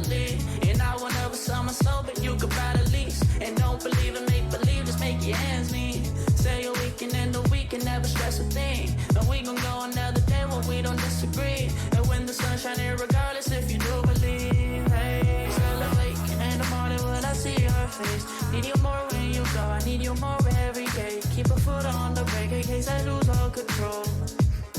believe. And I will never sell my soul, but you could buy the lease. And don't believe in make believe, just make your ends meet. Say a weekend and a week and never stress a thing. And we gon' go another day when we don't disagree. And when the sun's shining, regardless if you do believe. Hey, celebrate in the morning when I see your face. Need you more when you go, I need you more every day. Keep a foot on the brake in case I lose all control.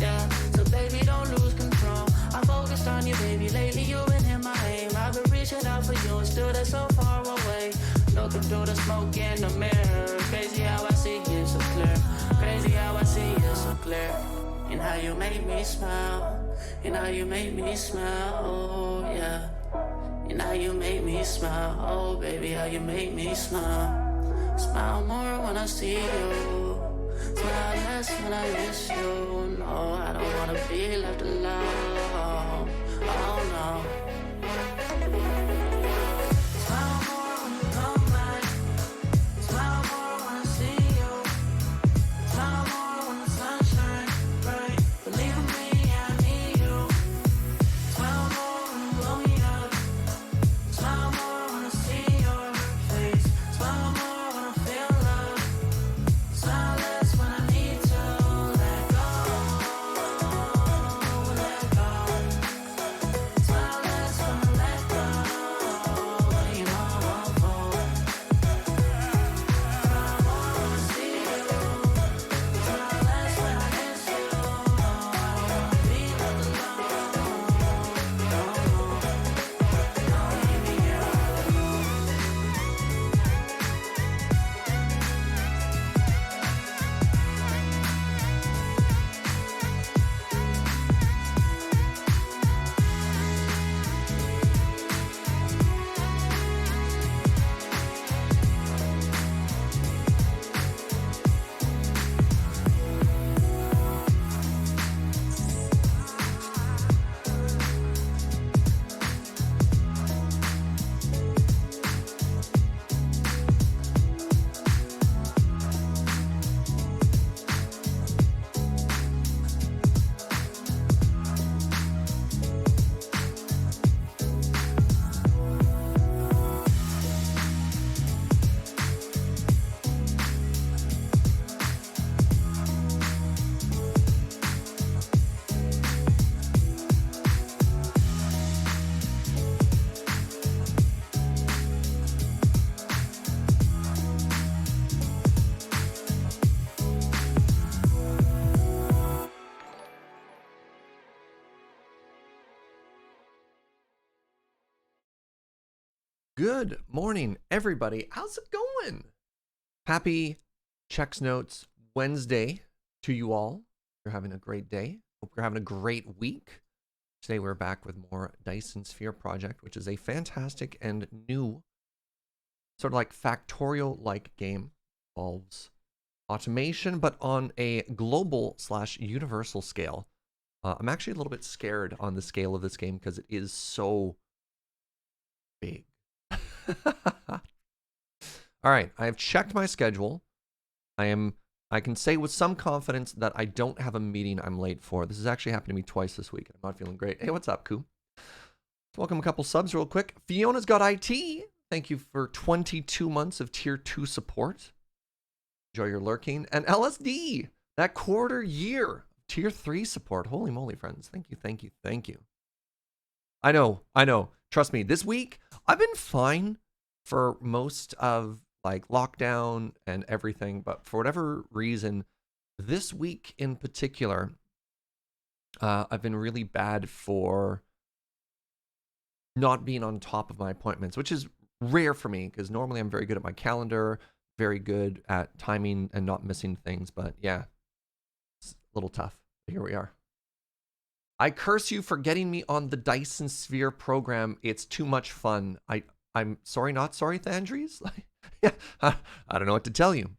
Yeah, so baby, don't lose control. I'm focused on you, baby. Lately you've been in my aim. I've been reaching out for you and still they're so far away. Looking through the smoke in the mirror. Crazy how I see you so clear. Crazy how I see you so clear. And how you make me smile. And how you make me smile. Oh yeah. And how you make me smile. Oh baby, how you make me smile. Smile more when I see you. Smile less when I miss you. No, I don't wanna be left alone. Oh no. Smile more when you come back. Smile more when I see you. Smile more when the sun shines bright. Believe in me, I need you. Smile more when you blow me up. Smile more when I see your face. Smile more when I feel love. Smile less when I need to let go. Let go. Smile less when I let go. When you know I won't fall. Smile more when I see you. Smile less when I miss you. I don't wanna be left alone. Don't leave me here alone. Good morning, everybody. How's it going? Happy Checks Notes Wednesday to you all. You're having a great day. Hope you're having a great week. Today we're back with more Dyson Sphere Project, which is a fantastic and new sort of like Factorial-like game. Involves automation, but on a global/universal scale. I'm actually a little bit scared on the scale of this game because it is so big. All right, I have checked my schedule. I can say with some confidence that I don't have a meeting I'm late for. This has actually happened to me twice this week. I'm not feeling great. Hey, what's up, Koo? Let's welcome a couple subs real quick. Fiona's got IT. Thank you for 22 months of tier 2 support. Enjoy your lurking. And LSD, that quarter year tier 3 support. Holy moly, friends. Thank you, thank you, thank you. I know. Trust me, this week, I've been fine for most of like lockdown and everything, but for whatever reason, this week in particular, I've been really bad for not being on top of my appointments, which is rare for me because normally I'm very good at my calendar, very good at timing and not missing things, but yeah, it's a little tough. Here we are. I curse you for getting me on the Dyson Sphere program. It's too much fun. I'm sorry, not sorry, Thandries. Yeah, I don't know what to tell you.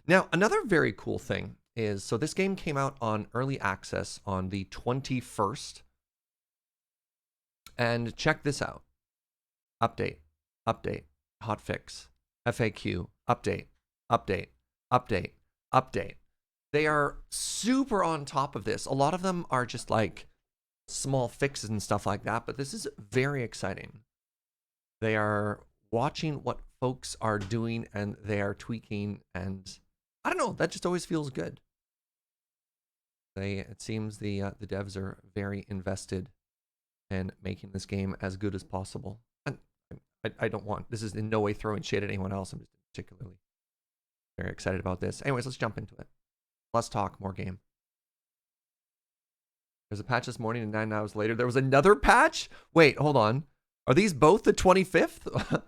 Now, another very cool thing is, so this game came out on early access on the 21st. And check this out. Update, hotfix, FAQ, update. They are super on top of this. A lot of them are just like small fixes and stuff like that, but this is very exciting. They are watching what folks are doing and they are tweaking, and I don't know, that just always feels good. It seems the devs are very invested in making this game as good as possible. And I don't want, this is in no way throwing shade at anyone else. I'm just particularly very excited about this. Anyways, let's jump into it. Let's talk more game. There's a patch this morning and 9 hours later there was another patch? Wait, hold on. Are these both the 25th?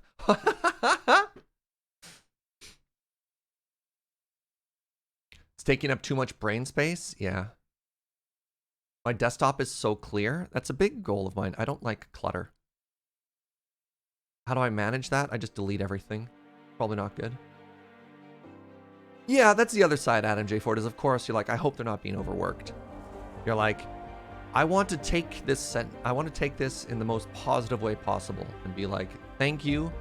It's taking up too much brain space? Yeah. My desktop is so clear. That's a big goal of mine. I don't like clutter. How do I manage that? I just delete everything. Probably not good. Yeah, that's the other side, Adam J. Ford, is of course you're like, I hope they're not being overworked. You're like, I want to take this in the most positive way possible and be like, thank you.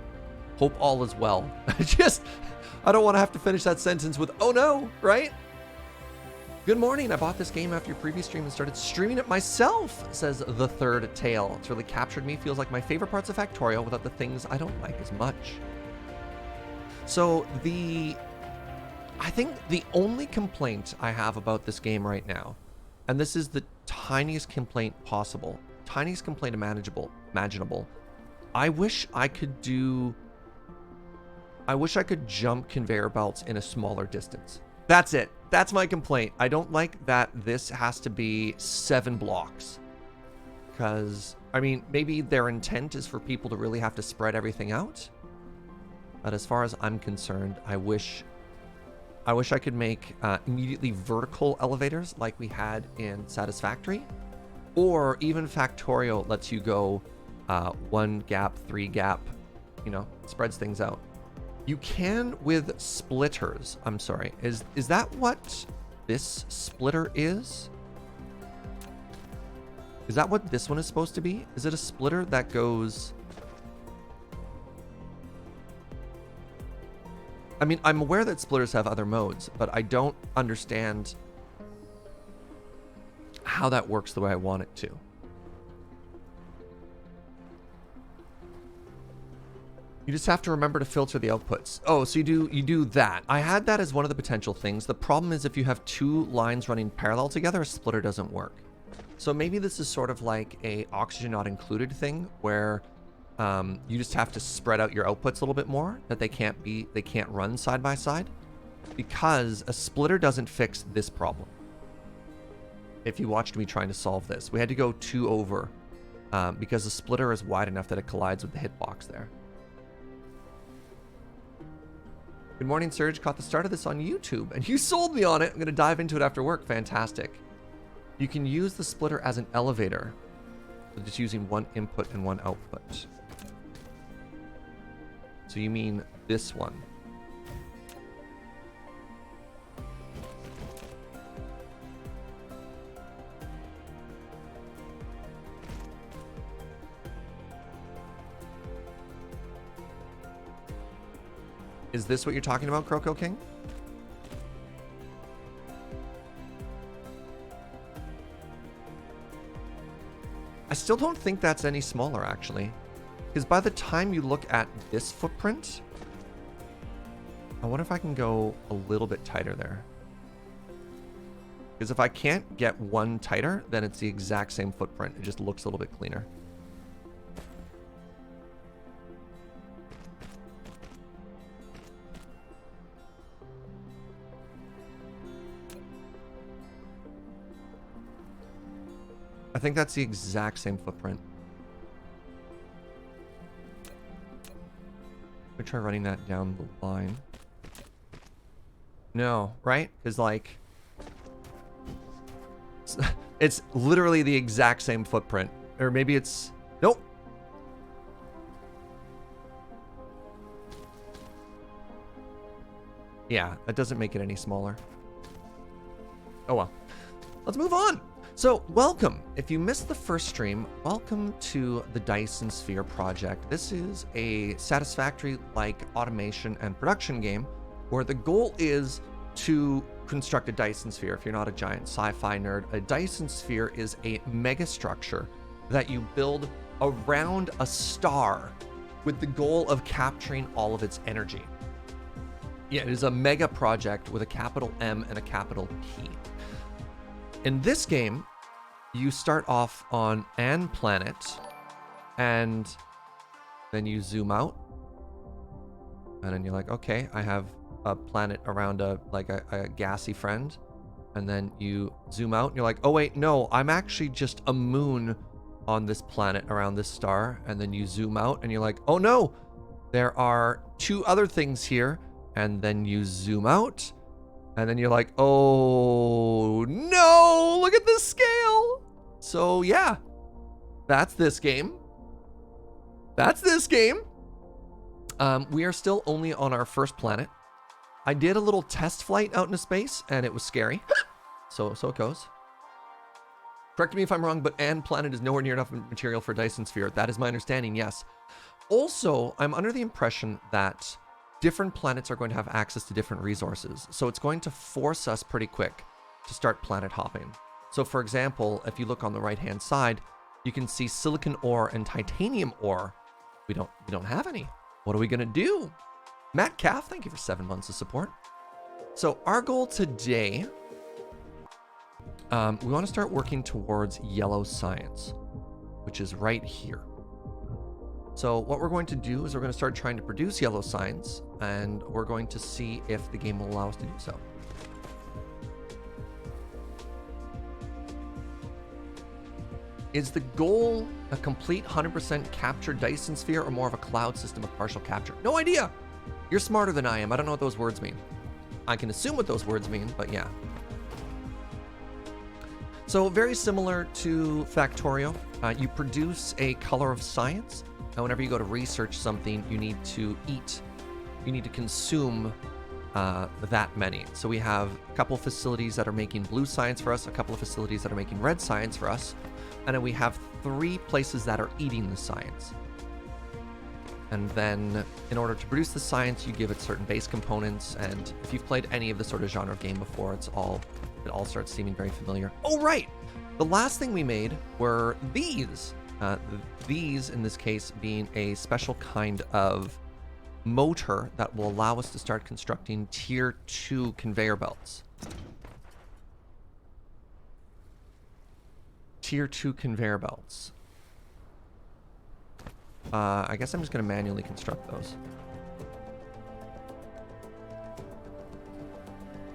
Hope all is well. I don't want to have to finish that sentence with, oh no, right? Good morning. I bought this game after your previous stream and started streaming it myself, says The Third Tale. It's really captured me. Feels like my favorite parts of Factorio without the things I don't like as much. So I think the only complaint I have about this game right now, and this is the tiniest complaint possible, tiniest complaint imaginable. I wish I could jump conveyor belts in a smaller distance. That's it. That's my complaint. I don't like that this has to be 7 blocks. Because, I mean, maybe their intent is for people to really have to spread everything out. But as far as I'm concerned, I wish I could make immediately vertical elevators like we had in Satisfactory. Or even Factorio lets you go 1 gap, 3 gap, spreads things out. You can with splitters. I'm sorry. Is that what this splitter is? Is that what this one is supposed to be? Is it a splitter that goes... I mean, I'm aware that splitters have other modes, but I don't understand how that works the way I want it to. You just have to remember to filter the outputs. Oh, so you do that. I had that as one of the potential things. The problem is if you have 2 lines running parallel together, a splitter doesn't work. So maybe this is sort of like a oxygen not included thing where you just have to spread out your outputs a little bit more, that they can't run side by side, because a splitter doesn't fix this problem. If you watched me trying to solve this, we had to go 2 over because the splitter is wide enough that it collides with the hitbox there. Good morning, Serge. Caught the start of this on YouTube, and you sold me on it. I'm going to dive into it after work. Fantastic. You can use the splitter as an elevator, so just using 1 input and 1 output. So you mean this one. Is this what you're talking about, Croco King? I still don't think that's any smaller, actually. Because by the time you look at this footprint, I wonder if I can go a little bit tighter there. Because if I can't get 1 tighter, then it's the exact same footprint. It just looks a little bit cleaner. I think that's the exact same footprint. Let me try running that down the line. No, right? Because like, it's literally the exact same footprint. Or maybe it's, nope. Yeah, that doesn't make it any smaller. Oh well. Let's move on. So, welcome. If you missed the first stream, welcome to the Dyson Sphere project. This is a Satisfactory-like automation and production game where the goal is to construct a Dyson Sphere. If you're not a giant sci-fi nerd, a Dyson Sphere is a mega structure that you build around a star with the goal of capturing all of its energy. Yeah, it is a mega project with a capital M and a capital P. In this game, you start off on an planet, and then you zoom out, and then you're like, okay, I have a planet around a gassy friend, and then you zoom out, and you're like, oh wait, no, I'm actually just a moon on this planet around this star, and then you zoom out, and you're like, oh no, there are 2 other things here, and then you zoom out, and then you're like, oh no, look at this scale. So yeah, that's this game. That's this game. We are still only on our first planet. I did a little test flight out into space, and it was scary. So it goes. Correct me if I'm wrong, but An planet is nowhere near enough material for Dyson sphere. That is my understanding, yes. Also, I'm under the impression that different planets are going to have access to different resources. So it's going to force us pretty quick to start planet hopping. So for example, if you look on the right-hand side, you can see silicon ore and titanium ore. We don't have any. What are we gonna do? Matt Calf, thank you for 7 months of support. So our goal today, we want to start working towards yellow science, which is right here. So what we're going to do is we're going to start trying to produce yellow science, and we're going to see if the game will allow us to do so. Is the goal a complete 100% captured Dyson sphere, or more of a cloud system of partial capture? No idea. You're smarter than I am. I don't know what those words mean. I can assume what those words mean, but yeah. So very similar to Factorio, you produce a color of science. And whenever you go to research something, you need to eat. You need to consume that many. So we have a couple of facilities that are making blue science for us, a couple of facilities that are making red science for us, and then we have 3 places that are eating the science. And then in order to produce the science, you give it certain base components, and if you've played any of this sort of genre of game before, it all starts seeming very familiar. Oh, right! The last thing we made were these. These, in this case, being a special kind of motor that will allow us to start constructing tier 2 conveyor belts. Tier 2 conveyor belts. I guess I'm just going to manually construct those.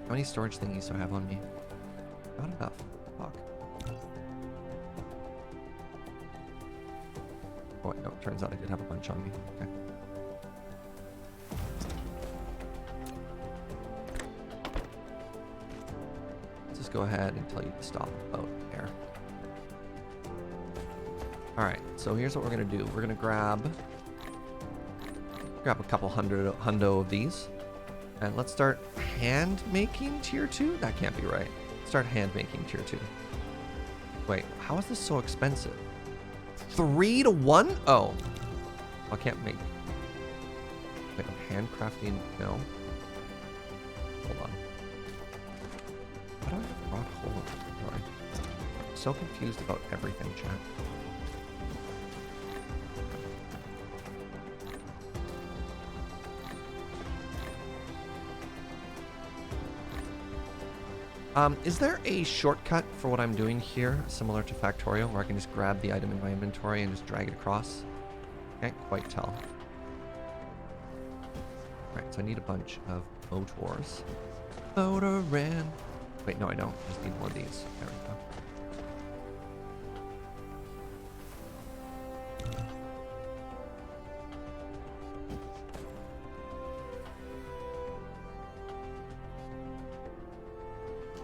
How many storage thingies do I have on me? Not enough. Fuck. Oh, wait, no, it turns out I did have a bunch on me. Okay. Let's just go ahead and tell you to stop about there. Alright, so here's what we're going to do. We're going to grab a couple hundo of these. And let's start hand making tier 2? That can't be right. Start hand making tier 2. Wait, how is this so expensive? 3 to 1? Oh. I can't make... Wait, I'm handcrafting? No. Hold on. How do I have rock hole inventory? I'm so confused about everything, chat. Is there a shortcut for what I'm doing here, similar to Factorio, where I can just grab the item in my inventory and just drag it across? Can't quite tell. Alright, so I need a bunch of motors. Motor ran. Wait, no, I don't. I just need more of these. There we go.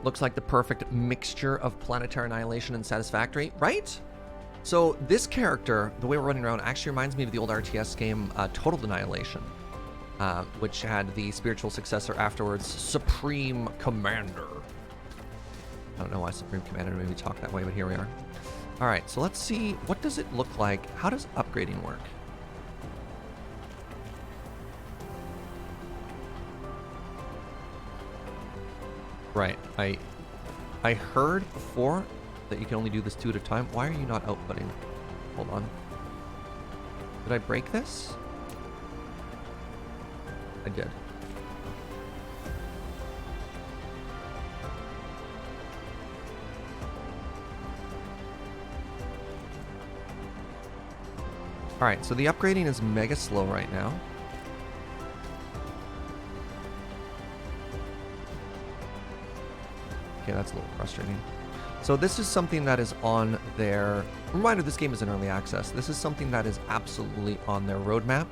Looks like the perfect mixture of planetary annihilation and satisfactory, right? So this character, the way we're running around, actually reminds me of the old RTS game Total Annihilation, which had the spiritual successor afterwards, Supreme Commander. I don't know why Supreme Commander made me talk that way, but here we are. All right, so let's see, what does it look like? How does upgrading work? Right, I heard before that you can only do this 2 at a time. Why are you not outputting? Hold on. Did I break this? I did. Alright, so the upgrading is mega slow right now. Okay, that's a little frustrating. So this is something that is on their... Reminder, this game is in early access. This is something that is absolutely on their roadmap,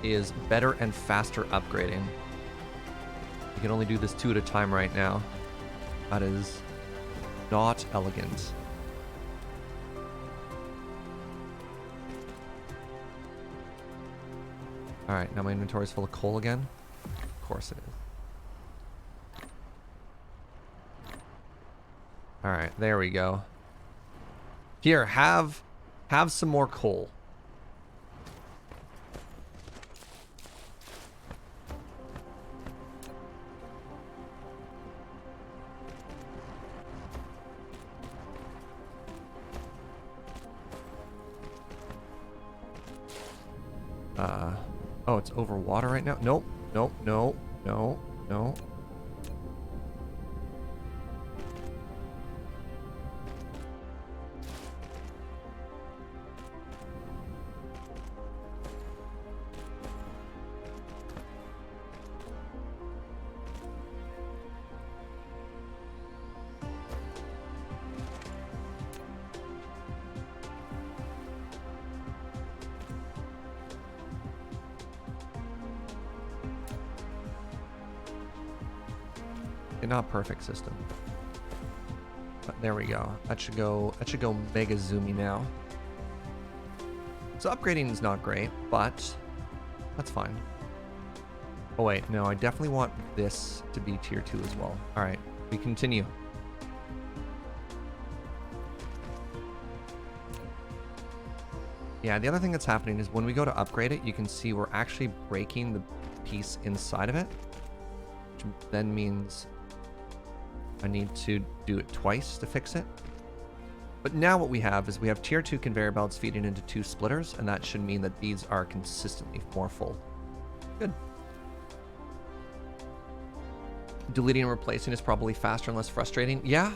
is better and faster upgrading. You can only do this 2 at a time right now. That is not elegant. Alright, now my inventory is full of coal again. Of course it is. Alright, there we go. Here, have some more coal. Oh, it's over water right now? Nope, nope, no, no, no. Not perfect system, but there we go. That should go mega zoomy now. So upgrading is not great, but that's fine. Oh wait, no, I definitely want this to be tier 2 as well. All right, we continue. Yeah, the other thing that's happening is when we go to upgrade it, you can see we're actually breaking the piece inside of it, which then means I need to do it twice to fix it. But now what we have is we have tier 2 conveyor belts feeding into 2 splitters, and that should mean that these are consistently more full. Good. Deleting and replacing is probably faster and less frustrating. Yeah,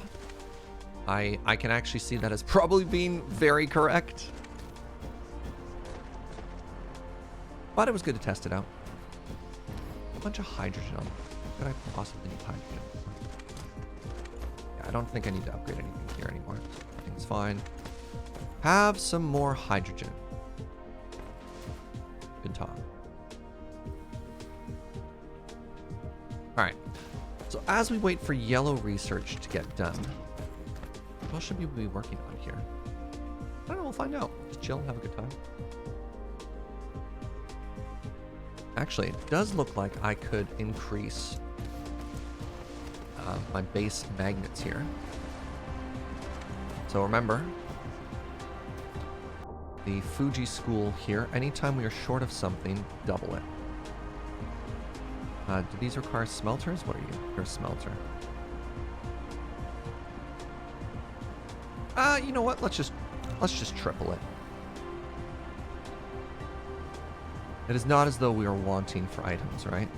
I can actually see that as probably being very correct. But it was good to test it out. A bunch of hydrogen on. Could I possibly need hydrogen? I don't think I need to upgrade anything here anymore. Everything's fine. Have some more hydrogen. Good talk. Alright. So as we wait for yellow research to get done, what should we be working on here? I don't know, we'll find out. Just chill and have a good time. Actually, it does look like I could increase my base magnets here. So remember, the Fuji school here, anytime we are short of something, double it. Do these require smelters? What are you? You're a smelter. You know what? Let's just triple it. It is not as though we are wanting for items, right?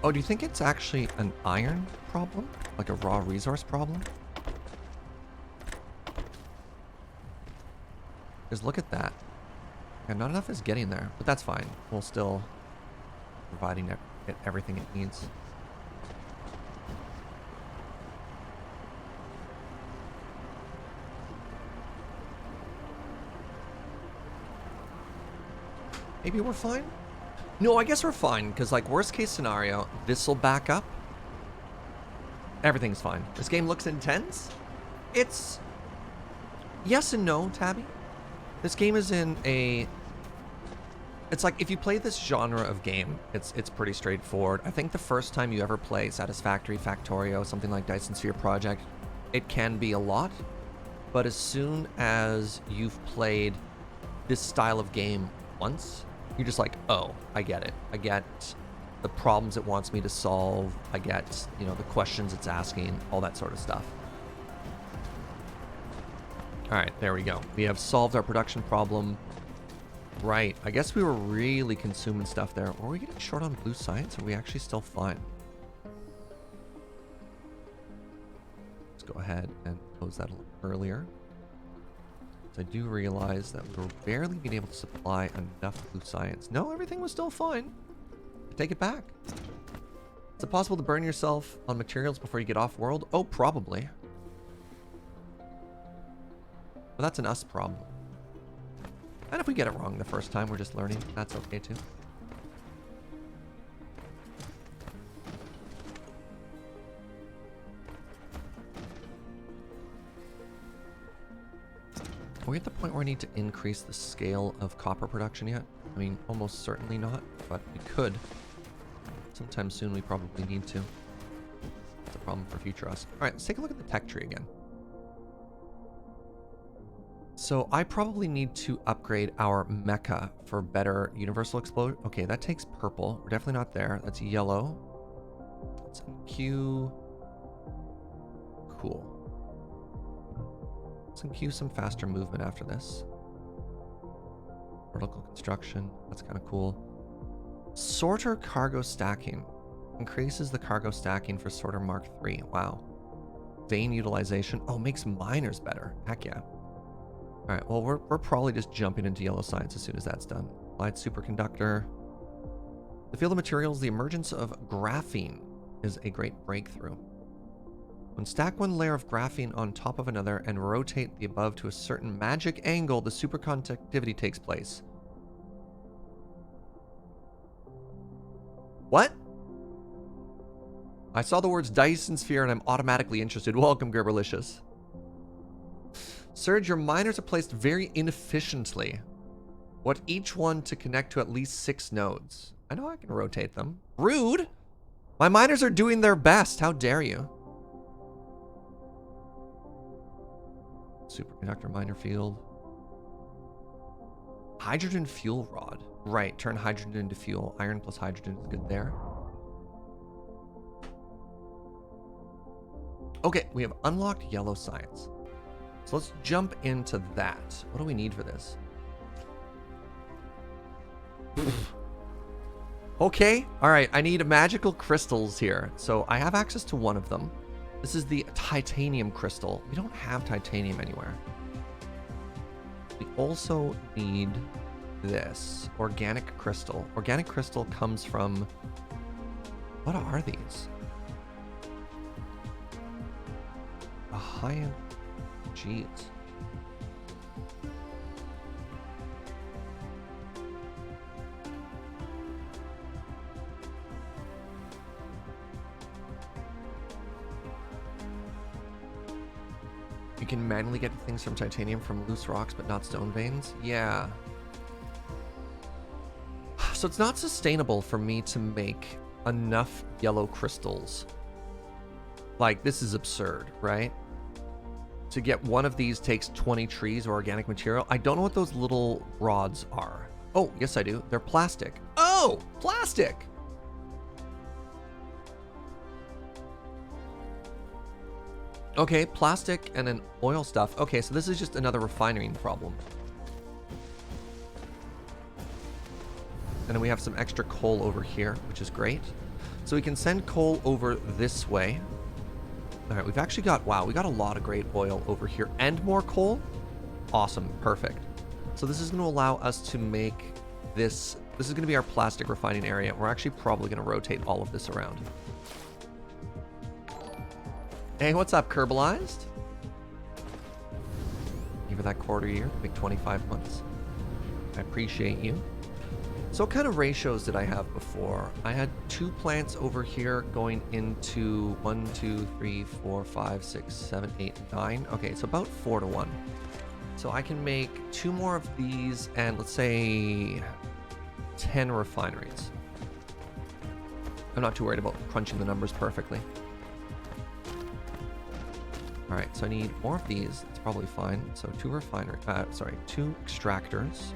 Oh, do you think it's actually an iron problem? Like a raw resource problem? Because look at that. Yeah, not enough is getting there, but that's fine. We'll still providing it everything it needs. Maybe we're fine? No, I guess we're fine, because like worst case scenario, this will back up. Everything's fine. This game looks intense. It's yes and no, Tabby. This game is in a... It's like if you play this genre of game, it's pretty straightforward. I think the first time you ever play Satisfactory, Factorio, something like Dyson Sphere Project, it can be a lot. But as soon as you've played this style of game once, you're just like, oh, I get it. I get the problems it wants me to solve. I get, you know, the questions it's asking, all that sort of stuff. All right, there we go. We have solved our production problem. Right, I guess we were really consuming stuff there. Were we getting short on blue science? Are we actually still fine? Let's go ahead and close that a little earlier. I do realize that we were barely being able to supply enough blue science. No, everything was still fine. Take it back. Is it possible to burn yourself on materials before you get off world? Oh, probably. But that's an us problem. And if we get it wrong the first time, we're just learning. That's okay too. Are we at the point where I need to increase the scale of copper production yet? I mean, almost certainly not, but we could. Sometime soon we probably need to. That's a problem for future us. All right, let's take a look at the tech tree again. So I probably need to upgrade our mecha for better universal explosion. Okay, that takes purple. We're definitely not there. That's yellow. Let's unqueue. Cool. Let's unqueue some faster movement after this. Vertical construction. That's kind of cool. Sorter cargo stacking. Increases the cargo stacking for sorter Mark III. Wow. Vein utilization. Oh, makes miners better. Heck yeah. All right, well, we're probably just jumping into yellow science as soon as that's done. Applied superconductor. The field of materials, the emergence of graphene is a great breakthrough. When stack one layer of graphene on top of another and rotate the above to a certain magic angle, the superconductivity takes place. What? I saw the words Dyson sphere and I'm automatically interested. Welcome, Gerberlicious. Surge, your miners are placed very inefficiently. Want each one to connect to at least 6 nodes. I know I can rotate them. Rude! My miners are doing their best. How dare you? Superconductor miner field. Hydrogen fuel rod. Right, turn hydrogen into fuel. Iron plus hydrogen is good there. Okay, we have unlocked yellow science. So let's jump into that. What do we need for this? Okay, all right, I need magical crystals here. So I have access to one of them. This is the titanium crystal. We don't have titanium anywhere. We also need this organic crystal. Organic crystal comes from, what are these? A high-end, jeez. You can manually get things from titanium from loose rocks, but not stone veins? Yeah. So it's not sustainable for me to make enough yellow crystals. Like, this is absurd, right? To get one of these takes 20 trees or organic material. I don't know what those little rods are. Oh, yes I do. They're plastic. Oh, plastic! Okay, plastic and then oil stuff. Okay, so this is just another refining problem. And then we have some extra coal over here, which is great. So we can send coal over this way. All right, we've actually got, wow, we got a lot of great oil over here and more coal. Awesome, perfect. So this is going to allow us to make this. This is going to be our plastic refining area. We're actually probably going to rotate all of this around. Hey, what's up, Kerbalized? Give it that quarter year, make 25 months. I appreciate you. So what kind of ratios did I have before? I had 2 plants over here going into 1, 2, 3, 4, 5, 6, 7, 8, 9. Okay, so about 4 to 1. So I can make 2 more of these and let's say 10 refineries. I'm not too worried about crunching the numbers perfectly. All right, so I need more of these. It's probably fine. So 2 refinery, two extractors.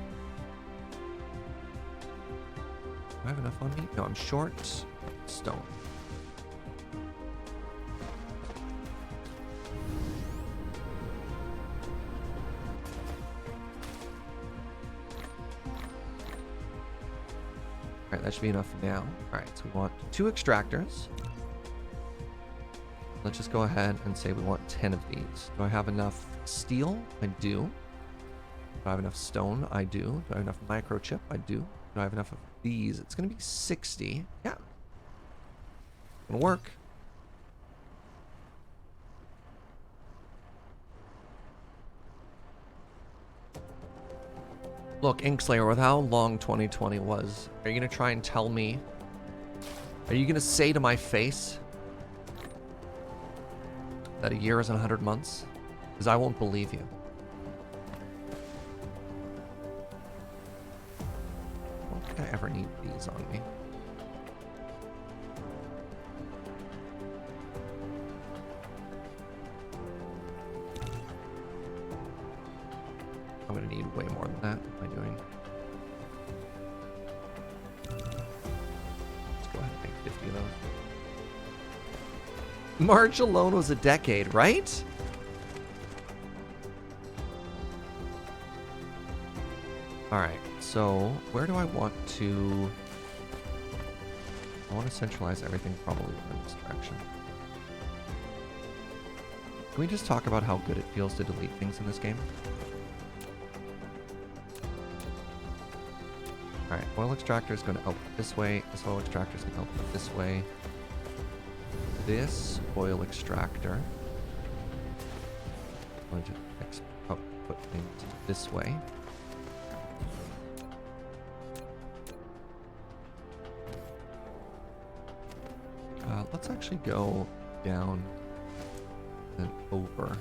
Do I have enough on me? No, I'm short stone. All right, that should be enough now. All right, so we want 2 extractors. Let's just go ahead and say we want 10 of these. Do I have enough steel? I do. Do I have enough stone? I do. Do I have enough microchip? I do. Do I have enough of these? It's going to be 60. Yeah. Gonna work. Look, Inkslayer, with how long 2020 was, are you going to try and tell me? Are you going to say to my face that a year is 100 months? Because I won't believe you. I don't think I ever need these on me. I'm going to need way more than that. What am I doing? Let's go ahead and make 50 of those. March alone was a decade, right? All right, so where do I want to... I want to centralize everything probably in this direction. Can we just talk about how good it feels to delete things in this game? All right, oil extractor is going to output this way. This oil extractor is going to output this way. This oil extractor is going to output things this way. Let's actually go down and over.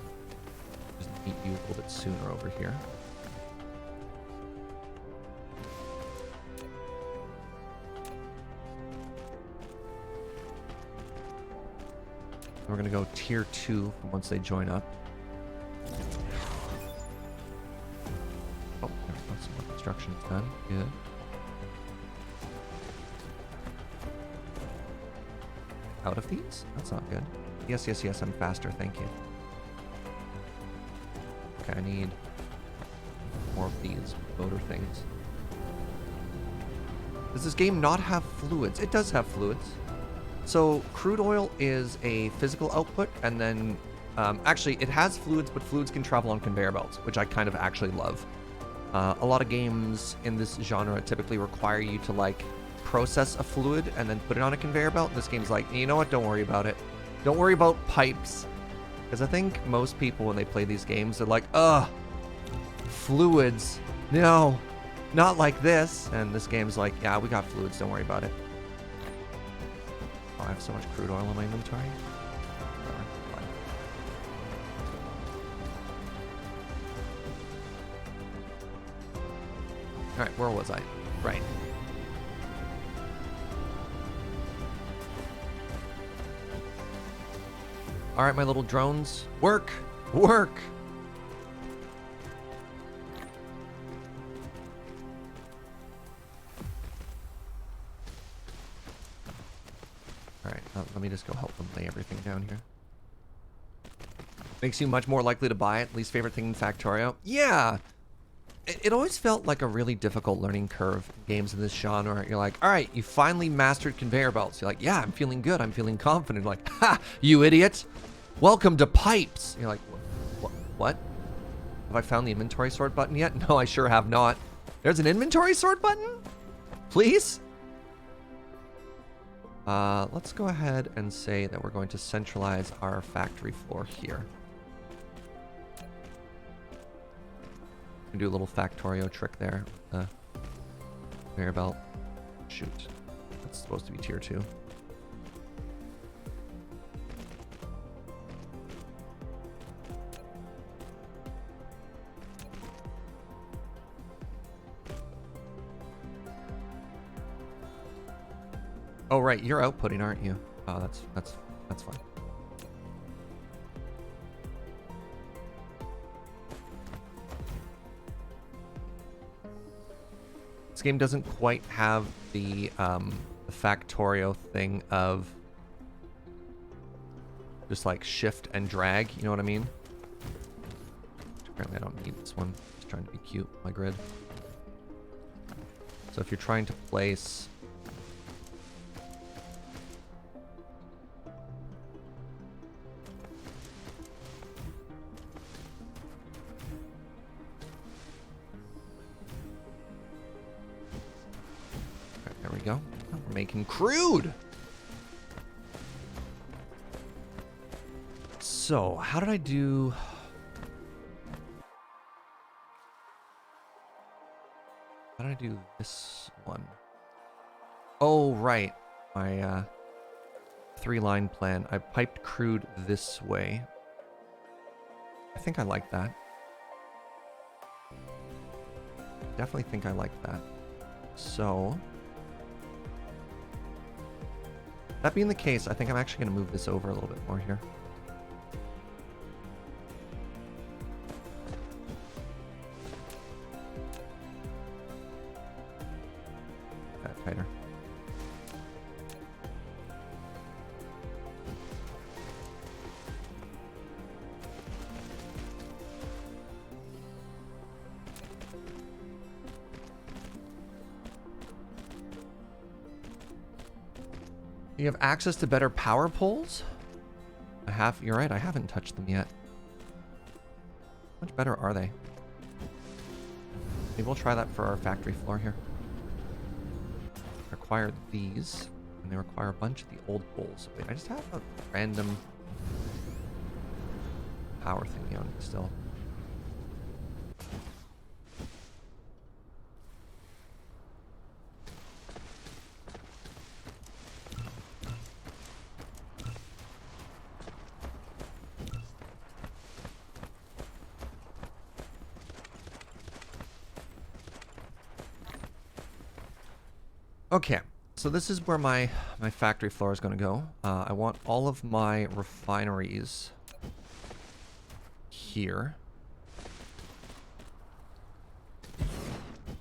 Just meet you a little bit sooner over here. We're going to go tier 2 once they join up. Oh, there's some more construction done. Good. Out of these? That's not good. Yes, yes, yes, I'm faster. Thank you. Okay, I need more of these motor things. Does this game not have fluids? It does have fluids. So crude oil is a physical output, and then actually it has fluids, but fluids can travel on conveyor belts, which I kind of actually love. A lot of games in this genre typically require you to like process a fluid and then put it on a conveyor belt. This game's like, you know what? Don't worry about it. Don't worry about pipes. Because I think most people when they play these games, they're like, ugh, fluids. No, not like this. And this game's like, yeah, we got fluids. Don't worry about it. Oh, I have so much crude oil in my inventory. All right, where was I? Right. All right, my little drones. Work! Work! All right, let me just go help them lay everything down here. Makes you much more likely to buy it. Least favorite thing in Factorio? Yeah! It always felt like a really difficult learning curve in games in this genre. You're like, all right, you finally mastered conveyor belts. You're like, yeah, I'm feeling good. I'm feeling confident. Like, ha, you idiot. Welcome to pipes. You're like, what? Have I found the inventory sort button yet? No, I sure have not. There's an inventory sort button? Please? Let's go ahead and say that we're going to centralize our factory floor here. Do a little Factorio trick there. Conveyor belt. Shoot. That's supposed to be tier 2. Oh right, you're outputting, aren't you? Oh, that's fine. This game doesn't quite have the Factorio thing of just like shift and drag, you know what I mean? Apparently I don't need this one. Just trying to be cute, my grid. So if you're trying to place... Alright, there we go. Oh, we're making crude! So, how did I do... How did I do this one? Oh, right. My 3-line plan. I piped crude this way. I think I like that. Definitely think I like that. So, that being the case, I think I'm actually going to move this over a little bit more here. Tighter. You have access to better power poles? You're right, I haven't touched them yet. How much better are they? Maybe we'll try that for our factory floor here. Require these, and they require a bunch of the old poles. Wait, I just have a random power thingy on still. Okay, so this is where my factory floor is going to go. I want all of my refineries here.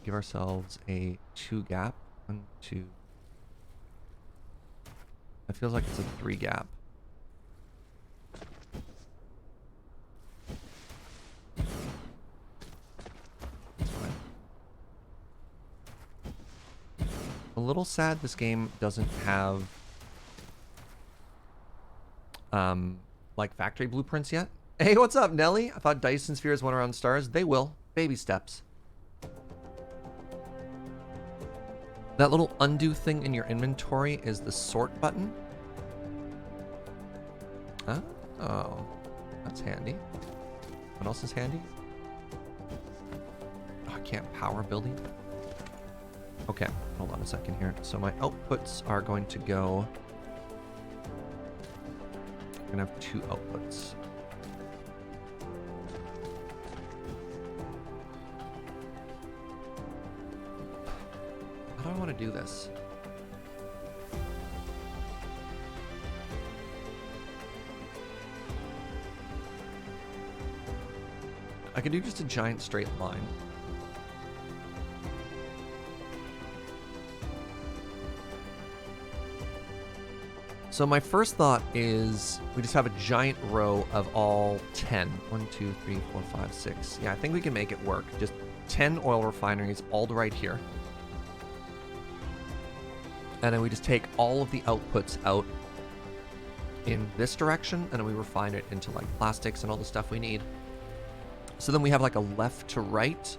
Give ourselves a 2 gap. 1, 2. It feels like it's a 3 gap. A little sad this game doesn't have like factory blueprints yet. Hey, what's up, Nelly? I thought Dyson spheres went around stars. They will. Baby steps. That little undo thing in your inventory is the sort button. Oh, that's handy. What else is handy? Oh, I can't power building. Okay, hold on a second here. So my outputs are going to go... I'm going to have 2 outputs. How do I want to do this? I could do just a giant straight line. So my first thought is we just have a giant row of all 10. 1, 2, 3, 4, 5, 6. Yeah, I think we can make it work. Just 10 oil refineries all right here. And then we just take all of the outputs out in this direction, and then we refine it into like plastics and all the stuff we need. So then we have like a left to right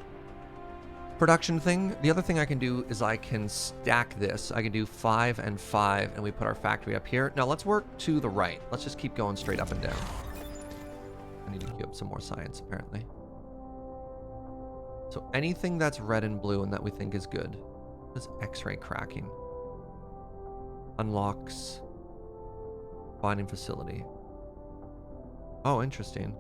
production thing. The other thing I can do is I can stack this. I can do 5 and 5, and we put our factory up here. Now let's work to the right. Let's just keep going straight up and down. I need to queue up some more science, apparently. So anything that's red and blue and that we think is good. What is X-ray cracking? Unlocks binding facility. Oh, interesting.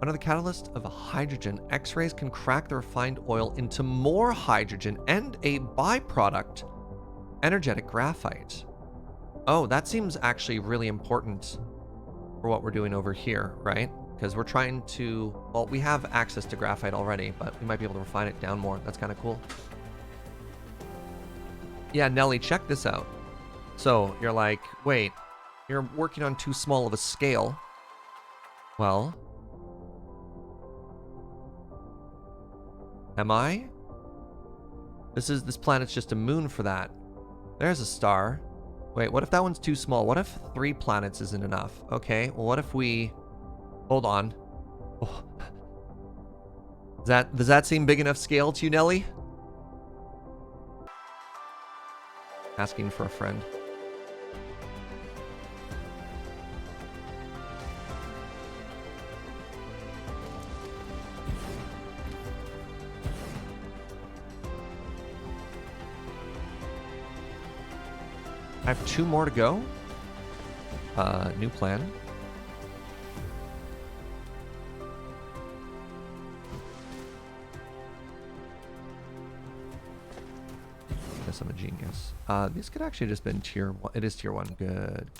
Under the catalyst of hydrogen, X-rays can crack the refined oil into more hydrogen and a byproduct, energetic graphite. Oh, that seems actually really important for what we're doing over here, right? Because we're trying to, well, we have access to graphite already, but we might be able to refine it down more. That's kind of cool. Yeah, Nelly, check this out. So you're like, wait, you're working on too small of a scale. Well, am I? This planet's just a moon for that. There's a star. Wait, what if that one's too small? What if 3 planets isn't enough? Okay, well, what if we... Hold on. Oh. Does that seem big enough scale to you, Nelly? Asking for a friend. I have 2 more to go. New plan. Guess I'm a genius. These could actually just been tier 1. It is tier 1. Good.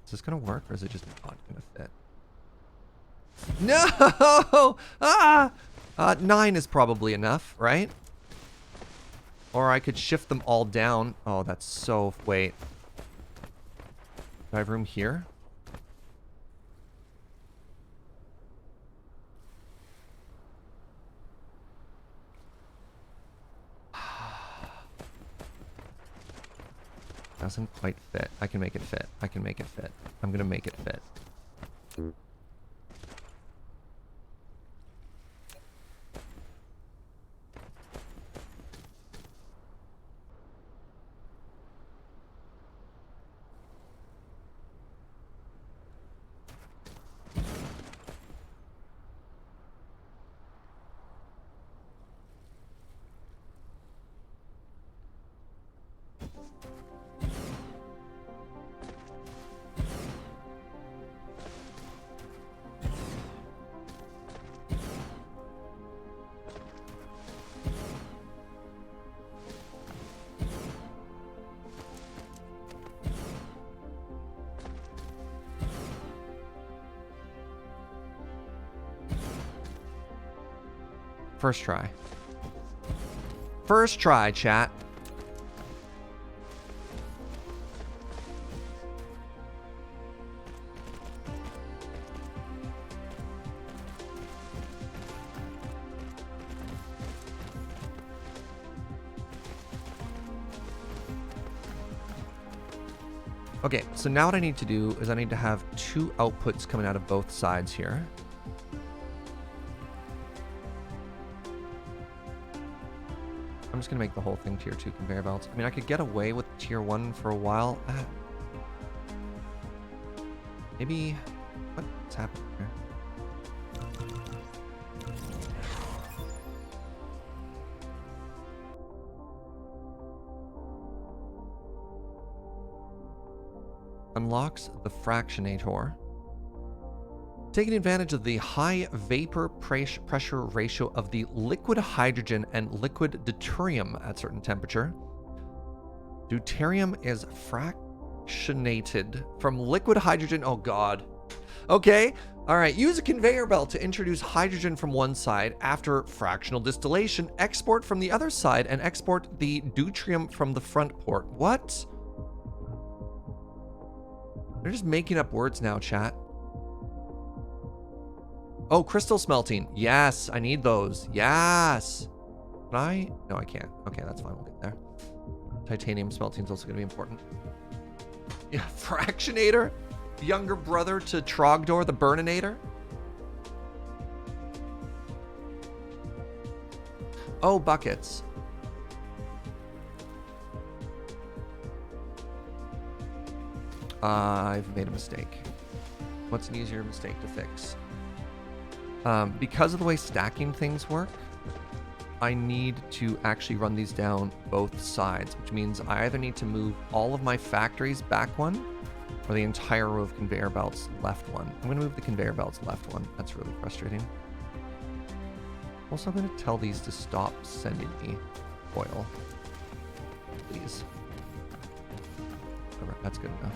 Is this gonna work, or is it just not gonna fit? No! 9 is probably enough, right? Or I could shift them all down. Oh, that's so... Wait. Do I have room here? Doesn't quite fit. I can make it fit. I can make it fit. I'm gonna make it fit. First try. First try, chat. Okay, so now what I need to do is I need to have 2 outputs coming out of both sides here. I'm just going to make the whole thing tier 2 conveyor belts. I mean, I could get away with tier 1 for a while. Maybe... What's happening here? Unlocks the fractionator. Taking advantage of the high vapor pressure ratio of the liquid hydrogen and liquid deuterium at certain temperature. Deuterium is fractionated from liquid hydrogen. Oh God. Okay. All right. Use a conveyor belt to introduce hydrogen from one side. After fractional distillation, export from the other side and export the deuterium from the front port. What? They're just making up words now, chat. Oh, crystal smelting. Yes, I need those. Yes. Can I? No, I can't. Okay, that's fine. We'll get there. Titanium smelting is also going to be important. Yeah, Fractionator. Younger brother to Trogdor the Burninator. Oh, buckets. I've made a mistake. What's an easier mistake to fix? Because of the way stacking things work, I need to actually run these down both sides, which means I either need to move all of my factories back one or the entire row of conveyor belts left one. I'm going to move the conveyor belts left one. That's really frustrating. Also, I'm going to tell these to stop sending me oil. Please. Whatever, that's good enough.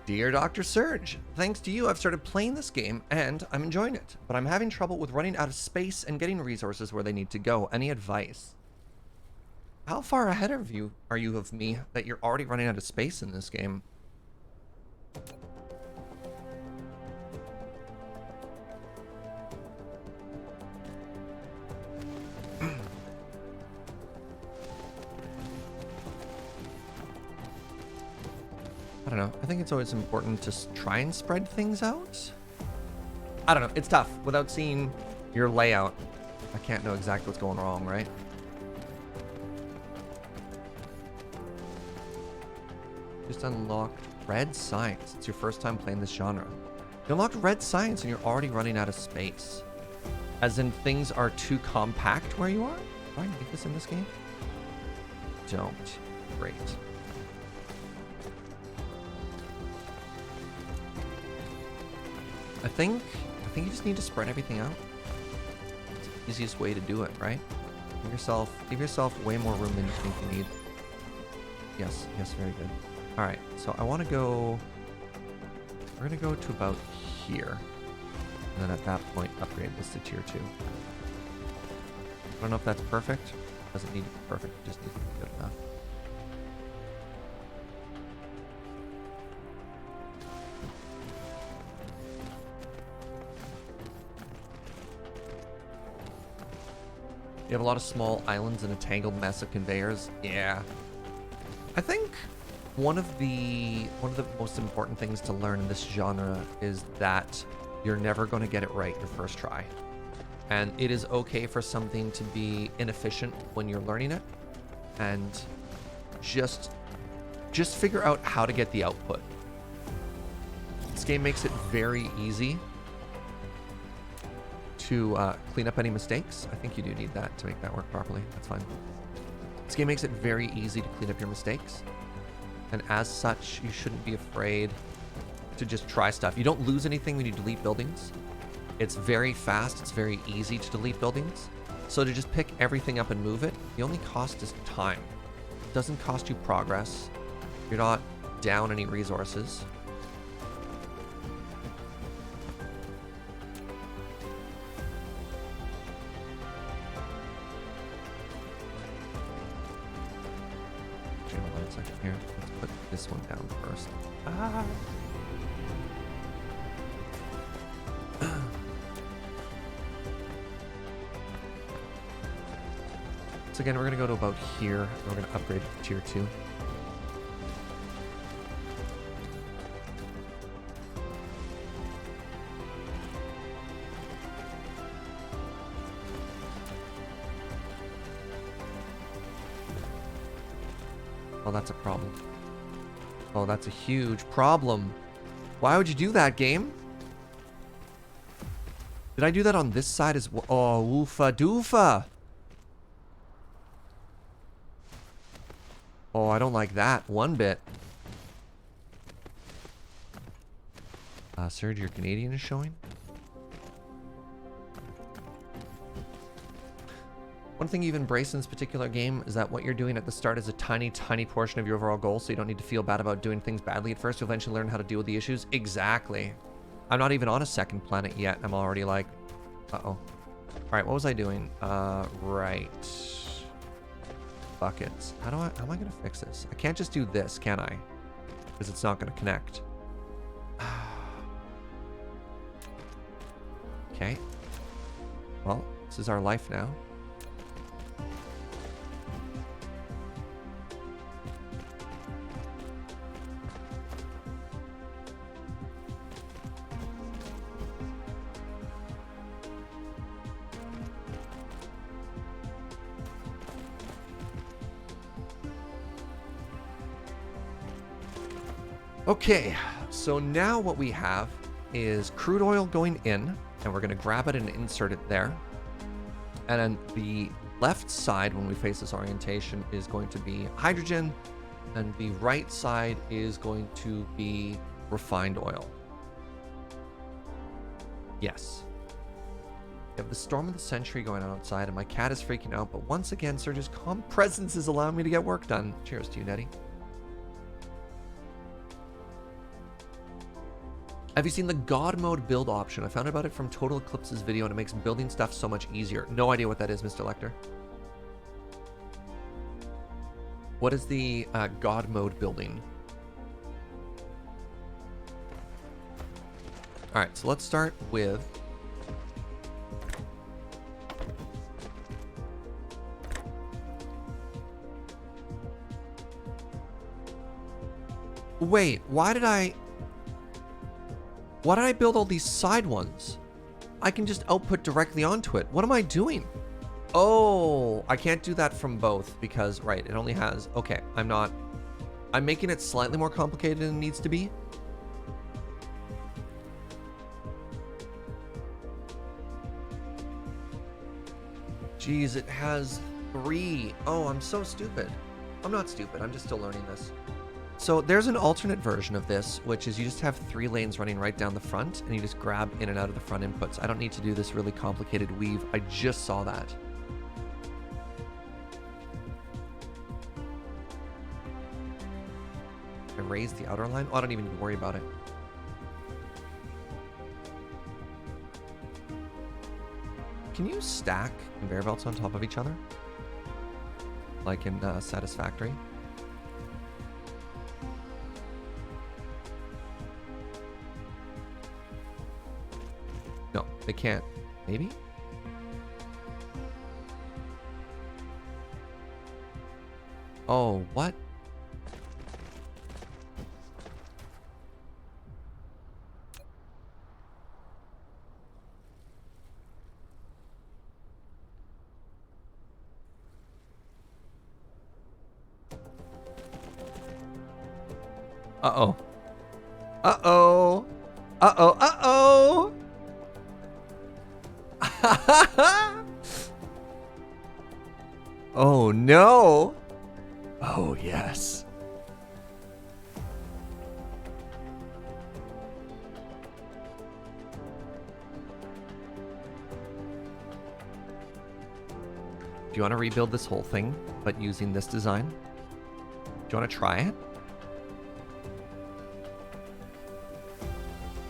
Dear Dr. Surge, thanks to you, I've started playing this game and I'm enjoying it, but I'm having trouble with running out of space and getting resources where they need to go. Any advice? How far ahead of you are you of me that you're already running out of space in this game? I don't know. I think it's always important to try and spread things out. I don't know. It's tough. Without seeing your layout, I can't know exactly what's going wrong, right? Just unlocked red science. It's your first time playing this genre. You unlocked red science and you're already running out of space. As in things are too compact where you are? Do I need this in this game? Don't. Great. I think you just need to spread everything out. It's the easiest way to do it, right? Give yourself way more room than you think you need. Yes, very good. All right, so I want to go. We're gonna go to about here, and then at that point upgrade this to tier 2. I don't know if that's perfect. Doesn't need to be perfect. It just needs to be good enough. You have a lot of small islands and a tangled mess of conveyors. Yeah. I think one of the most important things to learn in this genre is that you're never going to get it right your first try. And it is okay for something to be inefficient when you're learning it, and just figure out how to get the output. This game makes it very easy to clean up any mistakes. I think you do need that to make that work properly. That's fine. This game makes it very easy to clean up your mistakes. And as such, you shouldn't be afraid to just try stuff. You don't lose anything when you delete buildings. It's very fast. It's very easy to delete buildings. So to just pick everything up and move it, the only cost is time. It doesn't cost you progress. You're not down any resources. Here, let's put this one down first. So again, we're going to go to about here. We're going to upgrade to tier 2. Oh, that's a problem. Oh, that's a huge problem. Why would you do that, game? Did I do that on this side as well? Oh, woofa doofa. Oh, I don't like that one bit. Serge, your Canadian is showing. One thing you've embraced in this particular game is that what you're doing at the start is a tiny, tiny portion of your overall goal, so you don't need to feel bad about doing things badly at first. You'll eventually learn how to deal with the issues. Exactly. I'm not even on a second planet yet. I'm already like, uh-oh. All right, what was I doing? Right. Buckets. How am I going to fix this? I can't just do this, can I? Because it's not going to connect. Okay. Well, this is our life now. Okay, so now what we have is crude oil going in, and we're going to grab it and insert it there. And then the left side, when we face this orientation, is going to be hydrogen, and the right side is going to be refined oil. Yes. We have the storm of the century going on outside, and my cat is freaking out, but once again, Surge's calm presence is allowing me to get work done. Cheers to you, Nettie. Have you seen the God mode build option? I found about it from Total Eclipse's video, and it makes building stuff so much easier. No idea what that is, Mr. Lecter. What is the God mode building? All right, so let's start with... Wait, why did I build all these side ones? I can just output directly onto it. What am I doing? Oh, I can't do that from both because, right, it only has... Okay, I'm making it slightly more complicated than it needs to be. Jeez, it has 3. Oh, I'm so stupid. I'm not stupid. I'm just still learning this. So there's an alternate version of this, which is you just have 3 lanes running right down the front, and you just grab in and out of the front inputs. I don't need to do this really complicated weave. I just saw that. Erase the outer line? Oh, I don't even need to worry about it. Can you stack conveyor belts on top of each other? Like in Satisfactory? No, they can't. Maybe? Oh, what? Uh-oh. Uh-oh. Uh-oh. Uh-oh. Oh, no. Oh, yes. Do you want to rebuild this whole thing, but using this design? Do you want to try it?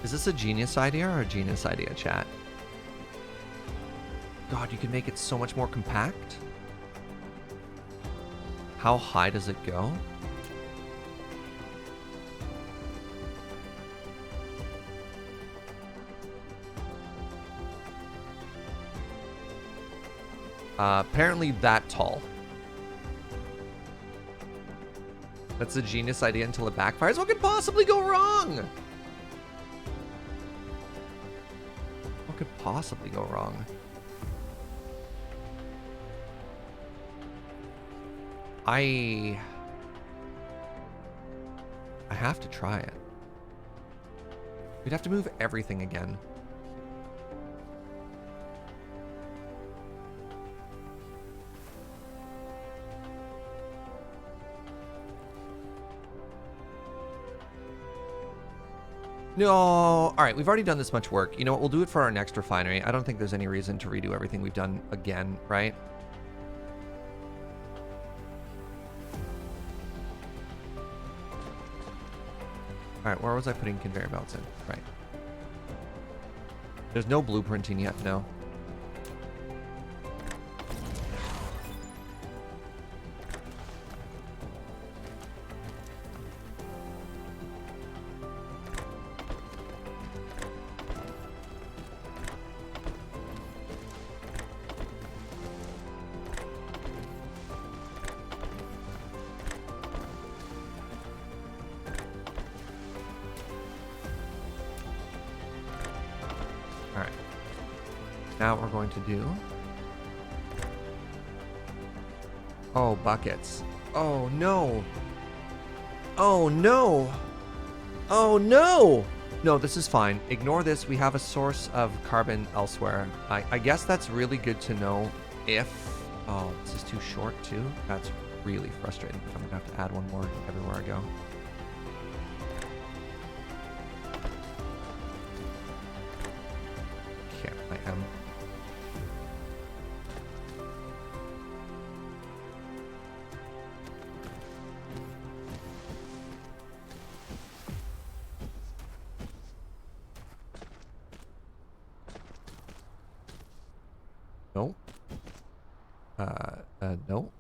Is this a genius idea or a genius idea, chat? God, you can make it so much more compact. How high does it go? Apparently that tall. That's a genius idea until it backfires. What could possibly go wrong? What could possibly go wrong? I have to try it. We'd have to move everything again. No. All right, we've already done this much work. You know what? We'll do it for our next refinery. I don't think there's any reason to redo everything we've done again, right? All right, where was I putting conveyor belts in? Right. There's no blueprinting yet, no. Now what we're going to do... Oh, buckets. Oh, no. Oh, no. Oh, no. No, this is fine. Ignore this. We have a source of carbon elsewhere. I guess that's really good to know if Oh, this is too short too? That's really frustrating. I'm gonna have to add one more everywhere I go. Okay, I am. No. No.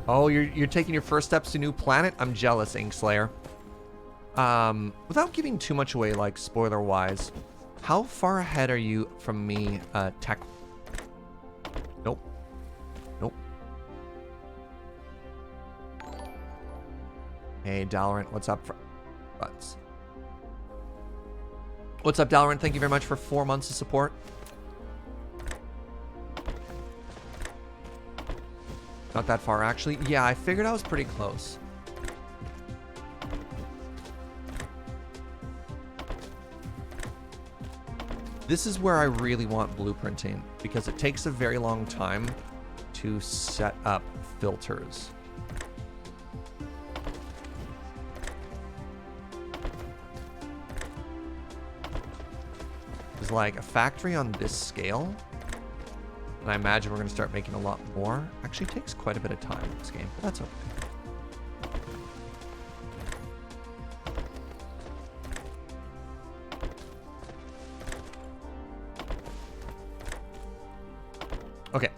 Oh, you're taking your first steps to new planet? I'm jealous, Inkslayer. Without giving too much away, like spoiler-wise, how far ahead are you from me, tech? Nope. Nope. Hey, Dalrant, what's up? Butts. What's up, Dalrant? Thank you very much for 4 months of support. Not that far, actually. Yeah, I figured I was pretty close. This is where I really want blueprinting, because it takes a very long time to set up filters. It's like a factory on this scale, and I imagine we're going to start making a lot more. Actually takes quite a bit of time in this game, but that's okay. Okay,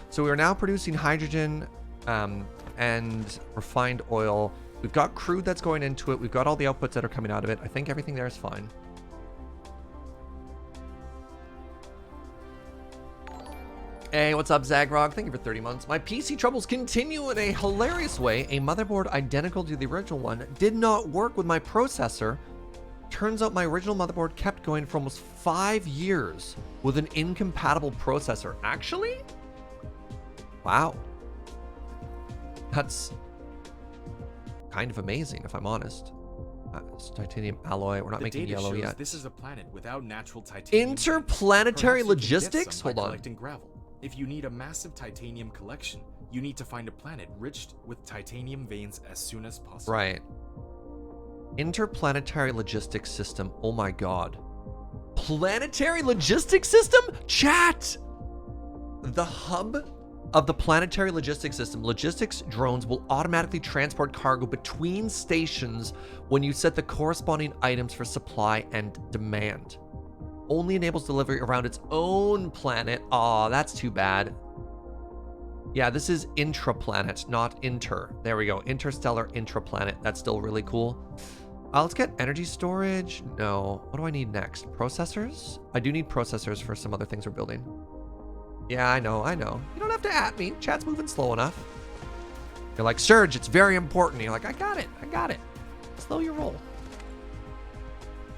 so we are now producing hydrogen and refined oil. We've got crude that's going into it. We've got all the outputs that are coming out of it. I think everything there is fine. Hey, what's up, Zagrog? Thank you for 30 months. My PC troubles continue in a hilarious way. A motherboard identical to the original one did not work with my processor. Turns out my original motherboard kept going for almost 5 years with an incompatible processor. Actually? Wow. That's kind of amazing, if I'm honest. It's titanium alloy. We're not making yellow yet. This is a planet without natural titanium. Interplanetary logistics? Hold on. Collecting gravel. If you need a massive titanium collection, you need to find a planet rich with titanium veins as soon as possible. Right. Interplanetary logistics system. Oh my god. Planetary logistics system? Chat! The hub of the planetary logistics system, logistics drones will automatically transport cargo between stations when you set the corresponding items for supply and demand. Only enables delivery around its own planet. Aw, that's too bad. Yeah, this is intraplanet, not inter. There we go. Interstellar intraplanet. That's still really cool. Let's get energy storage. No. What do I need next? Processors? I do need processors for some other things we're building. Yeah, I know. You don't have to at me. Chat's moving slow enough. You're like, Surge, it's very important. You're like, I got it. Slow your roll.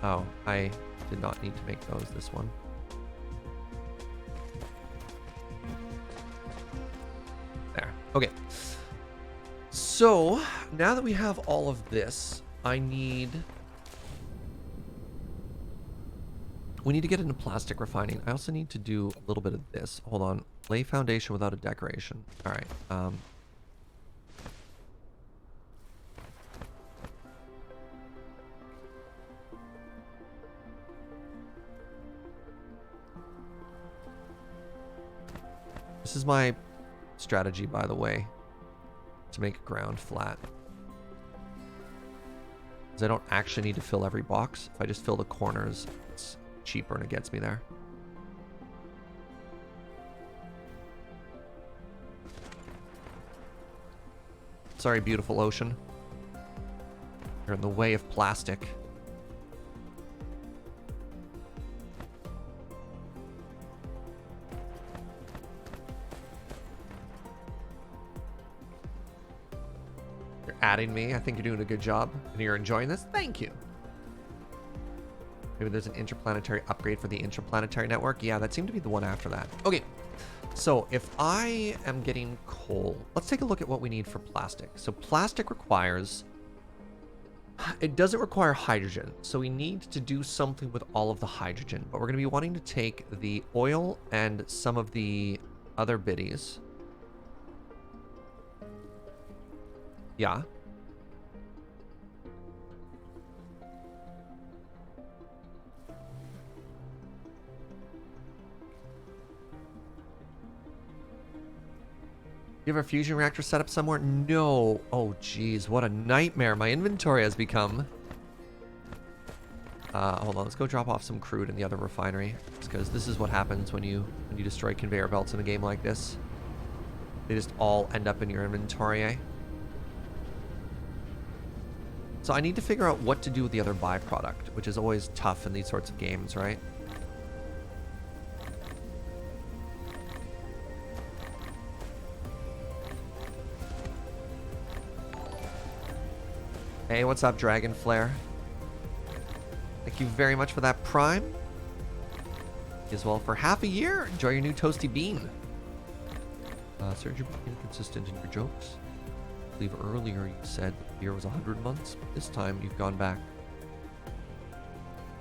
Oh, I did not need to make those this one. There. Okay. So, now that we have all of this, we need to get into plastic refining. I also need to do a little bit of this. Hold on. Lay foundation without a decoration. All right. This is my strategy, by the way, to make ground flat. Because I don't actually need to fill every box. If I just fill the corners, it's cheaper and it gets me there. Sorry, beautiful ocean. You're in the way of plastic. You're adding me. I think you're doing a good job and you're enjoying this. Thank you. Maybe there's an interplanetary upgrade for the interplanetary network. Yeah, that seemed to be the one after that. Okay, so if I am getting coal, let's take a look at what we need for plastic. So plastic requires It doesn't require hydrogen, so we need to do something with all of the hydrogen. But we're going to be wanting to take the oil and some of the other biddies. Yeah. You have a fusion reactor set up somewhere? No. Oh, geez. What a nightmare my inventory has become. Hold on. Let's go drop off some crude in the other refinery. Because this is what happens when you destroy conveyor belts in a game like this. They just all end up in your inventory, eh? So I need to figure out what to do with the other byproduct, which is always tough in these sorts of games, right? Hey, what's up, Dragon Flare? Thank you very much for that Prime. As well for half a year. Enjoy your new toasty bean. Serge, you're inconsistent in your jokes. I believe earlier you said the year was 100 months. This time you've gone back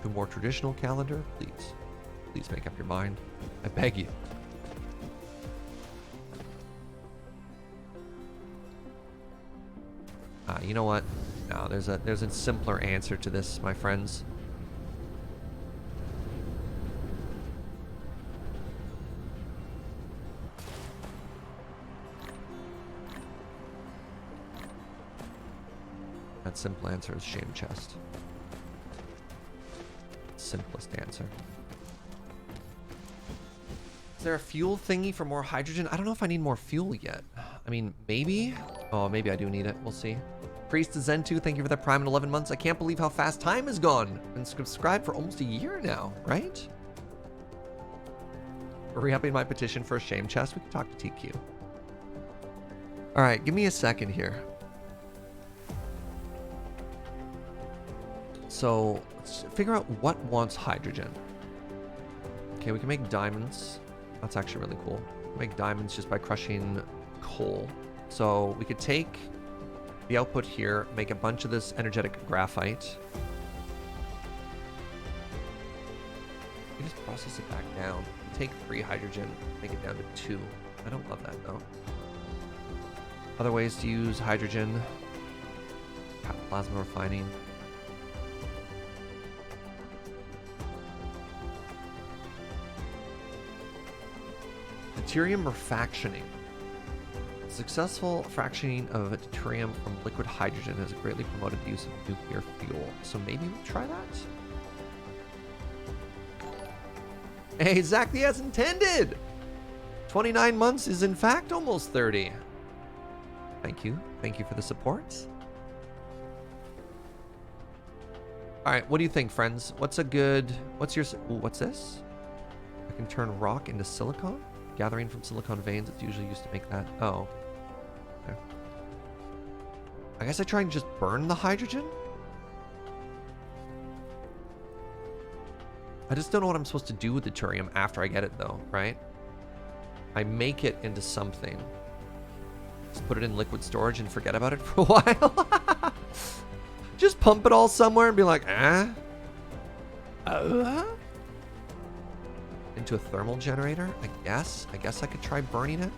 to a more traditional calendar. Please make up your mind. I beg you. You know what? No, there's a simpler answer to this, my friends. That simple answer is shame chest. Simplest answer. Is there a fuel thingy for more hydrogen? I don't know if I need more fuel yet. I mean, maybe. Oh, maybe I do need it. We'll see. Priest Zen2, thank you for that Prime in 11 months. I can't believe how fast time has gone. Been subscribed for almost a year now, right? Re-upping my petition for a shame chest. We can talk to TQ. All right, give me a second here. So let's figure out what wants hydrogen. Okay, we can make diamonds. That's actually really cool. We can make diamonds just by crushing coal. So we could take the output here, make a bunch of this energetic graphite. We just process it back down. Take 3 hydrogen, make it down to 2. I don't love that though. Other ways to use hydrogen. Plasma refining. Deuterium refractioning. Successful fractioning of deuterium from liquid hydrogen has greatly promoted the use of nuclear fuel. So maybe we'll try that. Exactly as intended! 29 months is in fact almost 30. Thank you. Thank you for the support. Alright, what do you think, friends? What's your... Ooh, what's this? I can turn rock into silicon? Gathering from silicon veins, it's usually used to make that. Oh. Okay. I guess I try and just burn the hydrogen? I just don't know what I'm supposed to do with the deuterium after I get it, though, right? I make it into something. Just put it in liquid storage and forget about it for a while. Just pump it all somewhere and be like, into a thermal generator, I guess. I guess I could try burning it.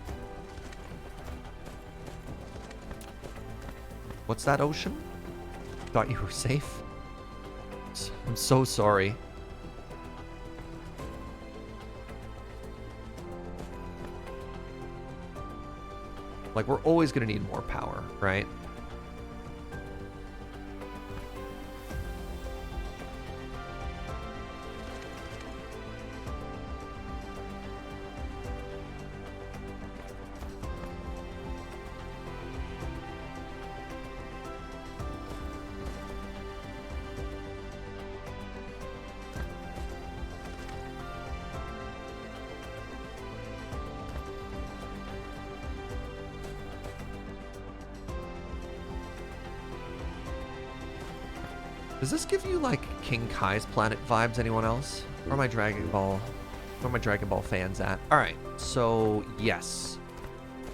What's that, Ocean? Thought you were safe. I'm so sorry. Like, we're always going to need more power, right? Does this give you like King Kai's planet vibes, anyone else? Where are my Dragon Ball fans at? All right, so yes,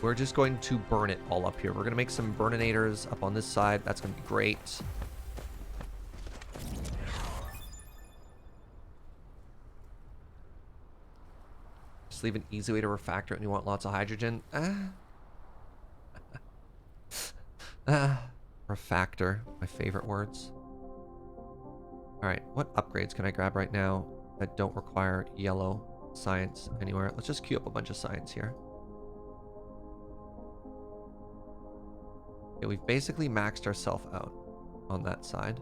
we're just going to burn it all up here. We're gonna make some burninators up on this side. That's gonna be great. Just leave an easy way to refactor it and you want lots of hydrogen. Refactor, my favorite words. Alright, what upgrades can I grab right now that don't require yellow science anywhere? Let's just queue up a bunch of science here. Okay, we've basically maxed ourselves out on that side.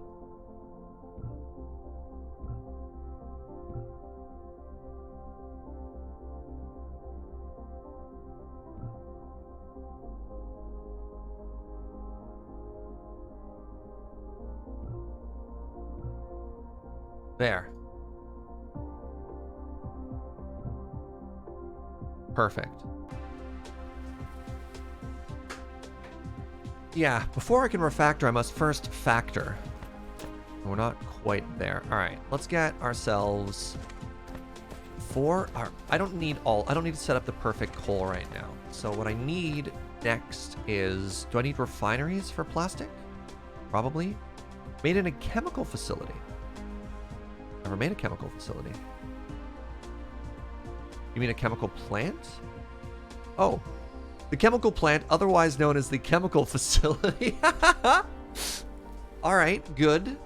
There. Perfect. Yeah, before I can refactor, I must first factor. We're not quite there. All right, let's get ourselves I don't need to set up the perfect coal right now. So what I need next is, do I need refineries for plastic? Probably. Made in a chemical facility. Never made a chemical facility. You mean a chemical plant? Oh, the chemical plant, otherwise known as the chemical facility. All right, good. Do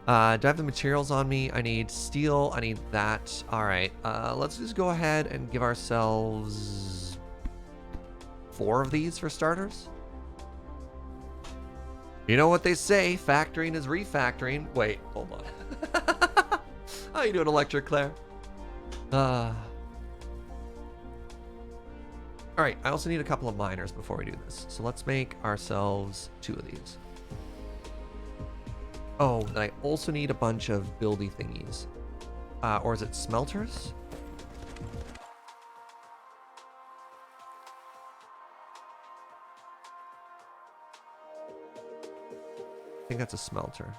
I have the materials on me? I need steel. I need that. All right, let's just go ahead and give ourselves 4 of these for starters. You know what they say, factoring is refactoring. Wait, hold on. How you doing, Electric Claire? All right, I also need a couple of miners before we do this. So let's make ourselves 2 of these. Oh, and I also need a bunch of buildy thingies. Or is it smelters? I think that's a smelter.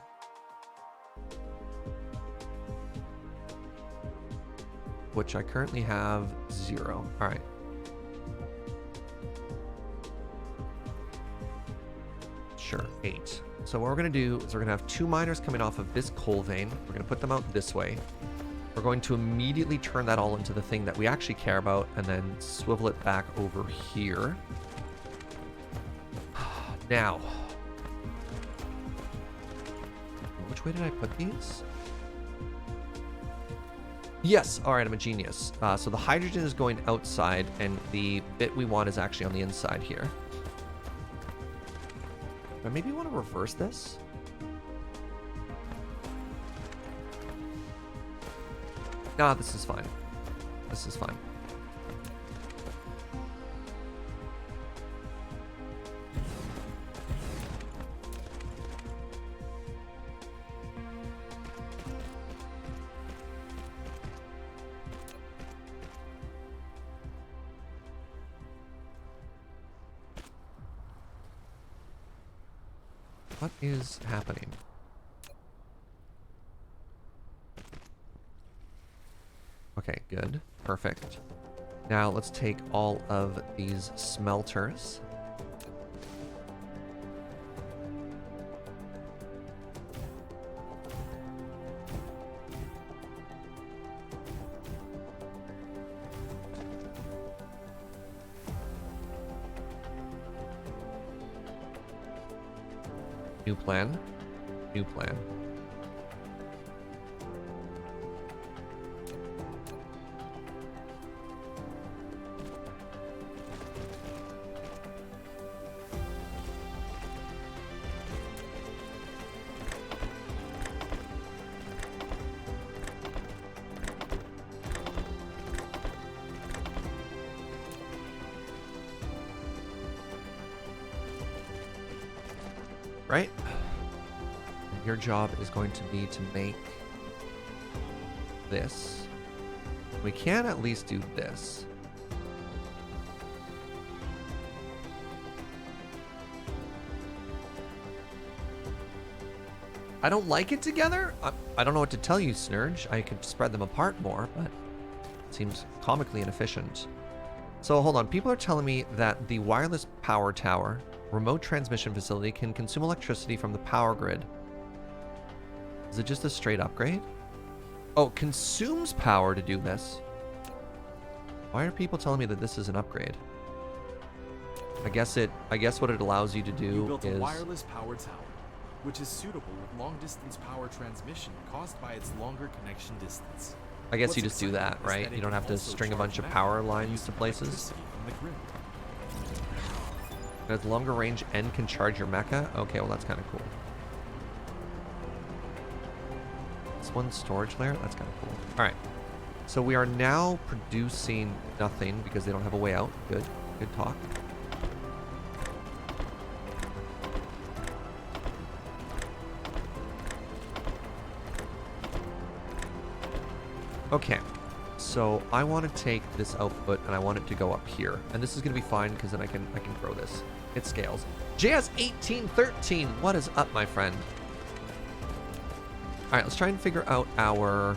Which I currently have 0. All right. Sure, 8. So what we're going to do is we're going to have 2 miners coming off of this coal vein. We're going to put them out this way. We're going to immediately turn that all into the thing that we actually care about and then swivel it back over here. Now, which way did I put these? Yes, all right, I'm a genius. So the hydrogen is going outside and the bit we want is actually on the inside here. I maybe want to reverse this. Nah, this is fine. This is fine. What is happening? Okay, good. Perfect. Now let's take all of these smelters. New plan. New plan. Right? Your job is going to be to make this. We can at least do this. I don't like it together. I don't know what to tell you, Snurge. I could spread them apart more, but it seems comically inefficient. So hold on. People are telling me that the wireless power tower remote transmission facility can consume electricity from the power grid. Is it just a straight upgrade? Oh, consumes power to do this. Why are people telling me that this is an upgrade? I guess what it allows you to You do built is... a wireless power tower, which is suitable with long-distance power transmission caused by its longer connection distance. I guess What's you just do exciting that, is right? that You it don't can have to also string a charge bunch of Mac power by lines using to places. electricity from the grid. It has longer range and can charge your mecha? Okay, well that's kind of cool. This one's storage layer? That's kind of cool. Alright. So we are now producing nothing because they don't have a way out. Good. Good talk. Okay. So I want to take this output and I want it to go up here. And this is going to be fine because then I can grow this. It scales. JS1813, what is up, my friend? All right, let's try and figure out our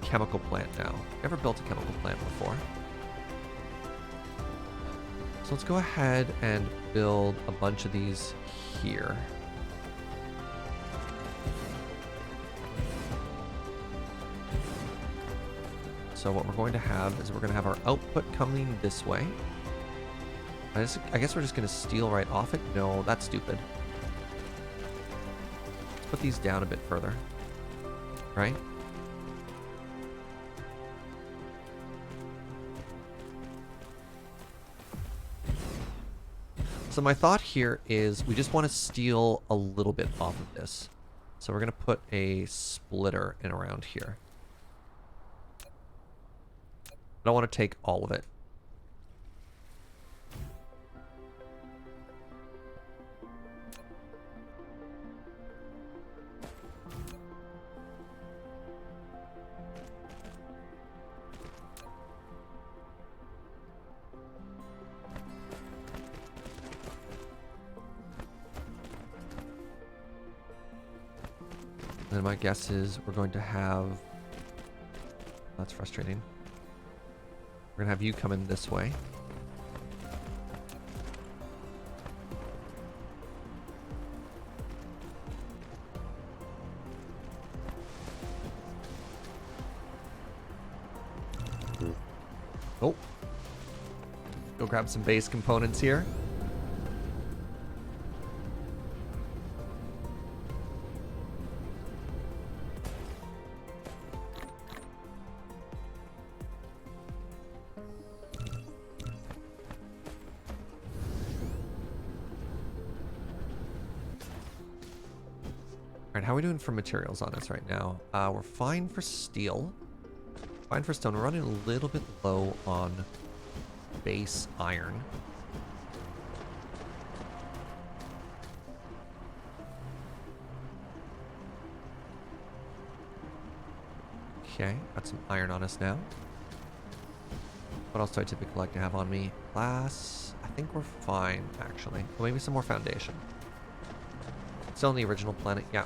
chemical plant now. Never built a chemical plant before. So let's go ahead and build a bunch of these here. So what we're going to have is we're going to have our output coming this way. I guess we're just going to steal right off it. No, that's stupid. Let's put these down a bit further. Right? So my thought here is we just want to steal a little bit off of this. So we're going to put a splitter in around here. I don't want to take all of it. And my guess is we're going to have... That's frustrating. We're gonna have you come in this way. Oh. Go grab some base components here. Alright, how are we doing for materials on this right now? We're fine for steel. Fine for stone. We're running a little bit low on base iron. Okay, got some iron on us now. What else do I typically like to have on me? Glass. I think we're fine, actually. Well, maybe some more foundation. Still on the original planet, yeah.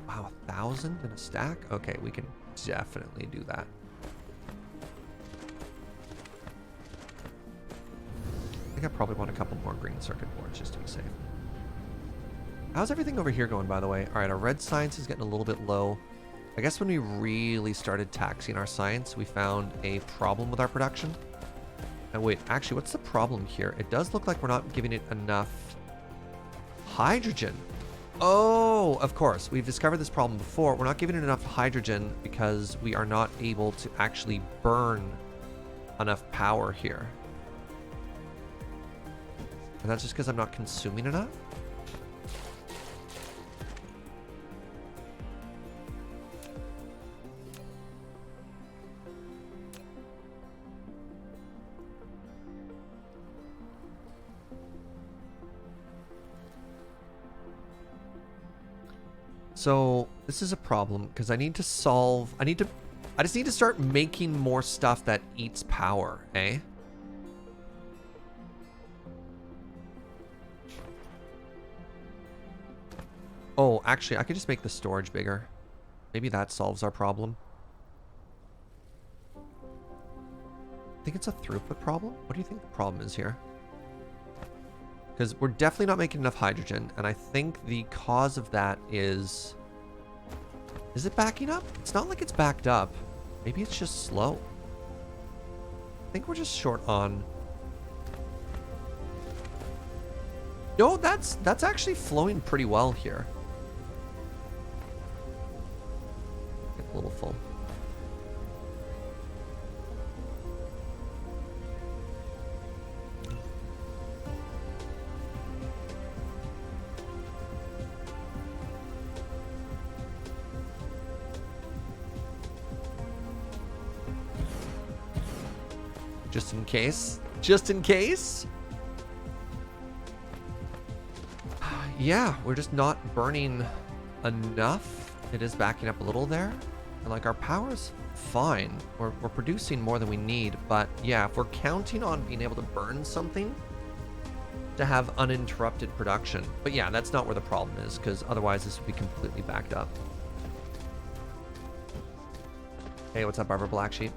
Wow, 1,000 in a stack? Okay, we can definitely do that. I think I probably want a couple more green circuit boards just to be safe. How's everything over here going, by the way? All right, our red science is getting a little bit low. I guess when we really started taxing our science, we found a problem with our production. And wait, actually, what's the problem here? It does look like we're not giving it enough hydrogen. Oh, of course. We've discovered this problem before. We're not giving it enough hydrogen because we are not able to actually burn enough power here. And that's just because I'm not consuming enough? So this is a problem because I just need to start making more stuff that eats power, eh? Oh, actually, I could just make the storage bigger. Maybe that solves our problem. I think it's a throughput problem. What do you think the problem is here? Because we're definitely not making enough hydrogen, and I think the cause of that is... Is it backing up? It's not like it's backed up. Maybe it's just slow. I think we're just short on... No, that's actually flowing pretty well here. Get a little full. Just in case. Just in case. Yeah, we're just not burning enough. It is backing up a little there. And like our power's fine. We're producing more than we need. But yeah, if we're counting on being able to burn something to have uninterrupted production. But yeah, that's not where the problem is, because otherwise this would be completely backed up. Hey, what's up, Barbara Black Sheep?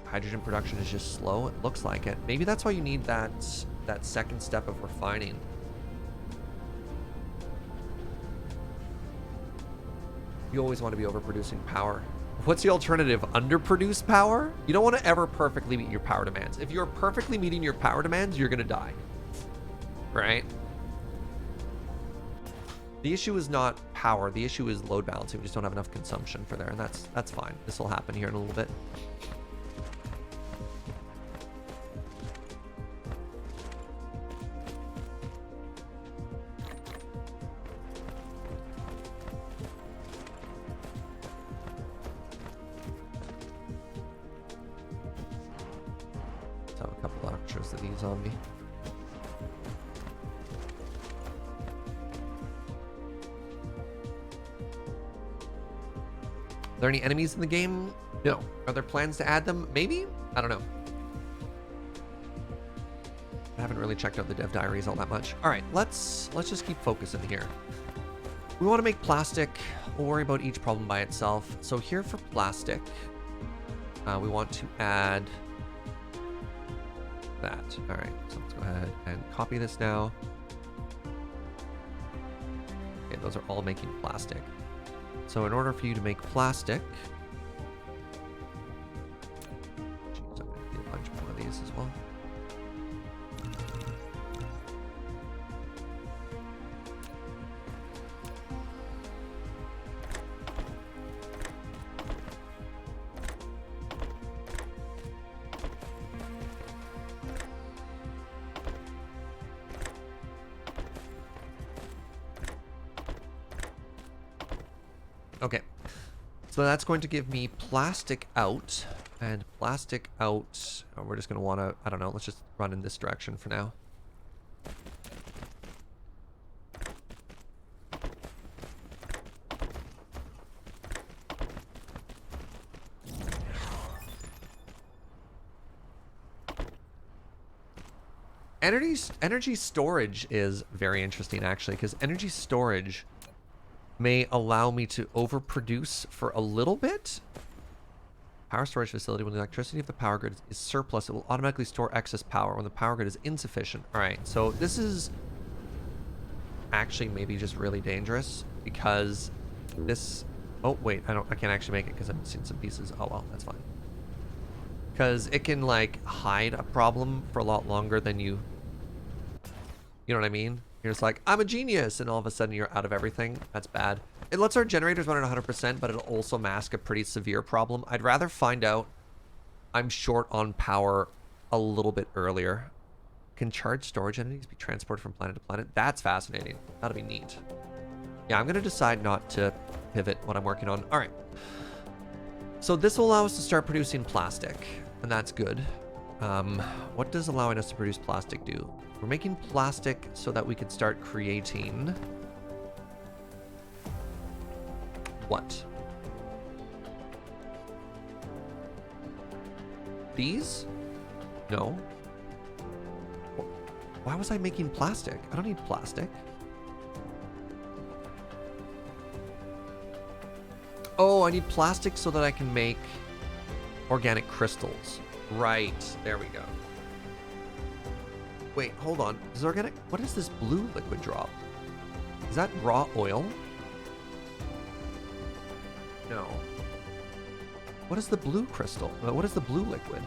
Hydrogen production is just slow. It looks like it. Maybe that's why you need that second step of refining. You always want to be overproducing power. What's the alternative? Underproduce power? You don't want to ever perfectly meet your power demands. If you're perfectly meeting your power demands, you're going to die. Right? The issue is not power. The issue is load balancing. We just don't have enough consumption for there, and that's fine. This will happen here in a little bit. Let's have a couple extras of these on me. Are there any enemies in the game? No. Are there plans to add them? Maybe? I don't know. I haven't really checked out the dev diaries all that much. All right, let's just keep focusing here. We want to make plastic. We'll worry about each problem by itself. So here for plastic, we want to add that. All right, so let's go ahead and copy this now. Okay, those are all making plastic. So in order for you to make plastic, geez, I'm gonna need a bunch more of these as well. Okay, so that's going to give me plastic out, and plastic out, oh, we're just going to want to, I don't know, let's just run in this direction for now. Energy storage is very interesting, actually, because energy storage may allow me to overproduce for a little bit. Power storage facility. When the electricity of the power grid is surplus, it will automatically store excess power when the power grid is insufficient. All right, so this is actually maybe just really dangerous because this... Oh, wait, I can't actually make it because I'm missing some pieces. Oh, well, that's fine. Because it can, like, hide a problem for a lot longer than you... You know what I mean? You're just like, I'm a genius, and all of a sudden you're out of everything. That's bad. It lets our generators run at 100%, but it'll also mask a pretty severe problem. I'd rather find out I'm short on power a little bit earlier. Can charged storage entities be transported from planet to planet? That's fascinating. That'll be neat. Yeah, I'm going to decide not to pivot what I'm working on. All right. So this will allow us to start producing plastic, and that's good. What does allowing us to produce plastic do? We're making plastic so that we could start creating... What? These? No. Why was I making plastic? I don't need plastic. Oh, I need plastic so that I can make organic crystals. Right, there we go. Wait, hold on. Is organic... What is this blue liquid drop? Is that raw oil? No. What is the blue crystal? What is the blue liquid?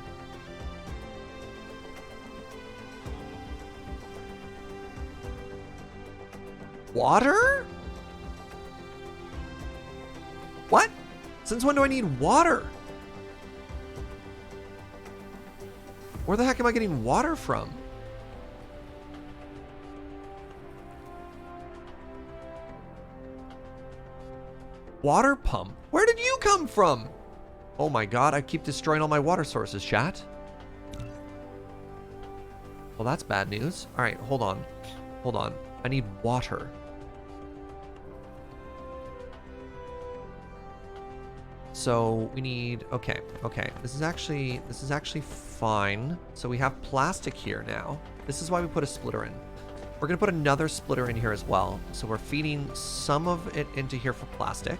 Water? What? Since when do I need water? Where the heck am I getting water from? Water pump? Where did you come from? Oh my god, I keep destroying all my water sources, chat. Well, that's bad news. All right, hold on. Hold on. I need water. So we need, okay. This is actually fine. So we have plastic here now. This is why we put a splitter in. We're gonna put another splitter in here as well. So we're feeding some of it into here for plastic.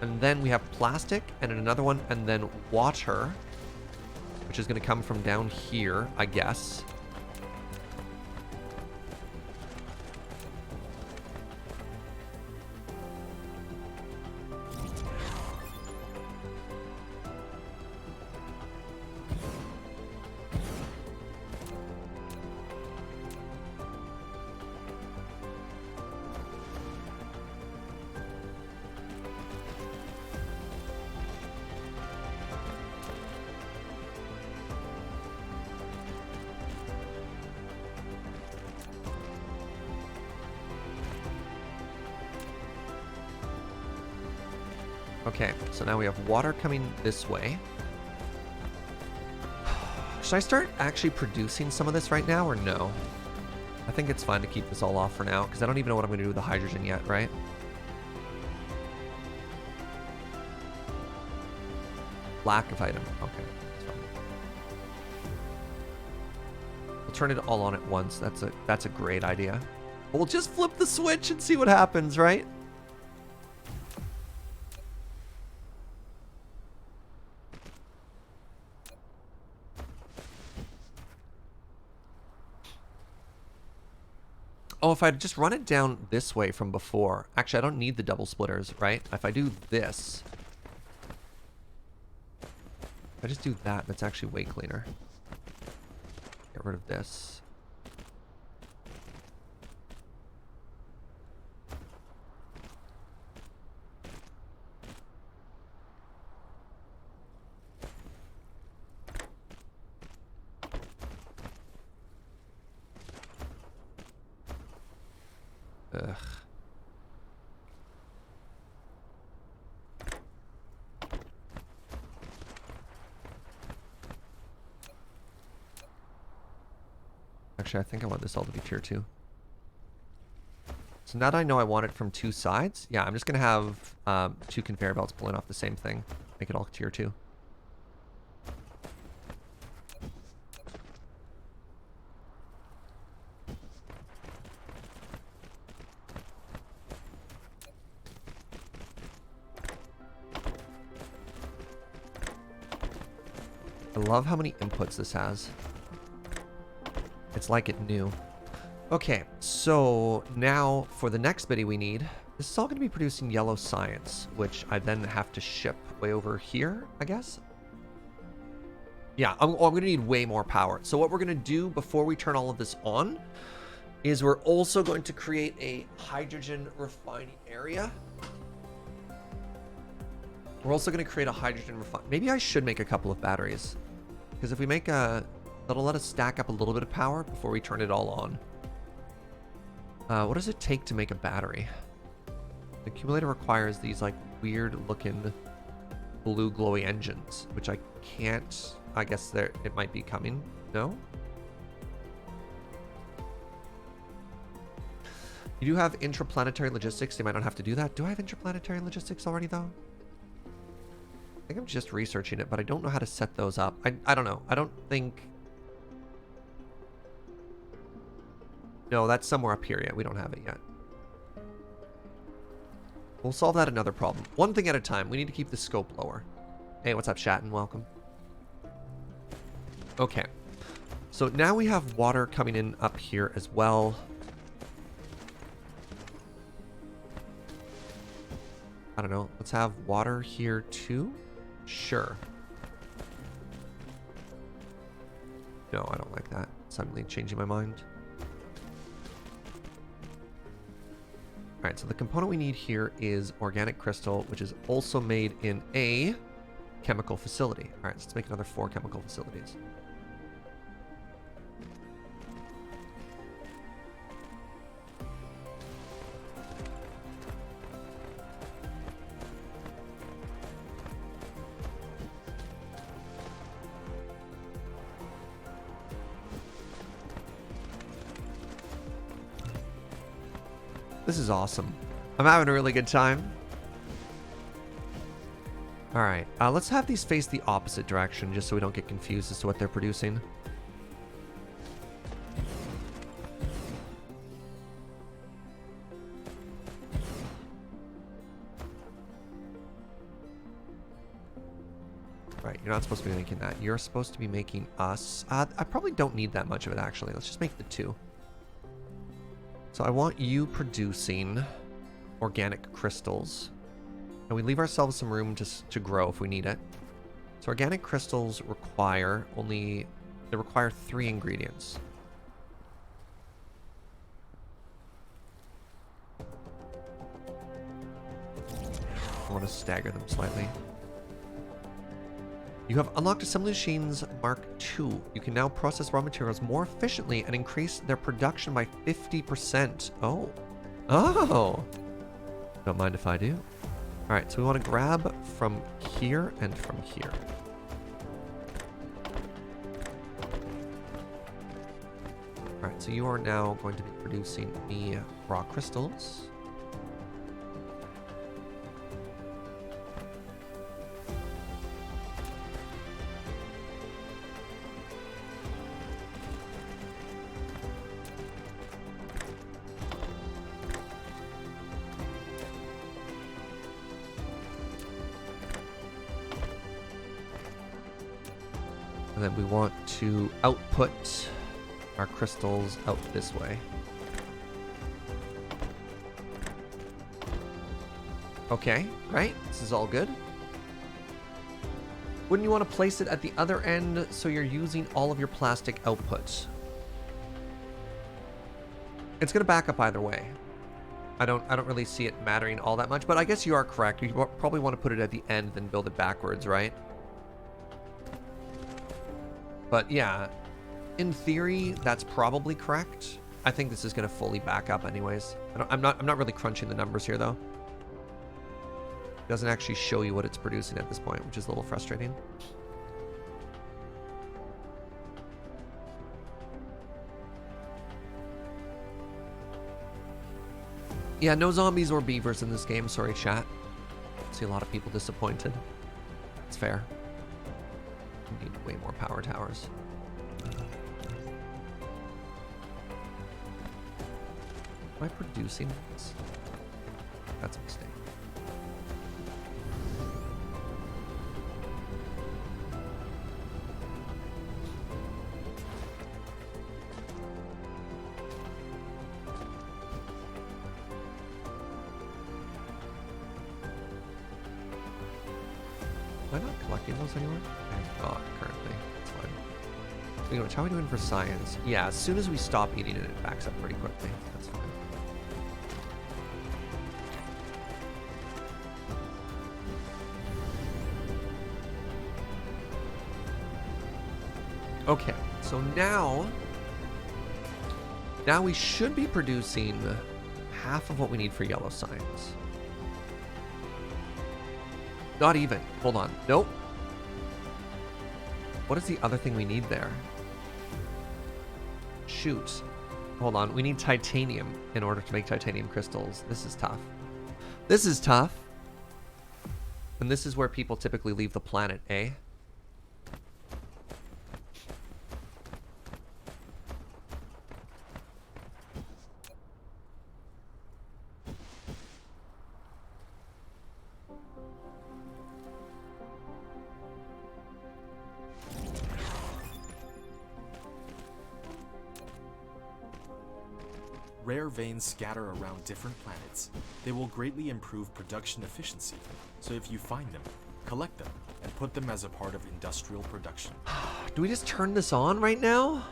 And then we have plastic and another one and then water, which is gonna come from down here, I guess. Okay, so now we have water coming this way. Should I start actually producing some of this right now or no? I think it's fine to keep this all off for now because I don't even know what I'm going to do with the hydrogen yet, right? Lack of item. Okay, that's fine. We'll turn it all on at once. That's a great idea. We'll just flip the switch and see what happens, right? Oh, if I just run it down this way from before. Actually, I don't need the double splitters, right? If I do this. If I just do that, that's actually way cleaner. Get rid of this. Ugh. Actually, I think I want this all to be tier 2. So now that I know I want it from 2 sides, yeah, I'm just going to have 2 conveyor belts pulling off the same thing. Make it all tier 2. I love how many inputs this has. It's like it knew. Okay, so now for the next bitty we need, this is all going to be producing yellow science, which I then have to ship way over here, I guess. Yeah, I'm going to need way more power. So what we're going to do before we turn all of this on is we're also going to create a hydrogen refining area. We're also going to create a hydrogen refine. Maybe I should make a couple of batteries. Because if we make a... That'll let us stack up a little bit of power before we turn it all on. What does it take to make a battery? The accumulator requires these like weird looking blue glowy engines, which I can't... I guess there it might be coming. No? You do have intraplanetary logistics. You might not have to do that. Do I have intraplanetary logistics already though? I think I'm just researching it, but I don't know how to set those up. I don't know. I don't think... No, that's somewhere up here yet. We don't have it yet. We'll solve that another problem. One thing at a time. We need to keep the scope lower. Hey, what's up, Shatton? Welcome. Okay. So now we have water coming in up here as well. I don't know. Let's have water here too. Sure. No, I don't like that. Suddenly changing my mind. Alright, so the component we need here is organic crystal, which is also made in a chemical facility. Alright, so let's make another 4 chemical facilities. This is awesome. I'm having a really good time. Alright, let's have these face the opposite direction just so we don't get confused as to what they're producing. Right, you're not supposed to be making that. You're supposed to be making us. I probably don't need that much of it, actually. Let's just make the 2. So I want you producing organic crystals. And we leave ourselves some room to grow if we need it. So organic crystals require they require 3 ingredients. I want to stagger them slightly. You have unlocked Assembly Machines Mark II. You can now process raw materials more efficiently and increase their production by 50%. Oh. Oh. Don't mind if I do. All right, so we want to grab from here and from here. All right, so you are now going to be producing me raw crystals. And then we want to output our crystals out this way. Okay, right? This is all good. Wouldn't you want to place it at the other end so you're using all of your plastic outputs? It's going to back up either way. I don't really see it mattering all that much, but I guess you are correct. You probably want to put it at the end, then build it backwards, right? But yeah, in theory, that's probably correct. I think this is going to fully back up anyways. I'm not really crunching the numbers here though. It doesn't actually show you what it's producing at this point, which is a little frustrating. Yeah, no zombies or beavers in this game. Sorry, chat. I see a lot of people disappointed. It's fair. We need way more power towers. Am I producing this? That's a mistake. Am I not collecting those anywhere? I'm not currently. It's fine. Speaking of which, how are we doing for science? Yeah, as soon as we stop eating it, it backs up pretty quickly. That's fine. Okay, so now we should be producing half of what we need for yellow science. Not even. Hold on. Nope. What is the other thing we need there? Shoot. Hold on. We need titanium in order to make titanium crystals. This is tough. This is tough. And this is where people typically leave the planet, eh? Rare veins scatter around different planets. They will greatly improve production efficiency, so if you find them, collect them, and put them as a part of industrial production. Do we just turn this on right now?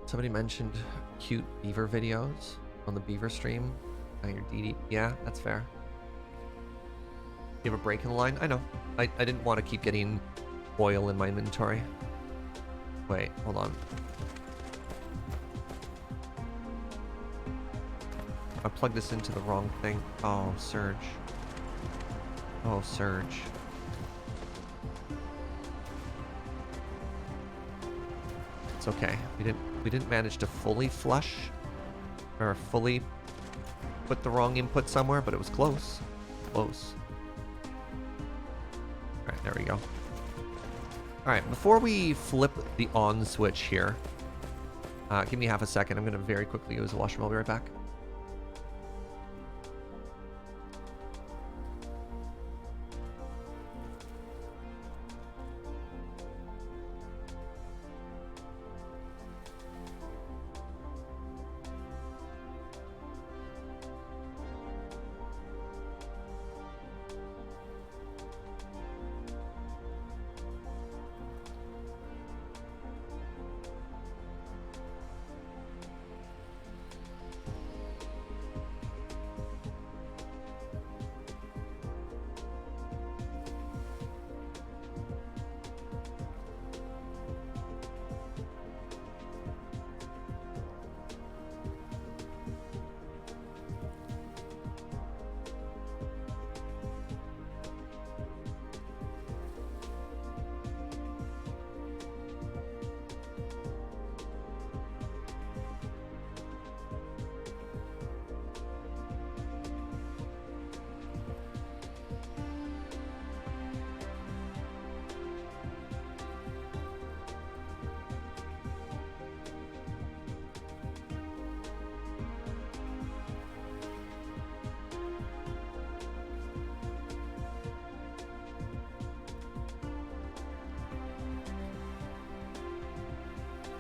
Somebody mentioned cute beaver videos on the beaver stream. Now your DD. Yeah, that's fair. You have a break in the line? I know. I didn't want to keep getting oil in my inventory. Wait, hold on. I plugged this into the wrong thing. Oh, Surge. Oh, Surge. It's okay. We didn't manage to fully flush or fully put the wrong input somewhere, but it was close. Close. All right, there we go. All right, before we flip the on switch here, give me half a second. I'm going to very quickly use the washroom. I'll be right back.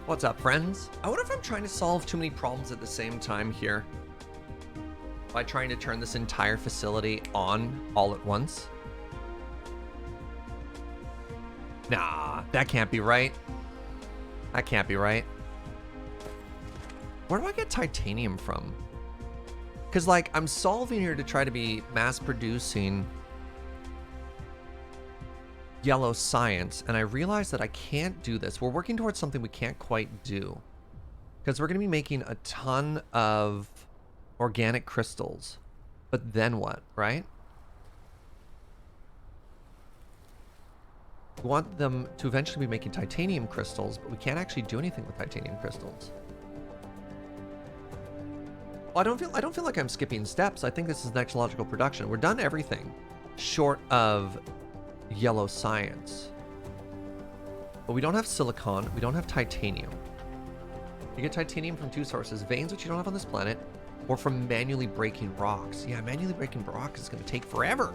What's up, friends? I wonder if I'm trying to solve too many problems at the same time here by trying to turn this entire facility on all at once. Nah, that can't be right. That can't be right. Where do I get titanium from? Because, like, I'm solving here to try to be mass producing yellow science, and I realize that I can't do this. We're working towards something we can't quite do because we're going to be making a ton of organic crystals. But then what, right? We want them to eventually be making titanium crystals, but we can't actually do anything with titanium crystals. Well, I don't feel like I'm skipping steps. I think this is next logical production. We're done everything short of yellow science, but we don't have silicon, we don't have titanium. You get titanium from two sources: veins, which you don't have on this planet, or from manually breaking rocks. Yeah, manually breaking rocks is going to take forever.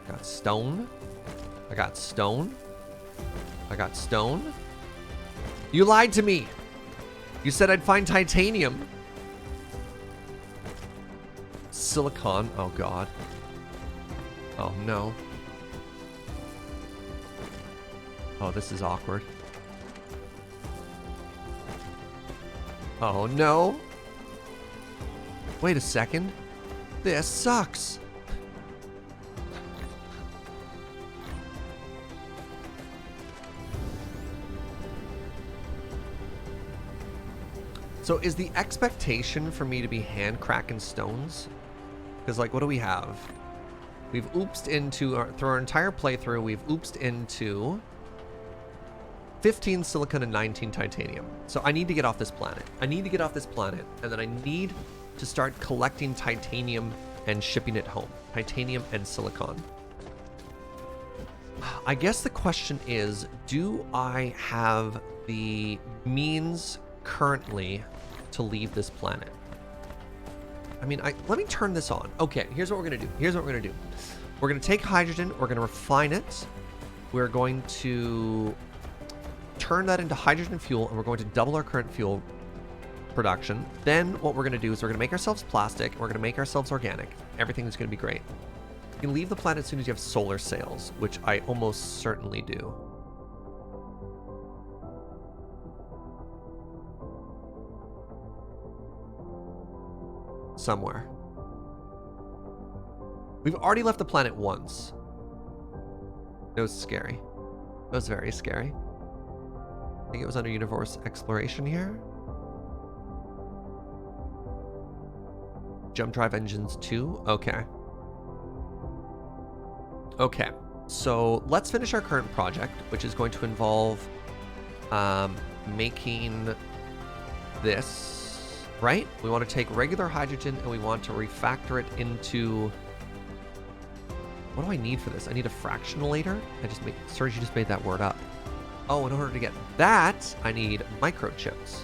Got stone. I got stone. I got stone. You lied to me. You said I'd find titanium. Silicon. Oh god. Oh no. Oh, this is awkward. Oh no. Wait a second. This sucks. So is the expectation for me to be hand cracking stones? Because, like, what do we have? We've oopsed into, through our entire playthrough, we've oopsed into 15 silicon and 19 titanium. So I need to get off this planet. I need to get off this planet, and then I need to start collecting titanium and shipping it home. Titanium and silicon. I guess the question is, do I have the means currently to leave this planet? I mean, let me turn this on. Okay, here's what we're gonna do. We're gonna take hydrogen, we're gonna refine it, we're going to turn that into hydrogen fuel, and we're going to double our current fuel production. Then what we're going to do is we're going to make ourselves plastic. And we're going to make ourselves organic. Everything's going to be great. You can leave the planet as soon as you have solar sails, which I almost certainly do. Somewhere. We've already left the planet once. It was scary. It was very scary. I think it was under universe exploration here. Jump drive engines 2. Okay. Okay. So let's finish our current project, which is going to involve making this, right? We want to take regular hydrogen and we want to refactor it into... What do I need for this? I need a fractionalator? Serge, you just made that word up. Oh, in order to get that, I need microchips.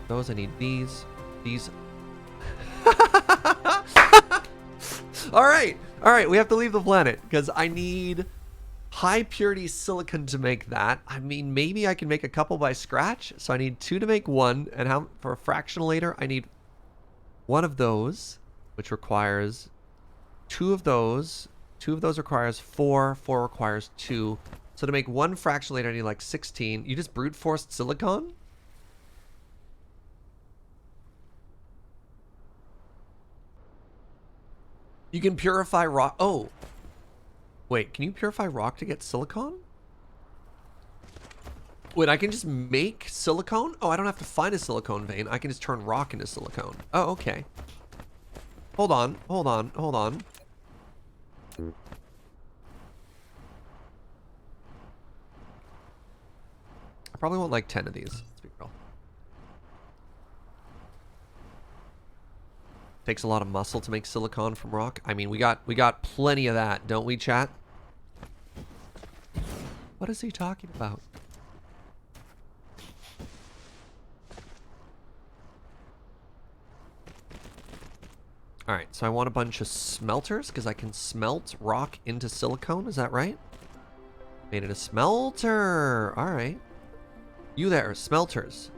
Those, I need these. These. All right, we have to leave the planet because I need high purity silicon to make that. I mean, maybe I can make a couple by scratch. So I need 2 to make 1. And how for a fractionalator, I need 1 of those, which requires 2 of those. 2 of those requires 4. 4 requires 2. So to make 1 fractionalator, I need like 16. You just brute forced silicon? You can purify rock. Oh. Wait, can you purify rock to get silicon? Wait, I can just make silicone? Oh, I don't have to find a silicone vein. I can just turn rock into silicone. Oh, okay. Hold on. I probably want like 10 of these. Let's be real. Takes a lot of muscle to make silicon from rock. I mean, we got plenty of that, don't we, chat? What is he talking about? All right, so I want a bunch of smelters because I can smelt rock into silicone. Is that right? Made it a smelter. All right. You there, smelters.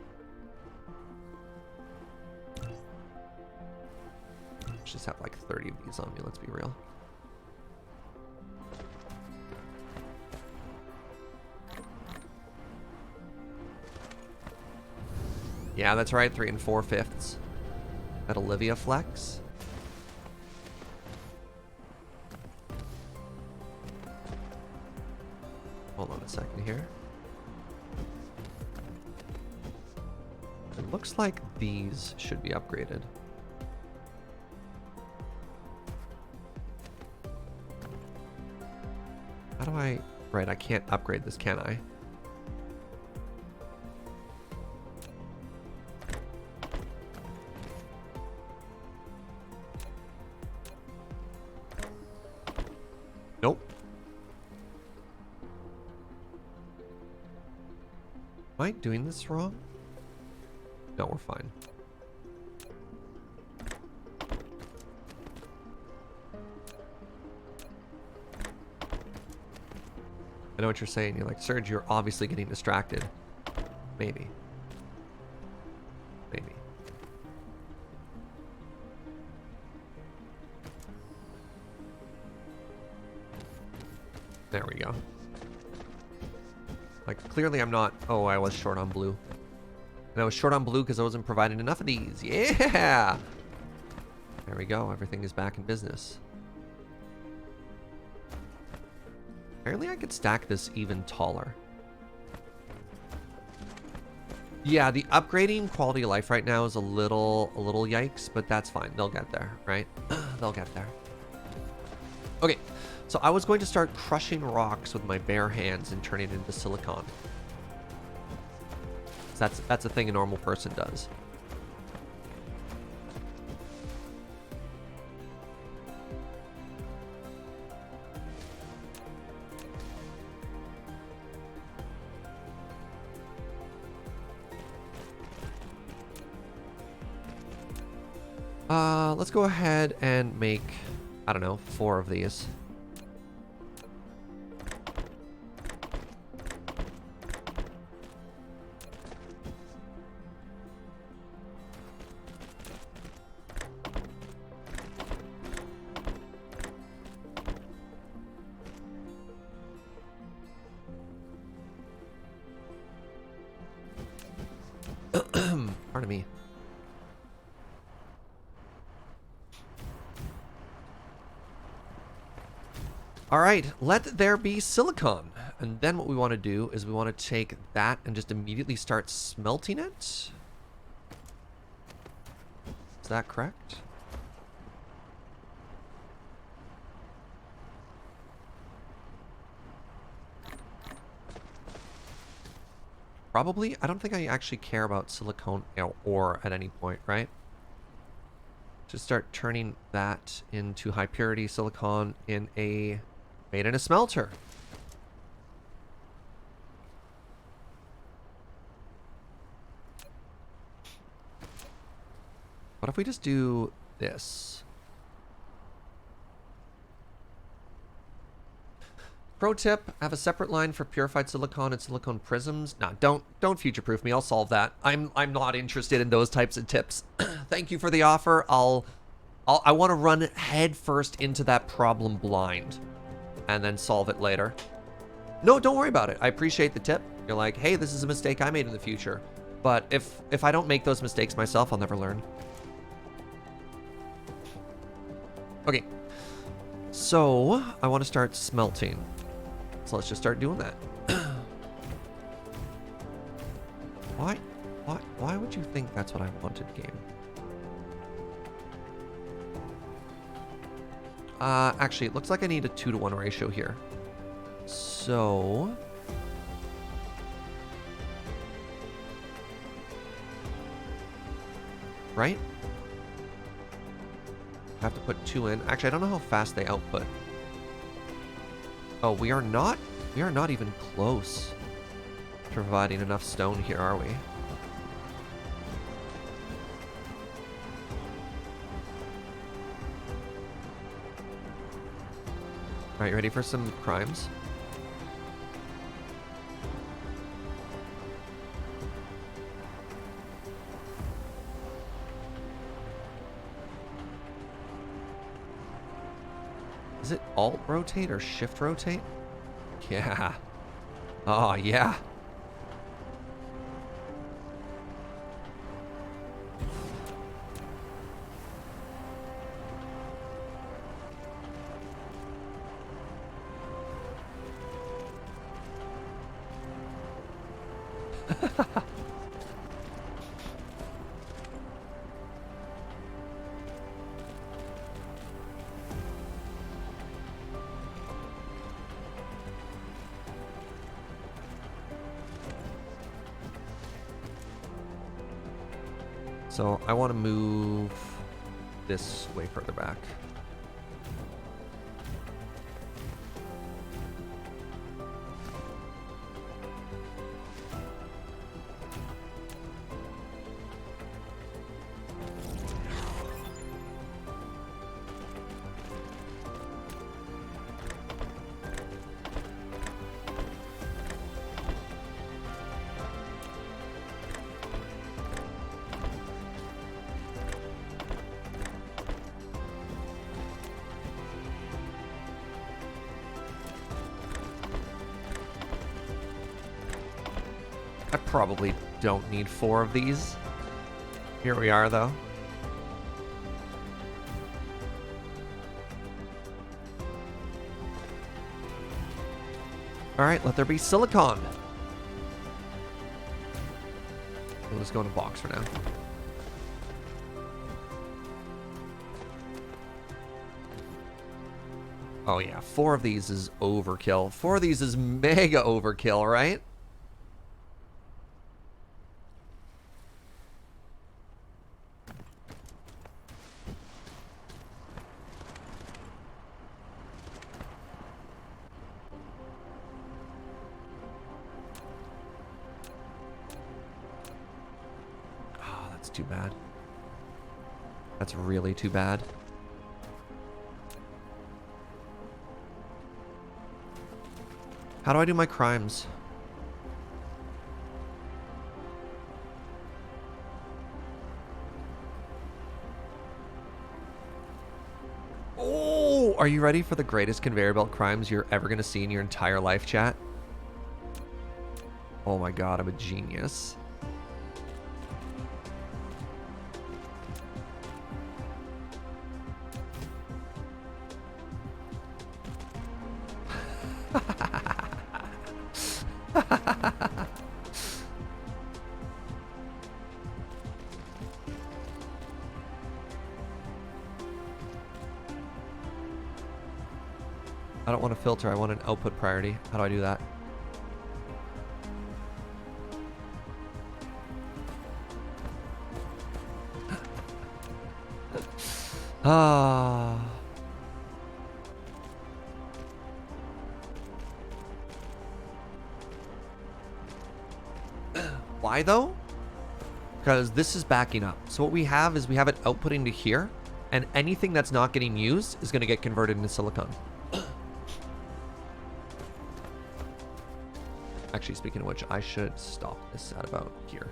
Just have like 30 of these on me, let's be real. Yeah, that's right, 3 4/5. At Olivia Flex. Hold on a second here. It looks like these should be upgraded. How do I... Right, I can't upgrade this, can I? Nope. Am I doing this wrong? No, we're fine. I know what you're saying. You're like, Serge, you're obviously getting distracted. Maybe. Maybe. There we go. Like, clearly I'm not... Oh, I was short on blue. And I was short on blue because I wasn't providing enough of these. Yeah! There we go. Everything is back in business. Apparently I could stack this even taller. Yeah, the upgrading quality of life right now is a little yikes, but that's fine. They'll get there, right? They'll get there. Okay, so I was going to start crushing rocks with my bare hands and turning it into silicon. That's a thing a normal person does. Let's go ahead and make, I don't know, 4 of these. All right, let there be silicon. And then what we want to do is we want to take that and just immediately start smelting it. Is that correct? Probably. I don't think I actually care about silicone ore at any point, right? Just start turning that into high purity silicon made in a smelter. What if we just do this? Pro tip, have a separate line for purified silicon and silicone prisms. Nah, don't future-proof me. I'll solve that. I'm not interested in those types of tips. Thank you for the offer. I want to run head first into that problem blind and then solve it later. No, don't worry about it. I appreciate the tip. You're like, hey, this is a mistake I made in the future. But if I don't make those mistakes myself, I'll never learn. Okay. So, I want to start smelting. So let's just start doing that. Why would you think that's what I wanted, game? Actually, it looks like I need a 2-to-1 ratio here. So... right? I have to put 2 in. Actually, I don't know how fast they output. Oh, we are not even close to providing enough stone here, are we? All right, you ready for some crimes? Is it alt rotate or shift rotate? Yeah. Oh, yeah. So I want to move this way further back. I probably don't need 4 of these. Here we are, though. All right, let there be silicon. We'll just go in a box for now. Oh yeah, 4 of these is overkill. 4 of these is mega overkill, right? Too bad. That's really too bad. How do I do my crimes? Oh, are you ready for the greatest conveyor belt crimes you're ever going to see in your entire life, chat? Oh my god, I'm a genius. I don't want a filter. I want an output priority. How do I do that? Ah. Why though? Because this is backing up. So what we have is we have it outputting to here, and anything that's not getting used is going to get converted into silicon. Actually, speaking of which, I should stop this at about here.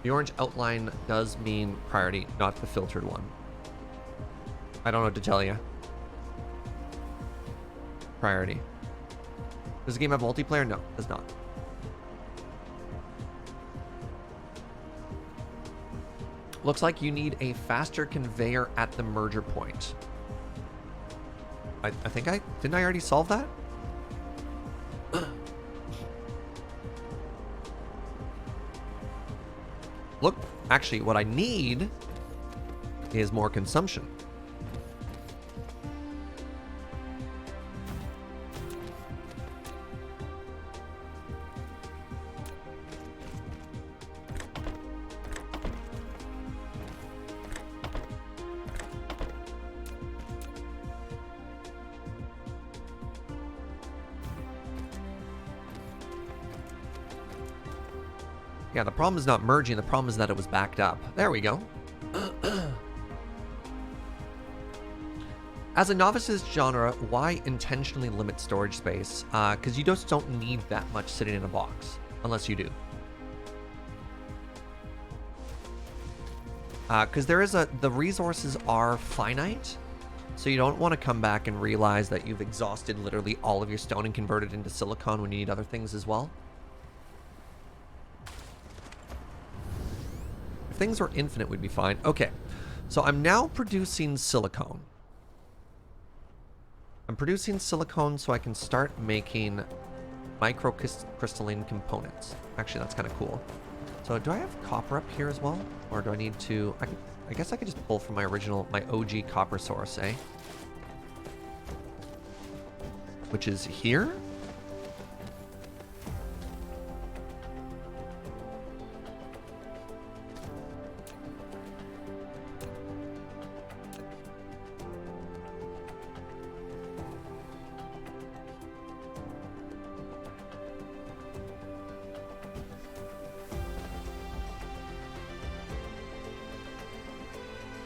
The orange outline does mean priority, not the filtered one. I don't know what to tell you. Priority. Does the game have multiplayer? No, it does not. Looks like you need a faster conveyor at the merger point. I think didn't I already solve that? Look, actually what I need is more consumption. Yeah, the problem is not merging, the problem is that it was backed up. There we go. As a novice's genre, why intentionally limit storage space? Because you just don't need that much sitting in a box, unless you do. Because the resources are finite, so you don't want to come back and realize that you've exhausted literally all of your stone and converted into silicon when you need other things as well. If things were infinite, we'd be fine. Okay, so I'm now producing silicone. I'm producing silicone so I can start making microcrystalline components. Actually, that's kind of cool. So do I have copper up here as well? Or do I need to... I guess I could just pull from my OG copper source, eh? Which is here?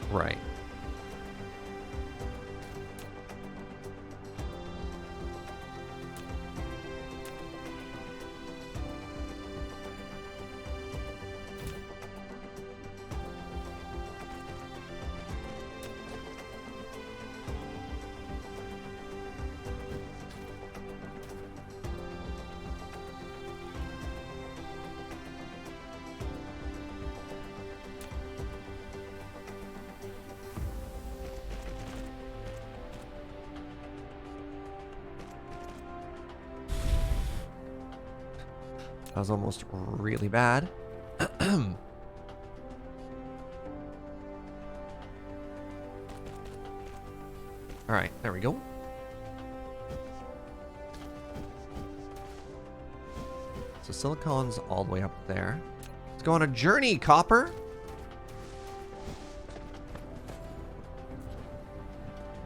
Right. That was almost really bad. Alright, there we go. So silicon's all the way up there. Let's go on a journey, copper!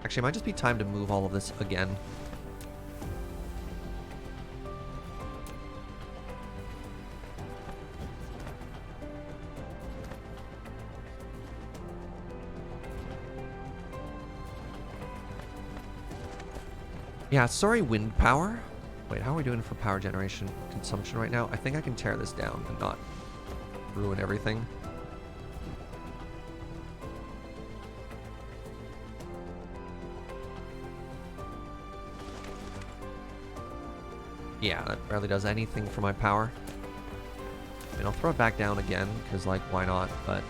Actually, it might just be time to move all of this again. Yeah, sorry, wind power. Wait, how are we doing for power generation consumption right now? I think I can tear this down and not ruin everything. Yeah, that barely does anything for my power. I mean, I'll throw it back down again, because, like, why not? But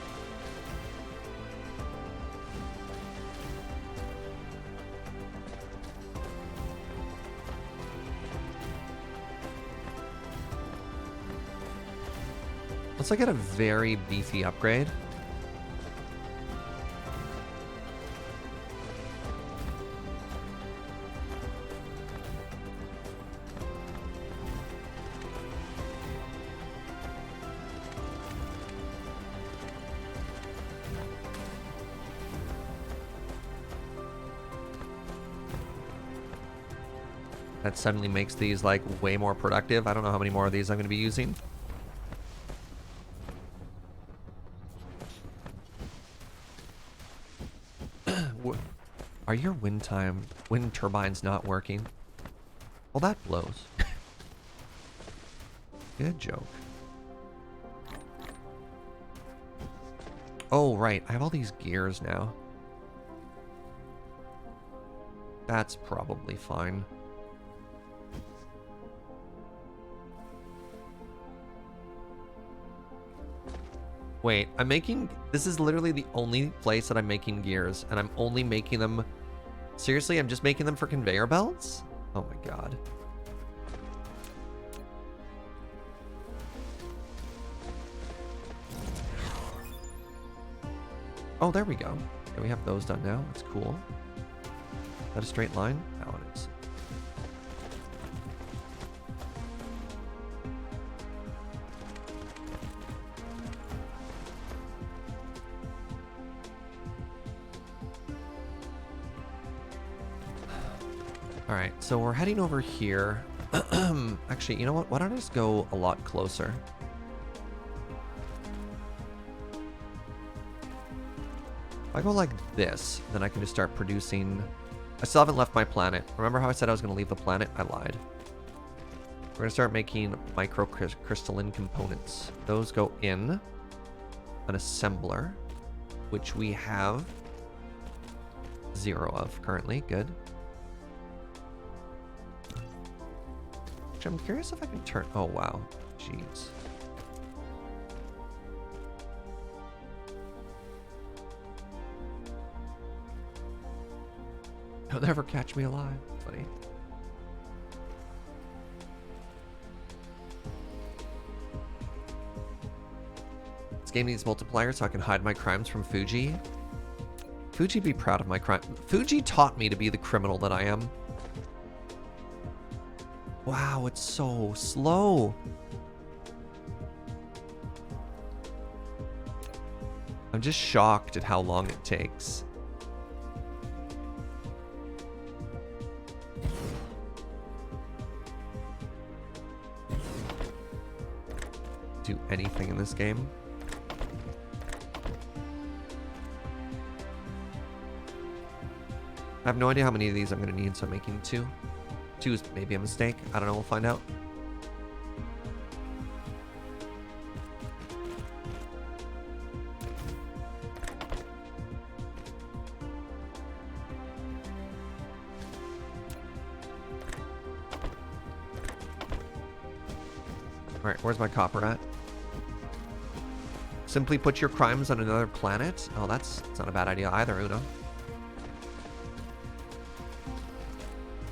Let's get a very beefy upgrade. That suddenly makes these like way more productive. I don't know how many more of these I'm going to be using. Are your wind turbines not working? Well, that blows. Good joke. Oh, right. I have all these gears now. That's probably fine. Wait, I'm making... This is literally the only place that I'm making gears, and I'm only making them... Seriously, I'm just making them for conveyor belts? Oh my god. Oh, there we go. Okay, we have those done now. That's cool. Is that a straight line? Oh, it is. All right, so we're heading over here. Actually, you know what? Why don't I just go a lot closer? If I go like this, then I can just start producing... I still haven't left my planet. Remember how I said I was going to leave the planet? I lied. We're going to start making microcrystalline components. Those go in an assembler, which we have 0 of currently. Good. I'm curious if I can turn... Oh, wow. Jeez. You'll never catch me alive, buddy. This game needs multiplier so I can hide my crimes from Fuji. Fuji be proud of my crime. Fuji taught me to be the criminal that I am. Wow, it's so slow. I'm just shocked at how long it takes. Do anything in this game. I have no idea how many of these I'm going to need, so I'm making 2. 2 is maybe a mistake. I don't know. We'll find out. All right, where's my copper at? Simply put your crimes on another planet? Oh, that's not a bad idea either, Uno.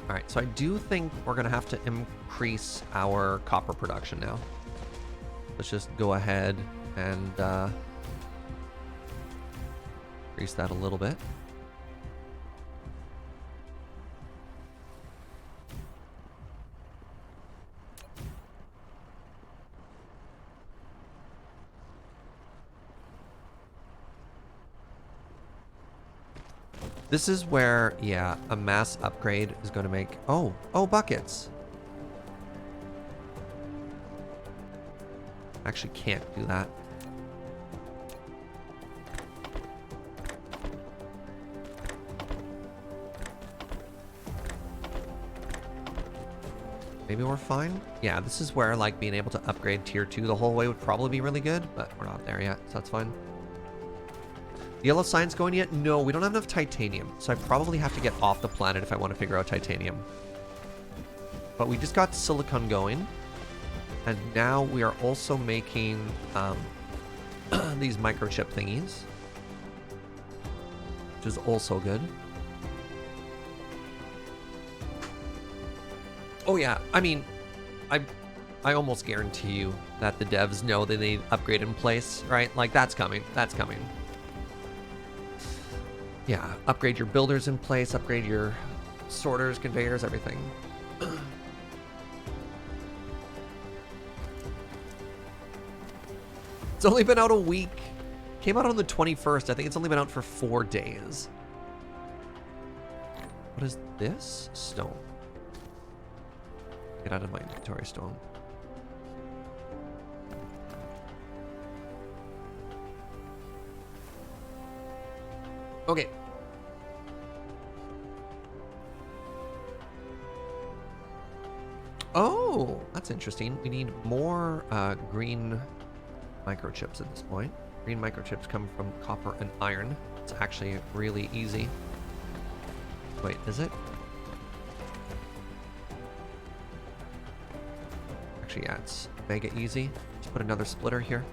All right, so I do think we're going to have to increase our copper production now. Let's just go ahead and increase that a little bit. This is where, yeah, a mass upgrade is going to make... Oh, buckets. Actually can't do that. Maybe we're fine? Yeah, this is where, like, being able to upgrade tier 2 the whole way would probably be really good, but we're not there yet, so that's fine. The yellow sign's going yet? No, we don't have enough titanium, so I probably have to get off the planet if I want to figure out titanium. But we just got silicon going, and now we are also making these microchip thingies, which is also good. Oh yeah, I mean, I almost guarantee you that the devs know that they need upgrade in place, right? Like, that's coming. That's coming. Yeah, upgrade your builders in place, upgrade your sorters, conveyors, everything. It's only been out a week. Came out on the 21st. I think it's only been out for 4 days. What is this? Stone. Get out of my inventory, stone. Okay. Oh, that's interesting. We need more green microchips at this point. Green microchips come from copper and iron. It's actually really easy. Wait, is it? Actually, yeah, it's mega easy. Let's put another splitter here.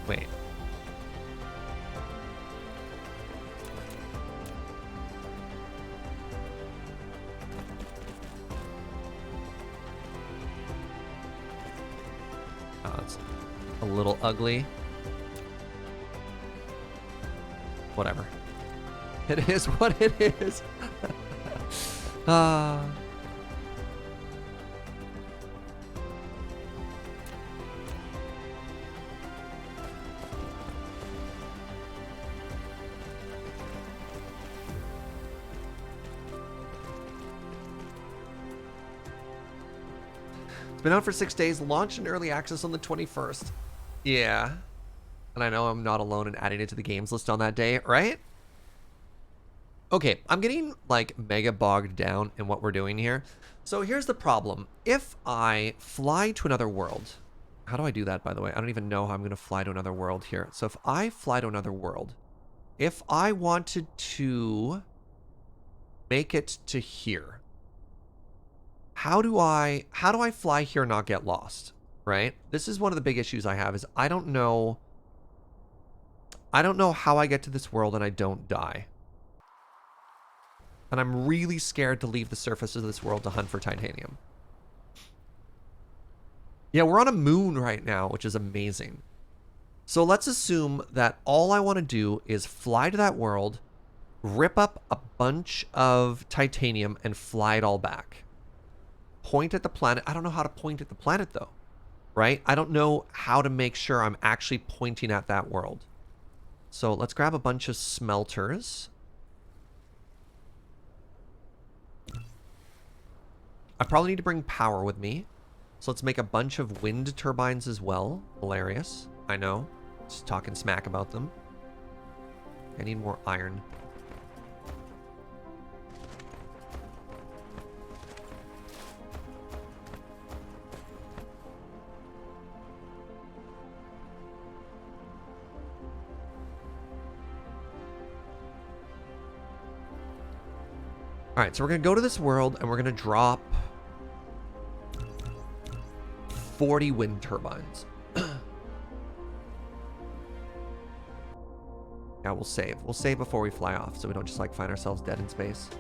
Wait. Oh, it's a little ugly. Whatever. It is what it is. Ah. It's been out for 6 days, launched in early access on the 21st. Yeah. And I know I'm not alone in adding it to the games list on that day, right? Okay, I'm getting like mega bogged down in what we're doing here. So here's the problem. If I fly to another world, how do I do that, by the way? I don't even know how I'm going to fly to another world here. So if I fly to another world, if I wanted to make it to here, how do I fly here and not get lost, right? This is one of the big issues I have is I don't know how I get to this world and I don't die. And I'm really scared to leave the surface of this world to hunt for titanium. Yeah, we're on a moon right now, which is amazing. So let's assume that all I want to do is fly to that world, rip up a bunch of titanium, and fly it all back. Point at the planet. I don't know how to point at the planet, though, right? I don't know how to make sure I'm actually pointing at that world. So let's grab a bunch of smelters. I probably need to bring power with me. So let's make a bunch of wind turbines as well. Hilarious. I know. Just talking smack about them. I need more iron. All right, so we're going to go to this world and we're going to drop 40 wind turbines. Yeah, we'll save. We'll save before we fly off so we don't just like find ourselves dead in space.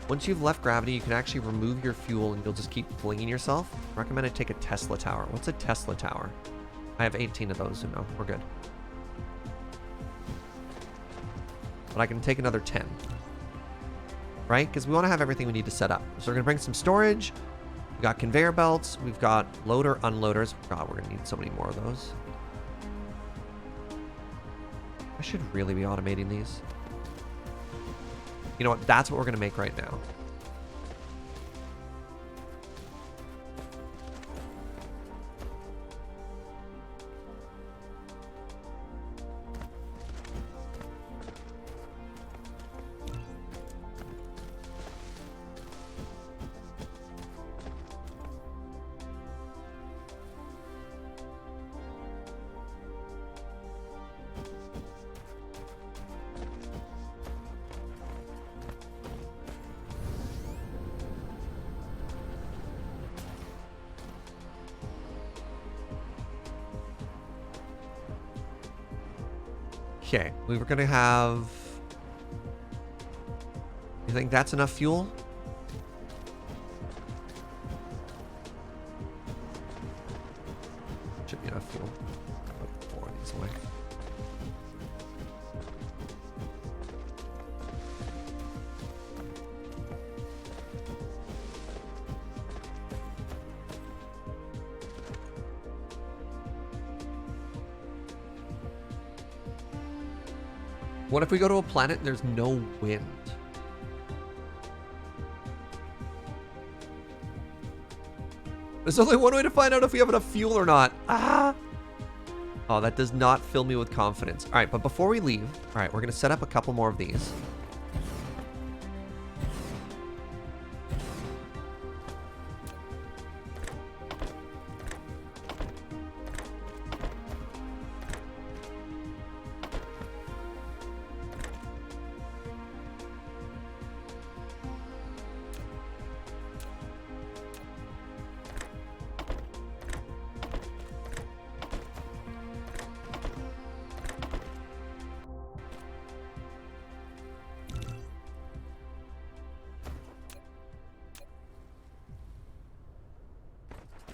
Once you've left gravity, you can actually remove your fuel and you'll just keep flinging yourself. I recommend I take a Tesla tower. What's a Tesla tower? I have 18 of those, so no, we're good. But I can take another 10. Right? Because we want to have everything we need to set up. So we're going to bring some storage. We've got conveyor belts. We've got loader, unloaders. God, we're going to need so many more of those. I should really be automating these. You know what? That's what we're going to make right now. Okay, we were gonna have... You think that's enough fuel? Should be enough fuel. Put 4 of these away. What if we go to a planet and there's no wind? There's only one way to find out if we have enough fuel or not. Ah! Oh, that does not fill me with confidence. All right, but before we leave, all right, we're going to set up a couple more of these.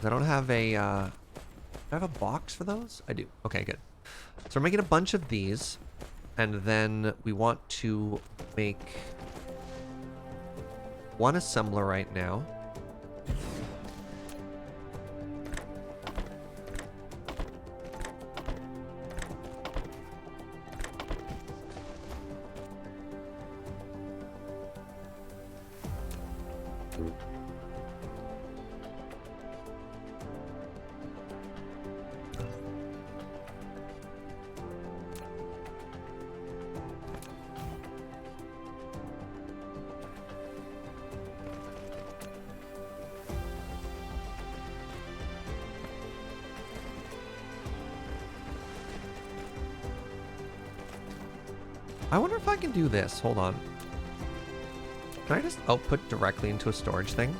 I don't have a, do I have a box for those? I do. Okay, good. So we're making a bunch of these, and then we want to make one assembler right now. I wonder if I can do this. Hold on. Can I just output directly into a storage thing?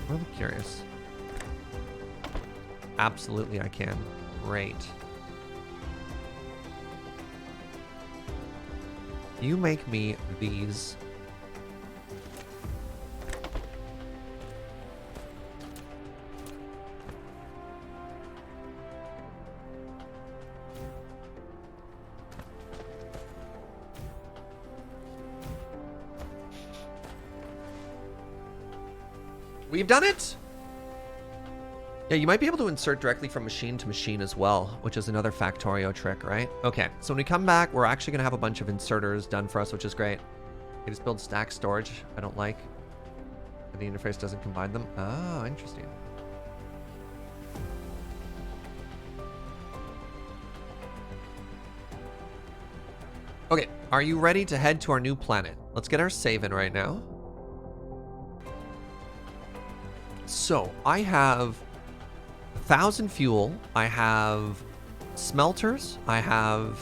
I'm really curious. Absolutely I can. Great. You make me these. We've done it! Yeah, you might be able to insert directly from machine to machine as well, which is another Factorio trick, right? Okay, so when we come back, we're actually going to have a bunch of inserters done for us, which is great. You just build stack storage. I don't like. The interface doesn't combine them. Oh, interesting. Okay, are you ready to head to our new planet? Let's get our save in right now. So, I have 1,000 fuel, I have smelters, I have...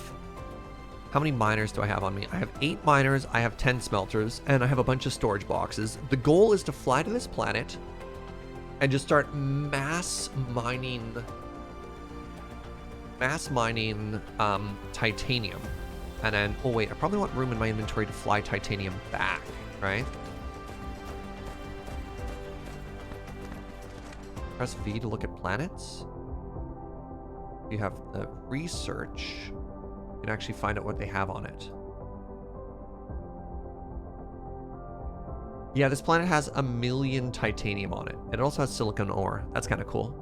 How many miners do I have on me? I have 8 miners, I have 10 smelters, and I have a bunch of storage boxes. The goal is to fly to this planet and just start mass mining titanium. And then, oh wait, I probably want room in my inventory to fly titanium back, right? Press V to look at planets. You have the research. You can actually find out what they have on it. Yeah, this planet has 1 million titanium on it. It also has silicon ore. That's kind of cool.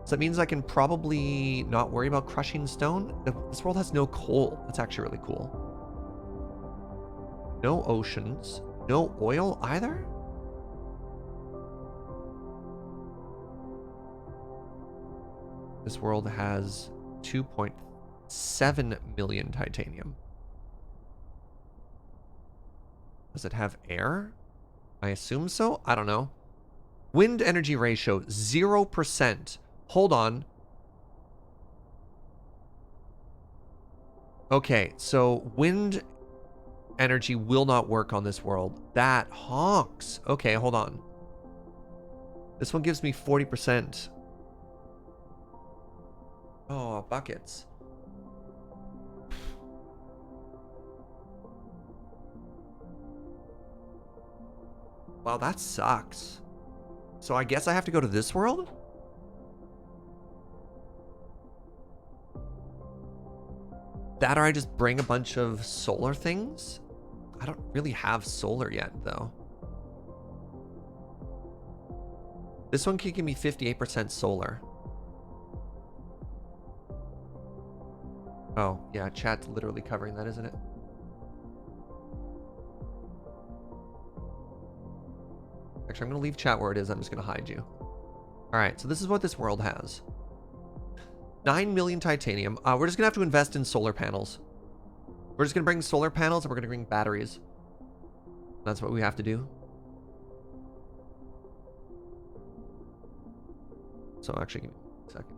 So that means I can probably not worry about crushing stone. This world has no coal. That's actually really cool. No oceans. No oil either? This world has 2.7 million titanium. Does it have air? I assume so. I don't know. Wind energy ratio, 0%. Hold on. Okay, so wind energy will not work on this world. That honks. Okay, hold on. This one gives me 40%. Oh, buckets. Wow, that sucks. So I guess I have to go to this world? That or I just bring a bunch of solar things? I don't really have solar yet, though. This one can give me 58% solar. Oh, yeah, chat's literally covering that, isn't it? Actually, I'm going to leave chat where it is. I'm just going to hide you. All right, so this is what this world has. 9 million titanium. We're just going to have to invest in solar panels. We're just going to bring solar panels and we're going to bring batteries. That's what we have to do. So actually, give me a second.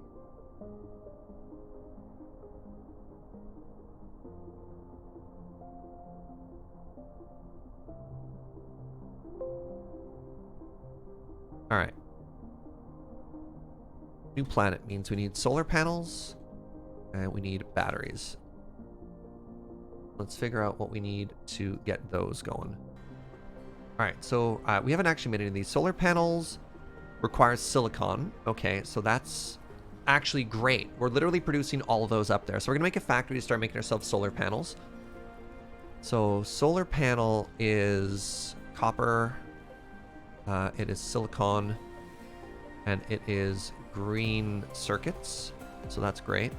All right. New planet means we need solar panels and we need batteries. Let's figure out what we need to get those going. All right, so we haven't actually made any of these. Solar panels requires silicon. Okay, so that's actually great. We're literally producing all of those up there. So we're gonna make a factory to start making ourselves solar panels. So solar panel is copper, it is silicon, and it is green circuits. So that's great.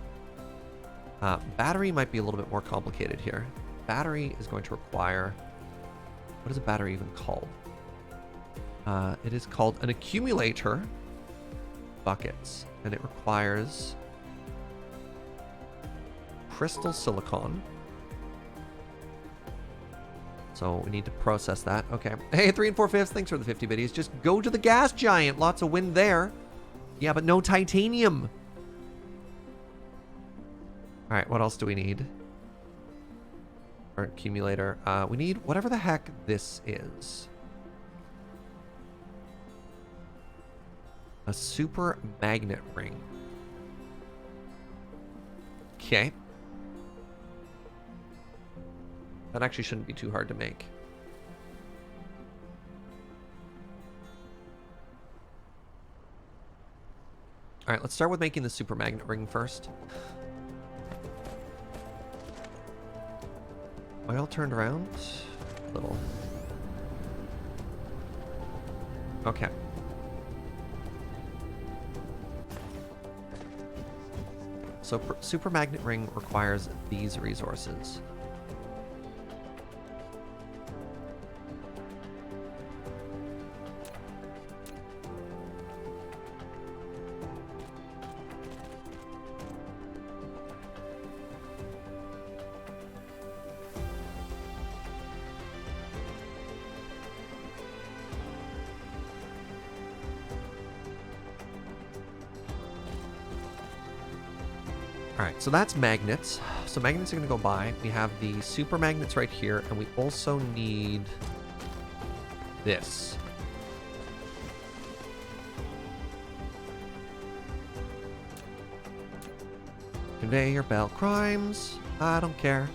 Battery might be a little bit more complicated here. Battery is going to require, what is a battery even called? It is called an accumulator buckets, and it requires crystal silicon. So we need to process that. Okay. Hey, 3 4/5, thanks for the 50 biddies. Just go to the gas giant. Lots of wind there. Yeah, but no titanium. All right, what else do we need? Our accumulator. We need whatever the heck this is. A super magnet ring. Okay. That actually shouldn't be too hard to make. All right, let's start with making the super magnet ring first. Oil turned around a little. Okay. So super magnet ring requires these resources. Alright, so that's magnets. So magnets are going to go by. We have the super magnets right here, and we also need this. Conveyor belt crimes. I don't care.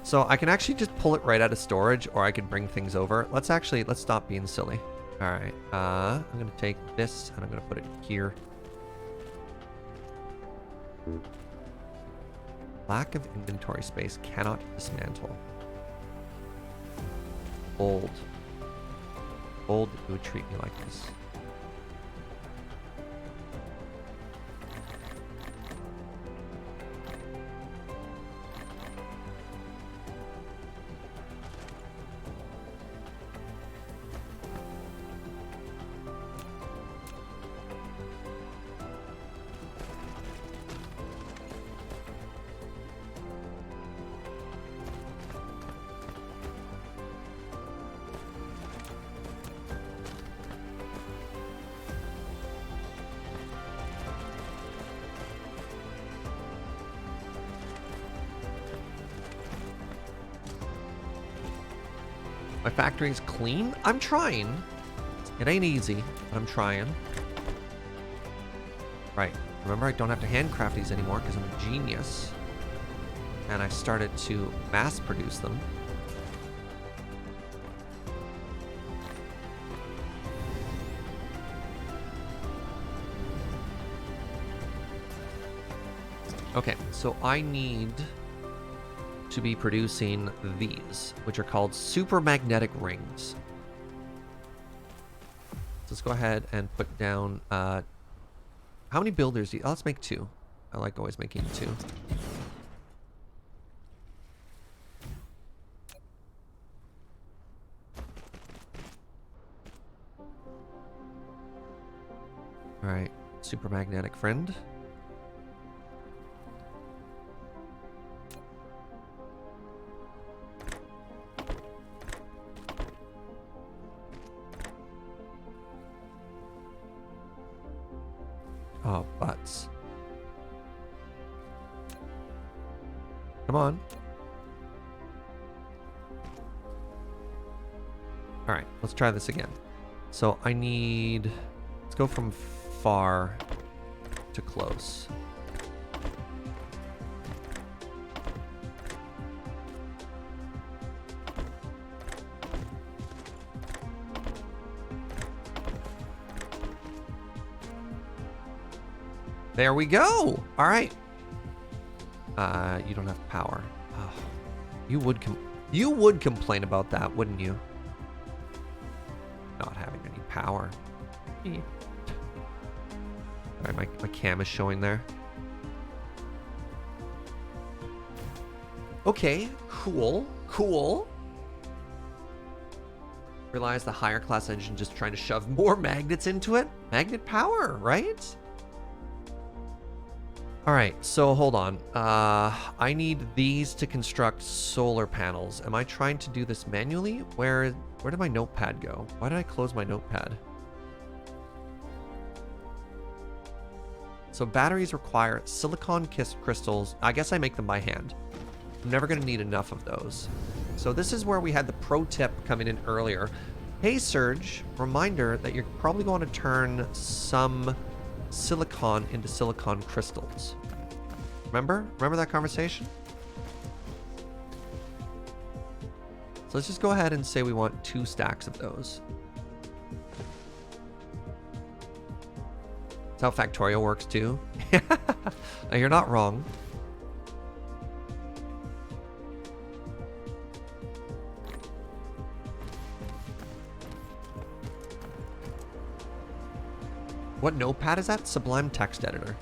So I can actually just pull it right out of storage, or I can bring things over. Let's stop being silly. All right, I'm gonna take this and I'm gonna put it here. Lack of inventory space, cannot dismantle. Old. Old, you would treat me like this. My factory's clean? I'm trying. It ain't easy, but I'm trying. Right. Remember, I don't have to handcraft these anymore because I'm a genius. And I started to mass produce them. Okay, so I need to be producing these, which are called super magnetic rings. So let's go ahead and put down, how many builders do you, let's make 2. I like always making 2. All right, super magnetic friend. Oh, butts. Come on. All right, let's try this again. So I need, let's go from far to close. There we go. All right. You don't have power. Oh, you would complain about that, wouldn't you? Not having any power. All right, my cam is showing there. Okay, cool. Realize the higher class engine just trying to shove more magnets into it. Magnet power, right? All right, so hold on. I need these to construct solar panels. Am I trying to do this manually? Where did my notepad go? Why did I close my notepad? So batteries require silicon crystals. I guess I make them by hand. I'm never going to need enough of those. So this is where we had the pro tip coming in earlier. Hey, Surge, reminder that you're probably going to turn some silicon into silicon crystals. Remember that conversation? So let's just go ahead and say we want 2 stacks of those. That's how Factorio works too. You're not wrong. What notepad is that? Sublime Text Editor.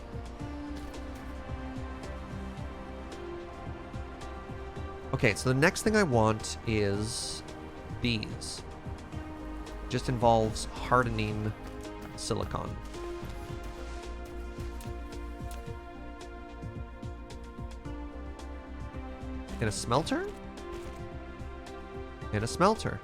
Okay, so the next thing I want is these. Just involves hardening silicon. In a smelter? In a smelter.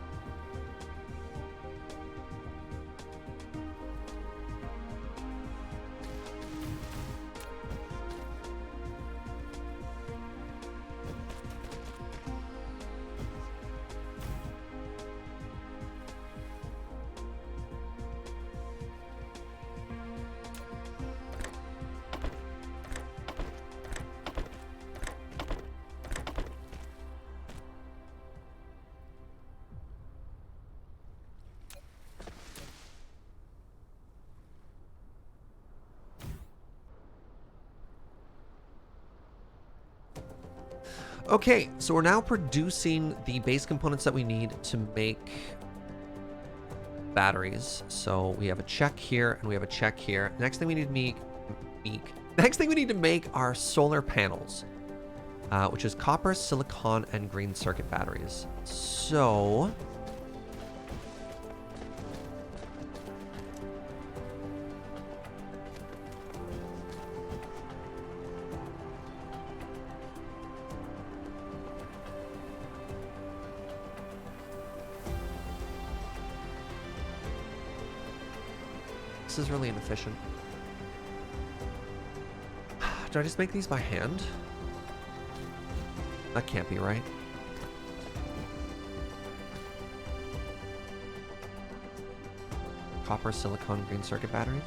Okay, so we're now producing the base components that we need to make batteries. So we have a check here and we have a check here. Next thing we need to make are solar panels, which is copper, silicon, and green circuit batteries. So this is really inefficient. Do I just make these by hand? That can't be right. Copper, silicon, green circuit batteries.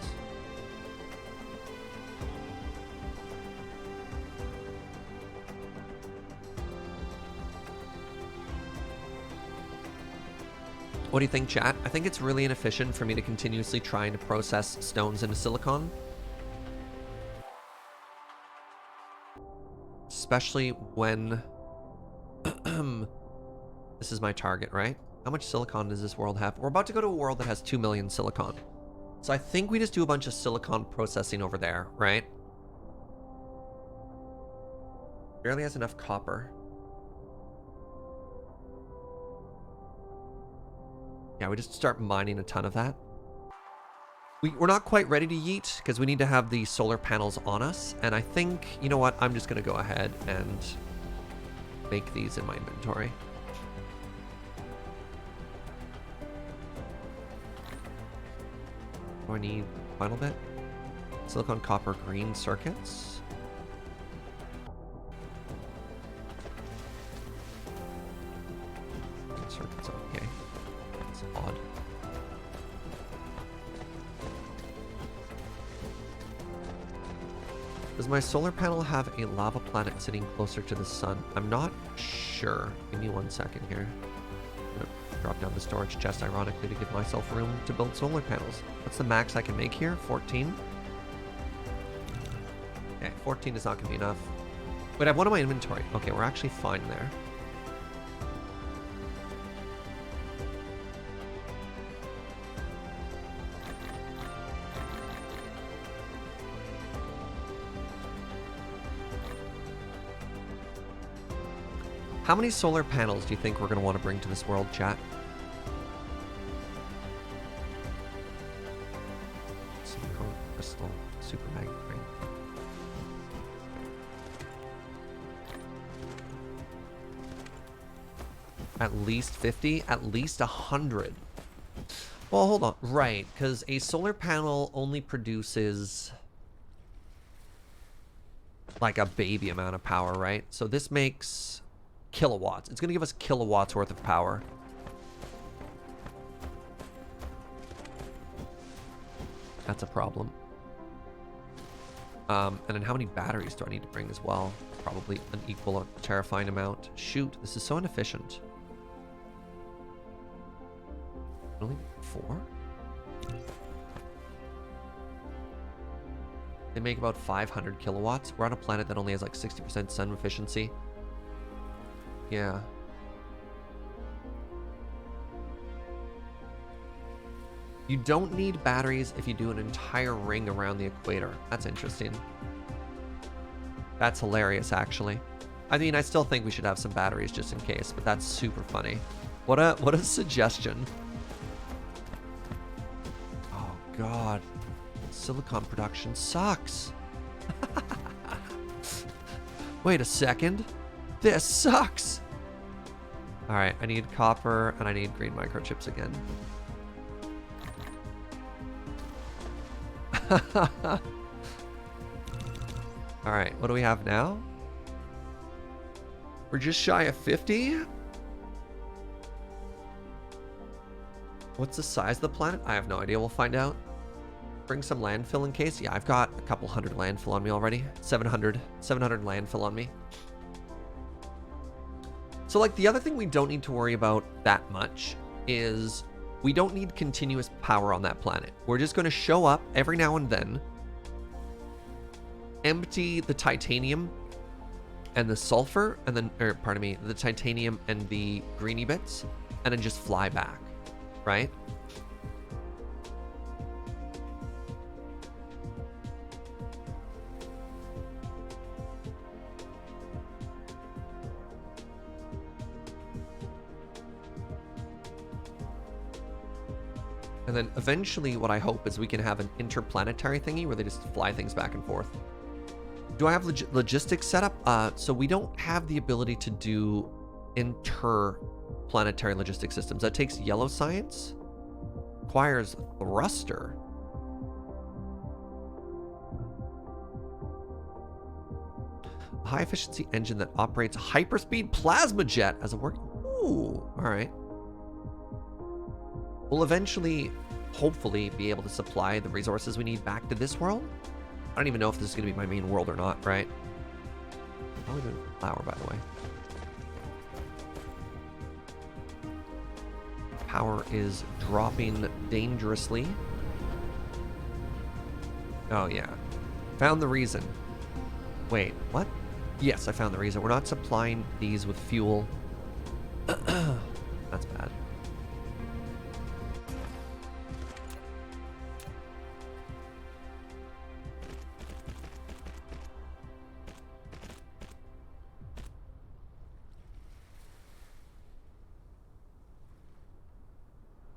What do you think, chat? I think it's really inefficient for me to continuously trying to process stones into silicon. Especially when this is my target, right? How much silicon does this world have? We're about to go to a world that has 2 million silicon. So I think we just do a bunch of silicon processing over there, right? Barely has enough copper. Yeah, we just start mining a ton of that. We're not quite ready to yeet because we need to have the solar panels on us. And I think, you know what? I'm just going to go ahead and make these in my inventory. Do I need final bit? Silicon, copper, green circuits. Green circuits, okay. That's odd. Does my solar panel have a lava planet sitting closer to the sun? I'm not sure. Give me 1 second here. I'm gonna drop down the storage chest, ironically, to give myself room to build solar panels. What's the max I can make here? 14? Okay, 14 is not gonna be enough. Wait, I have one in my inventory. Okay, we're actually fine there. How many solar panels do you think we're going to want to bring to this world, chat? Silicon, crystal, super magnet ring. At least 50? At least 100. Well, hold on. Right, because a solar panel only produces like a baby amount of power, right? So this makes kilowatts. It's going to give us kilowatts worth of power. That's a problem. And then how many batteries do I need to bring as well? Probably an equal or terrifying amount. Shoot, this is so inefficient. Only 4? They make about 500 kilowatts. We're on a planet that only has like 60% sun efficiency. Yeah. You don't need batteries if you do an entire ring around the equator. That's interesting. That's hilarious, actually. I mean, I still think we should have some batteries just in case, but that's super funny. What a suggestion. Oh god. Silicon production sucks. Wait a second. This sucks. All right, I need copper and I need green microchips again. All right, what do we have now? We're just shy of 50. What's the size of the planet? I have no idea. We'll find out. Bring some landfill in case. Yeah, I've got a couple hundred landfill on me already. 700 landfill on me. So like the other thing we don't need to worry about that much is we don't need continuous power on that planet. We're just going to show up every now and then, empty the titanium and the sulfur, and then, or pardon me, the titanium and the greeny bits, and then just fly back, right? And then eventually what I hope is we can have an interplanetary thingy where they just fly things back and forth. Do I have logistics set up? So we don't have the ability to do interplanetary logistics systems. That takes yellow science. Requires thruster. A high efficiency engine that operates a hyperspeed plasma jet as a work. Ooh, all right. We'll eventually hopefully be able to supply the resources we need back to this world. I don't even know if this is going to be my main world or not, right? How are we doing for flour, by the way? Power is dropping dangerously. Oh, yeah. Found the reason. Wait, what? Yes, I found the reason. We're not supplying these with fuel. That's bad.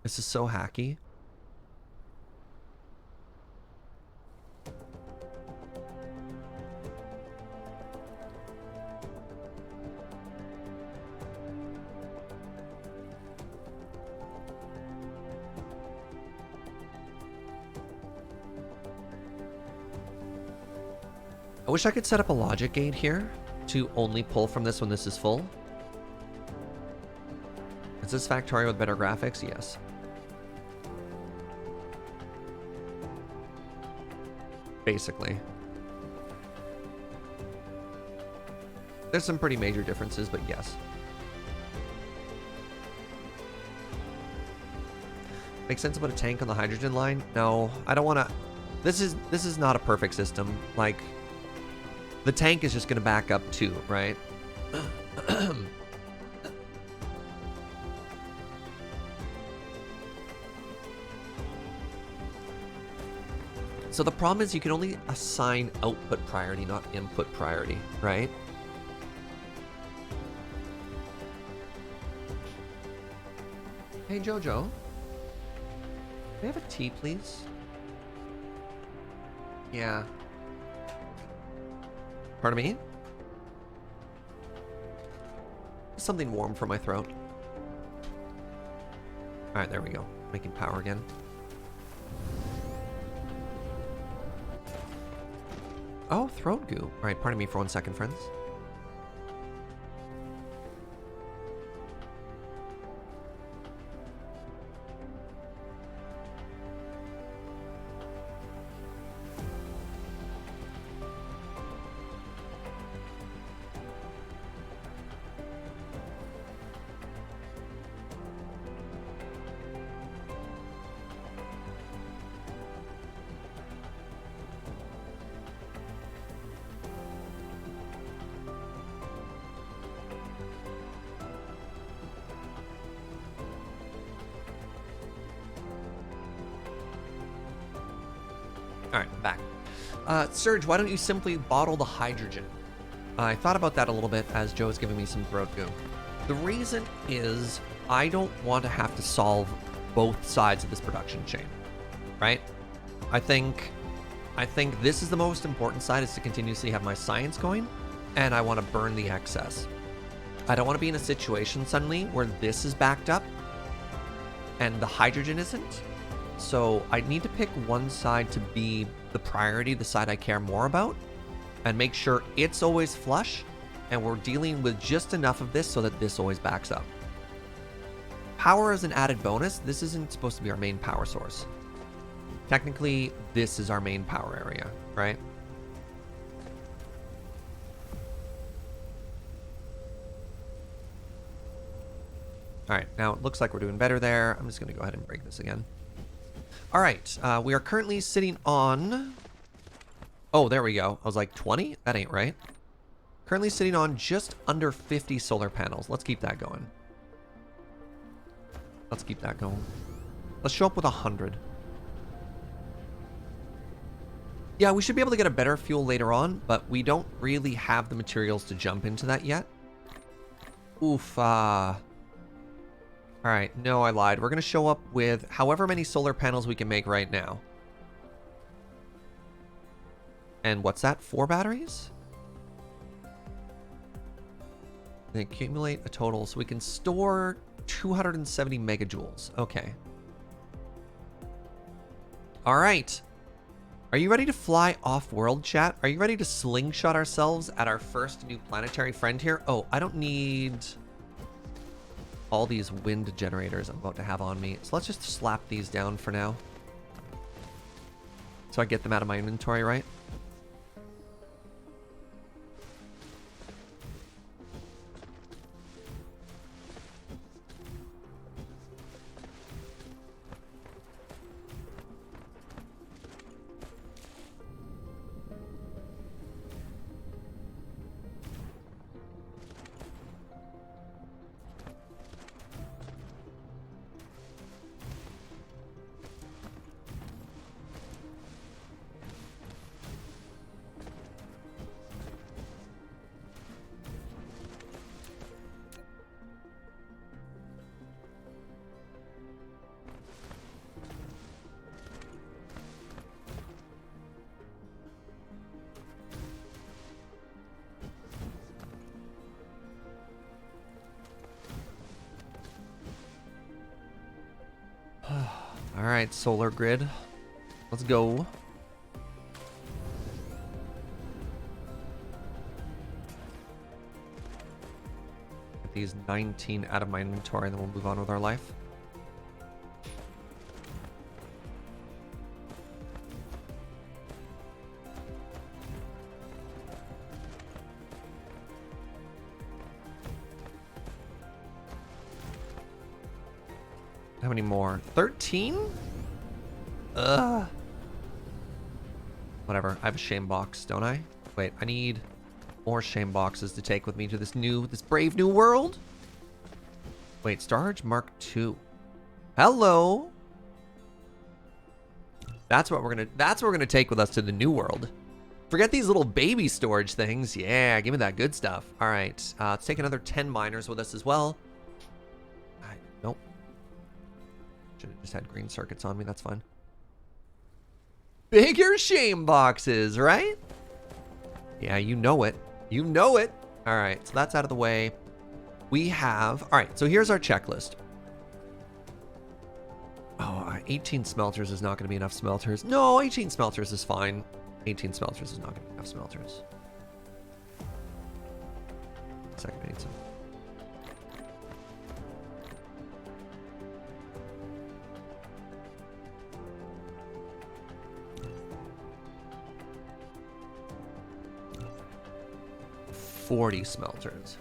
This is so hacky. I wish I could set up a logic gate here to only pull from this when this is full. Is this Factorio with better graphics? Yes. Basically. There's some pretty major differences, but yes. Makes sense to put a tank on the hydrogen line? No, I don't want to. This is not a perfect system. Like, the tank is just going to back up too, right? So the problem is you can only assign output priority, not input priority, right? Hey, Jojo. Can I have a tea, please? Yeah. Pardon me? Something warm for my throat. Alright, there we go. Making power again. Oh, throat goo. Alright, pardon me for 1 second, friends. Alright, back. Serge, why don't you simply bottle the hydrogen? I thought about that a little bit as Joe is giving me some throat goo. The reason is I don't want to have to solve both sides of this production chain, right? I think this is the most important side, is to continuously have my science going, and I want to burn the excess. I don't want to be in a situation suddenly where this is backed up and the hydrogen isn't. So I need to pick one side to be the priority, the side I care more about, and make sure it's always flush, and we're dealing with just enough of this so that this always backs up. Power is an added bonus. This isn't supposed to be our main power source. Technically, this is our main power area, right? All right, now it looks like we're doing better there. I'm just going to go ahead and break this again. All right, we are currently sitting on... Oh, there we go. I was like, 20? That ain't right. Currently sitting on just under 50 solar panels. Let's keep that going. Let's keep that going. Let's show up with 100. Yeah, we should be able to get a better fuel later on, but we don't really have the materials to jump into that yet. Oof, All right, no, I lied. We're going to show up with however many solar panels we can make right now. And what's that? 4 batteries? They accumulate a total, so we can store 270 megajoules. Okay. All right. Are you ready to fly off-world, chat? Are you ready to slingshot ourselves at our first new planetary friend here? Oh, I don't need all these wind generators I'm about to have on me. So let's just slap these down for now. So I get them out of my inventory, right? All right, solar grid. Let's go. Get these 19 out of my inventory, and then we'll move on with our life. How many more? 13? Ugh. Whatever. I have a shame box, don't I? Wait, I need more shame boxes to take with me to this brave new world. Wait, Storage Mark II. Hello. That's what we're gonna take with us to the new world. Forget these little baby storage things. Yeah, give me that good stuff. All right, let's take another 10 miners with us as well. Nope. Should have just had green circuits on me. That's fine. Bigger shame boxes, right? Yeah, you know it. You know it. All right, so that's out of the way. We have... All right, so here's our checklist. Oh, 18 smelters is not going to be enough smelters. No, 18 smelters is fine. 18 smelters is not going to be enough smelters. Second, I need some... $40 smelters.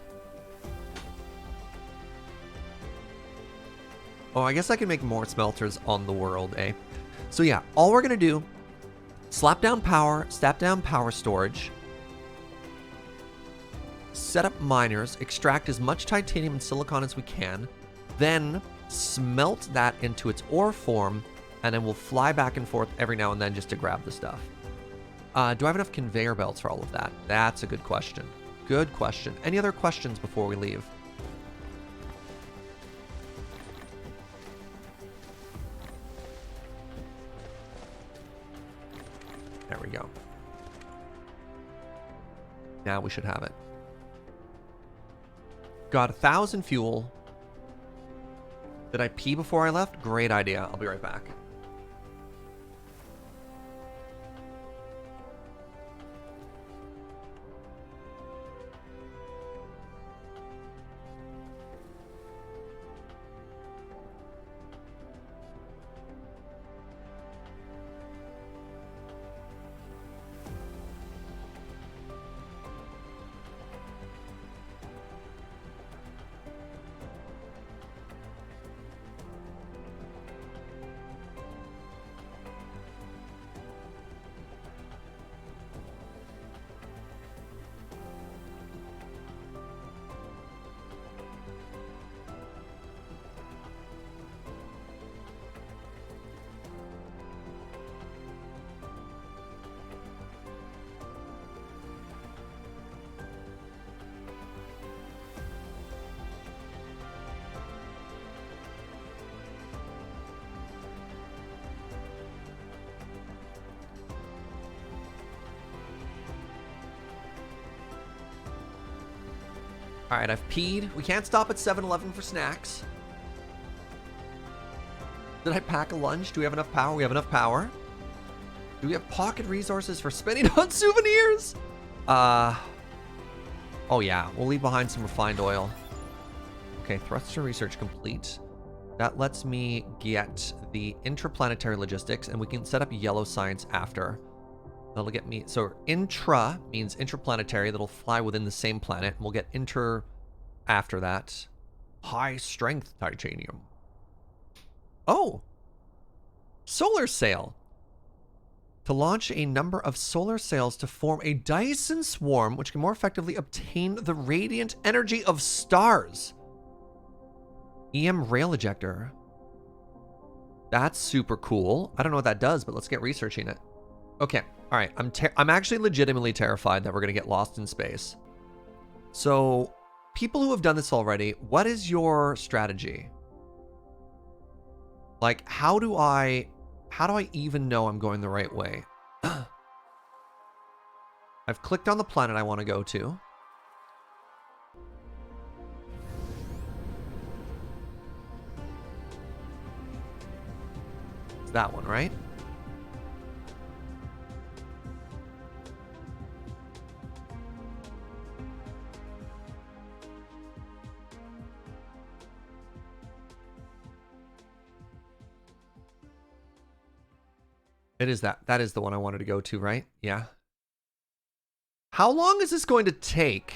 Oh, I guess I can make more smelters on the world, eh? So yeah, all we're gonna do, step down power storage, set up miners, extract as much titanium and silicon as we can, then smelt that into its ore form, and then we'll fly back and forth every now and then just to grab the stuff. Do I have enough conveyor belts for all of that? That's a good question. Good question. Any other questions before we leave? There we go. Now we should have it. Got 1,000 fuel. Did I pee before I left? Great idea. I'll be right back. All right, I've peed. We can't stop at 7-Eleven for snacks. Did I pack a lunch? Do we have enough power? We have enough power. Do we have pocket resources for spending on souvenirs? Oh yeah, we'll leave behind some refined oil. Okay, thruster research complete. That lets me get the interplanetary logistics, and we can set up yellow science after. That'll get me... So intra means interplanetary. That'll fly within the same planet. And we'll get inter after that. High strength titanium. Oh! Solar sail. To launch a number of solar sails to form a Dyson swarm, which can more effectively obtain the radiant energy of stars. EM rail ejector. That's super cool. I don't know what that does, but let's get researching it. Okay, all right. I'm actually legitimately terrified that we're gonna get lost in space. So, people who have done this already, what is your strategy? Like, how do I even know I'm going the right way? I've clicked on the planet I want to go to. It's that one, right? It is that. That is the one I wanted to go to, right? Yeah. How long is this going to take?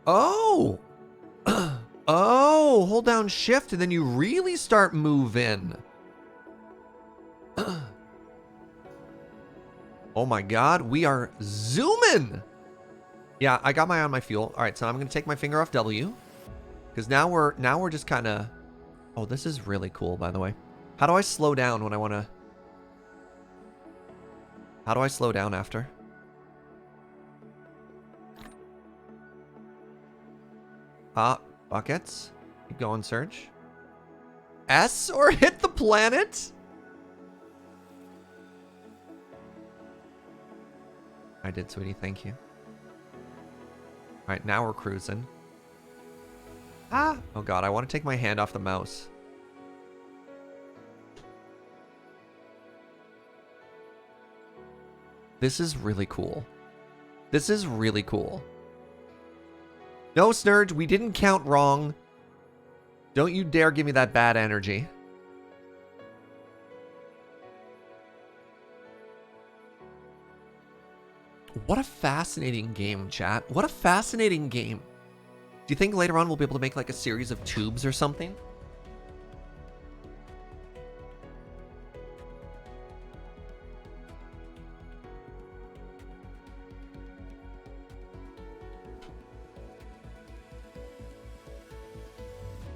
Oh! Oh, hold down shift and then you really start moving. Oh my god, we are zooming! Yeah, I got my eye on my fuel. All right, so I'm going to take my finger off W. Because now we're just kind of... Oh, this is really cool, by the way. How do I slow down when I want to... How do I slow down after? Buckets. Keep going, search. S or hit the planet? I did, sweetie. Thank you. All right, now we're cruising. Ah! Oh god, I want to take my hand off the mouse. This is really cool. This is really cool. No, Snurge, we didn't count wrong. Don't you dare give me that bad energy. What a fascinating game, chat. What a fascinating game. Do you think later on we'll be able to make like a series of tubes or something?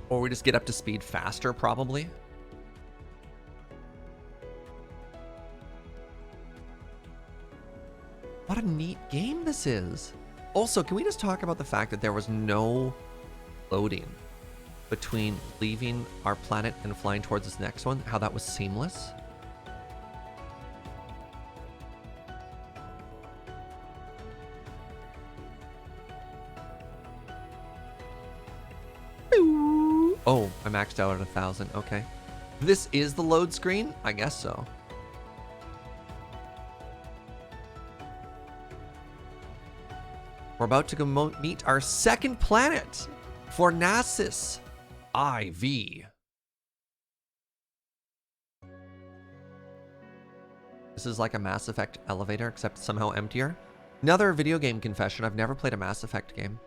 Or we just get up to speed faster, probably. What a neat game this is. Also, can we just talk about the fact that there was no loading between leaving our planet and flying towards this next one? How that was seamless? Oh, I maxed out at 1,000. Okay. This is the load screen? I guess so. We're about to go meet our second planet, Fornacis IV. This is like a Mass Effect elevator, except somehow emptier. Another video game confession. I've never played a Mass Effect game.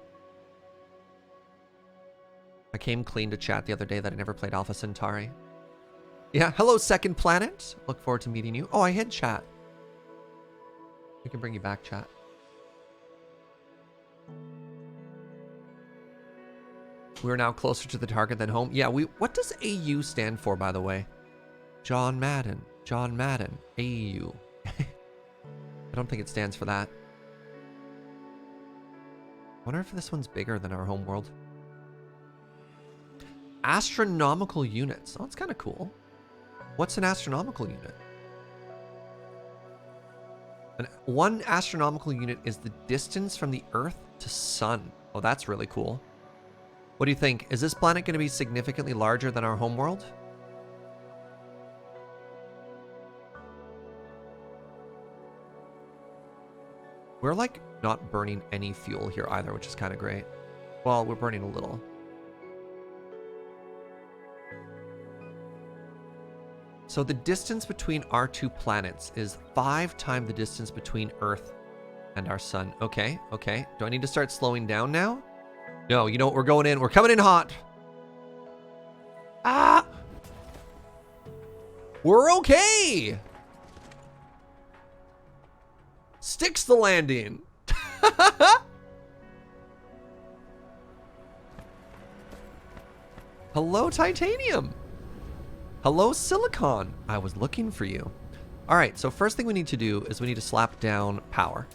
I came clean to chat the other day that I never played Alpha Centauri. Yeah, hello, second planet. Look forward to meeting you. Oh, I hid chat. We can bring you back, chat. We're now closer to the target than home. Yeah, what does AU stand for, by the way? John Madden. John Madden. AU. I don't think it stands for that. I wonder if this one's bigger than our home world. Astronomical units. Oh, that's kind of cool. What's an astronomical unit? One astronomical unit is the distance from the Earth to Sun. Oh, that's really cool. What do you think? Is this planet going to be significantly larger than our homeworld? We're like not burning any fuel here either, which is kind of great. Well, we're burning a little. So the distance between our two planets is 5 times the distance between Earth and our sun. Okay, okay. Do I need to start slowing down now? No, you know what? We're going in. We're coming in hot. Ah! We're okay! Sticks the landing. Hello, titanium. Hello, silicon. I was looking for you. All right, so first thing we need to do is we need to slap down power.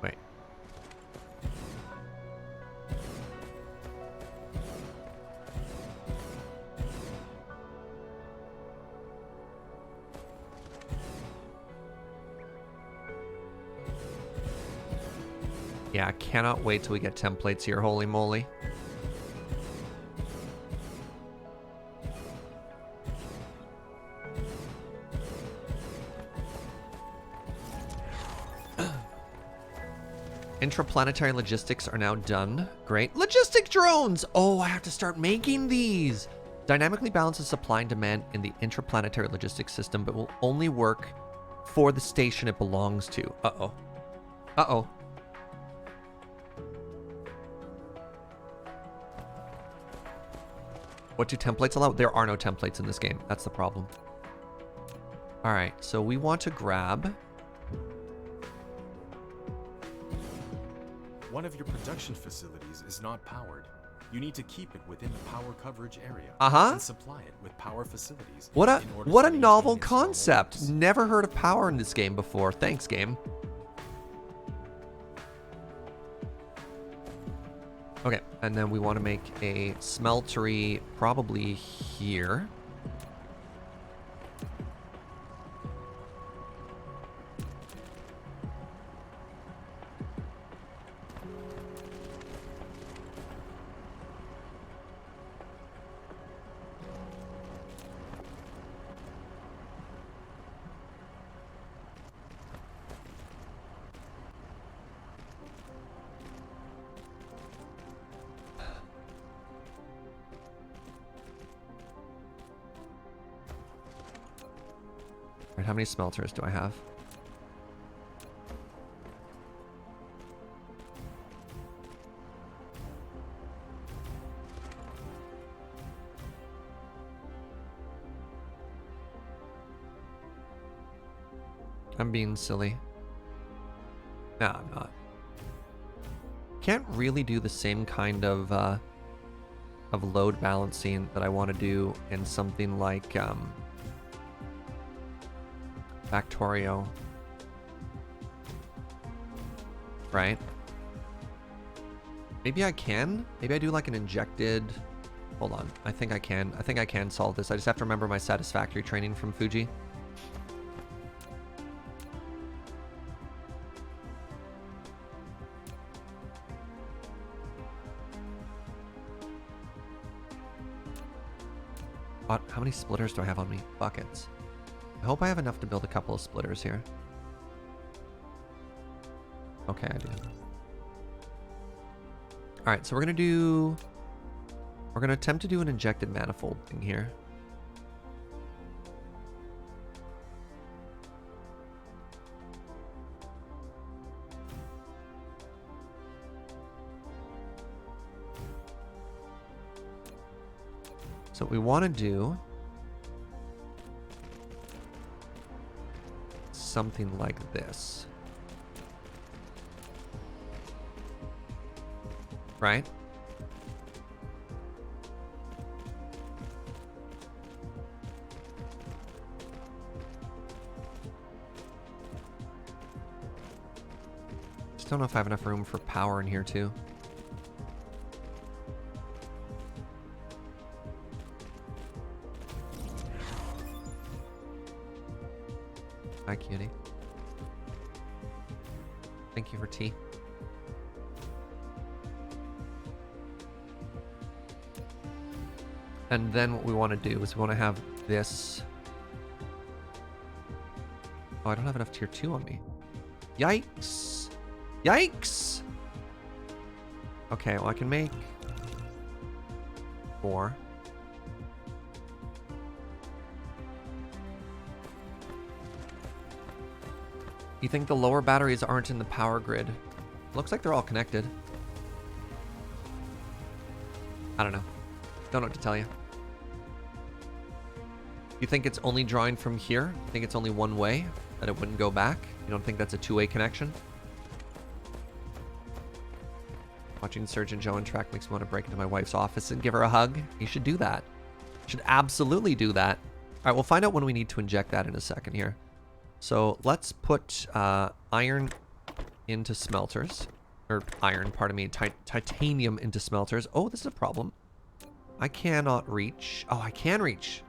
Wait. Yeah, I cannot wait till we get templates here, holy moly. Intraplanetary logistics are now done. Great. Logistic drones! Oh, I have to start making these! Dynamically balances supply and demand in the intraplanetary logistics system, but will only work for the station it belongs to. Uh-oh. Uh-oh. What do templates allow? There are no templates in this game. That's the problem. All right, so we want to grab... One of your production facilities is not powered. You need to keep it within the power coverage area and supply it with power facilities. What a in order to novel maintain its normal concept. use. Never heard of power in this game before. Thanks, game. Okay, and then we want to make a smeltery probably here. Right, how many smelters do I have? I'm being silly. No, I'm not. Can't really do the same kind of load balancing that I want to do in something like Factorio. Right? Maybe I can? Maybe I do like an injected... Hold on. I think I can. I think I can solve this. I just have to remember my satisfactory training from Fuji. How many splitters do I have on me? Buckets. I hope I have enough to build a couple of splitters here. Okay, I do. Alright, so we're gonna attempt to do an injected manifold thing here. So what we want to do something like this. Right? just don't know if I have enough room for power in here too. Hi, cutie. Thank you for tea. And then what we want to do is we want to have this. Oh, I don't have enough tier 2 on me. Yikes. Yikes! Okay, well I can make 4. You think the lower batteries aren't in the power grid? Looks like they're all connected. I don't know. Don't know what to tell you. You think it's only drawing from here? You think it's only one way? That it wouldn't go back? You don't think that's a two-way connection? Watching Surgeon Joe and Track makes me want to break into my wife's office and give her a hug. You should do that. You should absolutely do that. All right, we'll find out when we need to inject that in a second here. So let's put iron into smelters. Or iron, pardon me, titanium into smelters. Oh, this is a problem. I cannot reach. Oh, I can reach.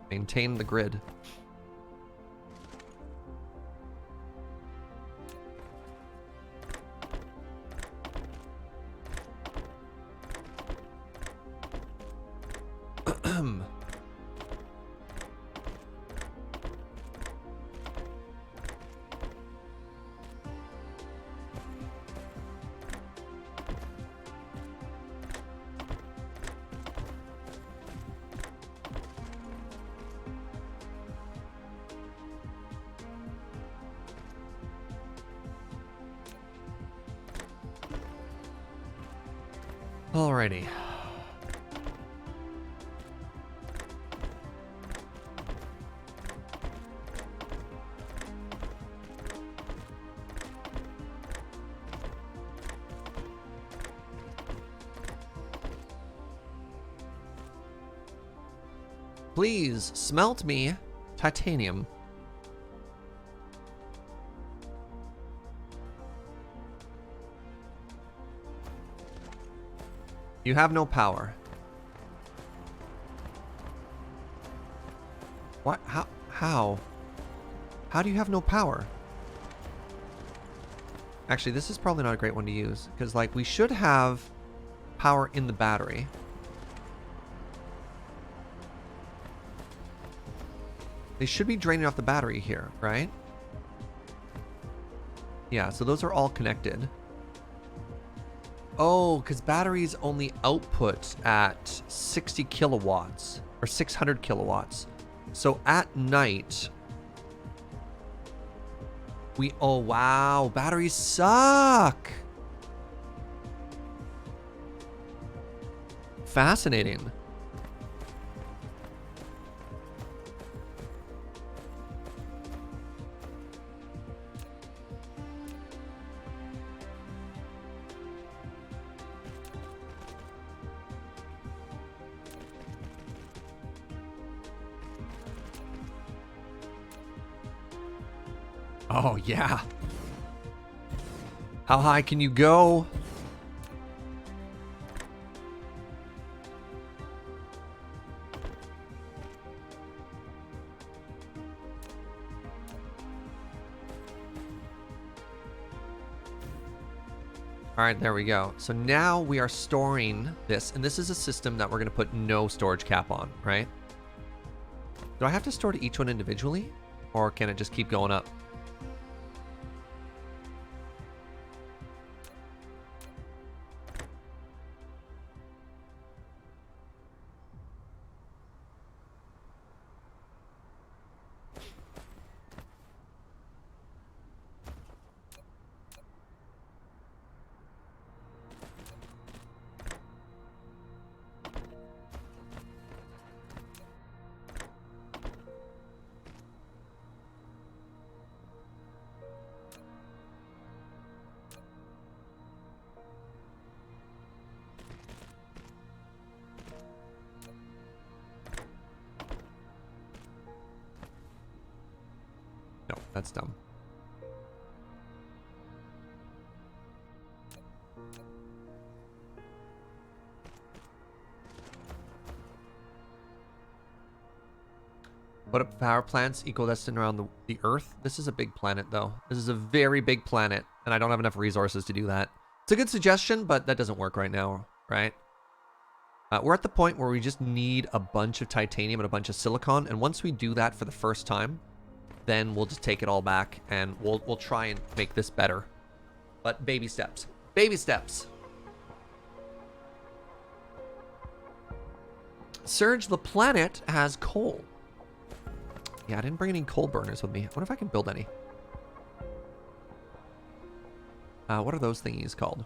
Maintain the grid. Alrighty. Please smelt me titanium. You have no power. What? How? How do you have no power? Actually, this is probably not a great one to use, because, like, we should have power in the battery. They should be draining off the battery here, right? Yeah, so those are all connected. Oh, because batteries only output at 60 kilowatts or 600 kilowatts. So at night, oh wow, batteries suck. Fascinating. Oh, yeah. How high can you go? All right, there we go. So now we are storing this, and this is a system that we're going to put no storage cap on, right? Do I have to store to each one individually, or can it just keep going up? That's dumb. Put up power plants equidistant around the Earth. This is a big planet, though. This is a very big planet, and I don't have enough resources to do that. It's a good suggestion, but that doesn't work right now, right? We're at the point where we just need a bunch of titanium and a bunch of silicon, and once we do that for the first time, then we'll just take it all back, and we'll try and make this better. But baby steps. Baby steps. Surge, the planet has coal. Yeah, I didn't bring any coal burners with me. I wonder if I can build any. What are those thingies called?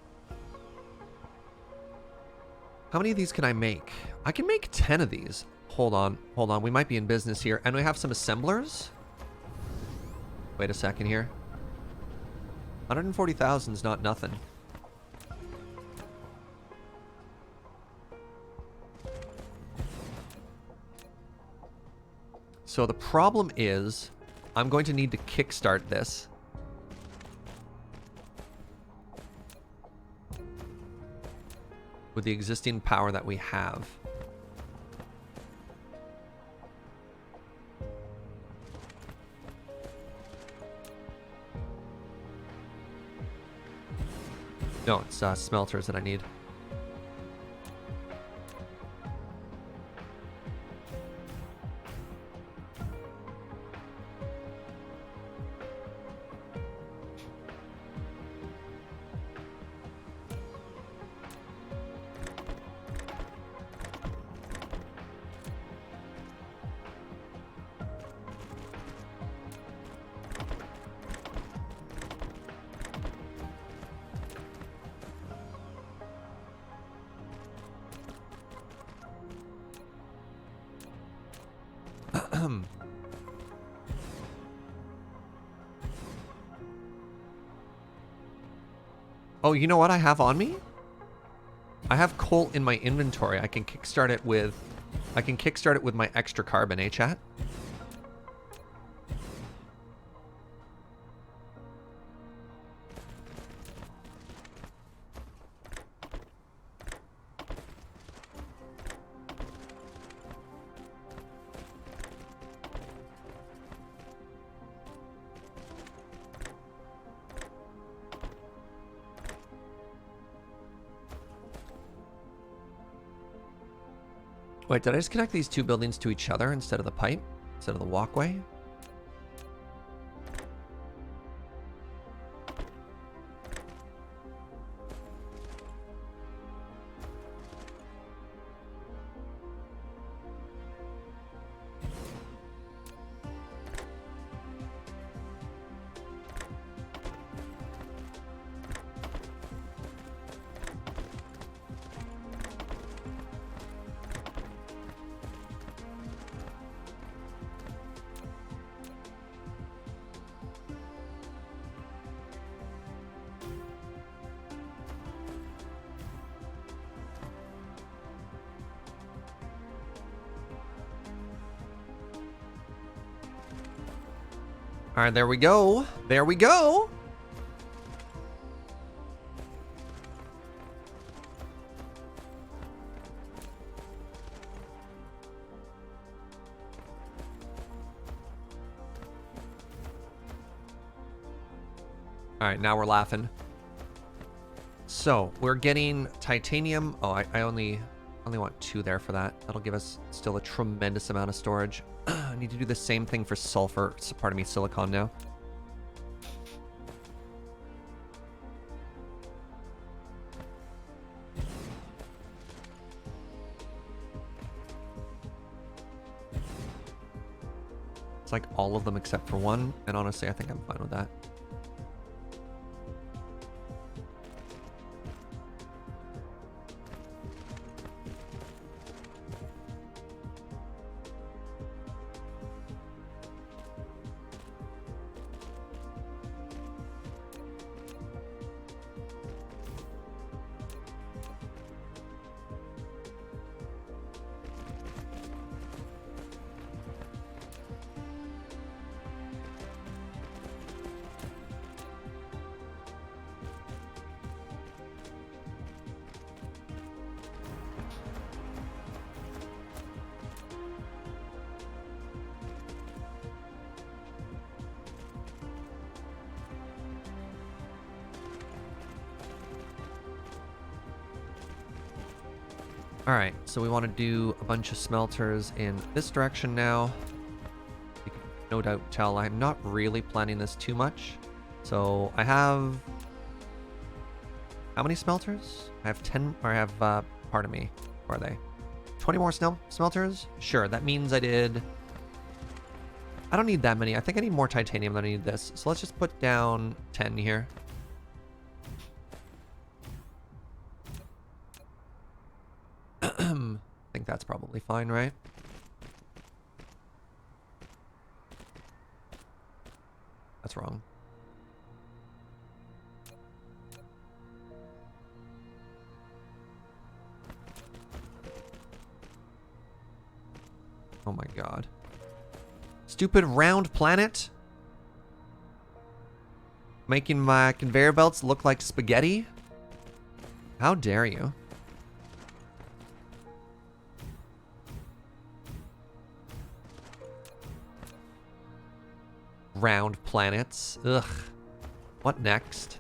How many of these can I make? I can make 10 of these. Hold on. Hold on. We might be in business here. And we have some assemblers. Wait a second here. 140,000 is not nothing. So the problem is, I'm going to need to kickstart this. With the existing power that we have. No, it's smelters that I need. Oh, you know what I have on me? I have coal in my inventory. I can kickstart it with my extra carbon, eh, chat? Wait, did I just connect these two buildings to each other instead of the pipe? Instead of the walkway? All right, there we go. There we go. All right, now we're laughing. So we're getting titanium. Oh, I only want 2 there for that. That'll give us still a tremendous amount of storage. I need to do the same thing for sulfur. Pardon me, silicon now. It's like all of them except for one, and honestly, I think I'm fine with that. Alright, so we want to do a bunch of smelters in this direction now. You can no doubt tell I'm not really planning this too much. So I have... How many smelters? I have 10, or I have, pardon me, where are they? 20 more smelters? Sure, that means I did... I don't need that many. I think I need more titanium than I need this. So let's just put down 10 here. I think that's probably fine, right? That's wrong. Oh my god. Stupid round planet? Making my conveyor belts look like spaghetti? How dare you? Round planets. Ugh. What next?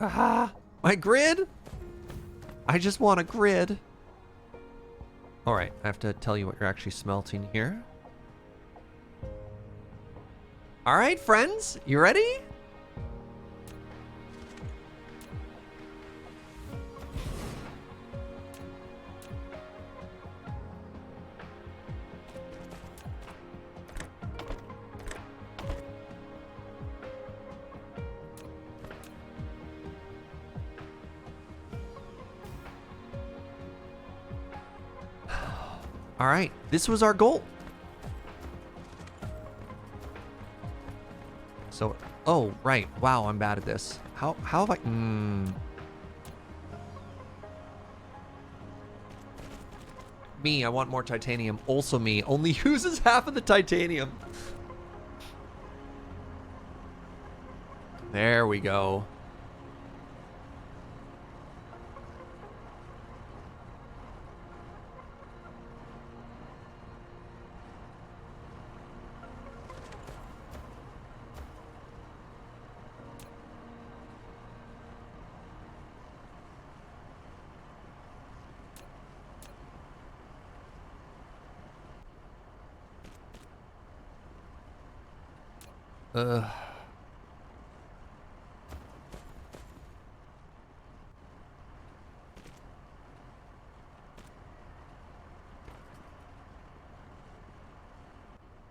Ah, my grid? I just want a grid. All right, I have to tell you what you're actually smelting here. All right, friends, you ready? All right, this was our goal. So, oh, right. Wow, I'm bad at this. How have I... Me, I want more titanium. Also me, only uses half of the titanium. There we go. Ugh.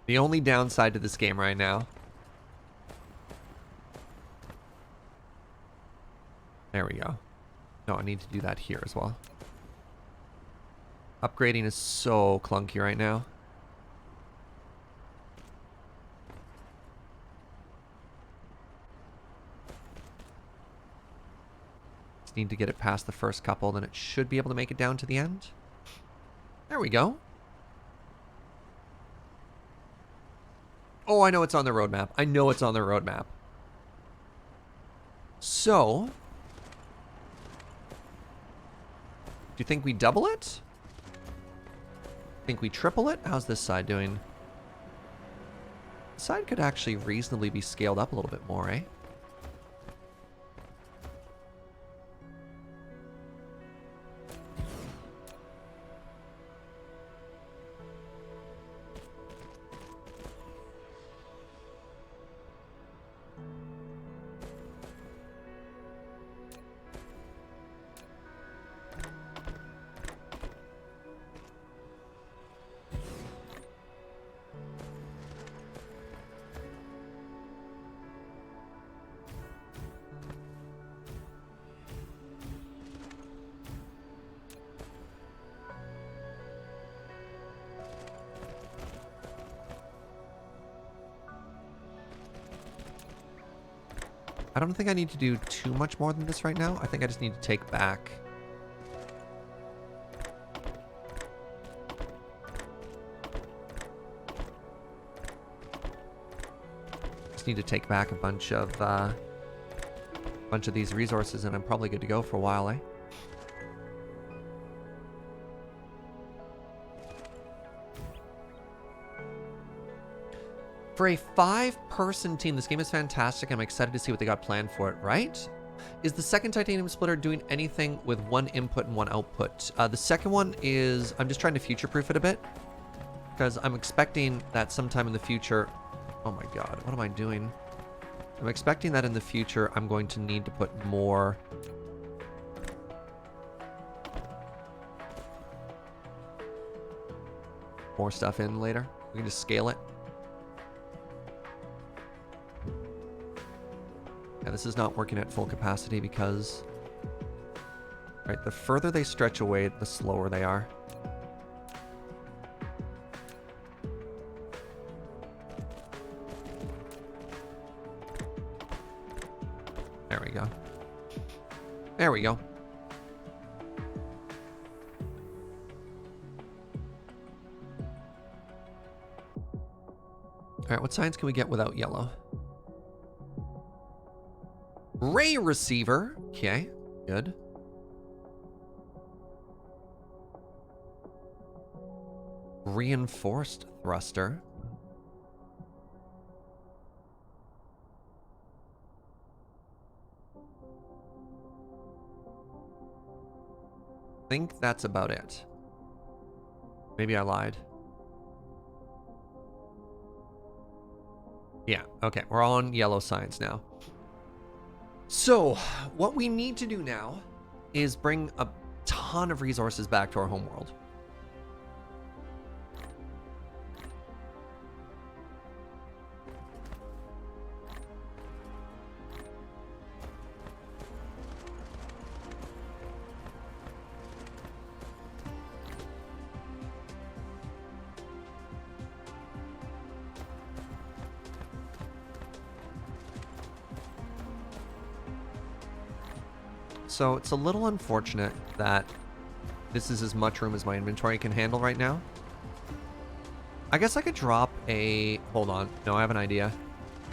The only downside to this game right now. There we go. No, I need to do that here as well. Upgrading is so clunky right now. Need to get it past the first couple, then it should be able to make it down to the end. There we go. Oh, I know it's on the roadmap. I know it's on the roadmap. So, do you think we double it? Think we triple it? How's this side doing? This side could actually reasonably be scaled up a little bit more, eh? I don't think I need to do too much more than this right now. I think I just need to take back... Just need to take back a bunch of these resources, and I'm probably good to go for a while, eh? For a 5-person team, this game is fantastic. I'm excited to see what they got planned for it, right? Is the second titanium splitter doing anything with 1 input and 1 output? The second one is, I'm just trying to future-proof it a bit, because I'm expecting that sometime in the future... Oh my god, what am I doing? I'm expecting that in the future, I'm going to need to put more... stuff in later. We can just scale it. Yeah, this is not working at full capacity because... Right, the further they stretch away, the slower they are. There we go. There we go. Alright, what signs can we get without yellow? Ray receiver. Okay, good. Reinforced thruster. I think that's about it. Maybe I lied. Yeah, okay, we're all on yellow signs now. So, what we need to do now is bring a ton of resources back to our homeworld. So it's a little unfortunate that this is as much room as my inventory can handle right now. I guess I could drop a... Hold on. No, I have an idea.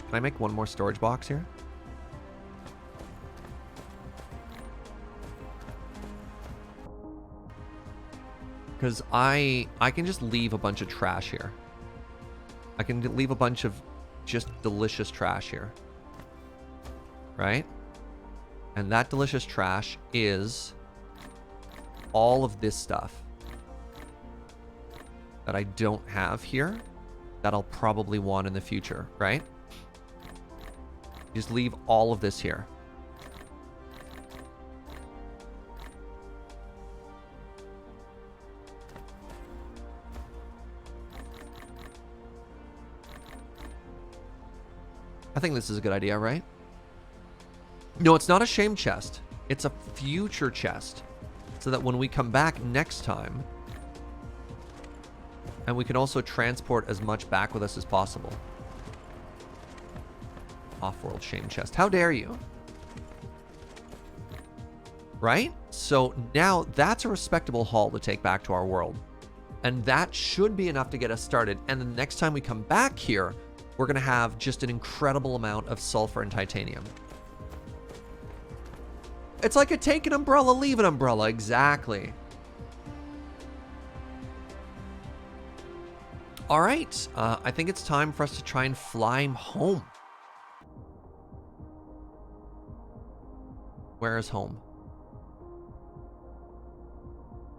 Can I make one more storage box here? Because I can just leave a bunch of trash here. I can leave a bunch of just delicious trash here. Right? And that delicious trash is all of this stuff that I don't have here that I'll probably want in the future, right? Just leave all of this here. I think this is a good idea, right? No, it's not a shame chest. It's a future chest. So that when we come back next time, and we can also transport as much back with us as possible. Off-world shame chest. How dare you? Right? So now that's a respectable haul to take back to our world. And that should be enough to get us started. And the next time we come back here, we're going to have just an incredible amount of sulfur and titanium. It's like a take an umbrella, leave an umbrella. Exactly. All right. I think it's time for us to try and fly home. Where is home?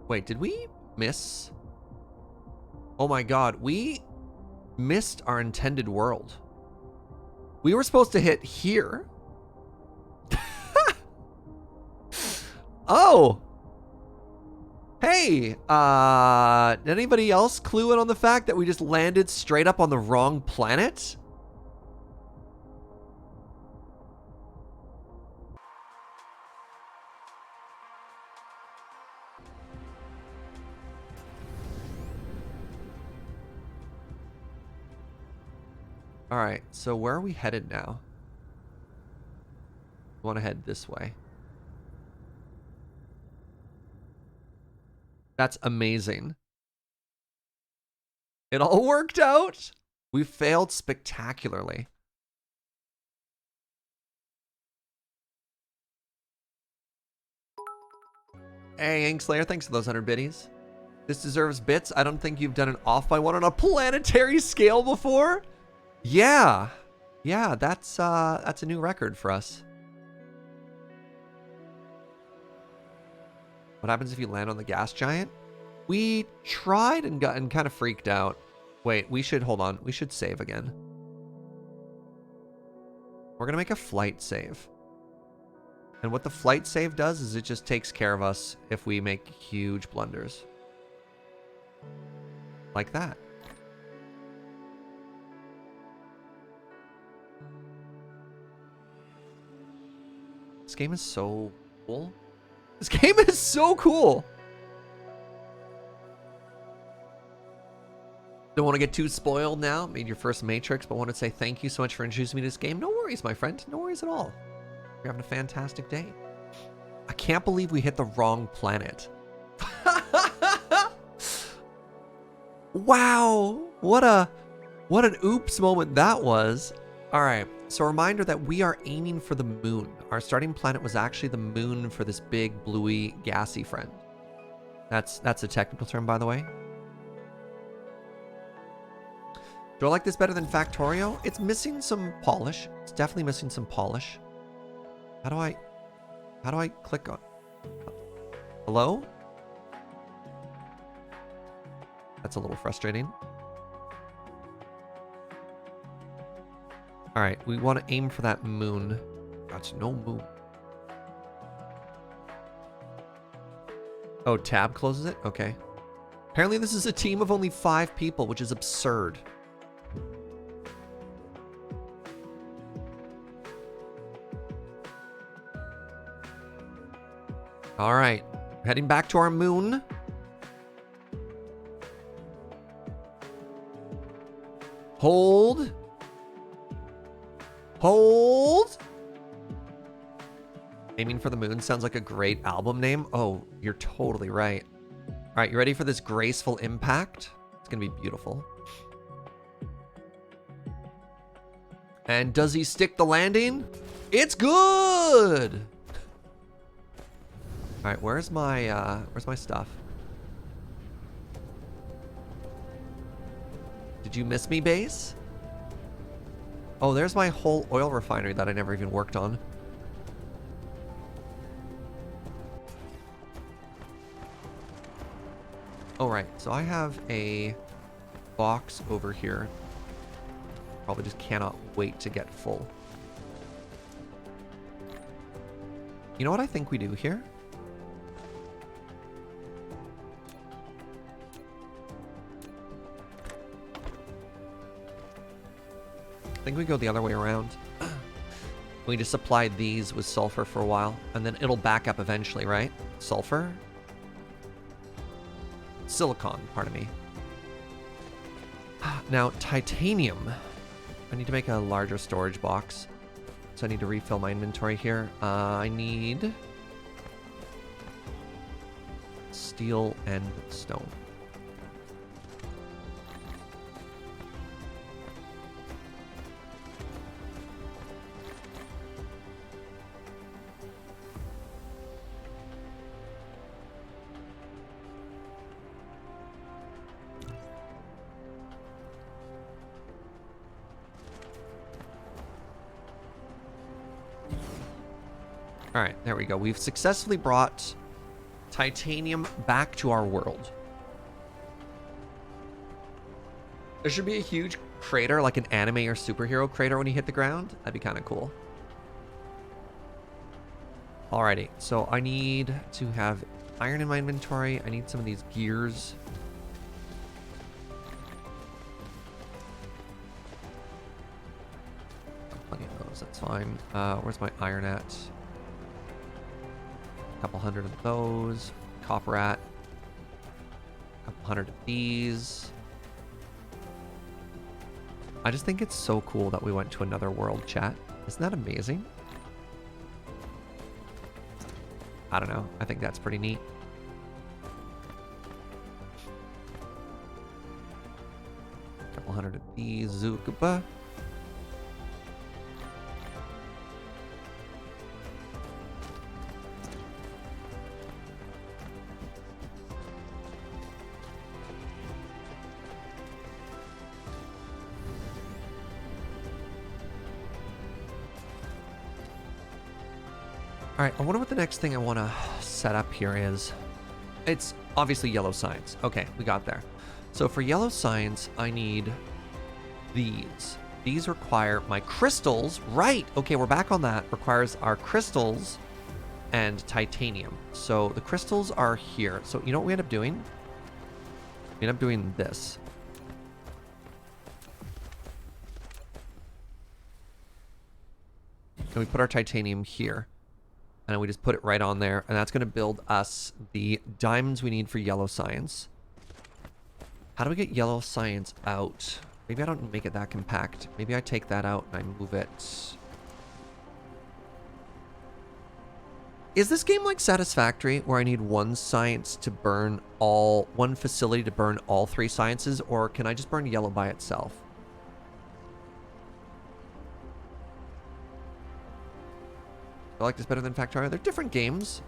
Wait, did we miss? Oh my god, we missed our intended world. We were supposed to hit here. Oh! Hey! Did anybody else clue in on the fact that we just landed straight up on the wrong planet? Alright, so where are we headed now? We want to head this way. That's amazing. It all worked out. We failed spectacularly. Hey, Inkslayer, thanks for those 100 biddies. This deserves bits. I don't think you've done an off by one on a planetary scale before. Yeah. Yeah, that's a new record for us. What happens if you land on the gas giant? We tried and kind of freaked out. Wait, hold on. We should save again. We're gonna make a flight save. And what the flight save does is it just takes care of us if we make huge blunders. Like that. This game is so cool. This game is so cool. Don't want to get too spoiled now. Made your first Matrix, but want to say thank you so much for introducing me to this game. No worries, my friend. No worries at all. You're having a fantastic day. I can't believe we hit the wrong planet. Wow. What an oops moment that was. All right. So a reminder that we are aiming for the moon. Our starting planet was actually the moon for this big bluey gassy friend. That's a technical term, by the way. Do I like this better than Factorio? It's missing some polish. It's definitely missing some polish. How do I click on? Hello? That's a little frustrating. All right, we want to aim for that moon. That's no moon. Oh, tab closes it? Okay. Apparently this is a team of only 5 people, which is absurd. All right, heading back to our moon. Hold. Hold. Aiming for the Moon sounds like a great album name. Oh, you're totally right. All right, you ready for this graceful impact? It's gonna be beautiful. And does he stick the landing? It's good. All right, where's my stuff? Did you miss me, base? Oh, there's my whole oil refinery that I never even worked on. Oh, right. So I have a box over here. Probably just cannot wait to get full. You know what I think we do here? I think we go the other way around. We just supply these with sulfur for a while, and then it'll back up eventually, right? Sulfur? Silicon, pardon me. Now, titanium. I need to make a larger storage box. So I need to refill my inventory here. I need steel and stone. All right, there we go. We've successfully brought titanium back to our world. There should be a huge crater, like an anime or superhero crater when you hit the ground. That'd be kind of cool. Alrighty, so I need to have iron in my inventory. I need some of these gears. Plenty of those, that's fine. Where's my iron at? Couple hundred of those. Copper at. Couple hundred of these. I just think it's so cool that we went to another world, chat. Isn't that amazing? I don't know. I think that's pretty neat. Couple hundred of these. Zukuba. All right, I wonder what the next thing I want to set up here is. It's obviously yellow signs. Okay, we got there. So for yellow signs, I need these. These require my crystals. Right. Okay, we're back on that. Requires our crystals and titanium. So the crystals are here. So you know what we end up doing? We end up doing this. And we put our titanium here. And we just put it right on there. And that's going to build us the diamonds we need for yellow science. How do we get yellow science out? Maybe I don't make it that compact. Maybe I take that out and I move it. Is this game like Satisfactory where I need one science to burn all, one facility to burn all 3 sciences? Or can I just burn yellow by itself? I like this better than Factorio. They're different games.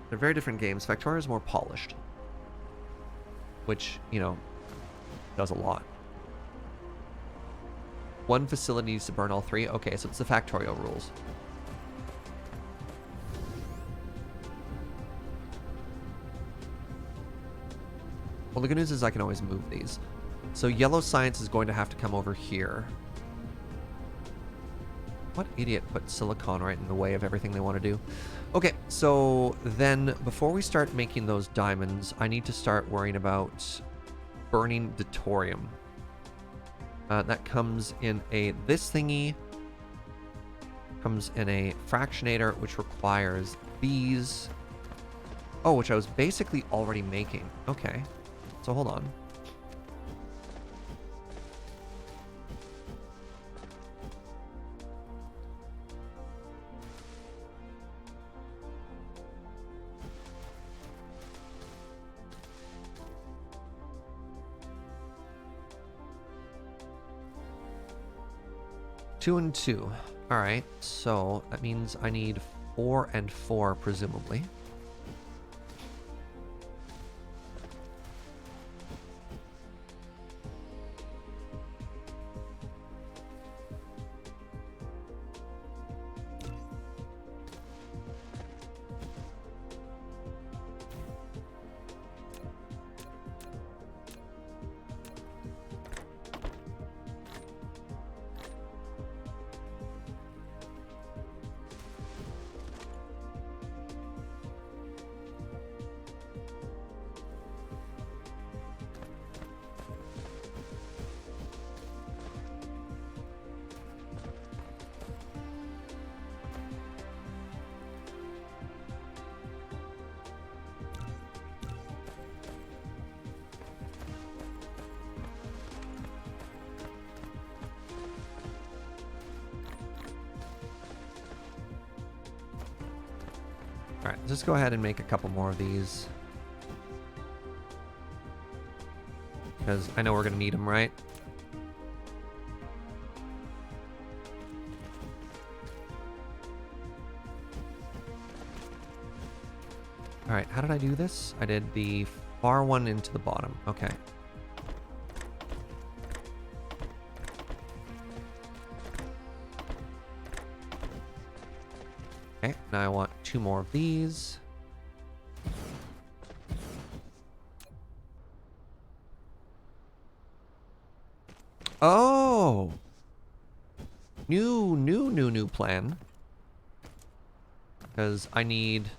They're very different games. Factorio is more polished. Which, you know, does a lot. One facility needs to burn all 3. Okay, so it's the Factorio rules. Well, the good news is I can always move these. So yellow science is going to have to come over here. What idiot put silicon right in the way of everything they want to do? Okay, so then before we start making those diamonds, I need to start worrying about burning deuterium. That comes in this thingy. Comes in a fractionator, which requires these. Oh, which I was basically already making. Okay, so hold on. Two and 2. All right, so that means I need 4 and 4, presumably. All right, let's go ahead and make a couple more of these. Because I know we're going to need them, right? All right, how did I do this? I did the far one into the bottom. Okay. Okay, now I want 2 more of these. Oh! New plan. Because I need,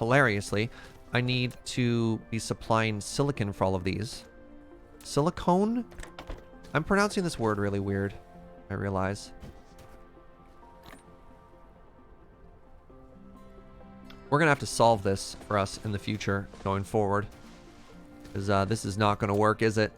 hilariously, I need to be supplying silicon for all of these. Silicone? I'm pronouncing this word really weird, I realize. We're going to have to solve this for us in the future going forward. Because this is not going to work, is it?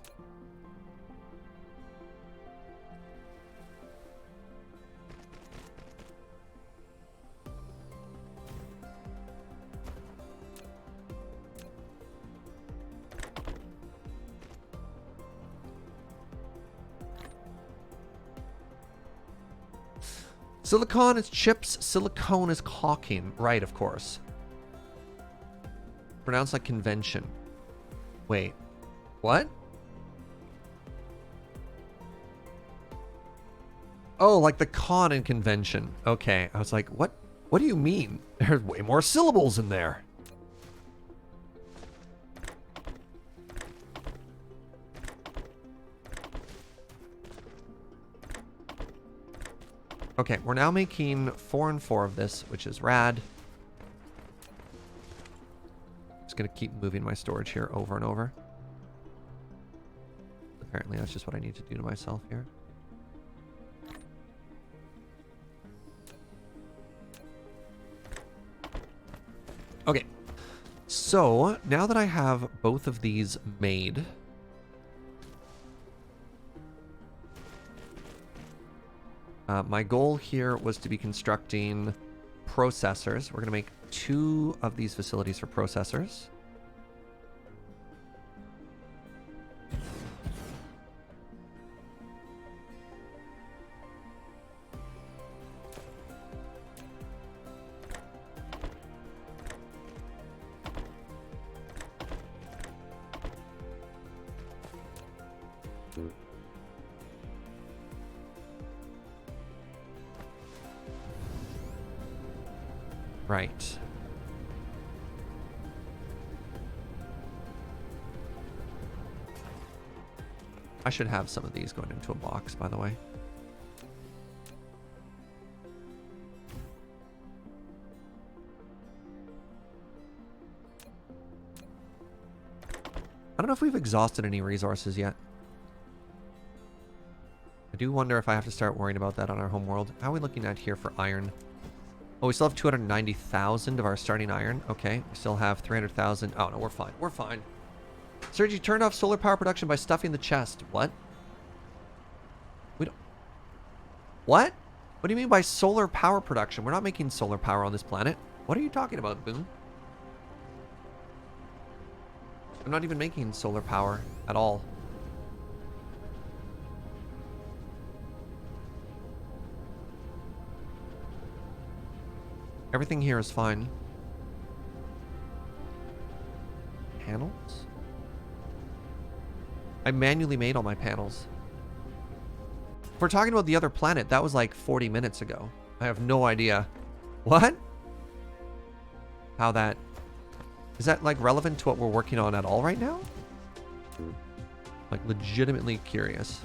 Silicon is chips, silicone is caulking. Right, of course. Pronounced like convention. Wait, what? Oh, like the con in convention. Okay, I was like, what? What do you mean? There's way more syllables in there. Okay, we're now making 4 and 4 of this, which is rad. Just gonna keep moving my storage here over and over. Apparently that's just what I need to do to myself here. Okay, so now that I have both of these made, my goal here was to be constructing processors. We're going to make 2 of these facilities for processors. Right. I should have some of these going into a box, by the way. I don't know if we've exhausted any resources yet. I do wonder if I have to start worrying about that on our home world. How are we looking at here for iron? Oh, we still have 290,000 of our starting iron. Okay, we still have 300,000. Oh, no, we're fine. We're fine. Serge, you turned off solar power production by stuffing the chest. What? We don't... What? What do you mean by solar power production? We're not making solar power on this planet. What are you talking about, Boone? I'm not even making solar power at all. Everything here is fine. Panels? I manually made all my panels. If we're talking about the other planet, that was like 40 minutes ago. I have no idea. What? How that... Is that like relevant to what we're working on at all right now? Like legitimately curious.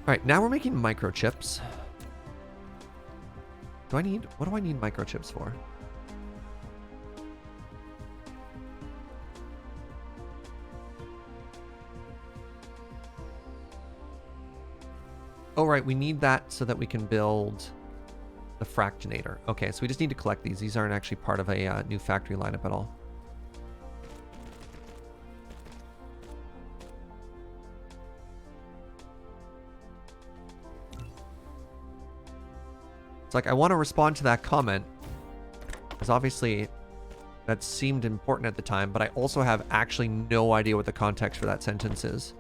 Alright, now we're making microchips. What do I need microchips for? Oh, right, we need that so that we can build the fractionator. Okay, so we just need to collect these. These aren't actually part of a new factory lineup at all. It's like, I want to respond to that comment, because obviously that seemed important at the time, but I also have actually no idea what the context for that sentence is.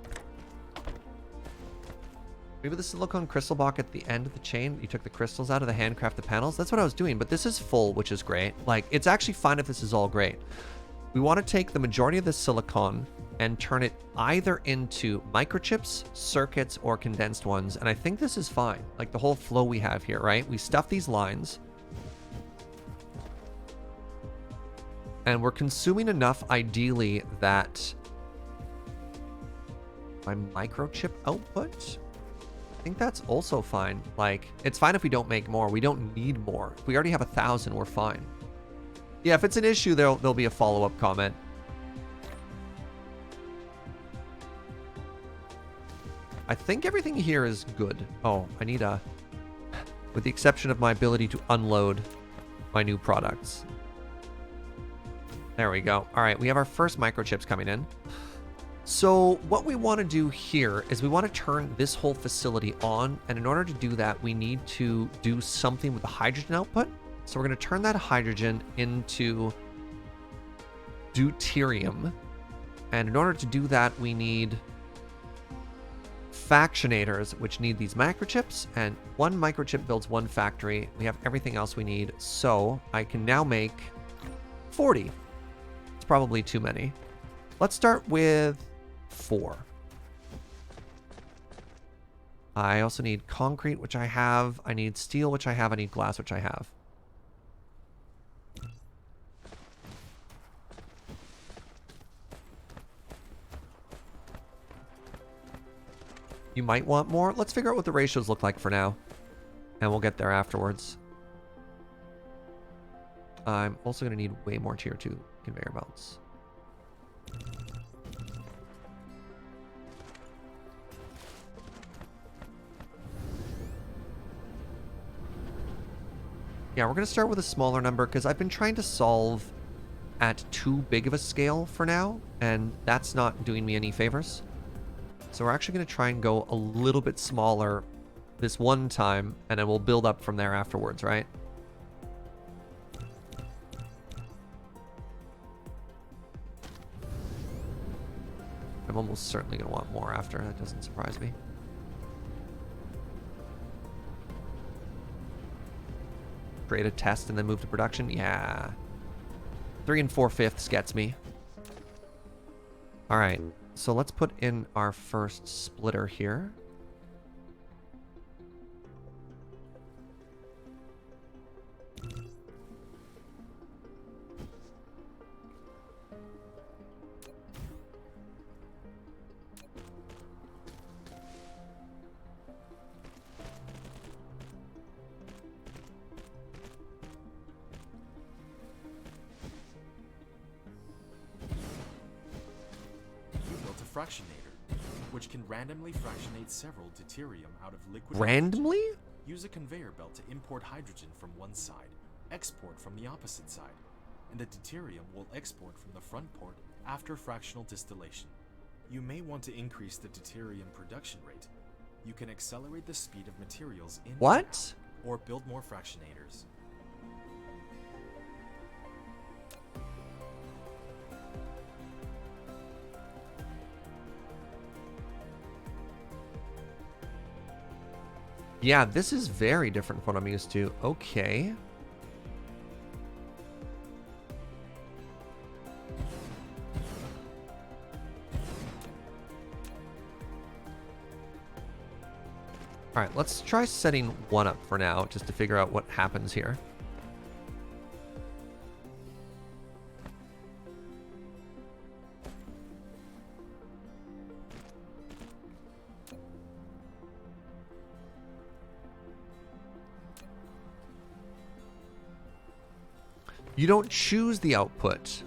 Maybe the silicone crystal block at the end of the chain, you took the crystals out of the handcrafted panels. That's what I was doing, but this is full, which is great. Like, it's actually fine if this is all great. We want to take the majority of the silicon and turn it either into microchips, circuits, or condensed ones. And I think this is fine. Like the whole flow we have here, right? We stuff these lines. And we're consuming enough, ideally, that my microchip output, I think that's also fine. Like, it's fine if we don't make more. We don't need more. If we already have 1,000, we're fine. Yeah, if it's an issue, there'll be a follow-up comment. I think everything here is good. Oh, I need a... With the exception of my ability to unload my new products. There we go. All right, we have our first microchips coming in. So what we want to do here is we want to turn this whole facility on, and in order to do that, we need to do something with the hydrogen output. So we're going to turn that hydrogen into deuterium, and in order to do that, we need factionators, which need these microchips, and one microchip builds one factory. We have everything else we need, so I can now make 40. It's probably too many. Let's start with 4. I also need concrete, which I have. I need steel, which I have. I need glass, which I have. You might want more. Let's figure out what the ratios look like for now, and we'll get there afterwards. I'm also going to need way more tier 2 conveyor belts. Yeah, we're going to start with a smaller number because I've been trying to solve at too big of a scale for now, and that's not doing me any favors. So we're actually going to try and go a little bit smaller this one time, and then we'll build up from there afterwards, right? I'm almost certainly going to want more after. That doesn't surprise me. Create a test and then move to production? Yeah. 3 4/5 gets me. All right. So let's put in our first splitter here. Fractionator, which can randomly fractionate several deuterium out of liquid randomly? hydrogen. Use a conveyor belt to import hydrogen from one side, export from the opposite side, and the deuterium will export from the front port after fractional distillation. You may want to increase the deuterium production rate. You can accelerate the speed of materials in what? Or build more fractionators. Yeah, this is very different from what I'm used to. Okay. All right, let's try setting 1 up for now, just to figure out what happens here. You don't choose the output.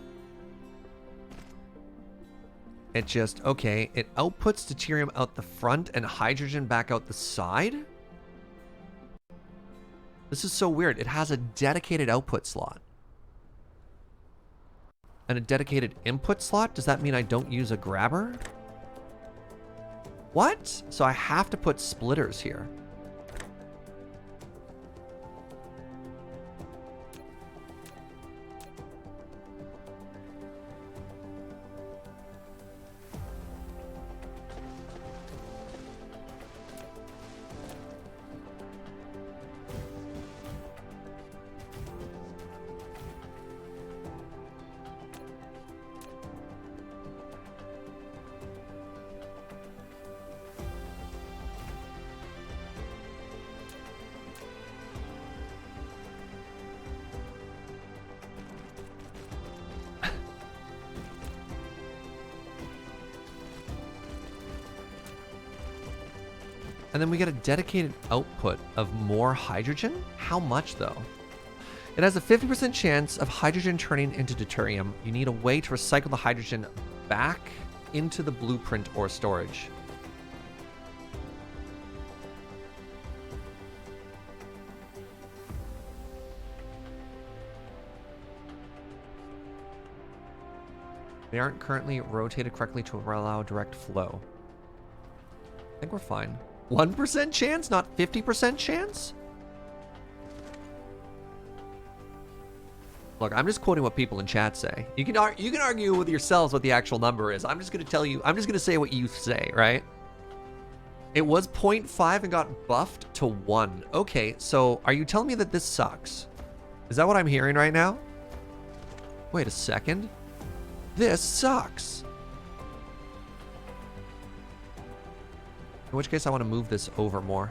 It just, okay, it outputs deuterium out the front and hydrogen back out the side? This is so weird. It has a dedicated output slot. And a dedicated input slot? Does that mean I don't use a grabber? What? So I have to put splitters here. And then we get a dedicated output of more hydrogen? How much, though? It has a 50% chance of hydrogen turning into deuterium. You need a way to recycle the hydrogen back into the blueprint or storage. They aren't currently rotated correctly to allow direct flow. I think we're fine. 1% chance, not 50% chance? Look, I'm just quoting what people in chat say. You can argue with yourselves what the actual number is. I'm just going to tell you, I'm just going to say what you say, right? It was 0.5 and got buffed to 1. Okay, so are you telling me that this sucks? Is that what I'm hearing right now? Wait a second. This sucks. In which case I want to move this over more.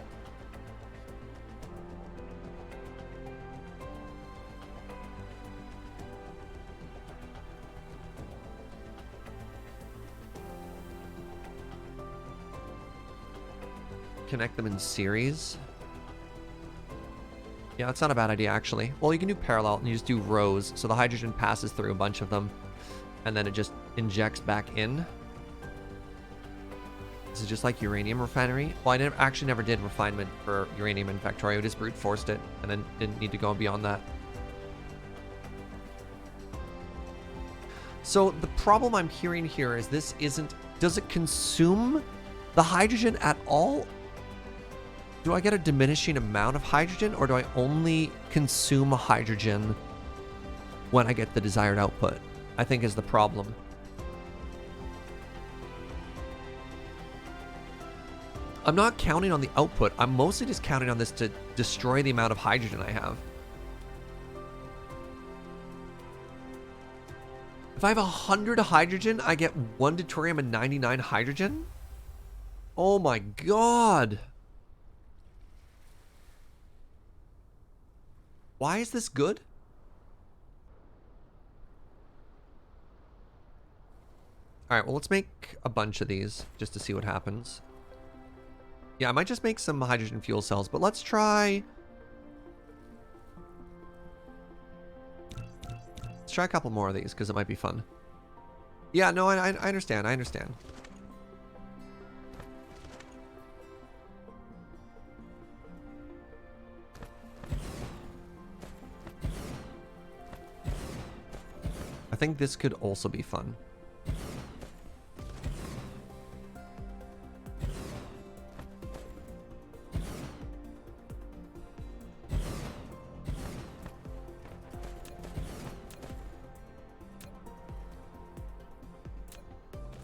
Connect them in series. Yeah, that's not a bad idea, actually. Well, you can do parallel and you just do rows. So the hydrogen passes through a bunch of them and then it just injects back in. This is just like uranium refinery. Well, I actually never did refinement for uranium in Factorio. I just brute forced it and then didn't need to go beyond that. So the problem I'm hearing here is this isn't... Does it consume the hydrogen at all? Do I get a diminishing amount of hydrogen, or do I only consume hydrogen when I get the desired output? I think is the problem. I'm not counting on the output. I'm mostly just counting on this to destroy the amount of hydrogen I have. If I have 100 hydrogen, I get 1 deuterium and 99 hydrogen? Oh my god. Why is this good? Alright, well, let's make a bunch of these just to see what happens. Yeah, I might just make some hydrogen fuel cells, but let's try... Let's try a couple more of these, because it might be fun. Yeah, no, I understand, I understand. I think this could also be fun.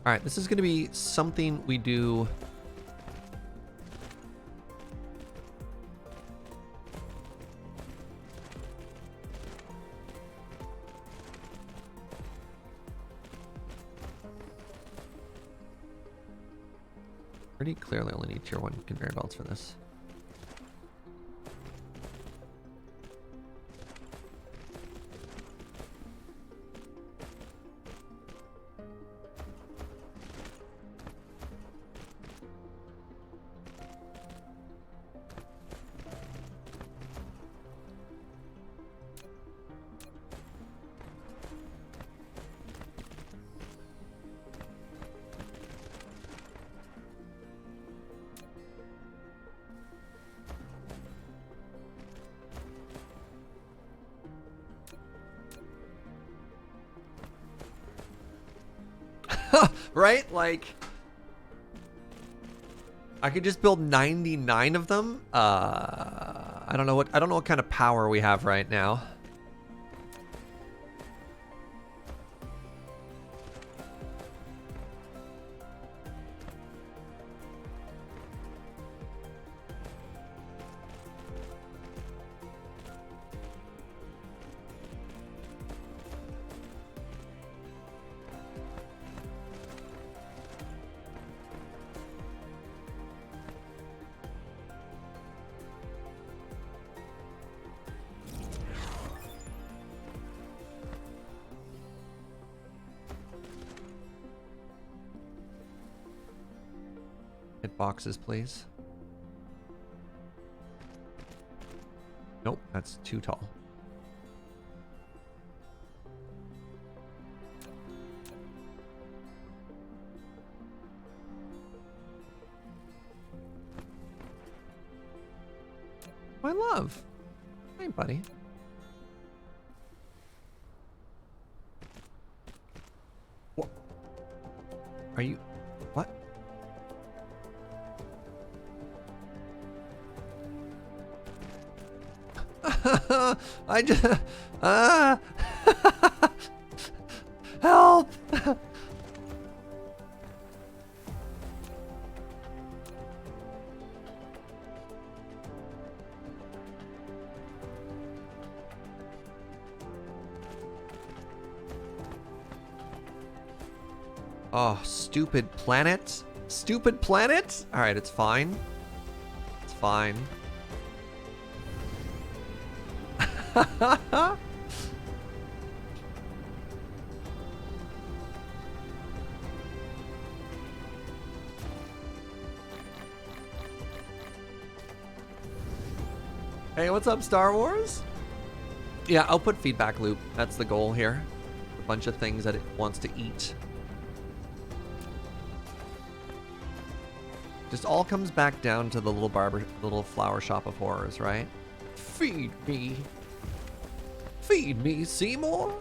All right, this is going to be something we do. Pretty clearly only need tier 1 conveyor belts for this. Right? Like, I could just build 99 of them. I don't know what kind of power we have right now. Hit boxes, please. Nope, that's too tall. My love. Hey, buddy. Are you... What? I just... Help! Oh, stupid planet. Stupid planet? Alright, it's fine. It's fine. Hey, what's up, Star Wars? Yeah, I'll put feedback loop. That's the goal here. A bunch of things that it wants to eat. Just all comes back down to the little flower shop of horrors, right? Feed me. Feed me, Seymour.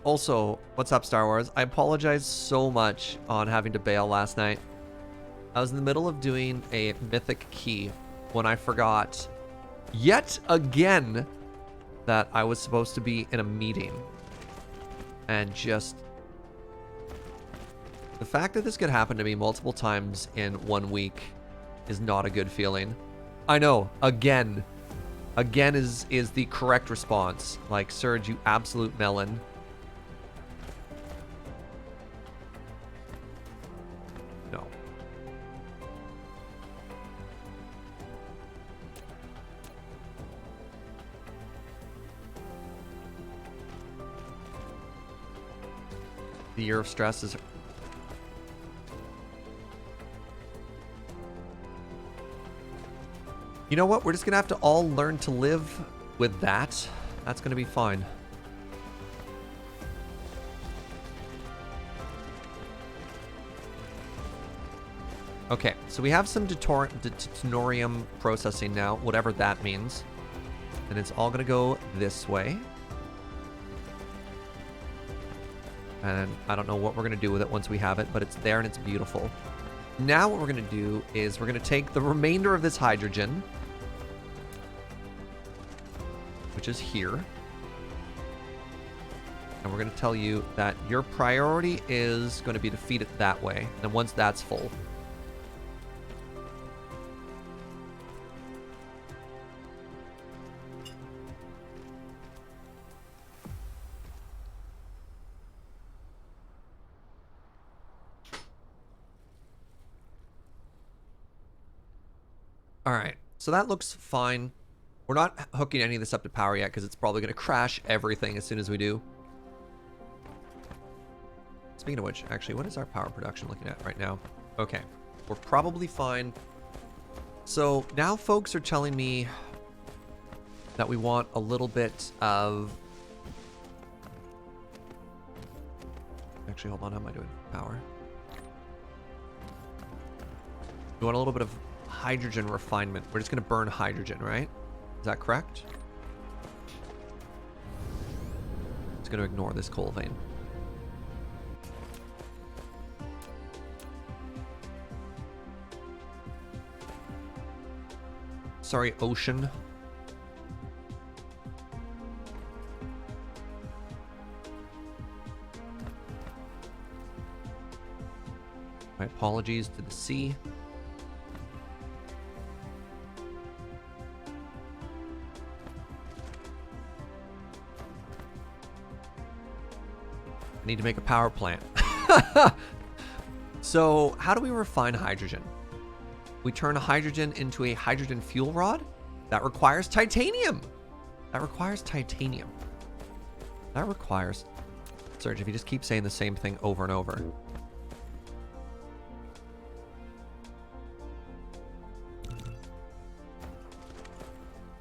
Also, what's up, Star Wars? I apologize so much on having to bail last night. I was in the middle of doing a mythic key when I forgot yet again that I was supposed to be in a meeting. And just... the fact that this could happen to me multiple times in 1 week is not a good feeling. I know, again. Again is the correct response. Like, Serge, you absolute melon. No. The year of stress is... You know what? We're just gonna have to all learn to live with that. That's gonna be fine. Okay, so we have some deuterium processing now, whatever that means. And it's all gonna go this way. And I don't know what we're gonna do with it once we have it, but it's there and it's beautiful. Now what we're gonna do is we're gonna take the remainder of this hydrogen, which is here, and we're gonna tell you that your priority is gonna be to feed it that way. And once that's full, all right, so that looks fine. We're not hooking any of this up to power yet because it's probably going to crash everything as soon as we do. Speaking of which, actually, what is our power production looking at right now? Okay, we're probably fine. So now folks are telling me that we want a little bit of... Actually, hold on, how am I doing? Power. We want a little bit of hydrogen refinement. We're just going to burn hydrogen, right? Is that correct? It's going to ignore this coal vein. Sorry, ocean. My apologies to the sea. I need to make a power plant. So how do we refine hydrogen? We turn hydrogen into a hydrogen fuel rod? That requires titanium. That requires titanium. That requires... Serge, if you just keep saying the same thing over and over.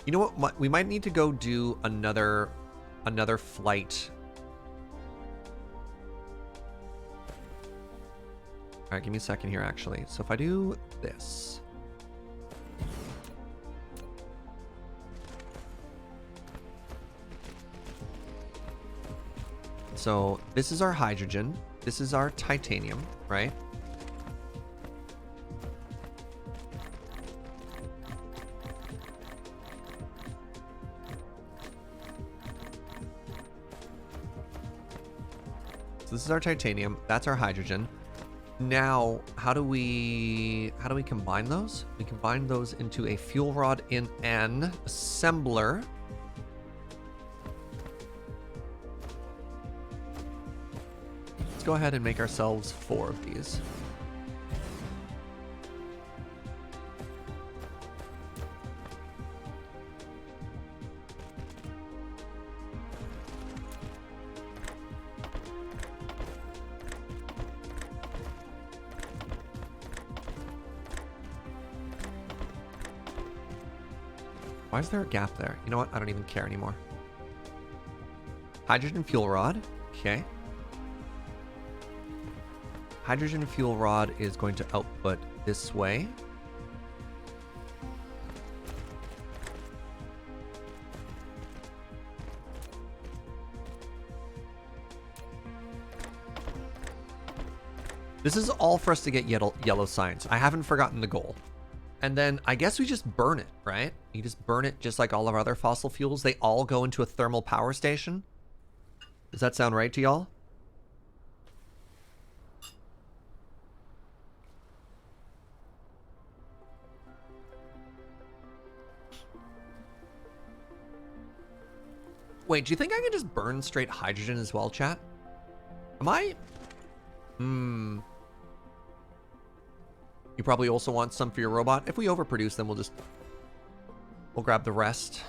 You know what? We might need to go do another flight. All right, give me a second here, actually. So if I do this. So this is our hydrogen. This is our titanium, right? So this is our titanium. That's our hydrogen. Now, how do we combine those? We combine those into a fuel rod in an assembler. Let's go ahead and make ourselves 4 of these. Why is there a gap there? You know what? I don't even care anymore. Hydrogen fuel rod. Okay. Hydrogen fuel rod is going to output this way. This is all for us to get yellow signs. I haven't forgotten the goal. And then I guess we just burn it, right? You just burn it just like all of our other fossil fuels. They all go into a thermal power station. Does that sound right to y'all? Wait, do you think I can just burn straight hydrogen as well, chat? Am I? You probably also want some for your robot. If we overproduce them, we'll grab the rest.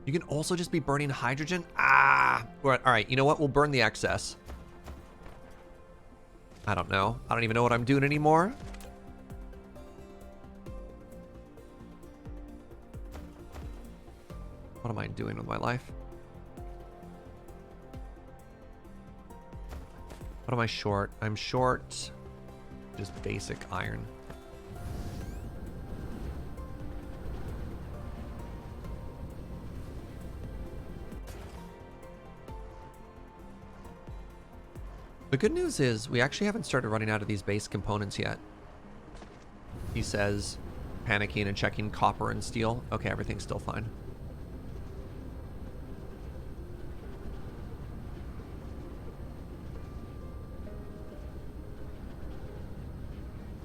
You can also just be burning hydrogen. All right, you know what? We'll burn the excess. I don't know. I don't even know what I'm doing anymore. What am I doing with my life? What am I short? I'm short just basic iron. The good news is we actually haven't started running out of these base components yet. He says, panicking and checking copper and steel. Okay, everything's still fine.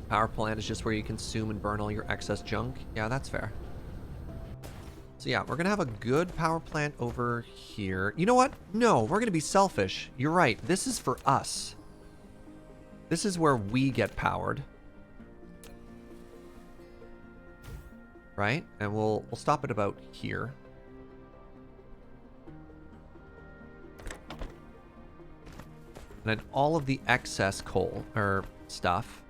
Power plant is just where you consume and burn all your excess junk. Yeah, that's fair. So yeah, we're gonna have a good power plant over here. You know what? No, we're gonna be selfish. You're right. This is for us. This is where we get powered. Right? And we'll stop it about here. And then all of the excess coal or stuff.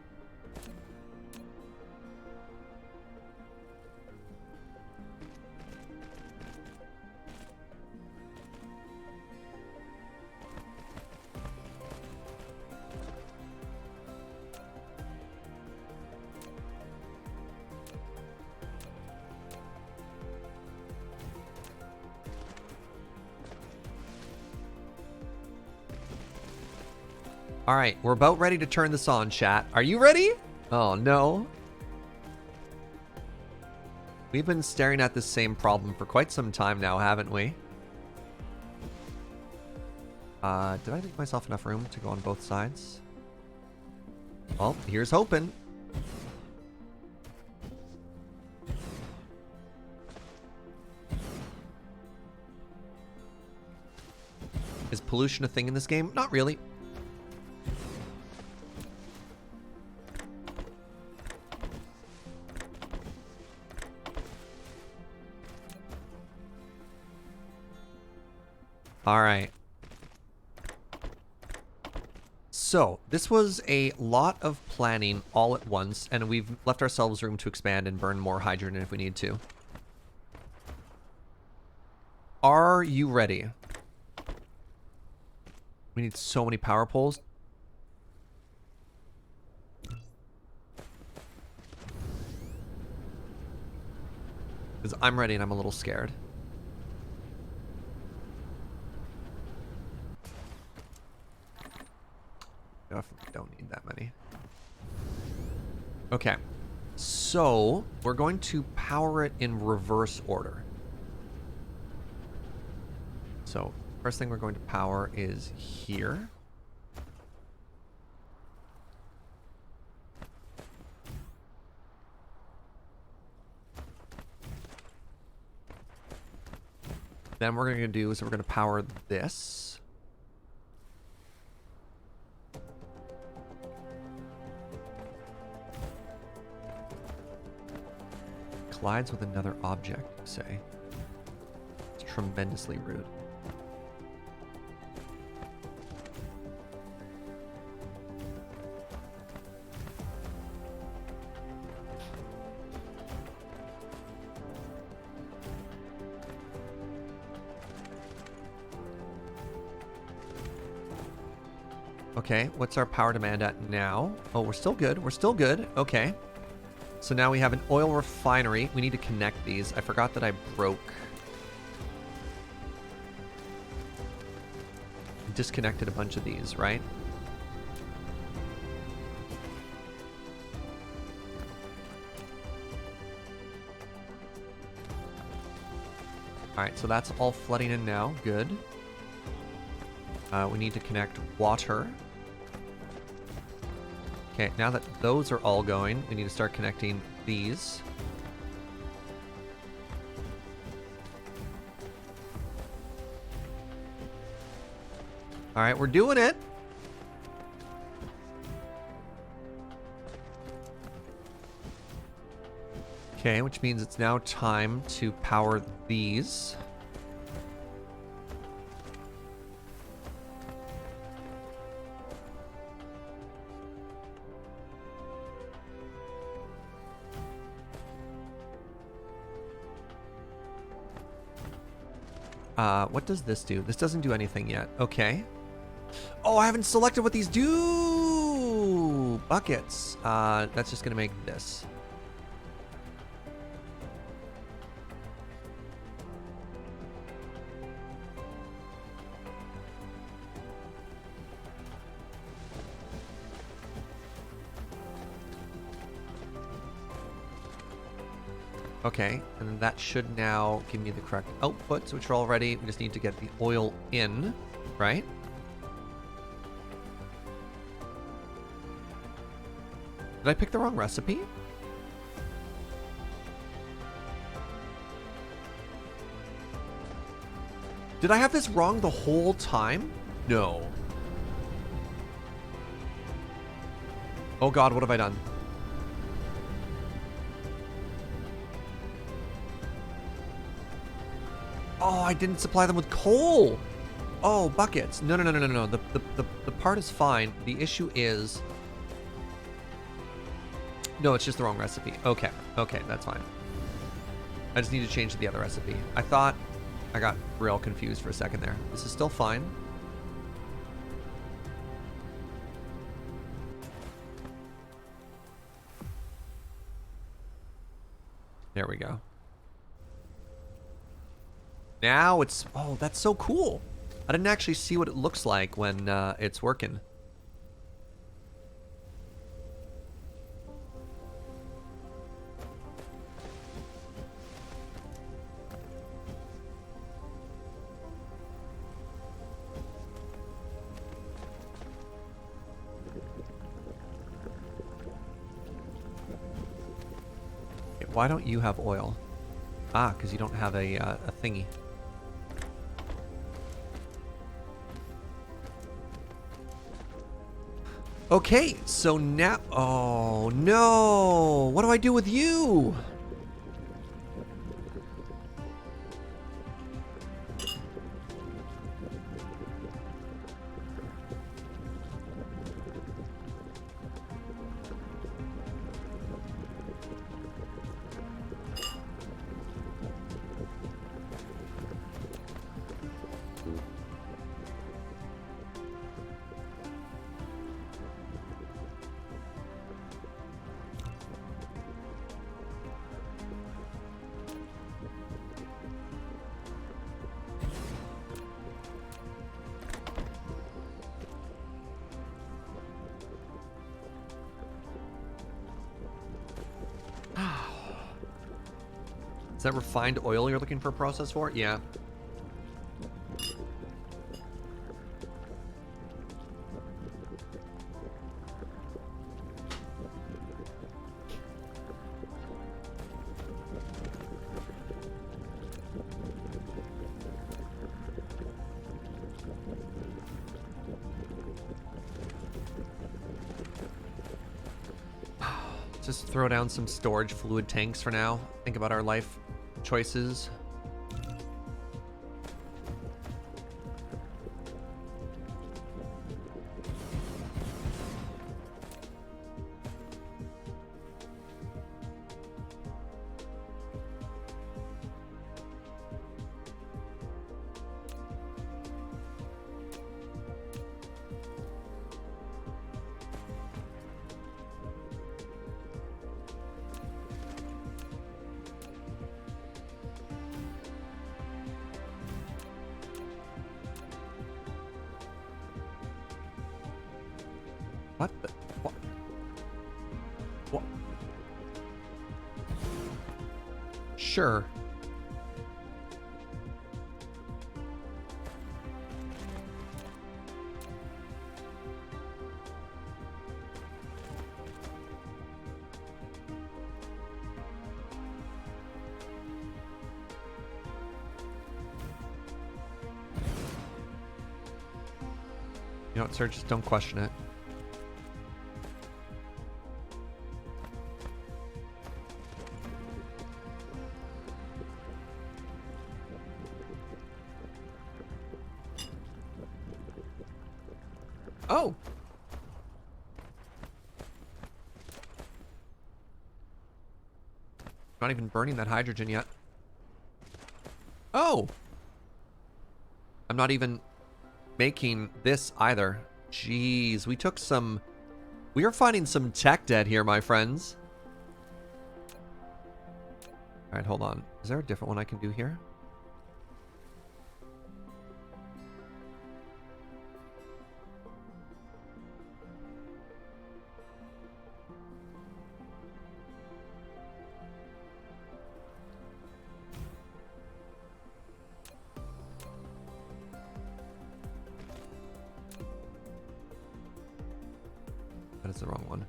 All right, we're about ready to turn this on, chat. Are you ready? Oh, no. We've been staring at this same problem for quite some time now, haven't we? Did I leave myself enough room to go on both sides? Well, here's hoping. Is pollution a thing in this game? Not really. All right. So this was a lot of planning all at once, and we've left ourselves room to expand and burn more hydrogen if we need to. Are you ready? We need so many power poles. Because I'm ready and I'm a little scared. Definitely don't need that many. Okay. So, we're going to power it in reverse order. So, first thing we're going to power is here. Then what we're going to do is we're going to power this. Collides with another object, you say. It's tremendously rude. Okay, what's our power demand at now? Oh, we're still good. We're still good. Okay. So now we have an oil refinery. We need to connect these. I forgot that I disconnected a bunch of these, right? Alright, so that's all flooding in now. Good. We need to connect water. Okay, now that those are all going, we need to start connecting these. All right, we're doing it. Okay, which means it's now time to power these. What does this do? This doesn't do anything yet. Okay. Oh, I haven't selected what these do! Buckets. That's just gonna make this. Okay, and that should now give me the correct outputs, which are all ready. We just need to get the oil in, right? Did I pick the wrong recipe? Did I have this wrong the whole time? No. Oh God, what have I done? Oh, I didn't supply them with coal. Oh, buckets. No. The part is fine. The issue is... No, it's just the wrong recipe. Okay, that's fine. I just need to change the other recipe. I thought I got real confused for a second there. This is still fine. There we go. Now it's... Oh, that's so cool. I didn't actually see what it looks like when it's working. Okay, why don't you have oil? Ah, because you don't have a thingy. Okay, so now... Oh, no! What do I do with you? Is that refined oil you're looking for a process for? Yeah. Just throw down some storage fluid tanks for now. Think about our life choices. What the? What? What? Sure. You know what, sir? Just don't question it. Oh! Not even burning that hydrogen yet. Oh! I'm not even making this either. Jeez, we took some... We are finding some tech debt here, my friends. Alright, hold on. Is there a different one I can do here? That is the wrong one.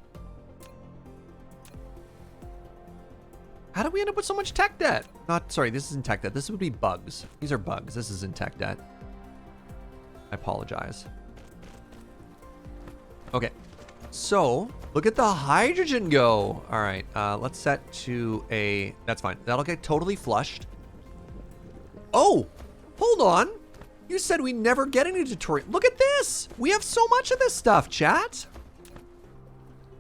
How did we end up with so much tech debt? Not, sorry, this isn't tech debt. This would be bugs. These are bugs. This isn't tech debt. I apologize. Okay. So, look at the hydrogen go. All right, let's set to a... That's fine. That'll get totally flushed. Oh, hold on. You said we never get any tutorial. Look at this. We have so much of this stuff, chat.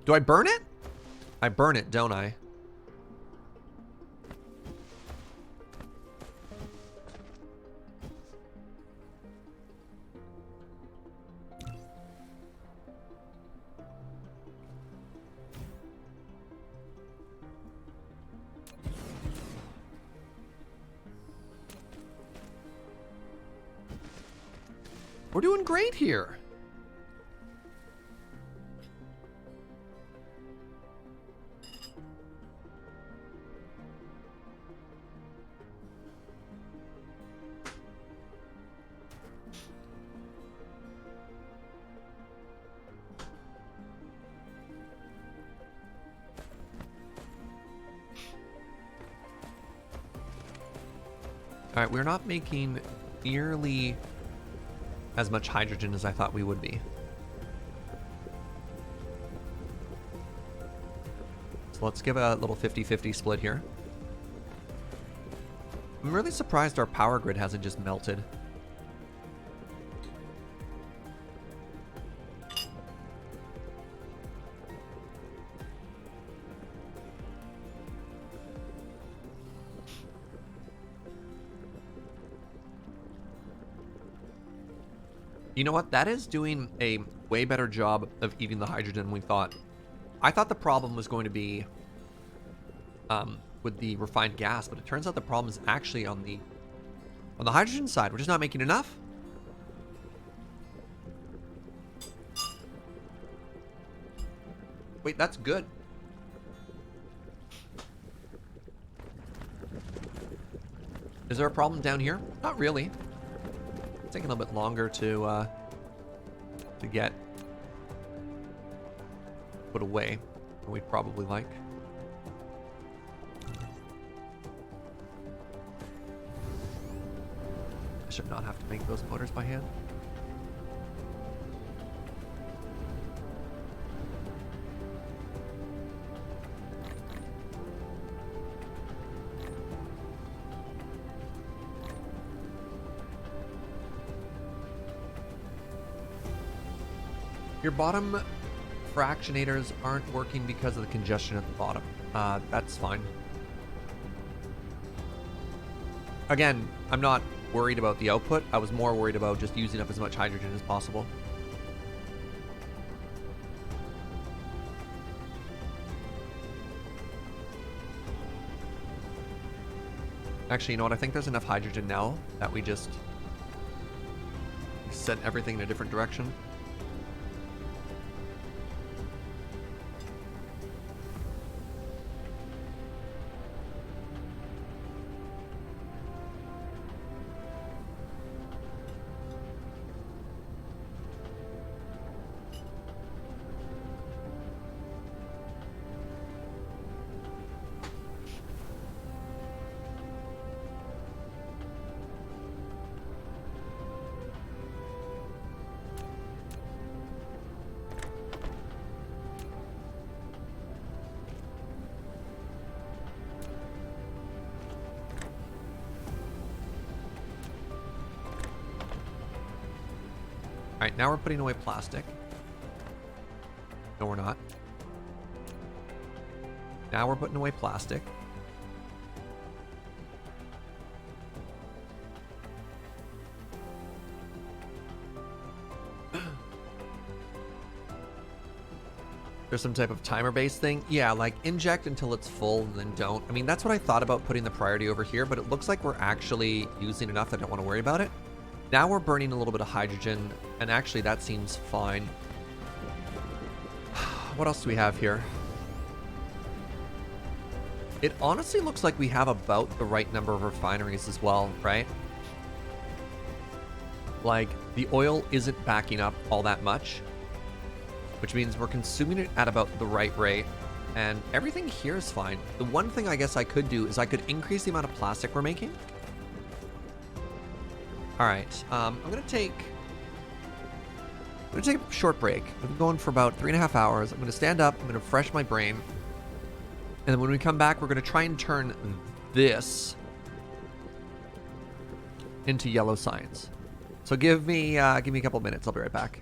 Do I burn it? I burn it, don't I? We're doing great here. All right, we're not making nearly as much hydrogen as I thought we would be. So let's give a little 50-50 split here. I'm really surprised our power grid hasn't just melted. You know what? That is doing a way better job of eating the hydrogen than we thought. I thought the problem was going to be with the refined gas, but it turns out the problem is actually on the hydrogen side. We're just not making enough. Wait, that's good. Is there a problem down here? Not really. It's taking a little bit longer to get put away than we'd probably like. I should not have to make those motors by hand. Your bottom fractionators aren't working because of the congestion at the bottom. That's fine. Again, I'm not worried about the output. I was more worried about just using up as much hydrogen as possible. Actually, you know what? I think there's enough hydrogen now that we just set everything in a different direction. Alright, now we're putting away plastic. No, we're not. Now we're putting away plastic. There's some type of timer-based thing. Yeah, like inject until it's full and then don't. I mean, that's what I thought about putting the priority over here, but it looks like we're actually using enough that I don't want to worry about it. Now we're burning a little bit of hydrogen, and actually that seems fine. What else do we have here? It honestly looks like we have about the right number of refineries as well, right? Like, the oil isn't backing up all that much, which means we're consuming it at about the right rate, and everything here is fine. The one thing I guess I could do is I could increase the amount of plastic we're making. All right, I'm gonna take a short break. We've been going for about 3.5 hours. I'm gonna stand up, I'm gonna refresh my brain, and then when we come back, we're gonna try and turn this into yellow science. So give me a couple minutes. I'll be right back.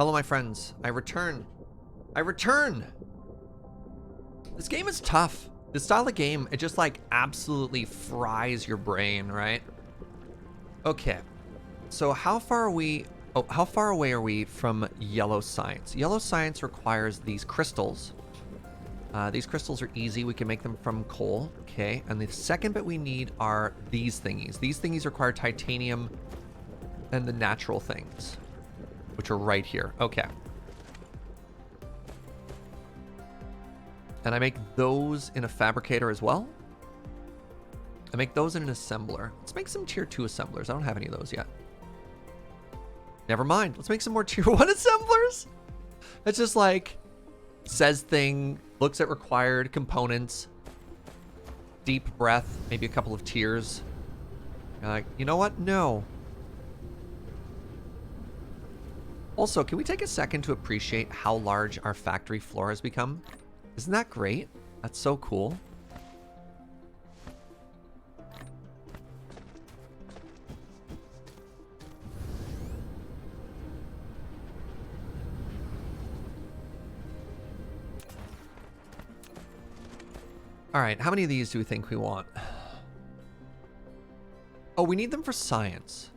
Hello, my friends. I return. I return! This game is tough. This style of game, it just like absolutely fries your brain, right? Okay. So how far are we... Oh, how far away are we from yellow science? Yellow science requires these crystals. These crystals are easy. We can make them from coal. Okay. And the second bit we need are these thingies. These thingies require titanium and the natural things, which are right here. Okay. And I make those in a fabricator as well. I make those in an assembler. Let's make some tier 2 assemblers. I don't have any of those yet. Never mind. Let's make some more tier 1 assemblers. It's just like, says thing, looks at required components, deep breath, maybe a couple of tears. You're like, you know what? No. Also, can we take a second to appreciate how large our factory floor has become? Isn't that great? That's so cool. All right, how many of these do we think we want? Oh, we need them for science.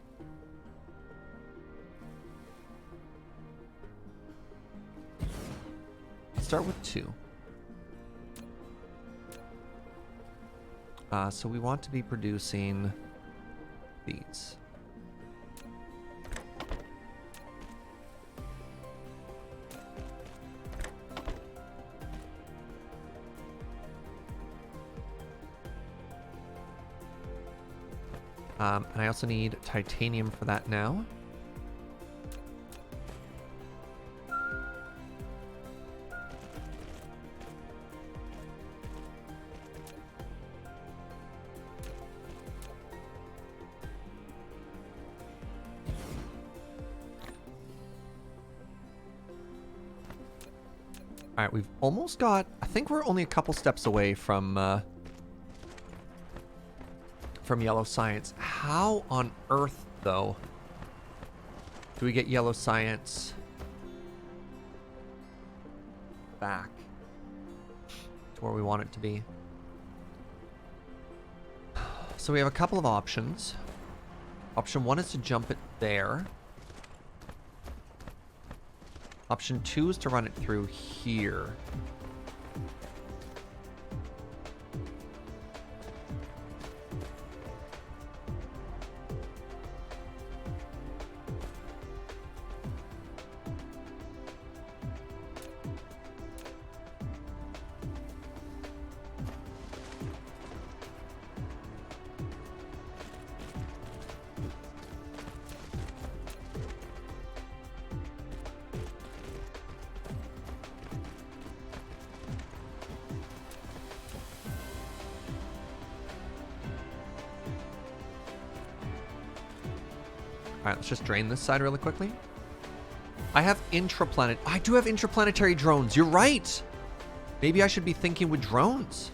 Let's start with 2. So we want to be producing these. And I also need titanium for that now. All right, we've almost got, I think we're only a couple steps away from yellow science. How on earth, though, do we get yellow science back to where we want it to be? So we have a couple of options. Option 1 is to jump it there. Option 2 is to run it through here. All right, let's just drain this side really quickly. I have I do have intraplanetary drones. You're right. Maybe I should be thinking with drones.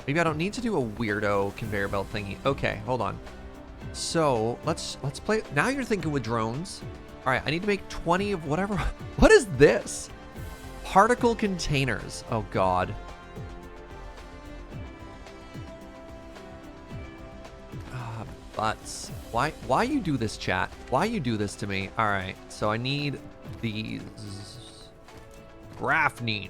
Maybe I don't need to do a weirdo conveyor belt thingy. Okay, hold on. So let's play. Now you're thinking with drones. All right, I need to make 20 of whatever. What is this? Particle containers. Oh God. Butts. Why you do this, chat? Why you do this to me? All right, so I need these. Graphene.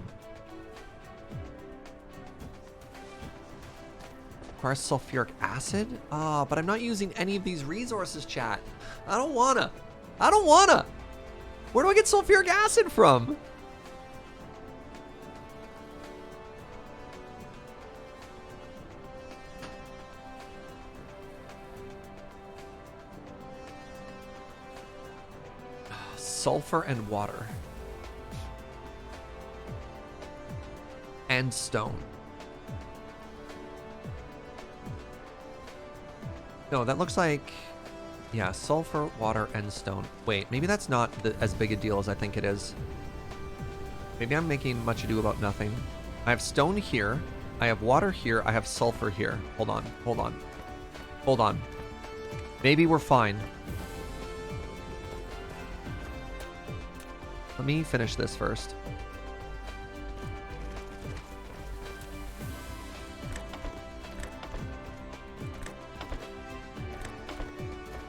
Requires sulfuric acid? But I'm not using any of these resources, chat. I don't wanna. Where do I get sulfuric acid from? Sulfur and water. And stone. No, that looks like... Yeah, sulfur, water, and stone. Wait, maybe that's not as big a deal as I think it is. Maybe I'm making much ado about nothing. I have stone here. I have water here. I have sulfur here. Hold on. Maybe we're fine. Let me finish this first.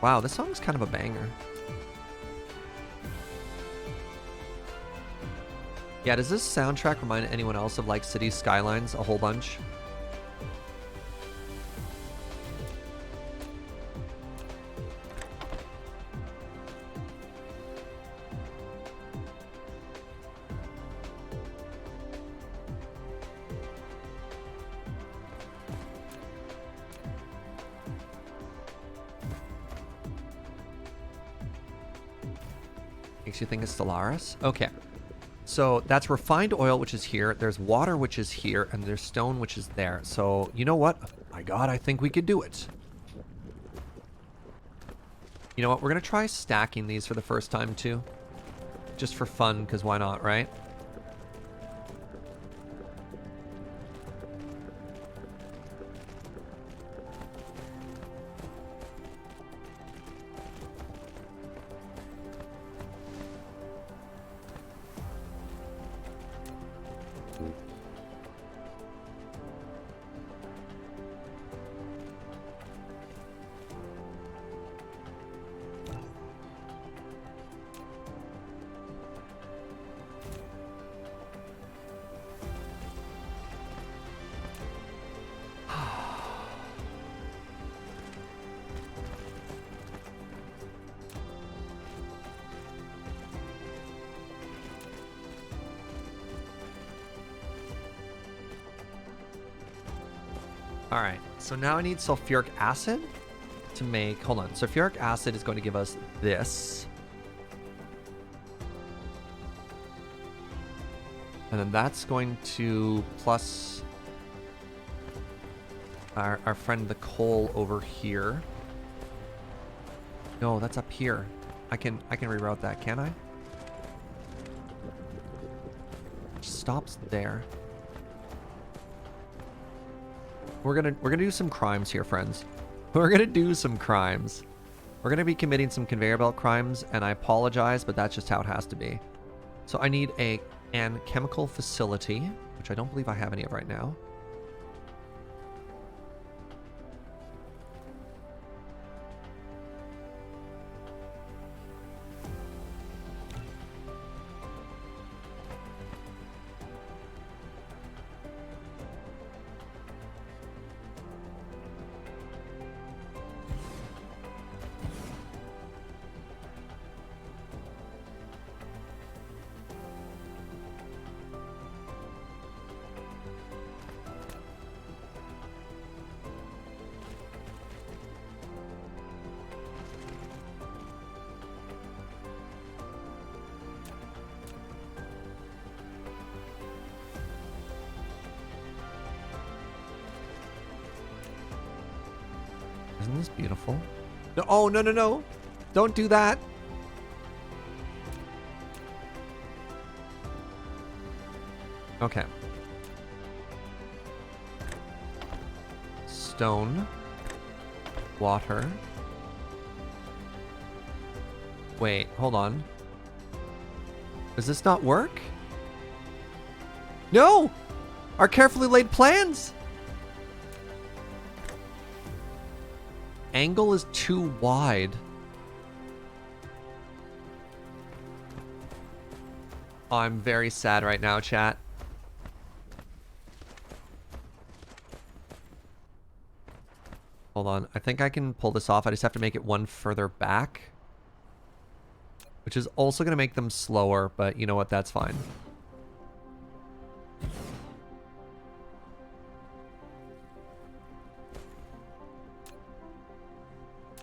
Wow, this song's kind of a banger. Yeah, does this soundtrack remind anyone else of like City Skylines a whole bunch? Makes you think of Stellaris? Okay. So that's refined oil, which is here. There's water, which is here. And there's stone, which is there. So, you know what? My God, I think we could do it. You know what? We're going to try stacking these for the first time, too. Just for fun, because why not, right? All right, so now I need sulfuric acid to make, hold on. Sulfuric acid is going to give us this. And then that's going to plus our friend the coal over here. No, that's up here. I can reroute that, can I? Stops there. We're gonna do some crimes here, friends. We're gonna do some crimes. We're gonna be committing some conveyor belt crimes, and I apologize, but that's just how it has to be. So I need an chemical facility, which I don't believe I have any of right now. Isn't this beautiful? No, oh, no, no, no. Don't do that. Okay. Stone. Water. Wait, hold on. Does this not work? No! Our carefully laid plans! Angle is too wide. Oh, I'm very sad right now, chat. Hold on. I think I can pull this off. I just have to make it one further back. Which is also going to make them slower, but you know what? That's fine.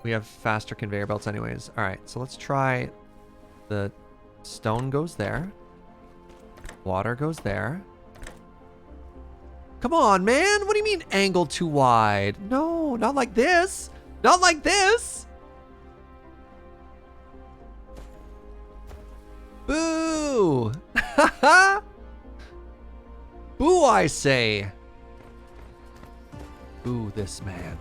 We have faster conveyor belts anyways. All right, so let's try the stone goes there. Water goes there. Come on, man. What do you mean angle too wide? No, not like this. Not like this. Boo. Boo, I say. Boo this man.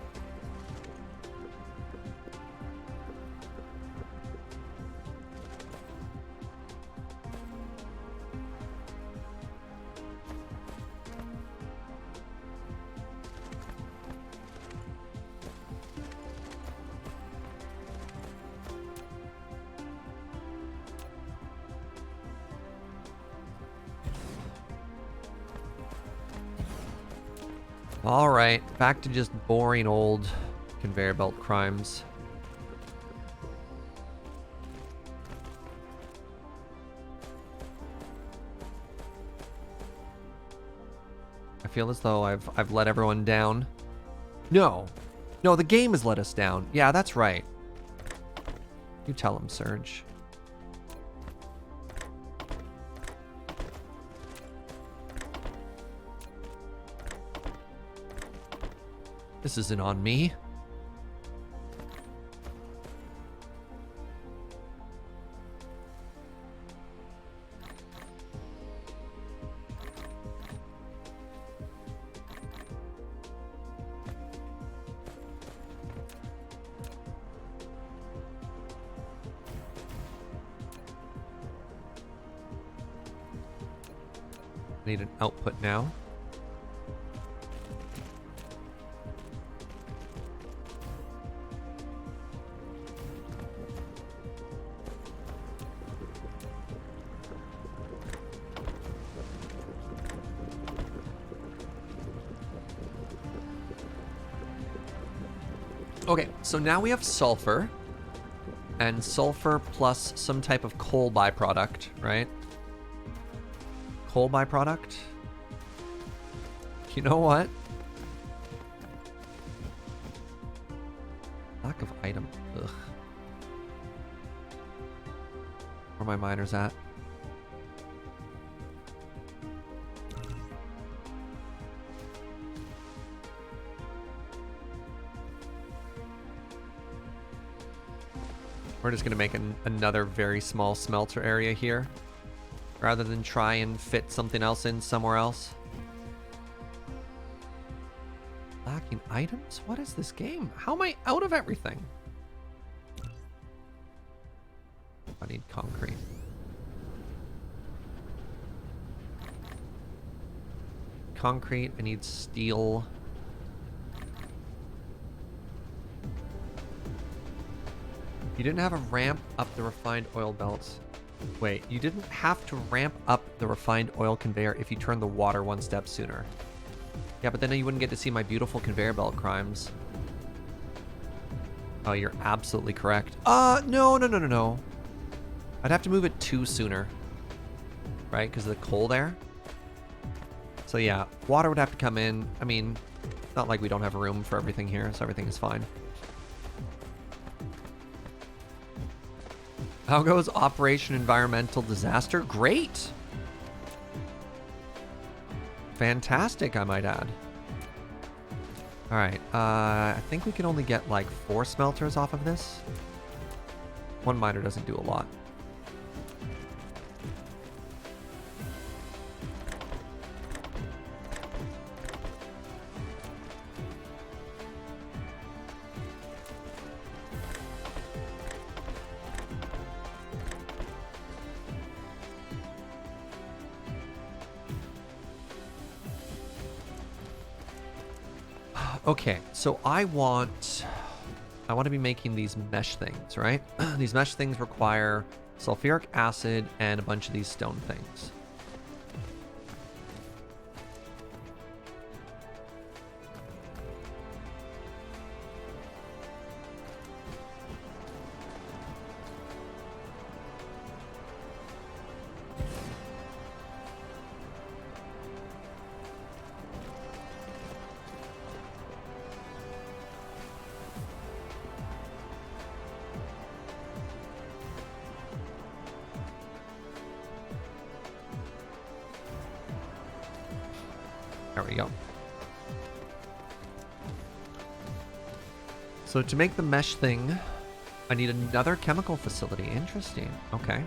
All right, back to just boring old conveyor belt crimes. I feel as though I've let everyone down. No. No, the game has let us down. Yeah, that's right. You tell him, Serge. This isn't on me. I need an output now. Okay, so now we have sulfur, and sulfur plus some type of coal byproduct, right? Coal byproduct? You know what? Lack of item. Ugh. Where are my miners at? We're just going to make another very small smelter area here, rather than try and fit something else in somewhere else. Lacking items? What is this game? How am I out of everything? I need concrete. Concrete, I need steel. You didn't have a ramp up the refined oil belts. Wait, you didn't have to ramp up the refined oil conveyor if you turned the water one step sooner. Yeah, but then you wouldn't get to see my beautiful conveyor belt crimes. Oh, you're absolutely correct. No. I'd have to move it 2 sooner. Right, because of the coal there. So yeah, water would have to come in. I mean, not like we don't have room for everything here, so everything is fine. How goes Operation Environmental Disaster? Great! Fantastic, I might add. Alright, I think we can only get like 4 smelters off of this. 1 miner doesn't do a lot. Okay, so I want to be making these mesh things, right? These mesh things require sulfuric acid and a bunch of these stone things. There we go. So to make the mesh thing, I need another chemical facility. Interesting. Okay.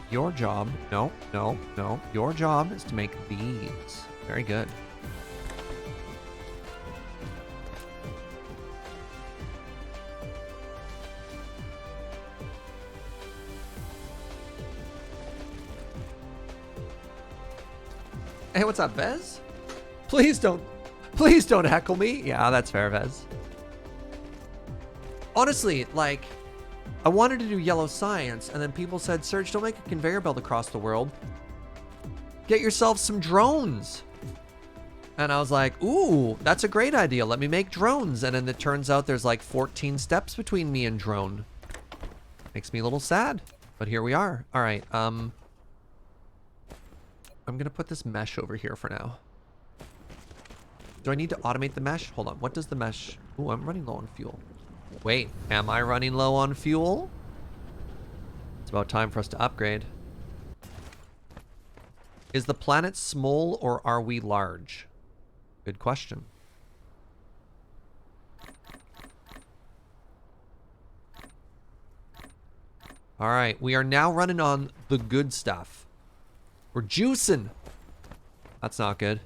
Your job, no, your job is to make these. Very good. Hey, what's up, Vez? Please don't heckle me. Yeah, that's fair, Vez. Honestly, like, I wanted to do yellow science, and then people said, Serge, don't make a conveyor belt across the world. Get yourself some drones. And I was like, ooh, that's a great idea. Let me make drones. And then it turns out there's like 14 steps between me and drone. Makes me a little sad, but here we are. All right, I'm gonna put this mesh over here for now. Do I need to automate the mesh? Hold on, what does the mesh... Ooh, I'm running low on fuel. Wait, am I running low on fuel? It's about time for us to upgrade. Is the planet small or are we large? Good question. All right, we are now running on the good stuff. We're juicing. That's not good.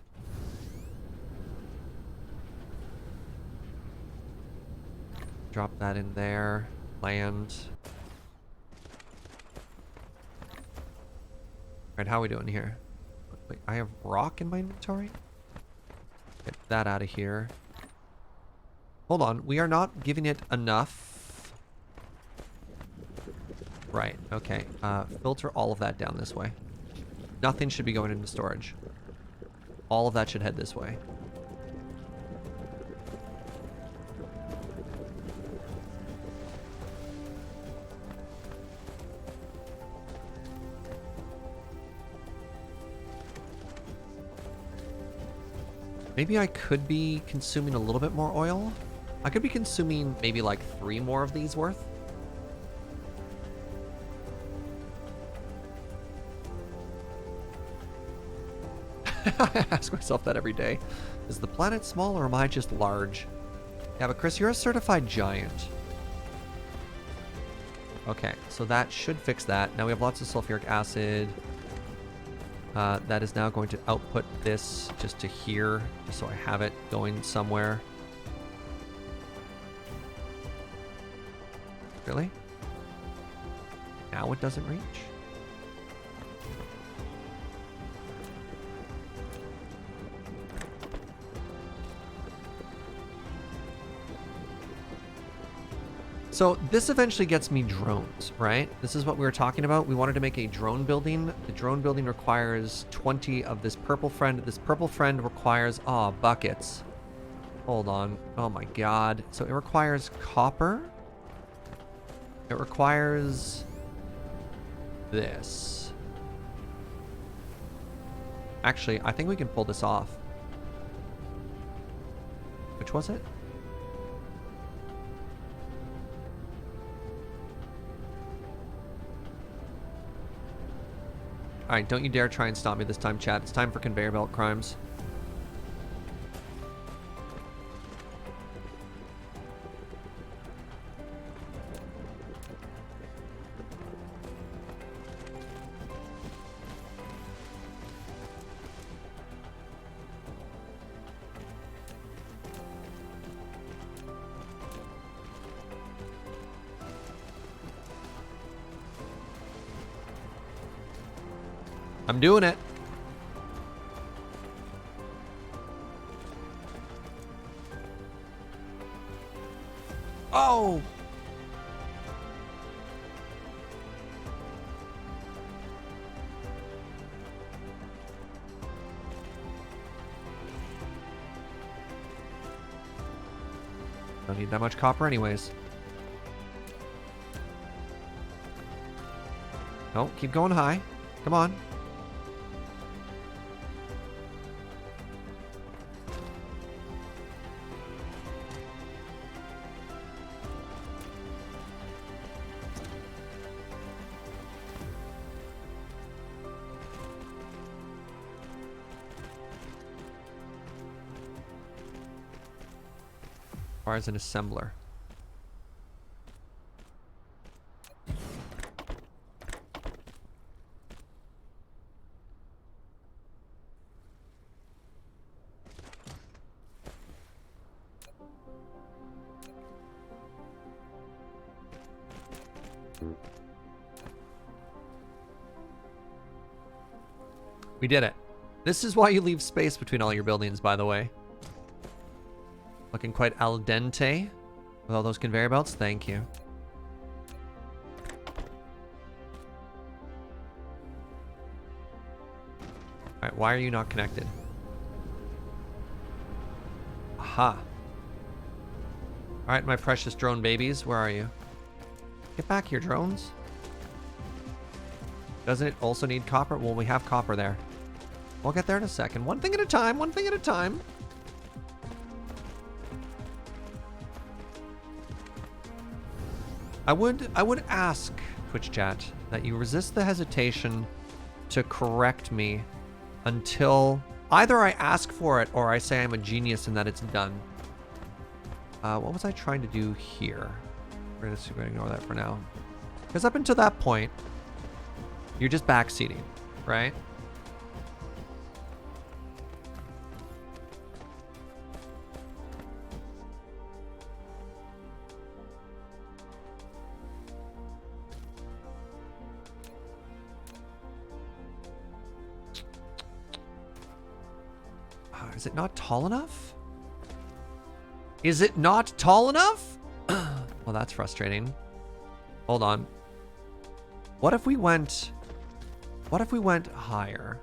Drop that in there. Land. All right, how are we doing here? Wait, I have rock in my inventory? Get that out of here. Hold on, we are not giving it enough. Right, okay. Filter all of that down this way. Nothing should be going into storage. All of that should head this way. Maybe I could be consuming a little bit more oil. I could be consuming maybe like 3 more of these worth. I ask myself that every day. Is the planet small or am I just large? Yeah, but Chris, you're a certified giant. Okay, so that should fix that. Now we have lots of sulfuric acid. That is now going to output this just to here, just so I have it going somewhere. Really? Now it doesn't reach? So this eventually gets me drones, right? This is what we were talking about. We wanted to make a drone building. The drone building requires 20 of this purple friend. This purple friend requires, buckets. Hold on. Oh my God. So it requires copper. It requires this. Actually, I think we can pull this off. Which was it? Alright, don't you dare try and stop me this time, chat. It's time for conveyor belt crimes. I'm doing it. Oh! Don't need that much copper anyways. No, keep going high. Come on. As an assembler. We did it. This is why you leave space between all your buildings, by the way. Looking quite al dente with all those conveyor belts. Thank you. All right, why are you not connected? Aha. All right, my precious drone babies, where are you? Get back here, drones. Doesn't it also need copper? Well, we have copper there. We'll get there in a second. One thing at a time, one thing at a time. I would ask, Twitch chat, that you resist the hesitation to correct me until either I ask for it or I say I'm a genius and that it's done. What was I trying to do here? We're gonna ignore that for now. Because up until that point, you're just backseating, right? Is it not tall enough? Is it not tall enough? Well, that's frustrating. Hold on. What if we went higher?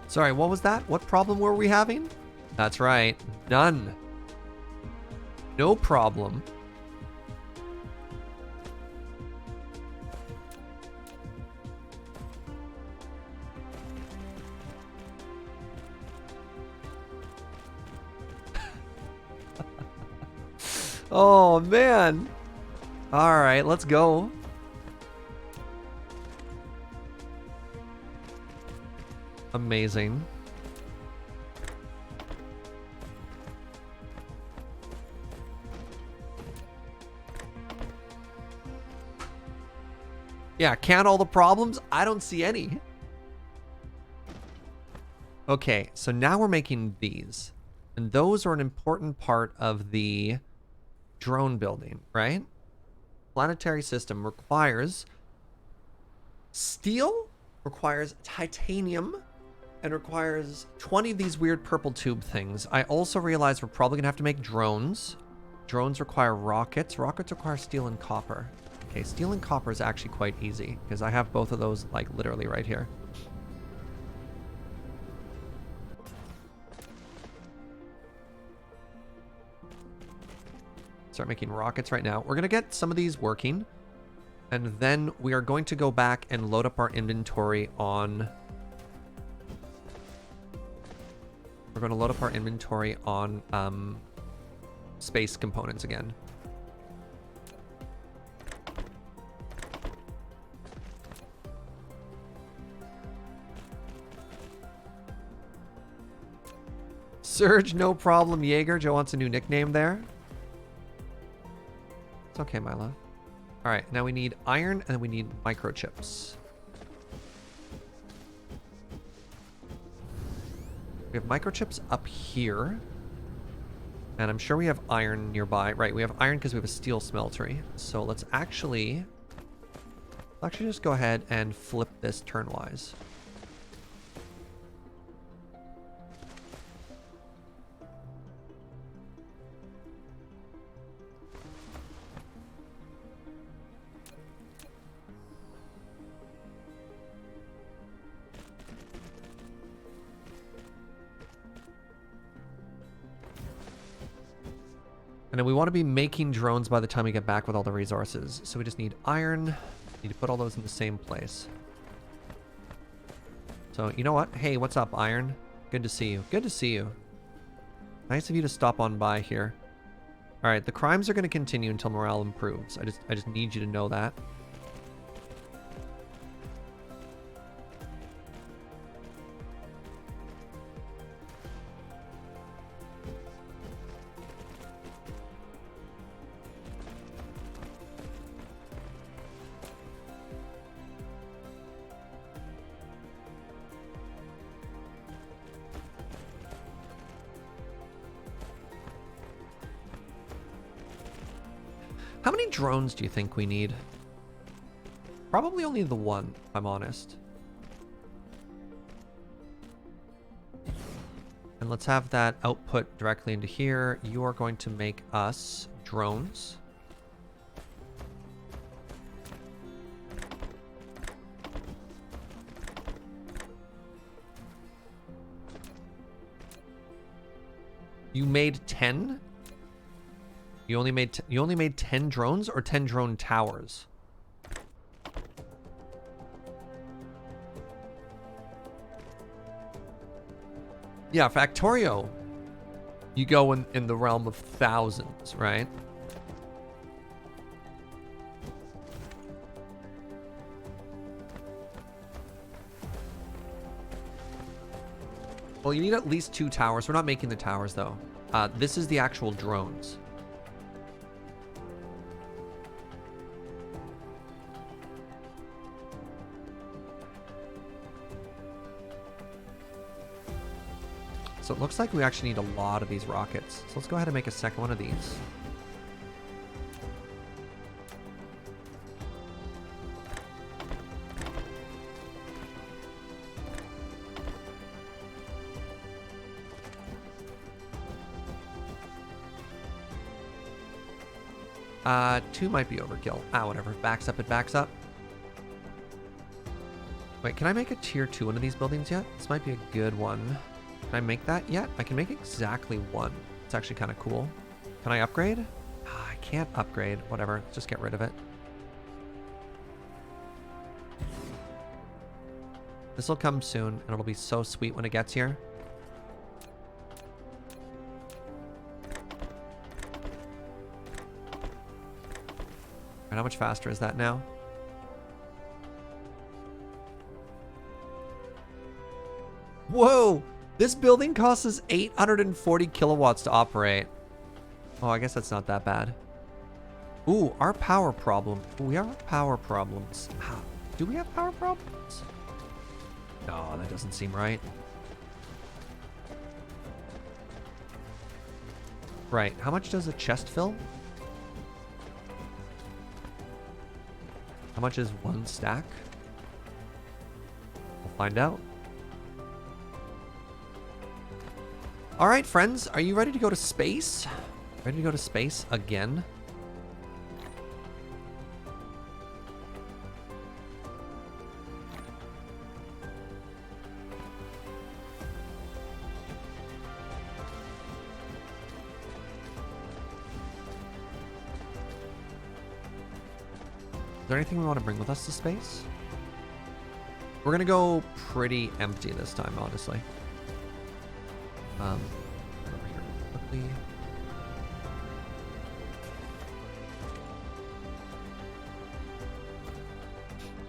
Sorry, what was that? What problem were we having? That's right. None. No problem. Oh, man. All right, let's go. Amazing. Yeah, count all the problems? I don't see any. Okay, so now we're making these. And those are an important part of the drone building, right? Planetary system requires steel, requires titanium, and requires 20 of these weird purple tube things. I also realize we're probably gonna have to make drones. Drones require rockets. Rockets require steel and copper. Okay, steel and copper is actually quite easy because I have both of those like literally right here. Start making rockets right now. We're gonna get some of these working, and then we are going to go back and load up our inventory on... We're going to load up our inventory on space components again. Surge, no problem. Jaeger, Joe wants a new nickname there. It's okay, my love. All right, now we need iron and then we need microchips. We have microchips up here. And I'm sure we have iron nearby. Right, we have iron because we have a steel smeltery. So let's actually just go ahead and flip this turnwise. And then we want to be making drones by the time we get back with all the resources. So we just need iron. Need to put all those in the same place. So you know what? Hey, what's up, iron? Good to see you. Good to see you. Nice of you to stop on by here. All right, the crimes are going to continue until morale improves. I just need you to know that. How many drones do you think we need? Probably only the one, if I'm honest. And let's have that output directly into here. You are going to make us drones. You made 10? You only made 10 drones or 10 drone towers? Yeah, Factorio. You go in the realm of thousands, right? Well, you need at least 2 towers. We're not making the towers, though. This is the actual drones. So it looks like we actually need a lot of these rockets. So let's go ahead and make a second one of these. Two might be overkill. Ah, whatever. Backs up, it backs up. Wait, can I make a tier 2 one of these buildings yet? This might be a good one. Can I make that yet? I can make exactly one. It's actually kind of cool. Can I upgrade? I can't upgrade. Whatever. Let's just get rid of it. This will come soon, and it'll be so sweet when it gets here. And how much faster is that now? Whoa! This building costs us 840 kilowatts to operate. Oh, I guess that's not that bad. Ooh, our power problem. We have power problems. Do we have power problems? No, that doesn't seem right. Right, how much does a chest fill? How much is one stack? We'll find out. All right, friends, are you ready to go to space? Ready to go to space again? Is there anything we want to bring with us to space? We're gonna go pretty empty this time, honestly. Over here quickly.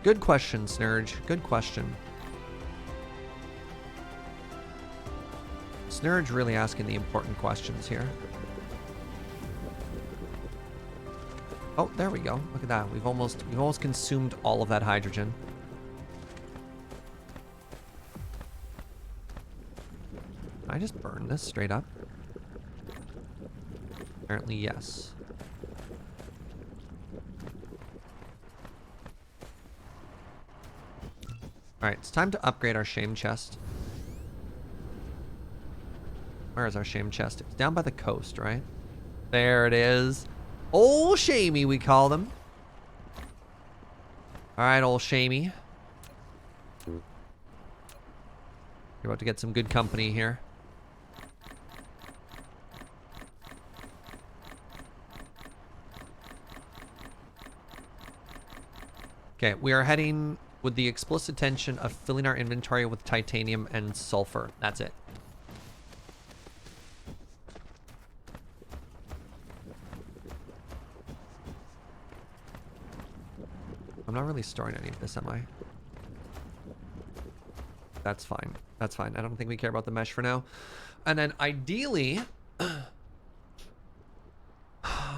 Good question, Snurge. Good question. Snurge really asking the important questions here. Oh, there we go. Look at that. We've almost consumed all of that hydrogen. Can I just burn this straight up? Apparently, yes. Alright, it's time to upgrade our shame chest. Where is our shame chest? It's down by the coast, right? There it is. Old Shamey, we call them. Alright, old Shamey. You're about to get some good company here. Okay, we are heading with the explicit intention of filling our inventory with titanium and sulfur. That's it. I'm not really storing any of this, am I? That's fine. That's fine. I don't think we care about the mesh for now. And then ideally,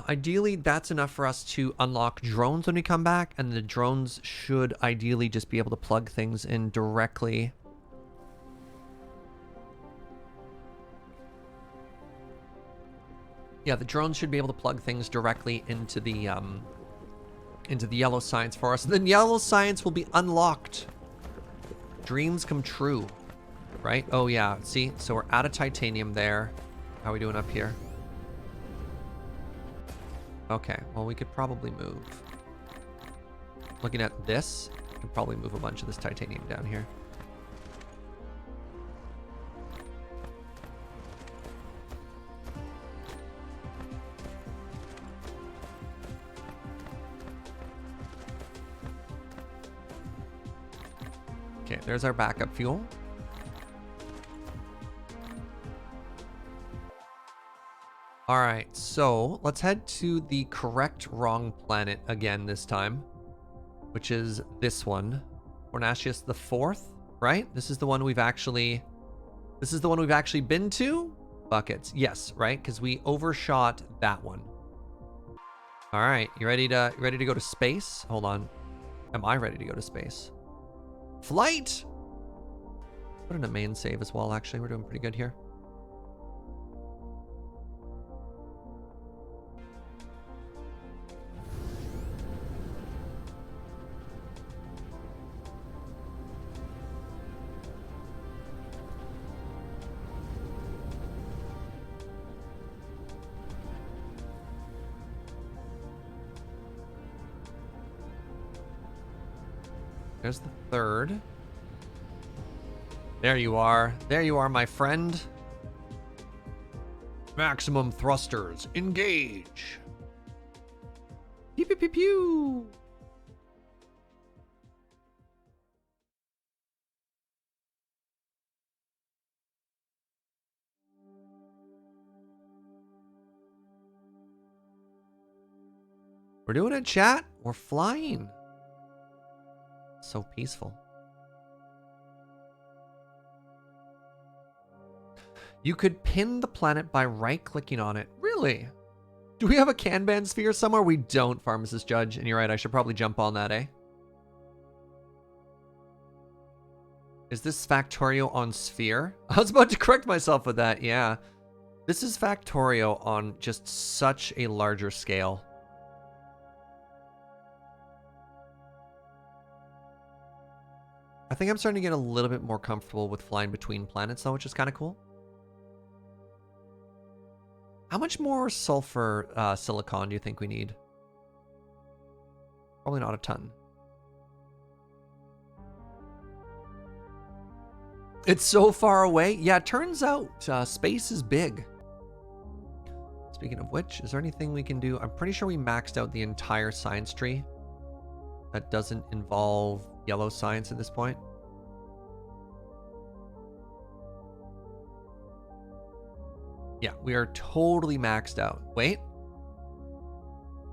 ideally that's enough for us to unlock drones when we come back. And the drones should ideally just be able to plug things in directly. Yeah, the drones should be able to plug things directly into the yellow science for us. And then yellow science will be unlocked. Dreams come true, right? Oh yeah, see? So we're out of titanium there. How are we doing up here? Okay, well we could probably move. Looking at this, we could probably move a bunch of this titanium down here. Okay, there's our backup fuel. All right, so let's head to the correct wrong planet again this time, which is this one, Ornasius the Fourth, right? This is the one we've actually been to. Buckets, yes, right? Because we overshot that one. All right, you ready to go to space? Hold on, am I ready to go to space? Flight! Put in a main save as well, actually. We're doing pretty good here. There's the third. There you are. There you are, my friend. Maximum thrusters. Engage. Pew pew pew pew. We're doing it, chat. We're flying. So peaceful. You could pin the planet by right-clicking on it. Really? Do we have a Kanban sphere somewhere? We don't, Pharmacist Judge. And you're right, I should probably jump on that, eh? Is this Factorio on sphere? I was about to correct myself with that, yeah. This is Factorio on just such a larger scale. I think I'm starting to get a little bit more comfortable with flying between planets though, which is kind of cool. How much more sulfur silicon do you think we need? Probably not a ton. It's so far away. Yeah, it turns out space is big. Speaking of which, is there anything we can do? I'm pretty sure we maxed out the entire science tree. That doesn't involve yellow science at this point. Yeah, we are totally maxed out. Wait.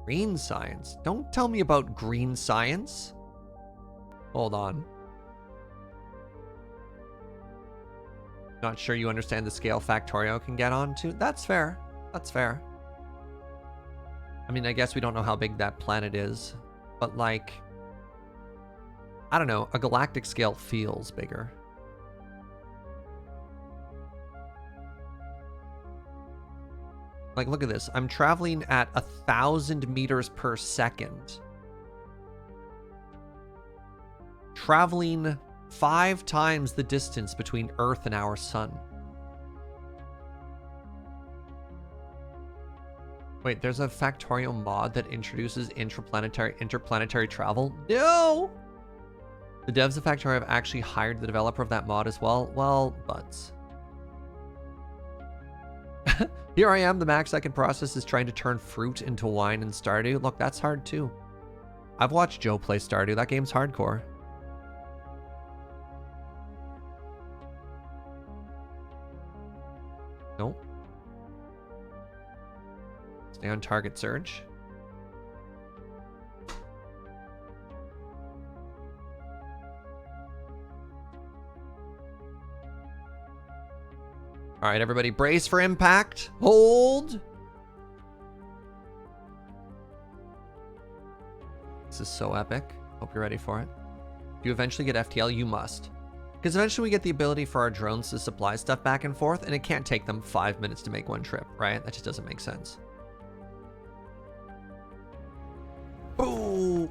Green science? Don't tell me about green science. Hold on. Not sure you understand the scale Factorio can get on to. That's fair. That's fair. I mean, I guess we don't know how big that planet is, but like, I don't know, a galactic scale feels bigger. Like, look at this. I'm traveling at 1,000 meters per second. Traveling 5 times the distance between Earth and our sun. Wait, there's a Factorio mod that introduces interplanetary travel? No! The devs of Factorio have actually hired the developer of that mod as well. Well, butts. Here I am, the max I can process is trying to turn fruit into wine in Stardew. Look, that's hard too. I've watched Joe play Stardew. That game's hardcore. Nope. Stay on target, Surge. All right, everybody, brace for impact. Hold. This is so epic. Hope you're ready for it. If you eventually get FTL, you must. Because eventually we get the ability for our drones to supply stuff back and forth, and it can't take them 5 minutes to make one trip, right? That just doesn't make sense. Boo!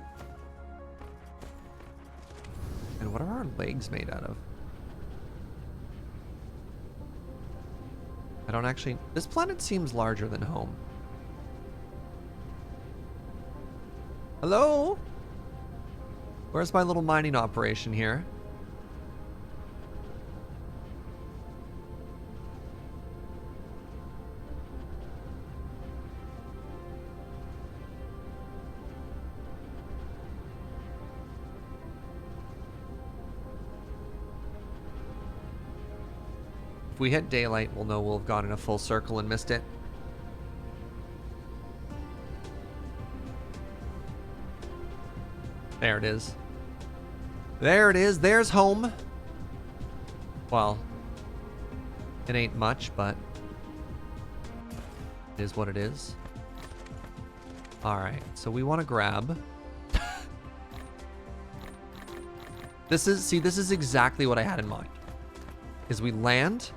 And what are our legs made out of? I don't actually... This planet seems larger than home. Hello? Where's my little mining operation here? If we hit daylight, we'll know we'll have gone in a full circle and missed it. There it is. There it is. There's home. Well, it ain't much, but it is what it is. All right, so we want to grab. This is exactly what I had in mind. Is we land.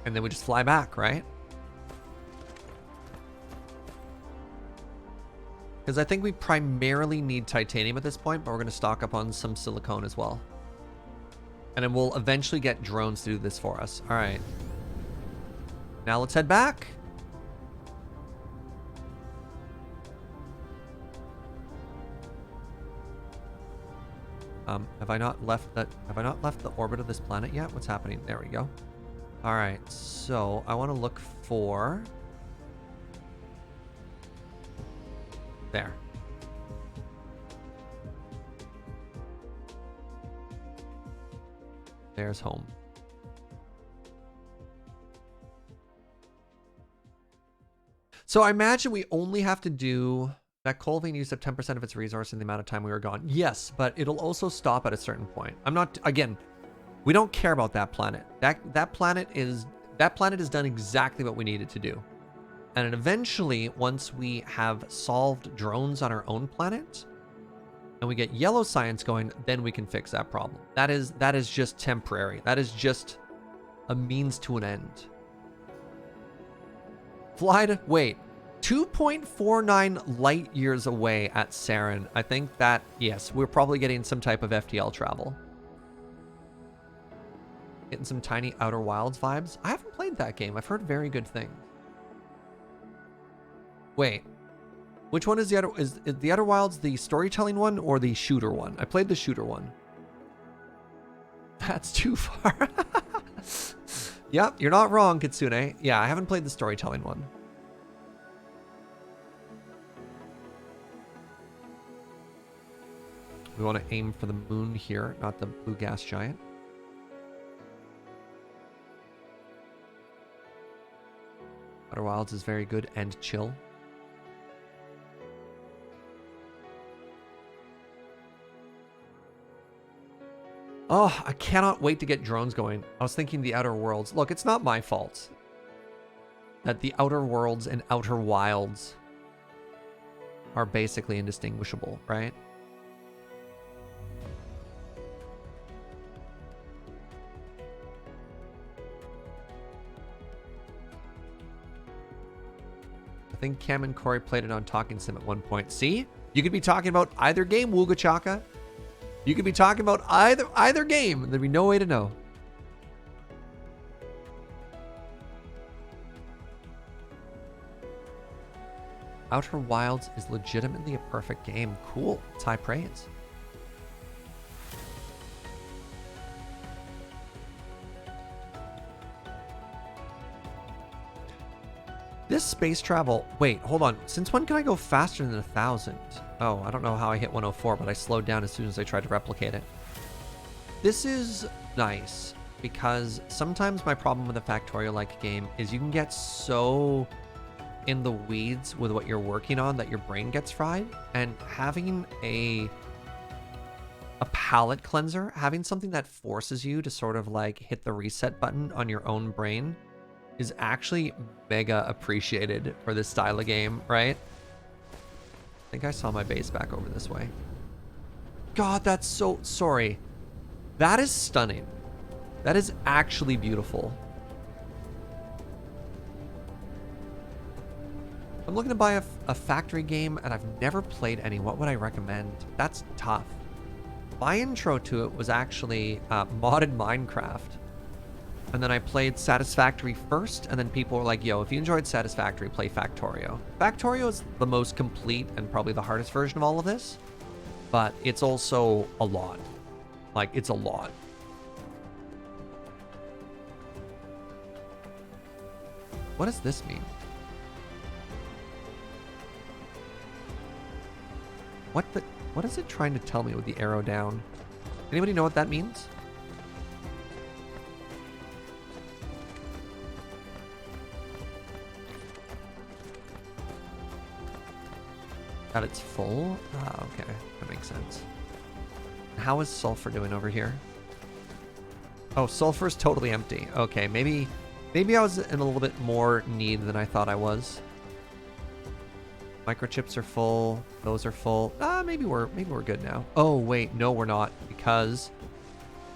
And then we just fly back, right? Because I think we primarily need titanium at this point, but we're going to stock up on some silicone as well. And then we'll eventually get drones to do this for us. All right. Now let's head back. Have I not left the orbit of this planet yet? What's happening? There we go. All right, so I want to look for... There. There's home. So I imagine we only have to do... That coal vein used up 10% of its resource in the amount of time we were gone. Yes, but it'll also stop at a certain point. I'm not... Again... We don't care about that planet. That planet has done exactly what we needed to do. And then eventually, once we have solved drones on our own planet, and we get yellow science going, then we can fix that problem. That is just temporary. That is just a means to an end. Wait, 2.49 light years away at Saren. I think that, yes, we're probably getting some type of FTL travel. Getting some tiny Outer Wilds vibes. I haven't played that game. I've heard very good things. Wait, which one is the other? Is the Outer Wilds the storytelling one or the shooter one? I played the shooter one. That's too far. Yep, you're not wrong, Kitsune. Yeah, I haven't played the storytelling one. We want to aim for the moon here, not the blue gas giant. Outer Wilds is very good and chill. Oh, I cannot wait to get drones going. I was thinking the Outer Worlds. Look, it's not my fault that the Outer Worlds and Outer Wilds are basically indistinguishable, right? I think Cam and Corey played it on Talking Sim at one point. See? You could be talking about either game, Wooga Chaka. You could be talking about either game. There'd be no way to know. Outer Wilds is legitimately a perfect game. Cool. It's high praise. This space travel... Wait, hold on. Since when can I go faster than 1,000? Oh, I don't know how I hit 104, but I slowed down as soon as I tried to replicate it. This is nice, because sometimes my problem with a Factorio-like game is you can get so in the weeds with what you're working on that your brain gets fried, and having a palate cleanser, having something that forces you to sort of like hit the reset button on your own brain is actually mega appreciated for this style of game, right? I think I saw my base back over this way. God, that's so... Sorry. That is stunning. That is actually beautiful. I'm looking to buy a factory game, and I've never played any. What would I recommend? That's tough. My intro to it was actually modded Minecraft. And then I played Satisfactory first, and then people were like, yo, if you enjoyed Satisfactory, play Factorio. Factorio is the most complete and probably the hardest version of all of this, but it's also a lot. Like, it's a lot. What does this mean? What is it trying to tell me with the arrow down? Anybody know what that means? That it's full? Ah, okay. That makes sense. How is sulfur doing over here? Oh, sulfur's totally empty. Okay, maybe I was in a little bit more need than I thought I was. Microchips are full. Those are full. Maybe we're good now. Oh, wait. No, we're not, because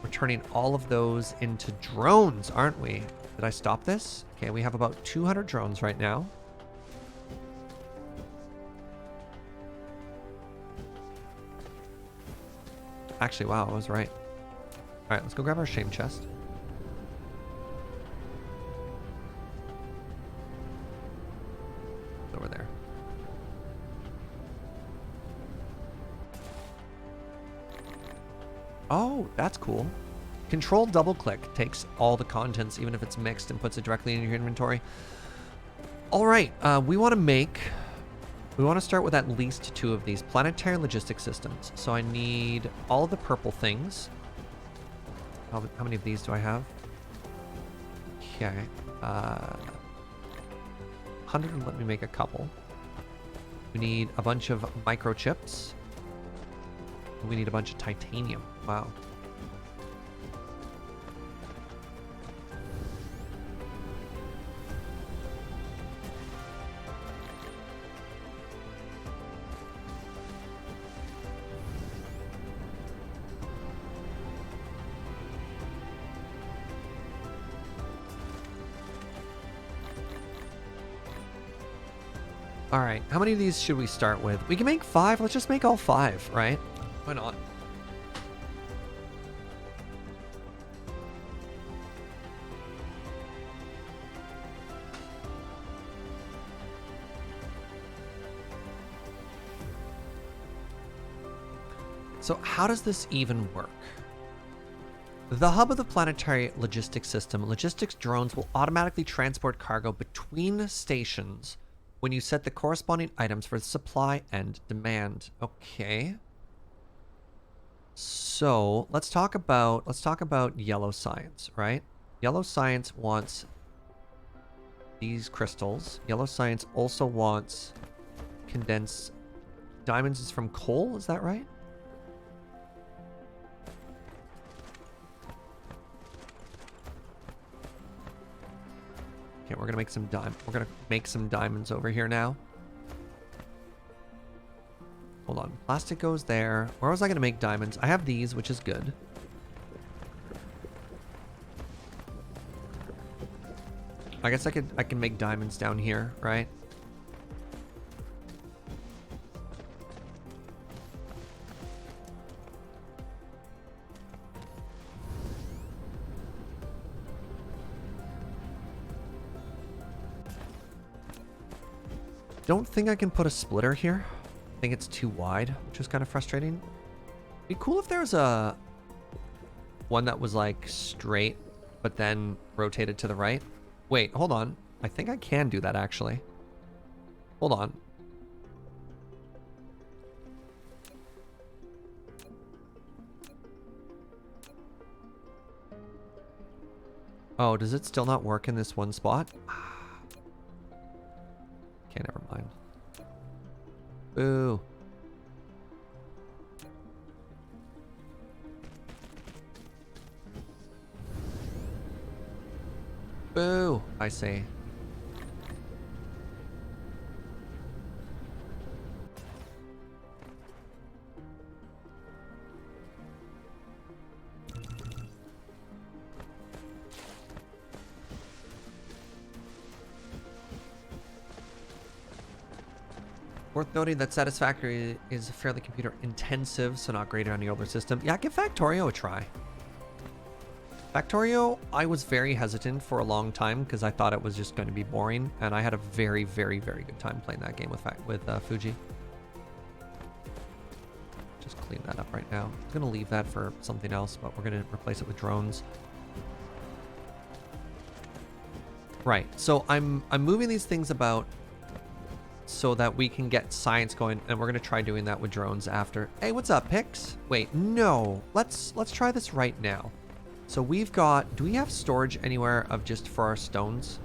we're turning all of those into drones, aren't we? Did I stop this? Okay, we have about 200 drones right now. Actually, wow, I was right. All right, let's go grab our shame chest. It's over there. Oh, that's cool. Control double click takes all the contents, even if it's mixed, and puts it directly in your inventory. All right, we want to start with at least 2 of these planetary logistics systems. So I need all of the purple things. How many of these do I have? Okay. 100, let me make a couple. We need a bunch of microchips. We need a bunch of titanium. Wow. All right, how many of these should we start with? We can make 5. Let's just make all 5, right? Why not? So how does this even work? The hub of the planetary logistics system, logistics drones will automatically transport cargo between stations when you set the corresponding items for supply and demand. Okay. So let's talk about yellow science, right? Yellow science wants these crystals. Yellow science also wants condensed diamonds is from coal, is that right? Okay, we're gonna make some diamonds over here now. Hold on. Plastic goes there. Where was I gonna make diamonds? I have these, which is good. I guess I can make diamonds down here, right? Don't think I can put a splitter here. I think it's too wide, which is kind of frustrating. It'd be cool if there was a one that was like straight, but then rotated to the right. Wait, hold on. I think I can do that actually. Hold on. Oh, does it still not work in this one spot? Boo. Boo, I say. Worth noting that Satisfactory is fairly computer intensive, so not great on the older system. Yeah, give Factorio a try. Factorio, I was very hesitant for a long time because I thought it was just going to be boring, and I had a very, very, very good time playing that game with Fuji. Just clean that up right now. I'm going to leave that for something else, but we're going to replace it with drones. Right, so I'm moving these things about so that we can get science going, and we're going to try doing that with drones after. Hey, what's up, Pix? Wait, no. Let's try this right now. So we've got, do we have storage anywhere of just for our stones?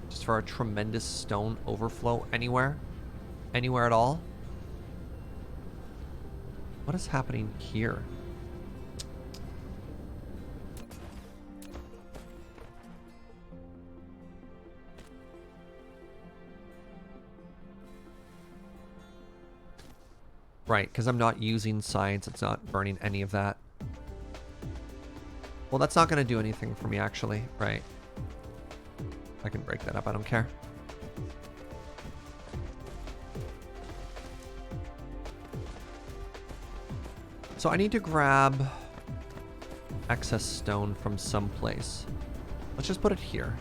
Just for our tremendous stone overflow anywhere? Anywhere at all? What is happening here? Right, because I'm not using science, it's not burning any of that. Well, that's not going to do anything for me, actually. Right. I can break that up, I don't care. So I need to grab excess stone from someplace. Let's just put it here.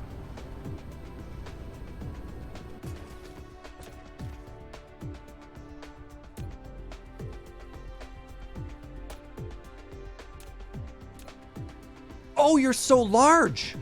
Oh, you're so large.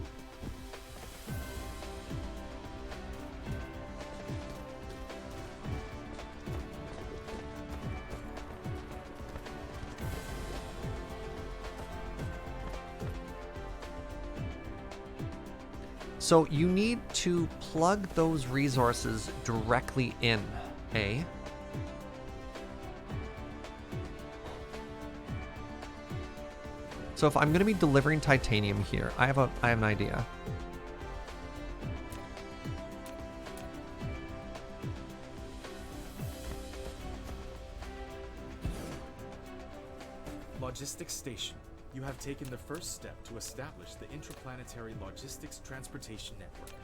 So you need to plug those resources directly in, eh? So if I'm going to be delivering titanium here, I have an idea. Logistics Station. You have taken the first step to establish the interplanetary logistics transportation network.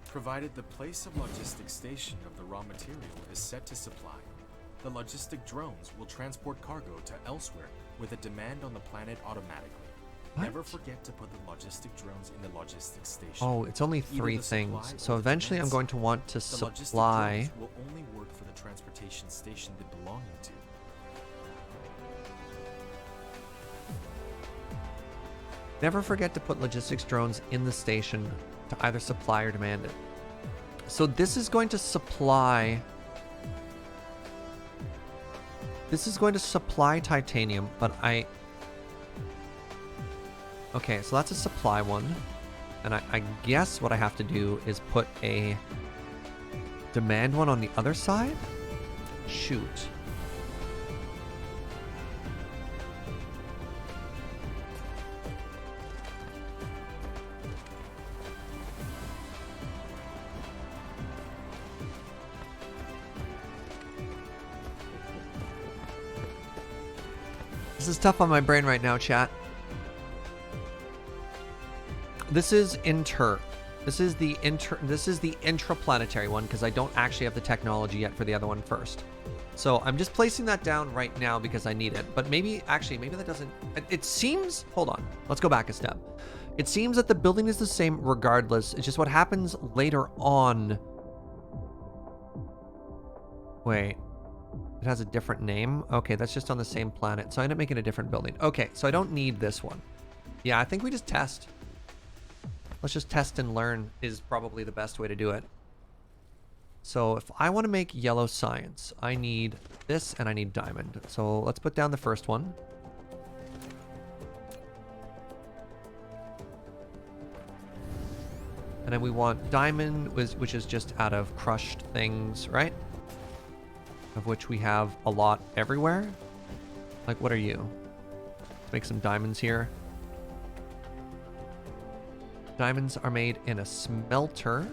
Provided the place of logistics station of the raw material is set to supply, the logistic drones will transport cargo to elsewhere with a demand on the planet automatically. What? Never forget to put the logistic drones in the logistics station. Oh, it's only 3 things. So eventually I'm going to want to supply. The logistic drones will only work for the transportation station they belong to. Never forget to put logistics drones in the station to either supply or demand it. So this is going to supply... This is going to supply titanium, but I... Okay, so that's a supply one. And I guess what I have to do is put a demand one on the other side? Shoot. This is tough on my brain right now, chat. This is This is the intraplanetary one because I don't actually have the technology yet for the other one first. So I'm just placing that down right now because I need it. But maybe that doesn't... It seems... Hold on. Let's go back a step. It seems that the building is the same regardless. It's just what happens later on. Wait. It has a different name? Okay, that's just on the same planet. So I end up making a different building. Okay, so I don't need this one. Yeah, I think we just test. Let's just test and learn is probably the best way to do it. So if I want to make yellow science, I need this and I need diamond. So let's put down the first one. And then we want diamond, which is just out of crushed things, right? Of which we have a lot everywhere. Like, what are you? Let's make some diamonds here. Diamonds are made in a smelter.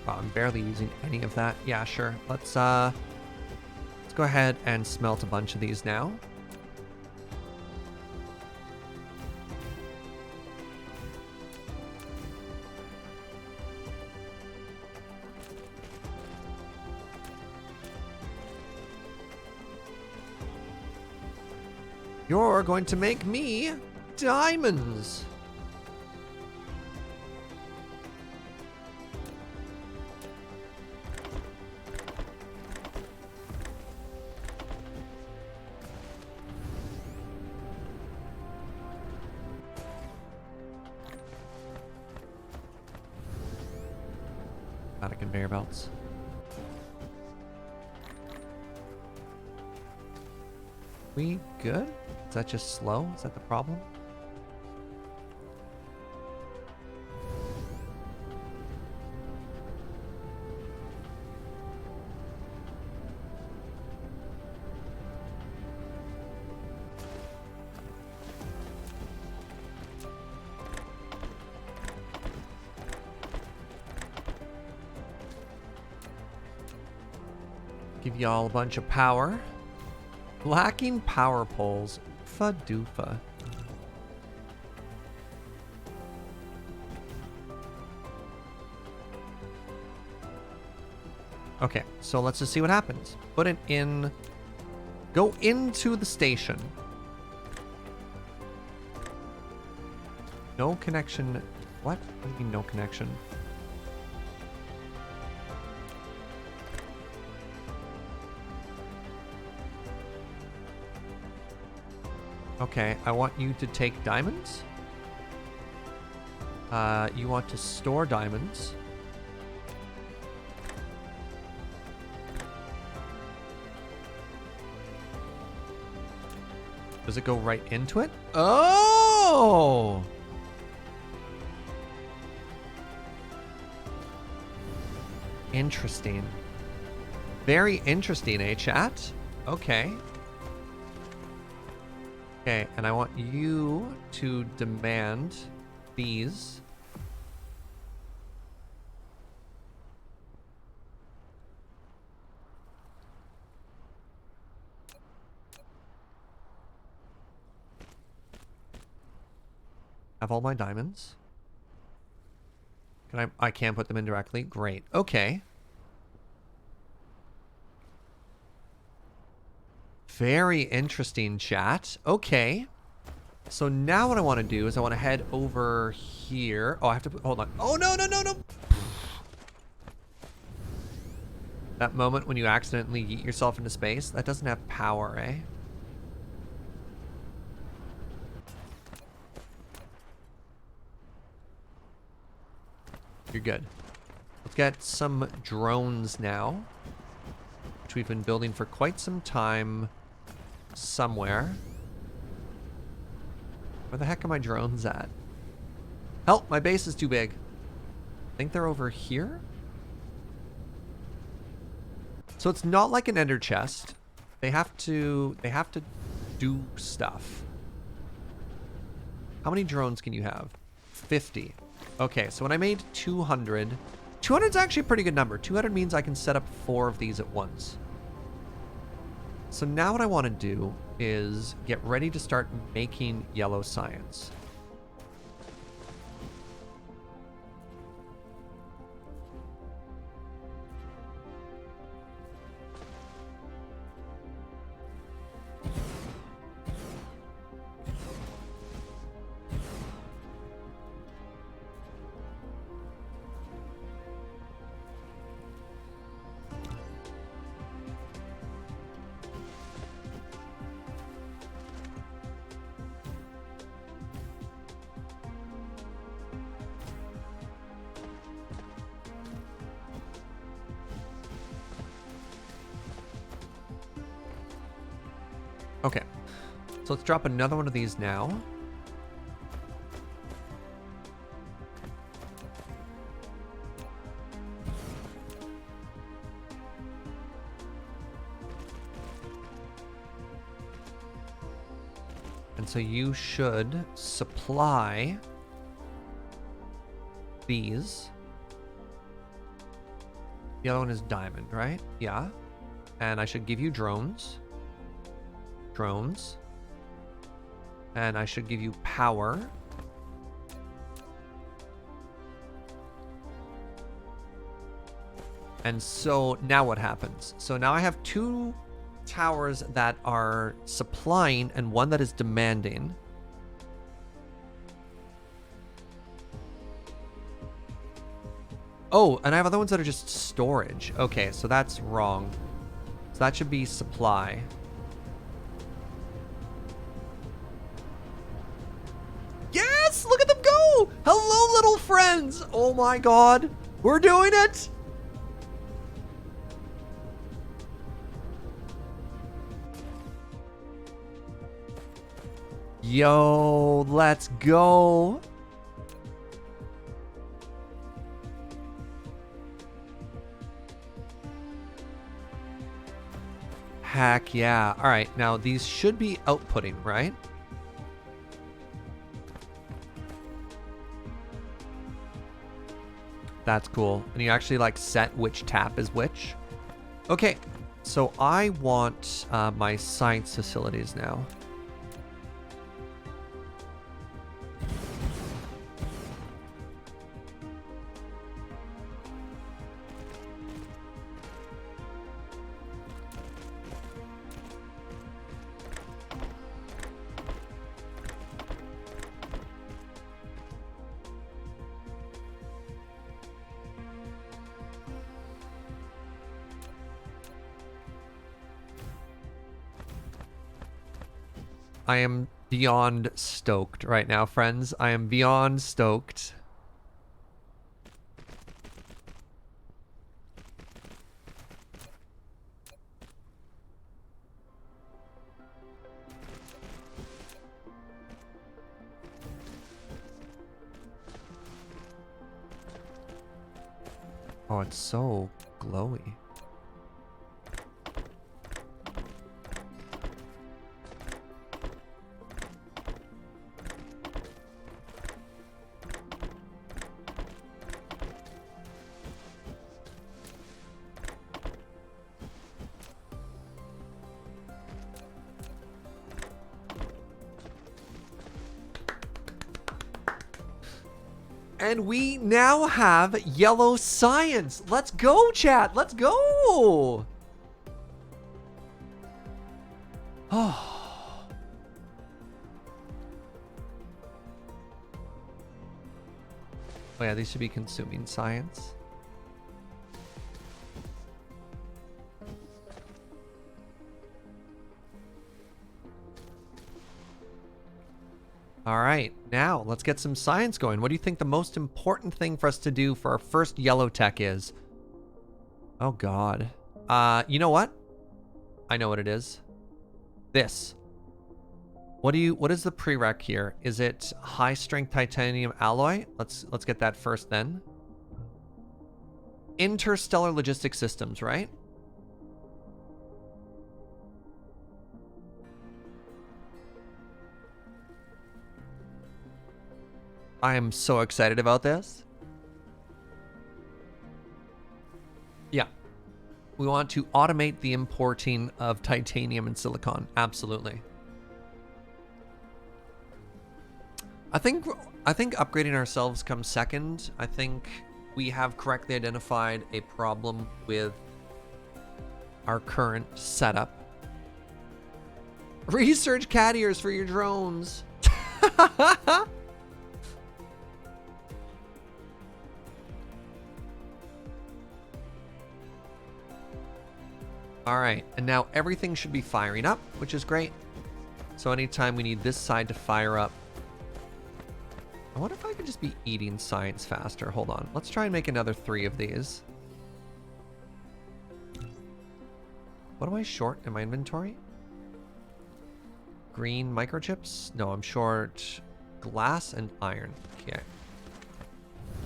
Wow, I'm barely using any of that. Yeah, sure. Let's go ahead and smelt a bunch of these now. You're going to make me diamonds. Out of conveyor belts. We good? Is that just slow? Is that the problem? Give y'all a bunch of power. Lacking power poles. Fadoofa. Okay, so let's just see what happens. Put it in. Go into the station. No connection. What? What do you mean no connection? Okay, I want you to take diamonds. You want to store diamonds. Does it go right into it? Oh! Interesting. Very interesting, eh, chat? Okay. Okay, and I want you to demand these. Have all my diamonds. Can I can't put them in directly? Great. Okay. Very interesting, chat. Okay. So now what I want to do is I want to head over here. Oh, I have to put, hold on. Oh, no, no, no, no. That moment when you accidentally yeet yourself into space, that doesn't have power, eh? You're good. Let's get some drones now, which we've been building for quite some time somewhere. Where the heck are my drones at? Help, my base is too big. I think they're over here. So it's not like an ender chest. They have to do stuff. How many drones can you have? 50. Okay, so when I made 200, 200 is actually a pretty good number. 200 means I can set up 4 of these at once. So now what I want to do is get ready to start making yellow science. So let's drop another one of these now. And so you should supply these. The other one is diamond, right? Yeah. And I should give you drones. Drones. And I should give you power. And so now what happens? So now I have 2 towers that are supplying and one that is demanding. Oh, and I have other ones that are just storage. Okay, so that's wrong. So that should be supply. Yes! Look at them go! Hello, little friends! Oh my god. We're doing it! Yo, let's go. Heck yeah. All right, now these should be outputting, right? That's cool. And you actually like set which tap is which. Okay, so I want my science facilities now. I am beyond stoked right now, friends. I am beyond stoked. Oh, it's so glowy. And we now have yellow science. Let's go, chat. Let's go. Oh. Oh yeah, these should be consuming science. All right, now let's get some science going. What do you think the most important thing for us to do for our first yellow tech is? Oh God. You know what? I know what it is. This. What is the prereq here? Is it high strength titanium alloy? Let's get that first then. Interstellar logistics systems, right? I am so excited about this. Yeah. We want to automate the importing of titanium and silicon. Absolutely. I think upgrading ourselves comes second. I think we have correctly identified a problem with our current setup. Research cat ears for your drones. All right, and now everything should be firing up, which is great. So anytime we need this side to fire up, I wonder if I could just be eating science faster. Hold on, let's try and make another 3 of these. What am I short in my inventory? green microchips? No, I'm short glass and iron. Okay.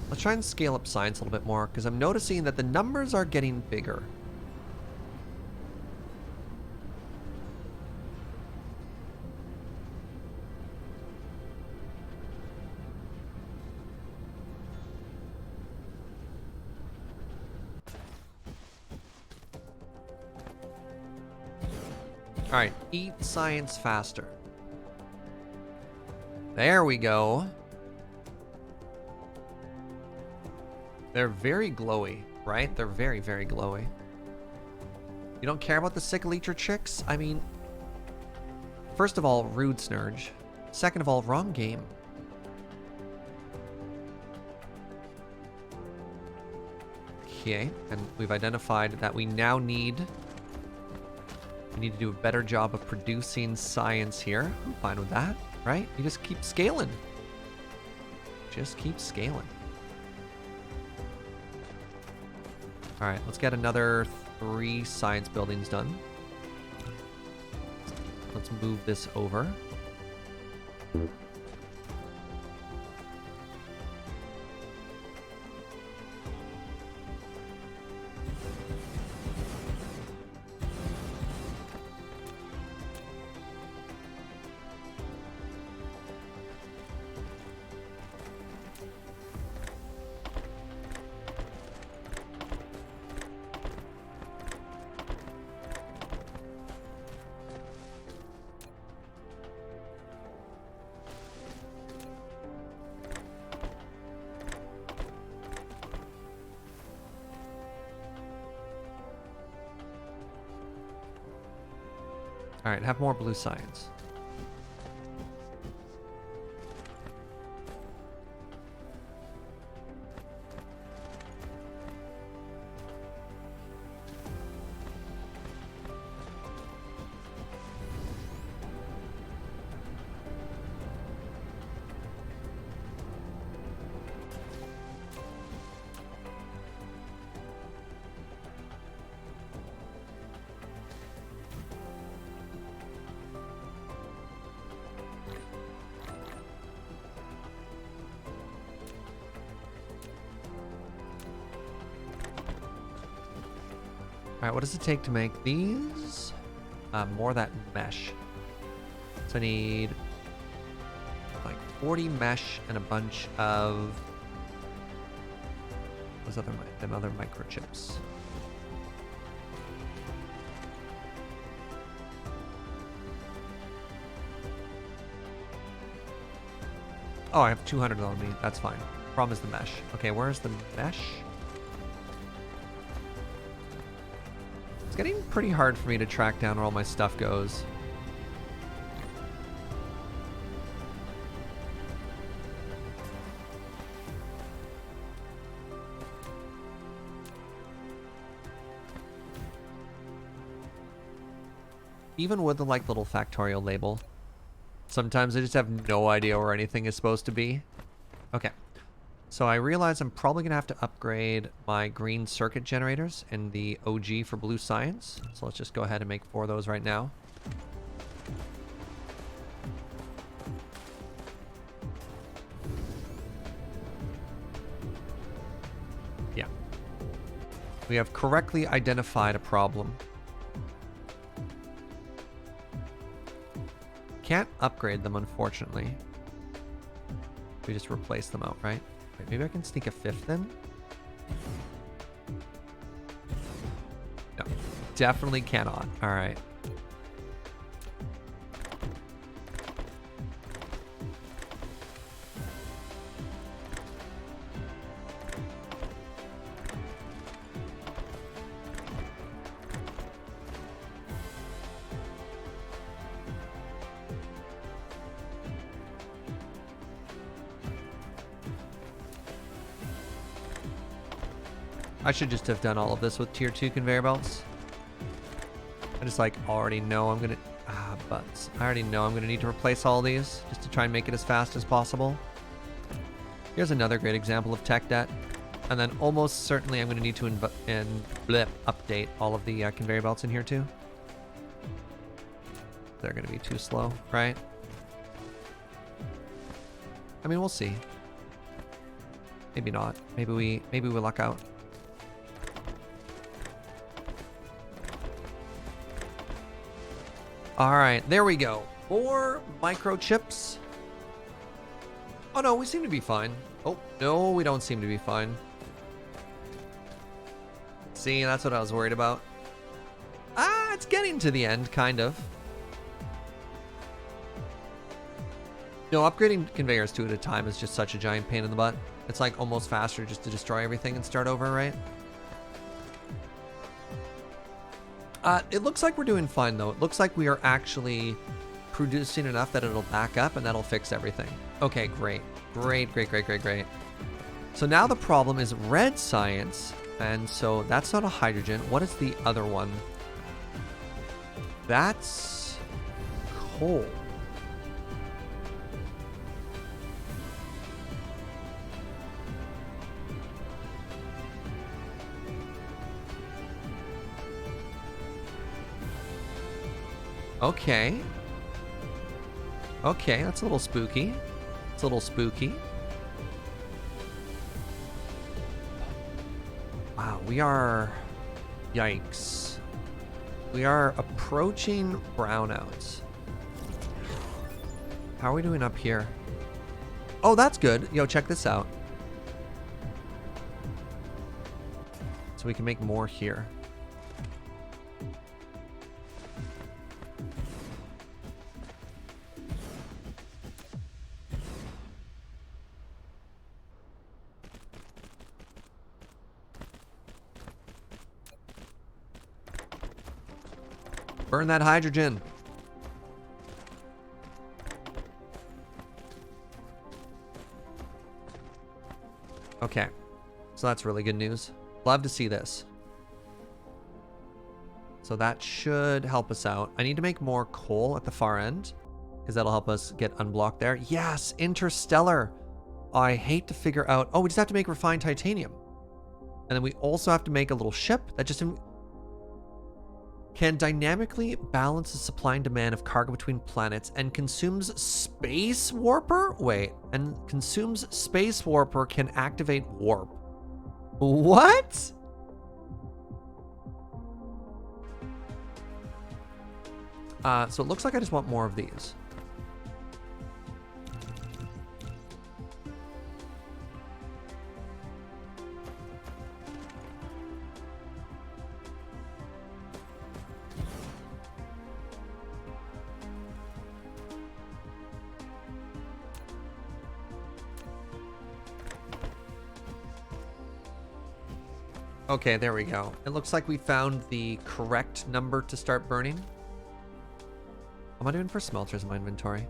Let's try and scale up science a little bit more, because I'm noticing that the numbers are getting bigger. All right, eat science faster. There we go. They're very glowy, right? They're very, very glowy. You don't care about the sickle eater chicks? I mean, first of all, rude Snurge. Second of all, wrong game. Okay, and we've identified that we now need to do a better job of producing science here. I'm fine with that, right? You just keep scaling. Just keep scaling. All right, let's get another 3 science buildings done. Let's move this over. All right, have more blue science. All right, what does it take to make these? More of that mesh. So I need like 40 mesh and a bunch of those other them other microchips. Oh, I have 200 on me. That's fine. Problem is the mesh. Okay, where's the mesh? It's getting pretty hard for me to track down where all my stuff goes. Even with the like little factorial label, sometimes I just have no idea where anything is supposed to be. Okay. So I realize I'm probably going to have to upgrade my green circuit generators in the OG for blue science. So let's just go ahead and make 4 of those right now. Yeah. We have correctly identified a problem. Can't upgrade them, unfortunately. We just replace them outright. Maybe I can sneak a 5th in? No, definitely cannot. All right. I should just have done all of this with tier 2 conveyor belts. I just like already know I'm gonna butts. I already know I'm gonna need to replace all these just to try and make it as fast as possible. Here's another great example of tech debt. And then almost certainly I'm gonna need to update all of the conveyor belts in here too. they're going to be too slow, right? I mean, we'll see. Maybe not. Maybe we luck out. All right, there we go. More microchips. Oh no, we seem to be fine. Oh, no, we don't seem to be fine. See, that's what I was worried about. Ah, it's getting to the end, kind of. No, upgrading conveyors 2 at a time is just such a giant pain in the butt. It's like almost faster just to destroy everything and start over, right? It looks like we're doing fine, though. It looks like we are actually producing enough that it'll back up and that'll fix everything. Okay, great. Great, great, great, great, great. So now the problem is red science, and so that's not a hydrogen. What is the other one? That's coal. Okay. Okay, that's a little spooky. It's a little spooky. Wow, we are... Yikes. We are approaching brownouts. How are we doing up here? Oh, that's good. Yo, check this out. So we can make more here. Burn that hydrogen. Okay. So that's really good news. Love to see this. So that should help us out. I need to make more coal at the far end because that'll help us get unblocked there. Yes, interstellar. I hate to figure out. Oh, we just have to make refined titanium. And then we also have to make a little ship that just can dynamically balance the supply and demand of cargo between planets and consumes space warper? Wait, and consumes space warper can activate warp. What? So it looks like I just want more of these. Okay, there we go. It looks like we found the correct number to start burning. What am I doing for smelters in my inventory?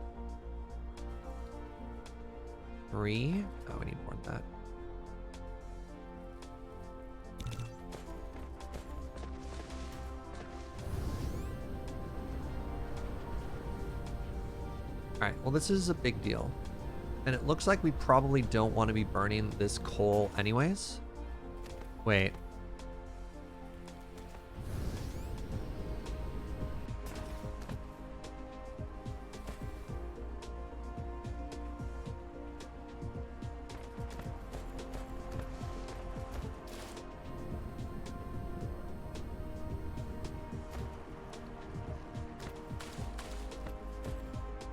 3. Oh, we need more than that. Alright, well this is a big deal. And it looks like we probably don't want to be burning this coal anyways. Wait.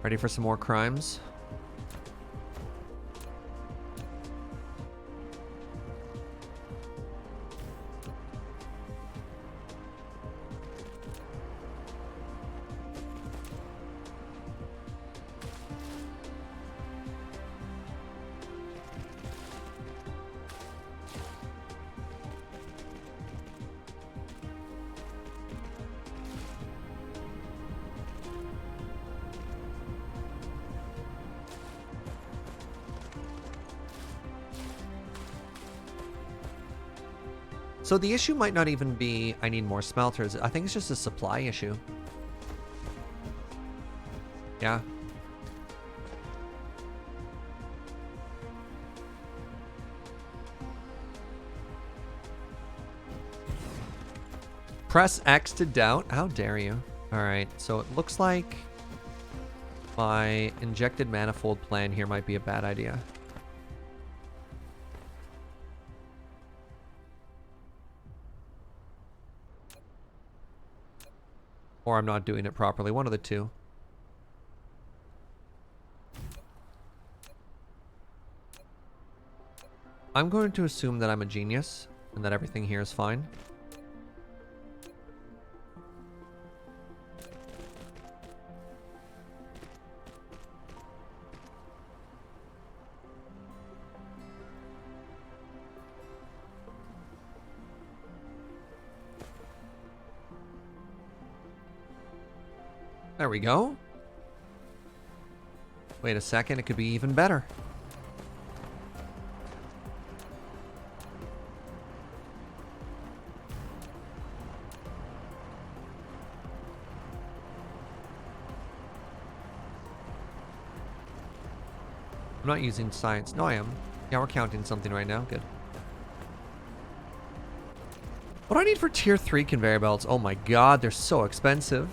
Ready for some more crimes? So the issue might not even be I need more smelters. I think it's just a supply issue. Yeah. Press X to doubt. How dare you? All right. So it looks like my injected manifold plan here might be a bad idea. Or I'm not doing it properly. One of the two. I'm going to assume that I'm a genius and that everything here is fine. There we go. Wait a second, it could be even better. I'm not using science. No, I am. Yeah, we're counting something right now. Good. What do I need for tier 3 conveyor belts? Oh my god, they're so expensive.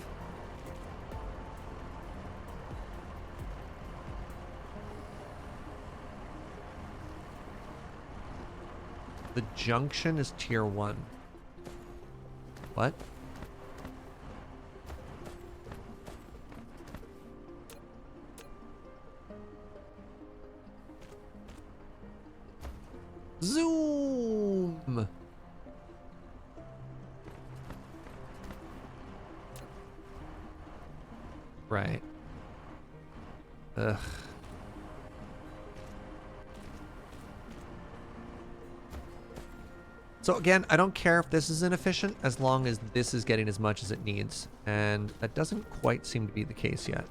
The junction is tier 1. What? Zoom! Right. Ugh. So again, I don't care if this is inefficient as long as this is getting as much as it needs. And that doesn't quite seem to be the case yet.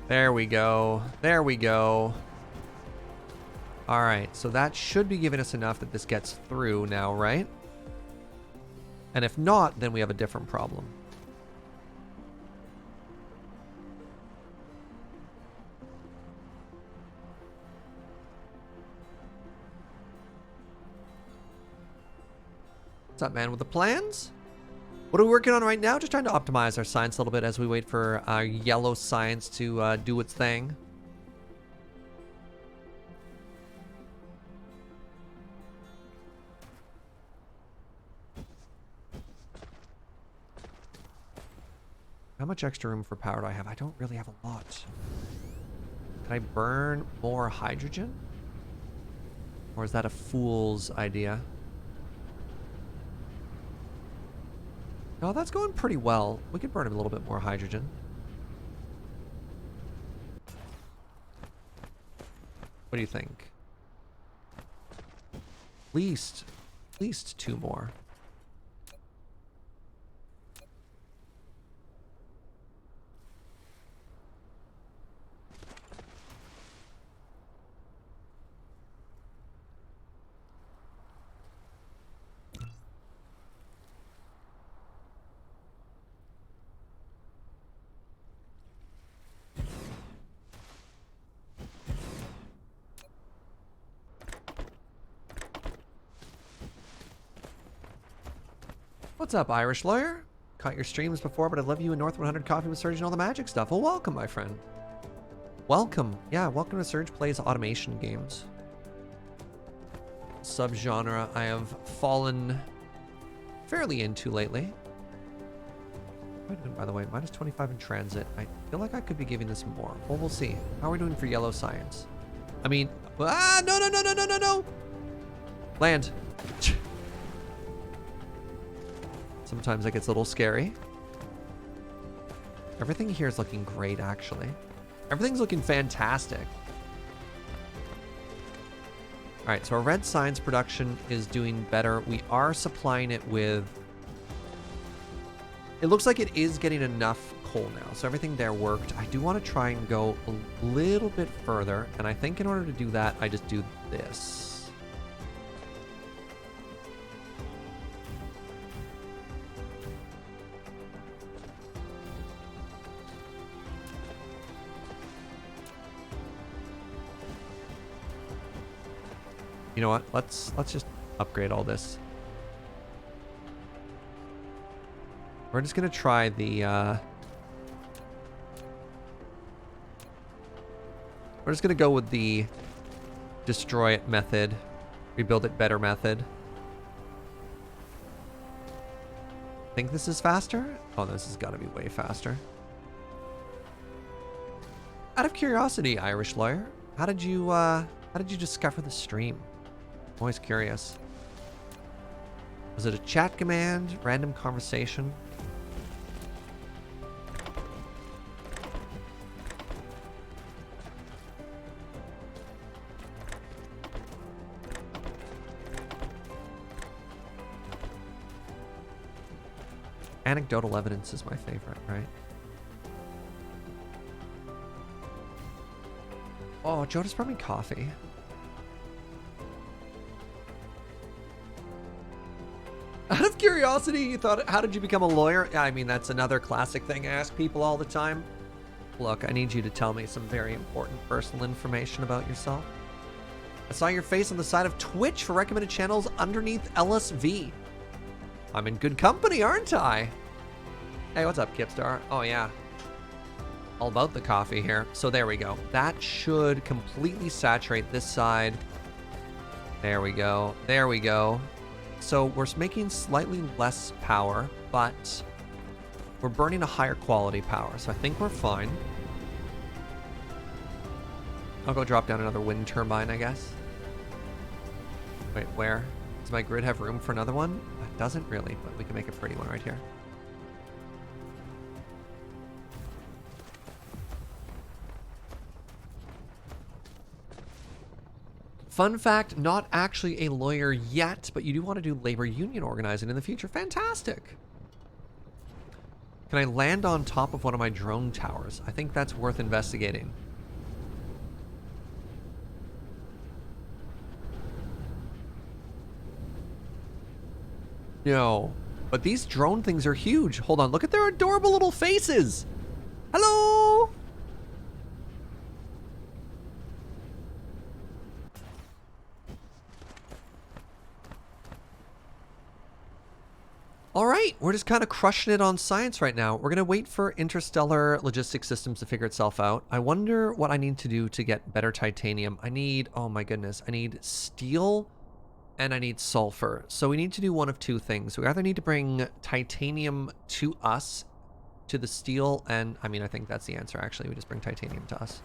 There we go. There we go. All right, so that should be giving us enough that this gets through now, right? And if not, then we have a different problem. What's up, man? With the plans? What are we working on right now? Just trying to optimize our science a little bit as we wait for our yellow science to do its thing. How much extra room for power do I have? I don't really have a lot. Can I burn more hydrogen? Or is that a fool's idea? No, that's going pretty well. We could burn a little bit more hydrogen. What do you think? At least 2 more. What's up, Irish lawyer? Caught your streams before, but I love you in North 100 Coffee with Surge and all the magic stuff. Well, welcome, my friend. Welcome. Yeah, welcome to Surge Plays Automation Games. Subgenre I have fallen fairly into lately. By the way, minus 25 in transit. I feel like I could be giving this more. Well, we'll see. How are we doing for yellow science? I mean, no. Land. Sometimes it gets a little scary. Everything here is looking great, actually. Everything's looking fantastic. All right, so our red science production is doing better. We are supplying it with It looks like it is getting enough coal now, so everything there worked. I do want to try and go a little bit further, and I think in order to do that, I just do this. You know what? Let's just upgrade all this. We're just gonna try the we're just gonna go with the destroy it method, rebuild it better method. Think this is faster? Oh, this has got to be way faster. Out of curiosity, Irish lawyer, how did you discover the stream? I'm always curious. Was it a chat command, random conversation? Anecdotal evidence is my favorite, right? Oh, Joe just brought me coffee. Out of curiosity, you thought, how did you become a lawyer? I mean, that's another classic thing I ask people all the time. Look, I need you to tell me some very important personal information about yourself. I saw your face on the side of Twitch for recommended channels underneath LSV. I'm in good company, aren't I? Hey, what's up, Kipstar? Oh, yeah. All about the coffee here. So there we go. That should completely saturate this side. There we go. There we go. So we're making slightly less power, but we're burning a higher quality power. So I think we're fine. I'll go drop down another wind turbine, I guess. Wait, where? Does my grid have room for another one? It doesn't really, but we can make a pretty one right here. Fun fact, not actually a lawyer yet, but you do want to do labor union organizing in the future. Fantastic. Can I land on top of one of my drone towers? I think that's worth investigating. No, but these drone things are huge. Hold on, look at their adorable little faces. Hello. All right, we're just kind of crushing it on science right now. We're going to wait for interstellar logistics systems to figure itself out. I wonder what I need to do to get better titanium. I need, oh my goodness, I need steel and I need sulfur. So we need to do one of two things. We either need to bring titanium to us, to the steel, and I mean, I think that's the answer actually. We just bring titanium to us.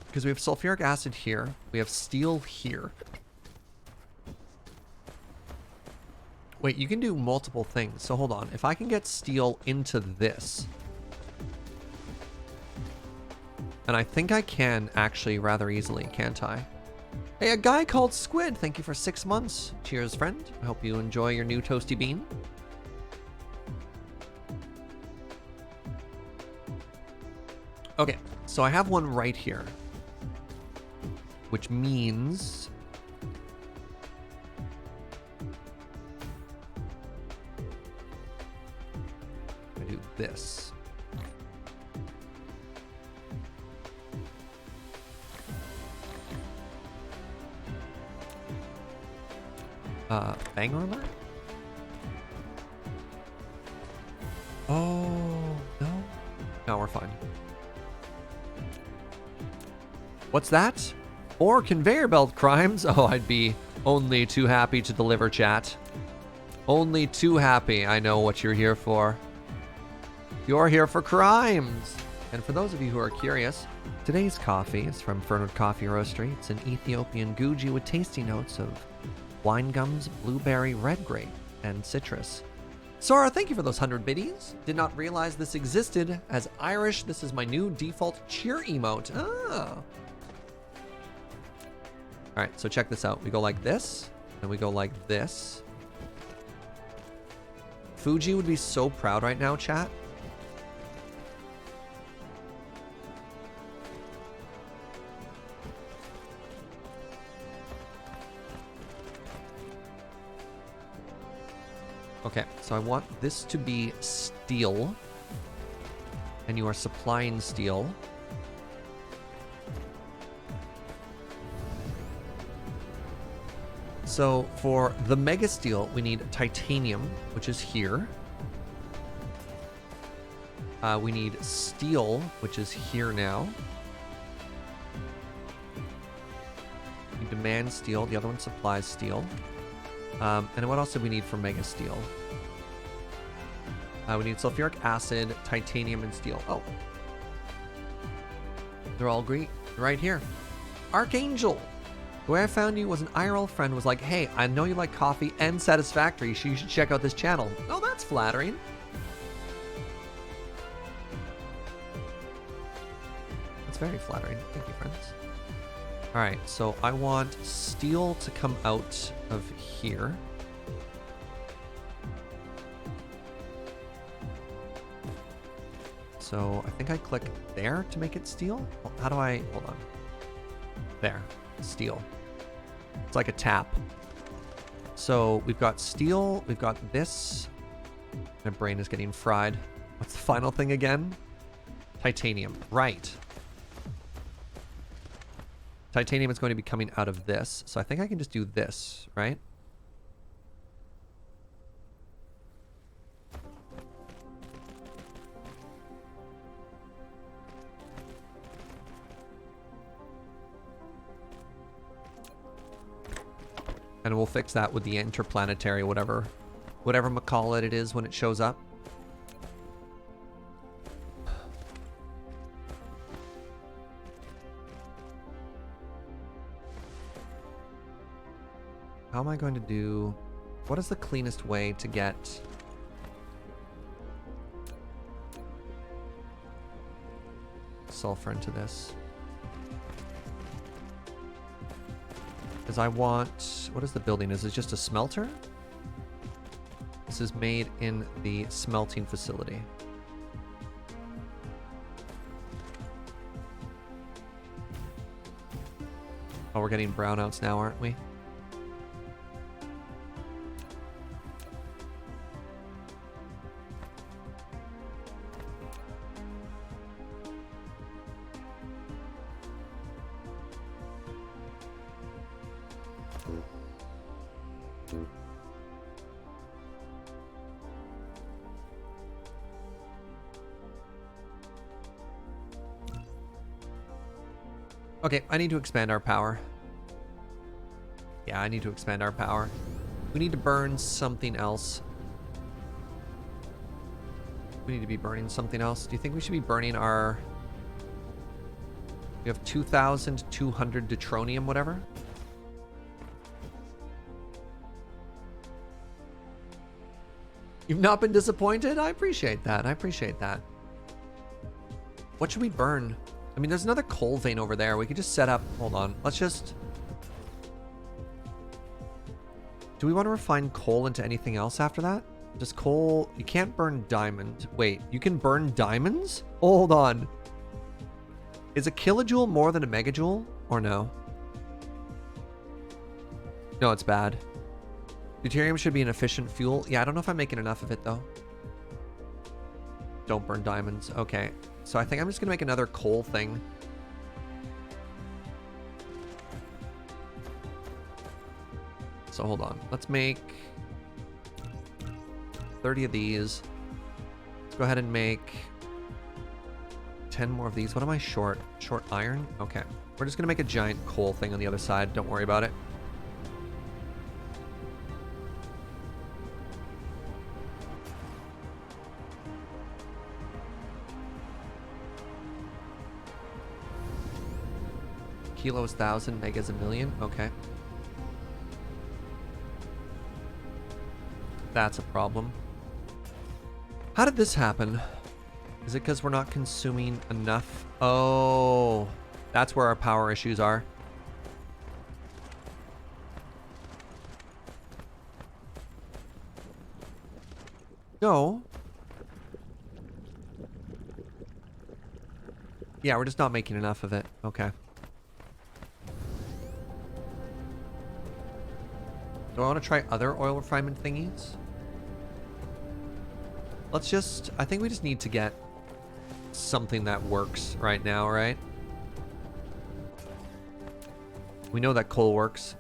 Because we have sulfuric acid here, we have steel here. Wait, you can do multiple things. So hold on. If I can get steel into this. And I think I can actually rather easily, can't I? Hey, a guy called Squid. Thank you for 6 months. Cheers, friend. I hope you enjoy your new toasty bean. Okay, so I have one right here. Which means... do this. Banger alert? Oh, no. No, we're fine. What's that? Or conveyor belt crimes? Oh, I'd be only too happy to deliver, chat. Only too happy. I know what you're here for. You're here for crimes. And for those of you who are curious, today's coffee is from Fernwood Coffee Roastery. It's an Ethiopian Guji with tasty notes of wine gums, blueberry, red grape, and citrus. Sora, thank you for those 100 biddies. Did not realize this existed. As Irish, this is my new default cheer emote. Oh. All right, so check this out. We go like this, and we go like this. Fuji would be so proud right now, chat. Okay, so I want this to be steel. And you are supplying steel. So for the mega steel, we need titanium, which is here. We need steel, which is here now. We demand steel. The other one supplies steel. And what else do we need for mega steel? We need sulfuric acid, titanium, and steel. Oh. They're all great. Right here. Archangel. The way I found you was an IRL friend was like, hey, I know you like coffee and Satisfactory, so you should check out this channel. Oh, that's flattering. That's very flattering. Thank you, friends. All right, so I want steel to come out of here. So I think I click there to make it steel. How do I, hold on. There, steel. It's like a tap. So we've got steel, we've got this. My brain is getting fried. What's the final thing again? Titanium, right. Titanium is going to be coming out of this. So I think I can just do this, right? And we'll fix that with the interplanetary, whatever Macall it is when it shows up. How am I going to do... What is the cleanest way to get... sulfur into this? Because I want... What is the building? Is it just a smelter? This is made in the smelting facility. Oh, we're getting brownouts now, aren't we? Okay, I need to expand our power. Yeah, I need to expand our power. We need to burn something else. We need to be burning something else. Do you think we should be burning our... We have 2,200 deuteronium, whatever. You've not been disappointed? I appreciate that. I appreciate that. What should we burn? I mean, there's another coal vein over there. We could just set up... Hold on. Let's just... Do we want to refine coal into anything else after that? Does coal... You can't burn diamond. Wait, you can burn diamonds? Hold on. Is a kilojoule more than a megajoule? Or no? No, it's bad. Deuterium should be an efficient fuel. Yeah, I don't know if I'm making enough of it, though. Don't burn diamonds. Okay. So I think I'm just going to make another coal thing. So hold on. Let's make 30 of these. Let's go ahead and make 10 more of these. What am I short? Short iron? Okay. We're just going to make a giant coal thing on the other side. Don't worry about it. Kilos 1,000, megas 1,000,000. Okay. That's a problem. How did this happen? Is it because we're not consuming enough? Oh, that's where our power issues are. No. Yeah, we're just not making enough of it. Okay. Do I want to try other oil refinement thingies? Let's just... I think we just need to get something that works right now, right? We know that coal works.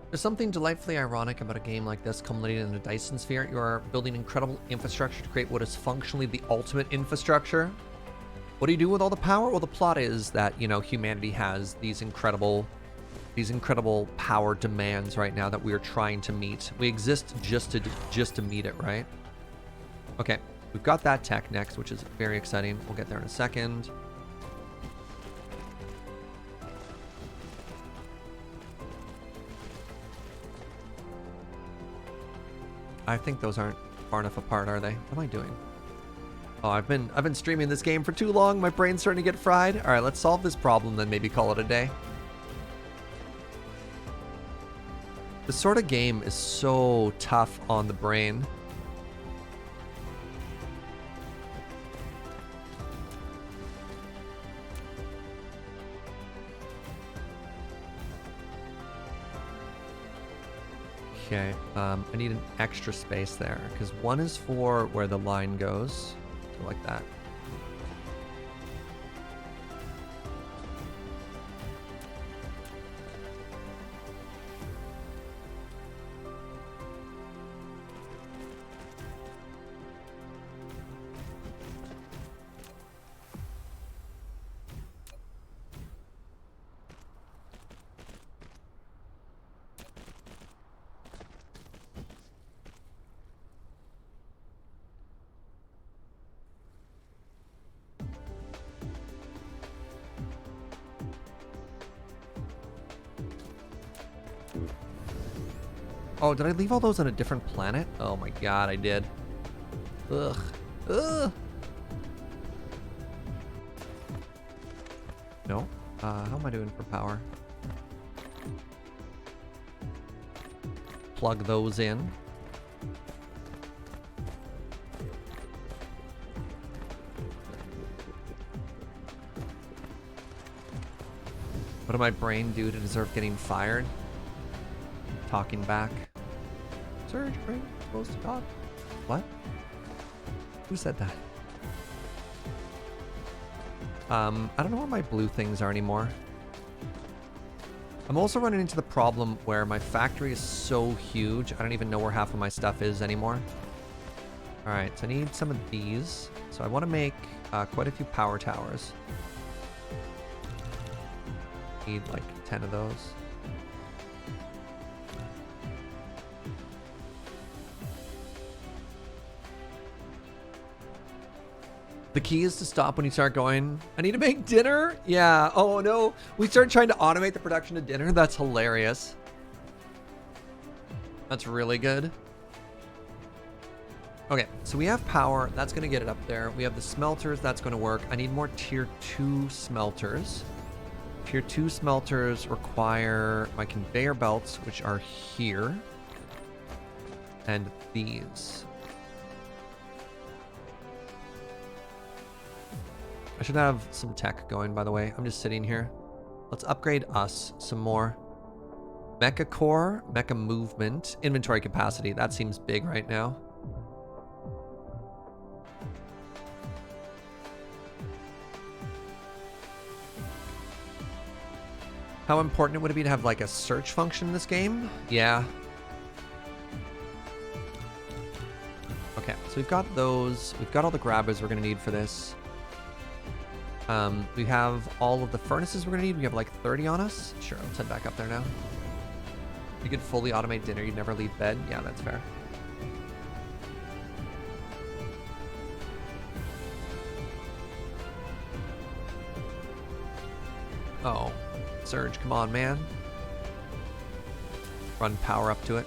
There's something delightfully ironic about a game like this culminating in a Dyson sphere. You are building incredible infrastructure to create what is functionally the ultimate infrastructure. What do you do with all the power? Well, the plot is that, you know, humanity has these incredible power demands right now that we are trying to meet. We exist just to meet it, right? Okay, we've got that tech next, which is very exciting. We'll get there in a second. I think those aren't far enough apart, are they? What am I doing? Oh, I've been streaming this game for too long. My brain's starting to get fried. All right, let's solve this problem, then maybe call it a day. This sort of game is so tough on the brain. Okay, I need an extra space there, because one is for where the line goes, so like that. Oh, did I leave all those on a different planet? Oh my god, I did. Ugh. Ugh. No? How am I doing for power? Plug those in. What did my brain do to deserve getting fired? Talking back. Surge, brain, supposed to talk. What? Who said that? I don't know where my blue things are anymore. I'm also running into the problem where my factory is so huge, I don't even know where half of my stuff is anymore. Alright, so I need some of these. So I want to make quite a few power towers. Need like 10 of those. The key is to stop when you start going, I need to make dinner? Yeah, oh no. We started trying to automate the production of dinner. That's hilarious. That's really good. Okay, so we have power. That's going to get it up there. We have the smelters. That's going to work. I need more tier 2 smelters. Tier 2 smelters require my conveyor belts, which are here. And these. I should have some tech going, by the way. I'm just sitting here. Let's upgrade us some more. Mecha core, mecha movement, inventory capacity. That seems big right now. How important would it be to have like a search function in this game? Yeah. Okay, so we've got those. We've got all the grabbers we're going to need for this. We have all of the furnaces we're going to need. We have like 30 on us. Sure, let's head back up there now. You could fully automate dinner. You'd never leave bed. Yeah, that's fair. Oh, Surge, come on, man. Run power up to it.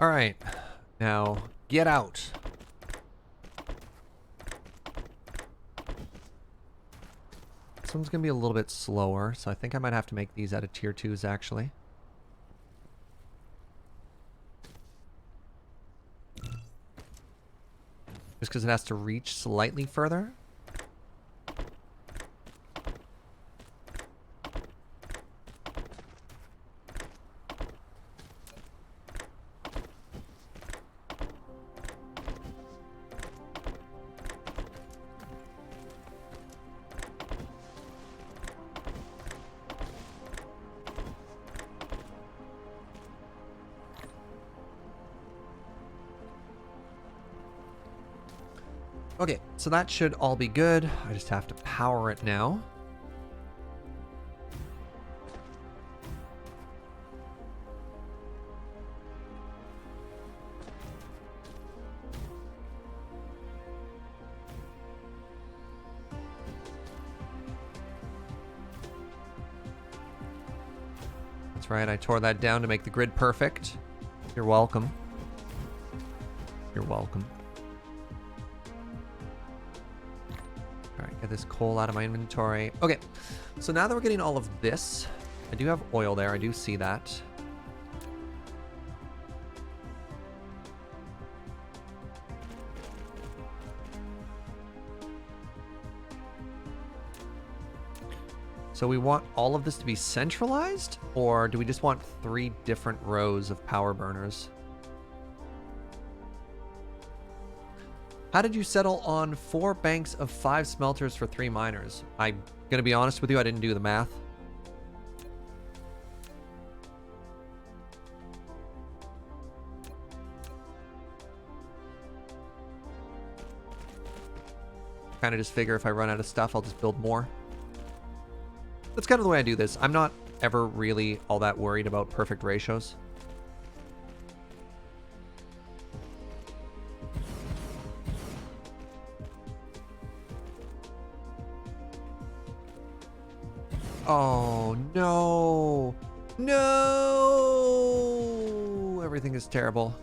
All right, now get out. This one's gonna be a little bit slower, so I think I might have to make these out of tier 2s actually. Just because it has to reach slightly further. Okay, so that should all be good. I just have to power it now. That's right, I tore that down to make the grid perfect. You're welcome. You're welcome. Get this coal out of my inventory. Okay, so now that we're getting all of this, I do have oil there. I do see that. So we want all of this to be centralized, or do we just want 3 different rows of power burners? How did you settle on 4 banks of 5 smelters for 3 miners? I'm gonna be honest with you, I didn't do the math. Kind of just figure if I run out of stuff, I'll just build more. That's kind of the way I do this. I'm not ever really all that worried about perfect ratios. Oh, no. No! Everything is terrible.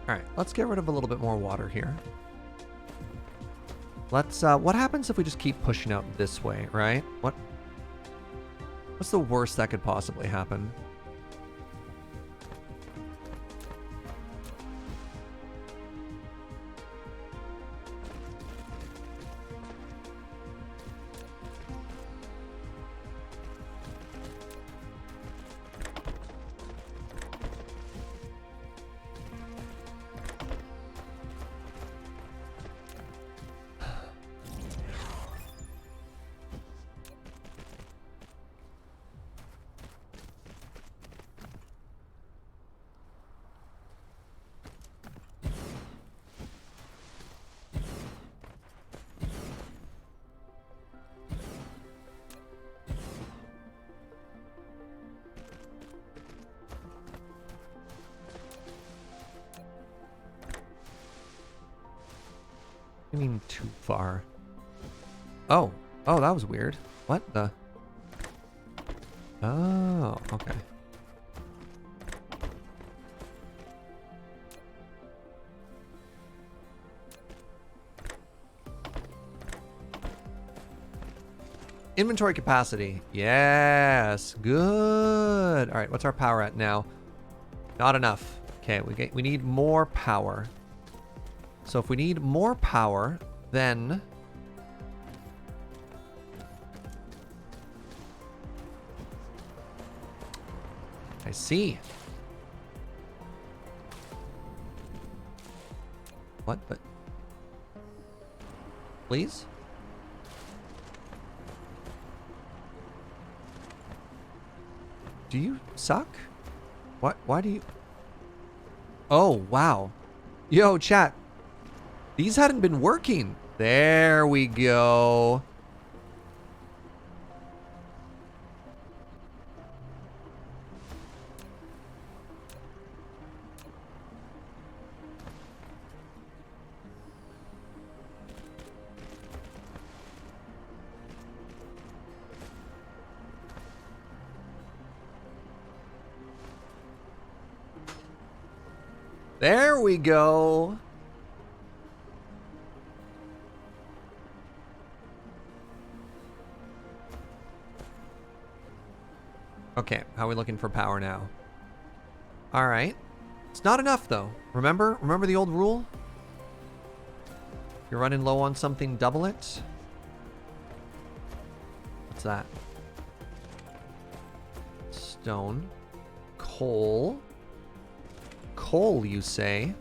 All right, let's get rid of a little bit more water here. Let's, what happens if we just keep pushing out this way, right? What's the worst that could possibly happen? I mean, too far. Oh, that was weird. What the? Oh, okay. Inventory capacity. Yes, good. All right, what's our power at now? Not enough. Okay, we need more power. So if we need more power, then I see. What the? Please? Do you suck? What? Why do you? Oh, wow. Yo, chat. These hadn't been working. There we go. There we go. Okay, how are we looking for power now? All right. It's not enough though. Remember the old rule? If you're running low on something, double it. What's that? Stone. Coal. Coal, you say?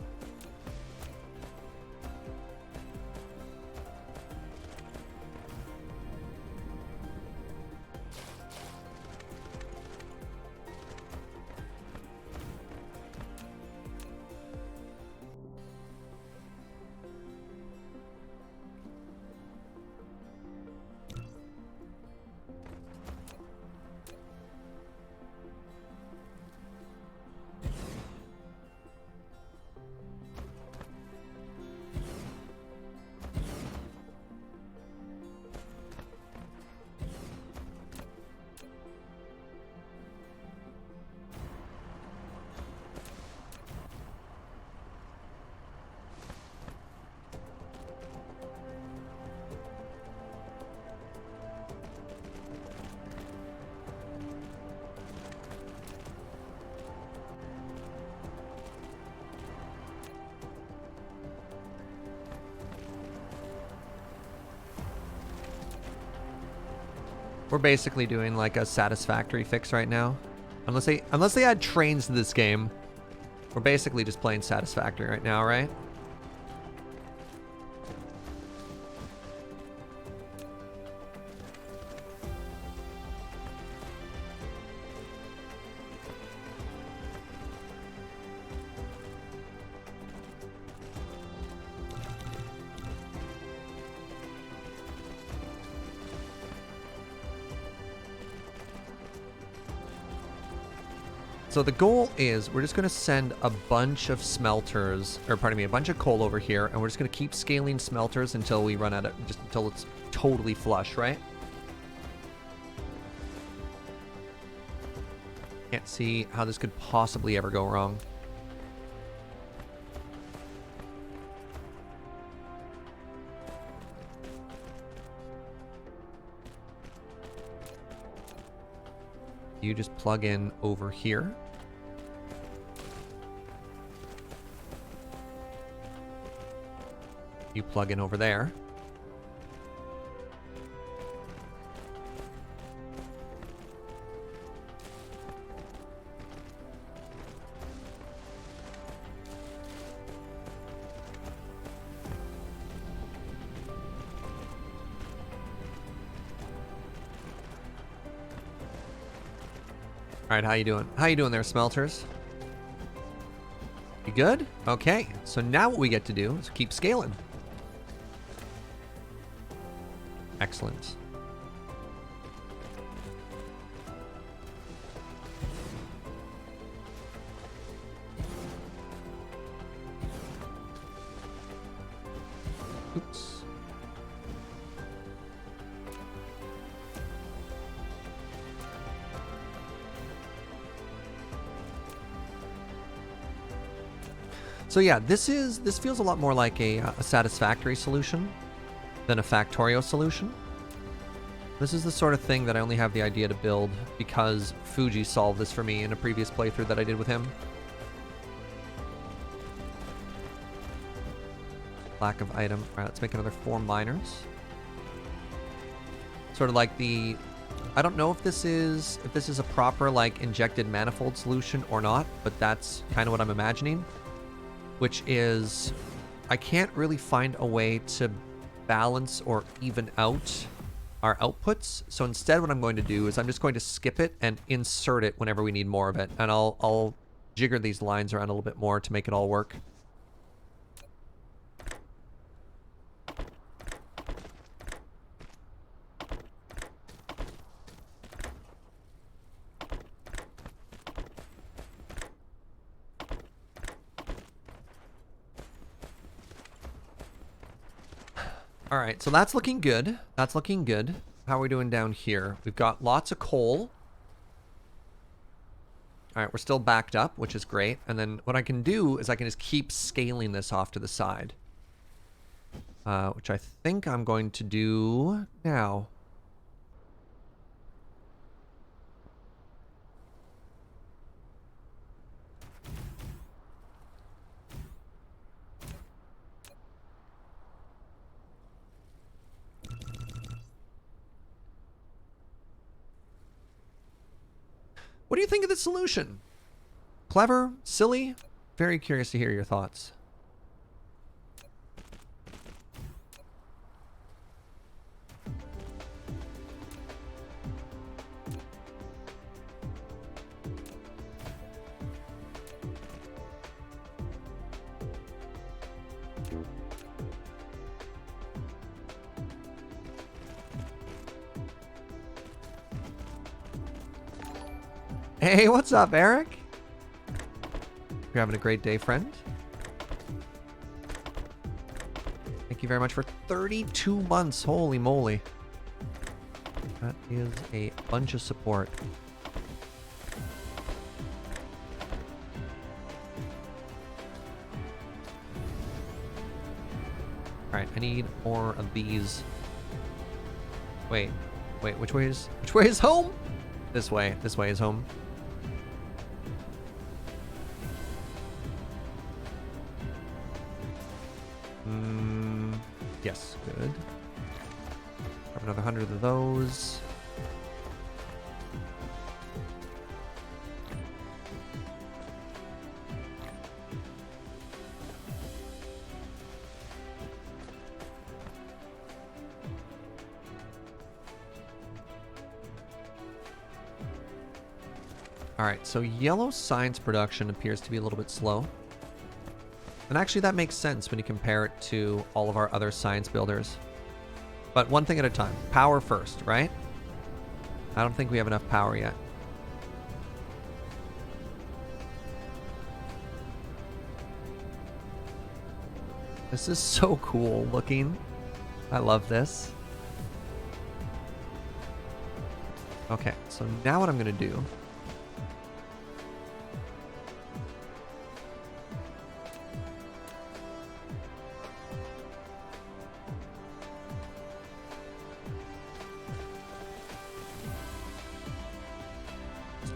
We're basically doing like a satisfactory fix right now. Unless they add trains to this game, we're basically just playing satisfactory right now, right? So the goal is we're just going to send a bunch of smelters, or pardon me, a bunch of coal over here, and we're just going to keep scaling smelters until we run out of, just until it's totally flush, right? Can't see how this could possibly ever go wrong. You just plug in over here. You plug in over there. All right, how you doing? How you doing there, smelters? You good? Okay, so now what we get to do is keep scaling. Excellent. Oops. So yeah, this feels a lot more like a satisfactory solution than a Factorio solution. This is the sort of thing that I only have the idea to build because Fuji solved this for me in a previous playthrough that I did with him. Lack of item. All right, let's make another 4 miners. Sort of like the... I don't know if this is a proper like injected manifold solution or not, but that's kind of what I'm imagining. Which is, I can't really find a way to balance or even out our outputs. So instead what I'm going to do is I'm just going to skip it and insert it whenever we need more of it. And I'll jigger these lines around a little bit more to make it all work. All right, so that's looking good. That's looking good. How are we doing down here? We've got lots of coal. All right, we're still backed up, which is great. And then what I can do is I can just keep scaling this off to the side. Which I think I'm going to do now. What do you think of the solution? Clever? Silly? Very curious to hear your thoughts. Hey, what's up, Eric? You're having a great day, friend. Thank you very much for 32 months. Holy moly. That is a bunch of support. Alright, I need more of these. Wait, which way is home? This way is home. Yes, good. Grab another 100 of those. All right, so yellow science production appears to be a little bit slow. And actually that makes sense when you compare it to all of our other science builders. But one thing at a time. Power first, right? I don't think we have enough power yet. This is so cool looking. I love this. Okay, so now what I'm going to do...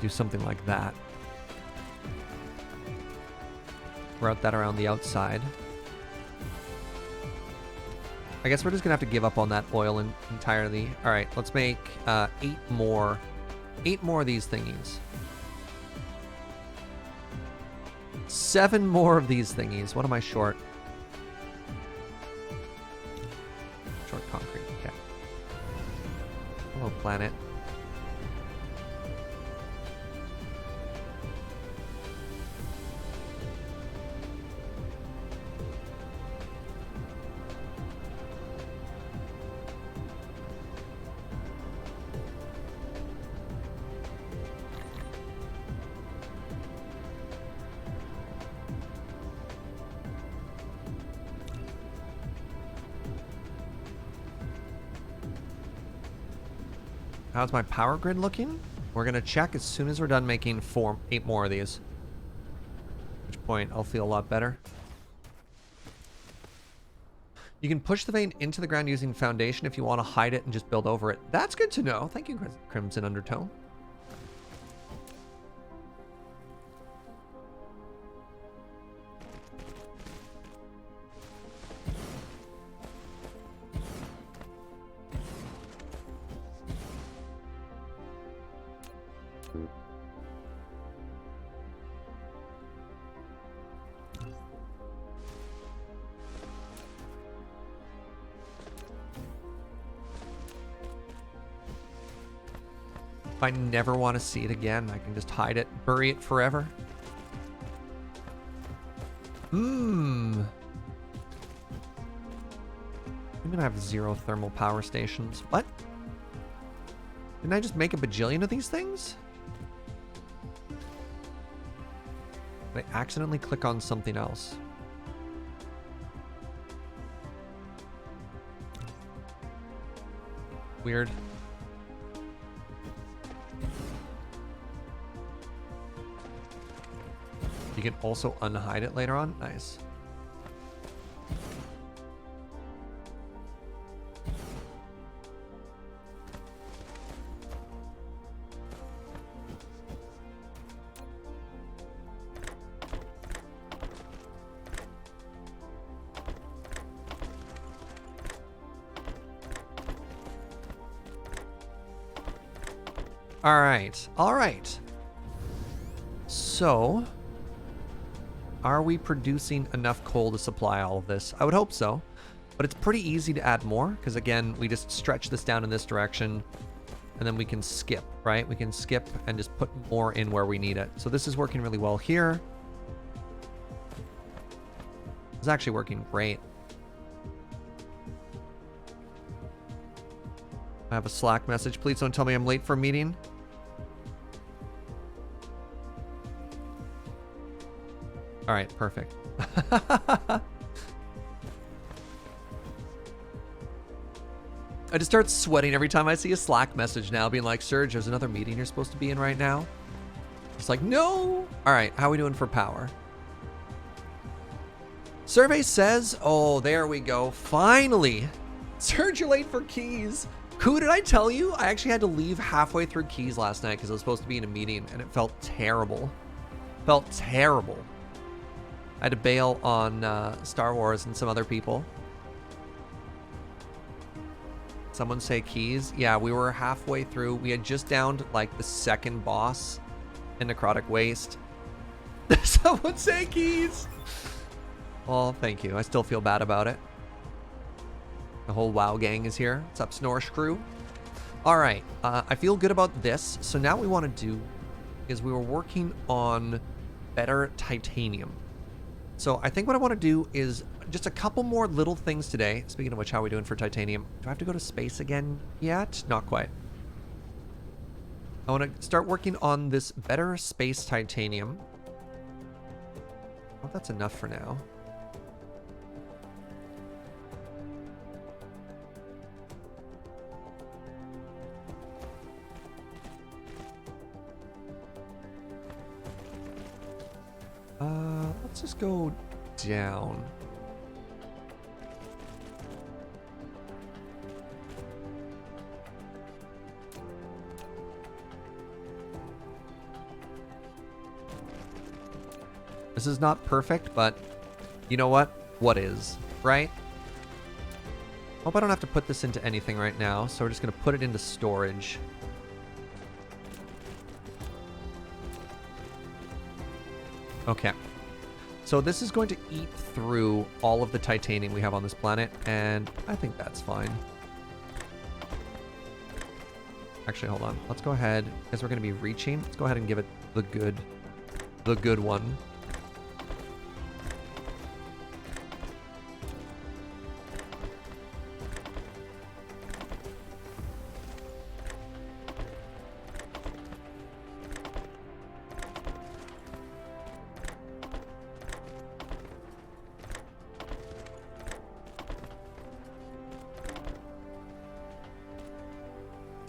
do something like that. Route that around the outside. I guess we're just gonna have to give up on that oil entirely. All right, let's make 8 more of these thingies. 7 more of these thingies. What am I short? Short concrete. Okay. Hello, planet. How's my power grid looking? We're gonna check as soon as we're done making 8 more of these. At which point I'll feel a lot better. You can push the vein into the ground using foundation if you want to hide it and just build over it. That's good to know. Thank you, Crimson Undertow. If I never want to see it again, I can just hide it, bury it forever. I'm gonna have 0 thermal power stations. What? Didn't I just make a bajillion of these things? Did I accidentally click on something else? Weird. You can also unhide it later on. Nice. All right. So, are we producing enough coal to supply all of this? I would hope so, but it's pretty easy to add more because again, we just stretch this down in this direction and then we can skip, right? We can skip and just put more in where we need it. So this is working really well here. It's actually working great. I have a Slack message. Please don't tell me I'm late for a meeting. All right, perfect. I just start sweating every time I see a Slack message now being like, Serge, there's another meeting you're supposed to be in right now. It's like, no. All right, how are we doing for power? Survey says, oh, there we go. Finally. Serge, you're late for keys. Who did I tell you? I actually had to leave halfway through keys last night because I was supposed to be in a meeting and it felt terrible. Felt terrible. I had to bail on Star Wars and some other people. Someone say keys. Yeah, we were halfway through. We had just downed like the second boss in Necrotic Waste. Someone say keys. Well, thank you. I still feel bad about it. The whole WoW gang is here. What's up, Snorsh crew? All right. I feel good about this. So now what we want to do is we were working on better titanium. So I think what I want to do is just a couple more little things today. Speaking of which, how are we doing for titanium? Do I have to go to space again yet? Not quite. I want to start working on this better space titanium. I hope that's enough for now. Let's just go down. This is not perfect, but you know what? What is, right? Hope I don't have to put this into anything right now, so we're just going to put it into storage. Okay. So this is going to eat through all of the titanium we have on this planet, and I think that's fine. Actually, hold on. Let's go ahead, because we're going to be reaching. Let's go ahead and give it the good one.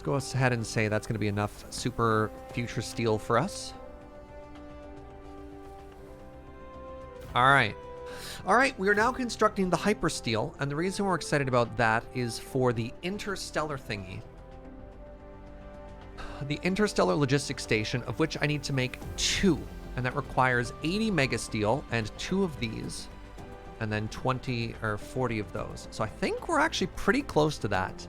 Go ahead and say that's going to be enough super future steel for us. All right. All right, we are now constructing the hypersteel, and the reason we're excited about that is for the interstellar thingy. The interstellar logistics station, of which I need to make 2, and that requires 80 megasteel and 2 of these, and then 20 or 40 of those. So I think we're actually pretty close to that.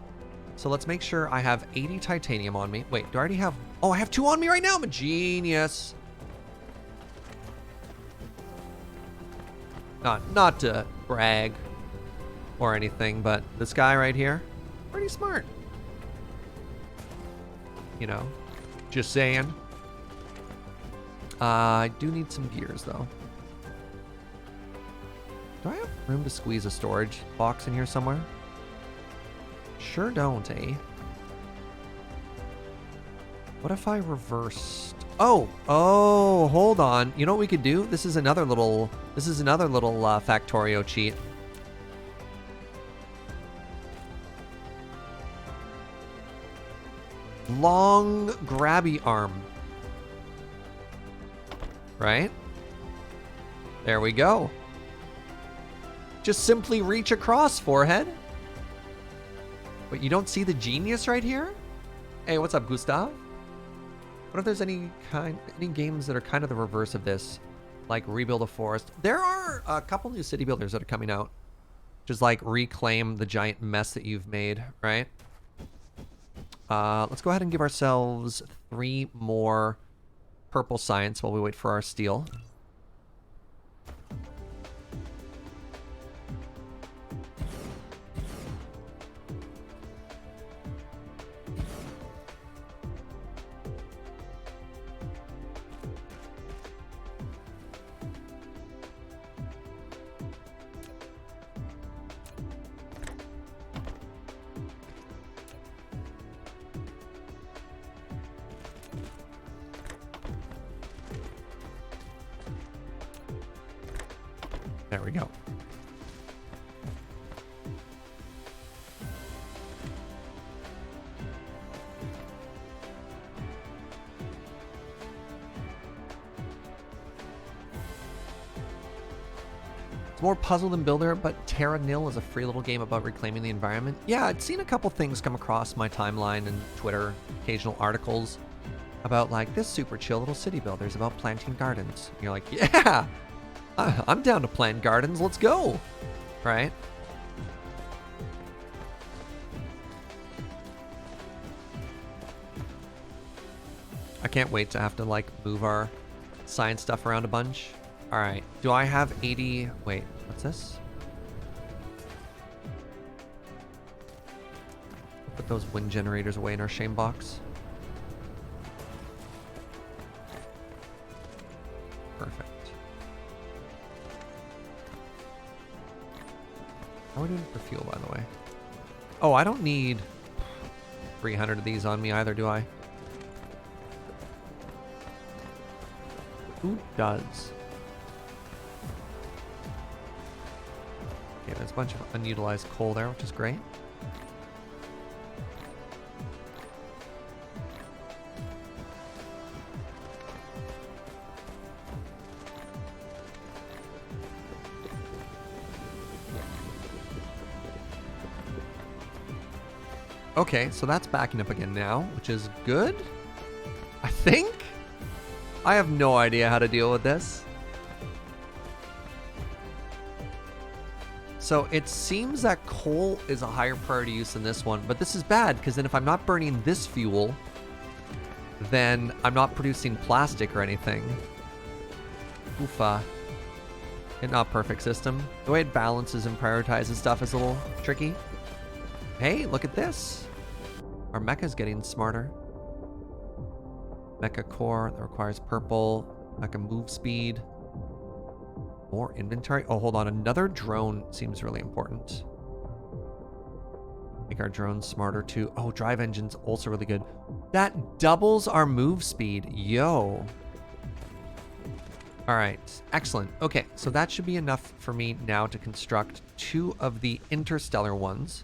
So let's make sure I have 80 titanium on me. Wait, do I already have... Oh, I have 2 on me right now. I'm a genius. Not to brag or anything, but this guy right here, pretty smart. You know, just saying. I do need some gears, though. Do I have room to squeeze a storage box in here somewhere? Sure don't, eh? What if I reversed? Oh, hold on. You know what we could do? This is another little Factorio cheat. Long grabby arm. Right? There we go. Just simply reach across, forehead. Wait, you don't see the genius right here? Hey, what's up, Gustav? What if there's any games that are kind of the reverse of this, like Rebuild a Forest? There are a couple new city builders that are coming out, just like reclaim the giant mess that you've made, right? Let's go ahead and give ourselves 3 more purple science while we wait for our steel. There we go. It's more puzzle than builder, but Terra Nil is a free little game about reclaiming the environment. Yeah, I'd seen a couple things come across my timeline and Twitter, occasional articles about like this super chill little city builders about planting gardens. And you're like, yeah! I'm down to plant gardens. Let's go. Right? I can't wait to have to like move our science stuff around a bunch. All right. Do I have 80? Wait, what's this? Put those wind generators away in our shame box. Perfect. How are we doing for fuel, by the way? Oh, I don't need 300 of these on me either, do I? Who does? Okay, there's a bunch of unutilized coal there, which is great. Okay, so that's backing up again now, which is good, I think? I have no idea how to deal with this. So it seems that coal is a higher priority use than this one, but this is bad because then if I'm not burning this fuel, then I'm not producing plastic or anything. Oofa. And not perfect system. The way it balances and prioritizes stuff is a little tricky. Hey, look at this. Our mecha's getting smarter. Mecha core that requires purple. Mecha move speed. More inventory. Oh, hold on. Another drone seems really important. Make our drones smarter too. Oh, drive engine's also really good. That doubles our move speed. Yo. All right. Excellent. Okay, so that should be enough for me now to construct 2 of the interstellar ones.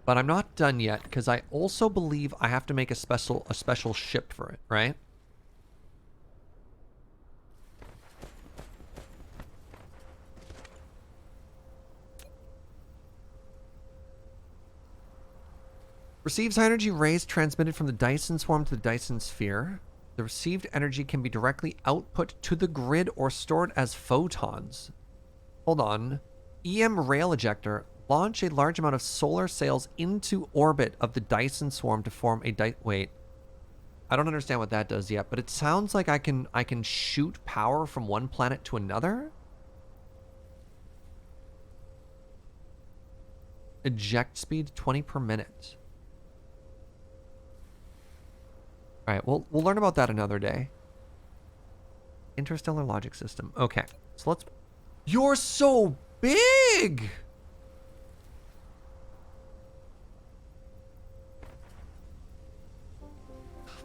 But I'm not done yet because I also believe I have to make a special ship for it, right? Receives high energy rays transmitted from the Dyson swarm to the Dyson sphere. The received energy can be directly output to the grid or stored as photons. Hold on. EM rail ejector. Launch a large amount of solar sails into orbit of the Dyson swarm to form a wait. I don't understand what that does yet, but it sounds like I can shoot power from one planet to another. Eject speed 20 per minute. All right, we'll learn about that another day. Interstellar logic system. Okay, so let's... You're so big!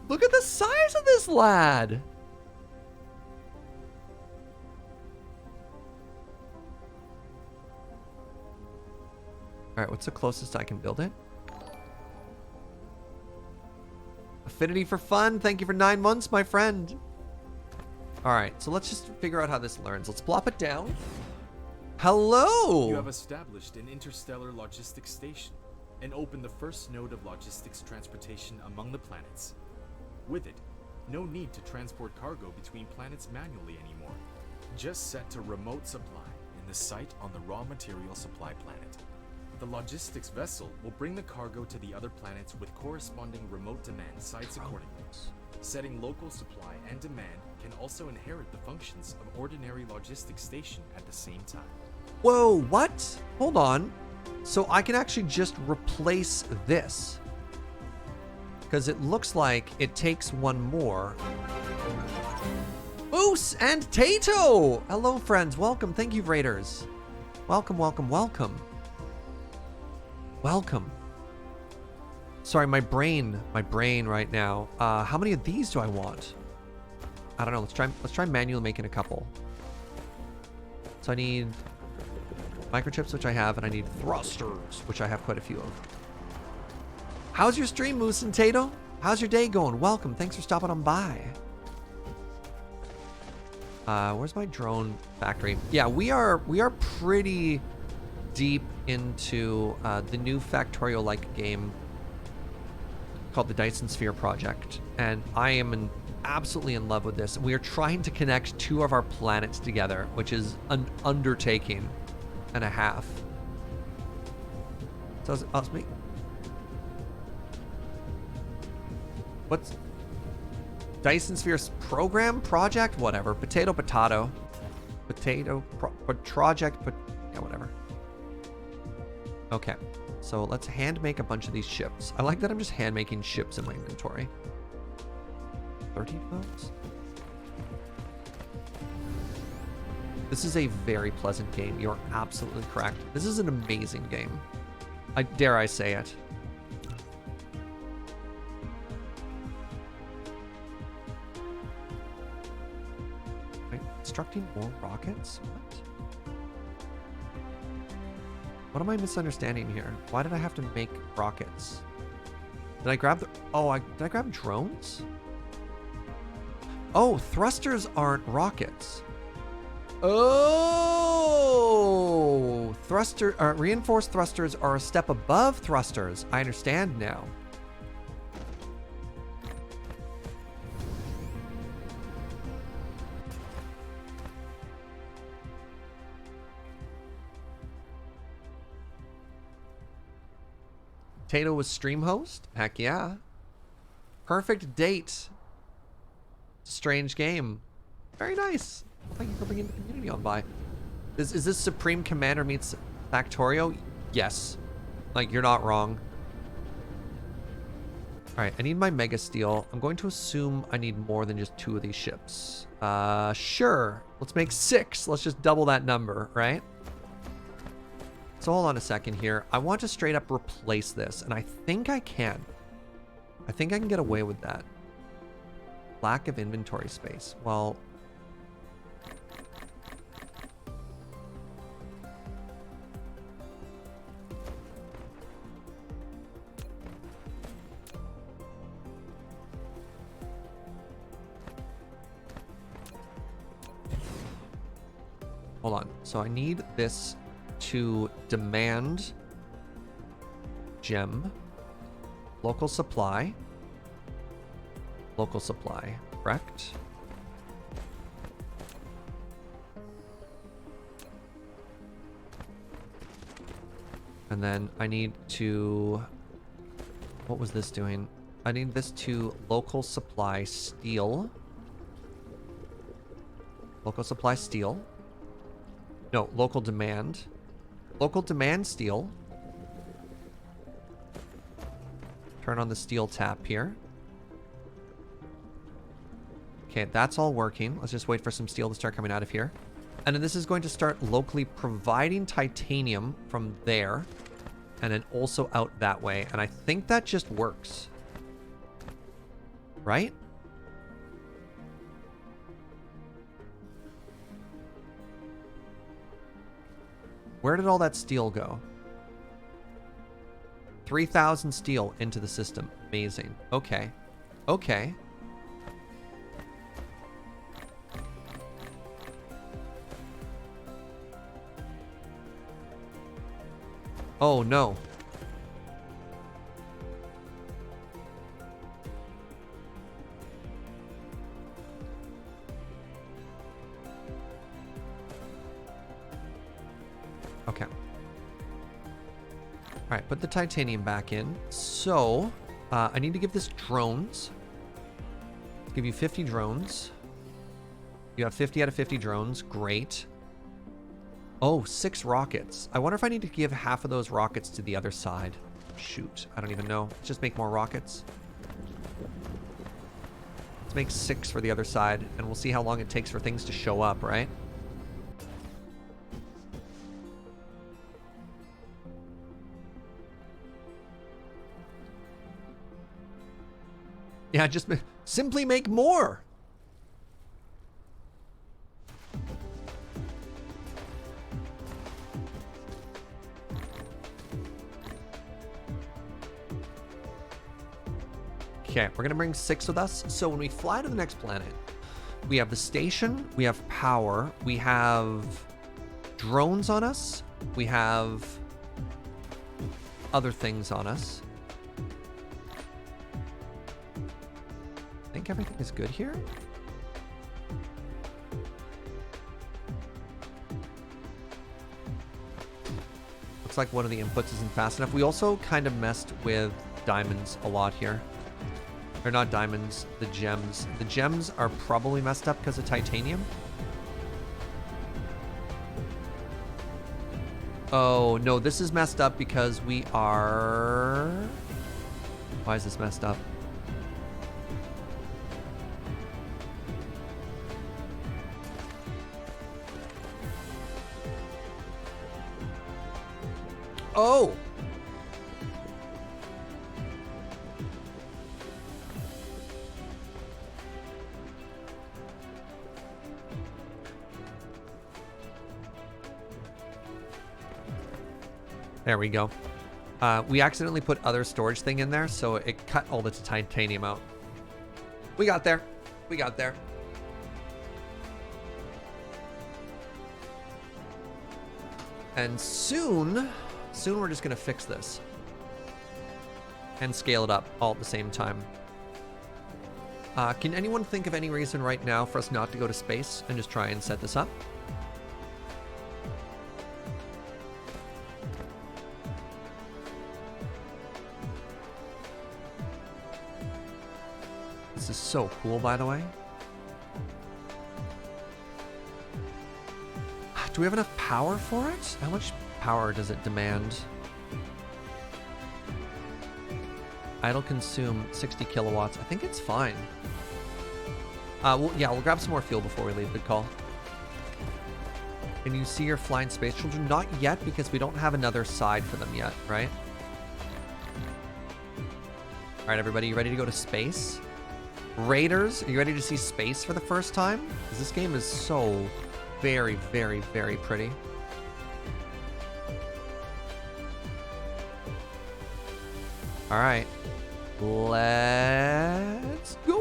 Look at the size of this lad! All right, what's the closest I can build it? Affinity for fun. Thank you for 9 months, my friend. All right, so let's just figure out how this learns. Let's plop it down. Hello! You have established an interstellar logistics station and opened the first node of logistics transportation among the planets. With it, no need to transport cargo between planets manually anymore. Just set to remote supply in the site on the raw material supply planet. The logistics vessel will bring the cargo to the other planets with corresponding remote demand sites accordingly. Setting local supply and demand can also inherit the functions of ordinary logistics station at the same time. Whoa, what? Hold on. So I can actually just replace this. Because it looks like it takes one more. Moose and Tato! Hello, friends. Welcome. Thank you, Raiders. Welcome, welcome, welcome. Welcome. Sorry, my brain right now. How many of these do I want? I don't know. Let's try manually making a couple. So I need microchips, which I have, and I need thrusters, which I have quite a few of. How's your stream, Moose and Tato? How's your day going? Welcome. Thanks for stopping on by. Where's my drone factory? Yeah, we are pretty deep into the new Factorio-like game called the Dyson Sphere Project, and I am absolutely in love with this. We are trying to connect 2 of our planets together, which is an undertaking and a half. So it's me. What's Dyson Sphere's program, project, whatever. Potato, potato, project, yeah, whatever. Okay, so let's hand make a bunch of these ships. I like that I'm just hand making ships in my inventory. 30 votes. This is a very pleasant game. You're absolutely correct. This is an amazing game. Dare I say it. Wait, constructing more rockets? What? What am I misunderstanding here? Why did I have to make rockets? Did I grab the... Oh, did I grab drones? Oh, thrusters aren't rockets. Oh! Reinforced thrusters are a step above thrusters. I understand now. Tato was stream host? Heck yeah. Perfect date. Strange game. Very nice. Thank you for bringing the community on by. Is this Supreme Commander meets Factorio? Yes. Like, you're not wrong. Alright, I need my Mega Steel. I'm going to assume I need more than just 2 of these ships. Sure. Let's make 6. Let's just double that number, right? So hold on a second here. I want to straight up replace this, and I think I can. I think I can get away with that. Lack of inventory space. Well... Hold on. So I need this to demand gem, local supply, correct? And then I need to, what was this doing? I need this to local supply steel. Local supply steel. No, local demand. Local demand steel. Turn on the steel tap here. Okay, that's all working. Let's just wait for some steel to start coming out of here. And then this is going to start locally providing titanium from there. And then also out that way. And I think that just works. Right? Where did all that steel go? 3,000 steel into the system. Amazing. Okay. Okay. Oh, no. Okay. All right, put the titanium back in. So, I need to give this drones. I'll give you 50 drones. You have 50 out of 50 drones. Great. Oh, 6 rockets. I wonder if I need to give half of those rockets to the other side. Shoot, I don't even know. Let's just make more rockets. Let's make 6 for the other side, and we'll see how long it takes for things to show up, right? Yeah, just simply make more. Okay, we're gonna bring 6 with us. So when we fly to the next planet, we have the station, we have power, we have drones on us, we have other things on us. I think everything is good here. Looks like one of the inputs isn't fast enough. We also kind of messed with diamonds a lot here. Or not diamonds, the gems. The gems are probably messed up because of titanium. Oh, no, this is messed up because we are... Why is this messed up? Oh! There we go. We accidentally put other storage thing in there, so it cut all the titanium out. We got there. We got there. And soon we're just going to fix this. And scale it up all at the same time. Can anyone think of any reason right now for us not to go to space and just try and set this up? This is so cool, by the way. Do we have enough power for it? How much power does it demand? Idle consume 60 kilowatts. I think it's fine. We'll grab some more fuel before we leave. Good call. Can you see your flying space children? Not yet, because we don't have another side for them yet, right? All right, everybody, you ready to go to space? Raiders, are you ready to see space for the first time? Because this game is so very, very, very pretty. All right, let's go.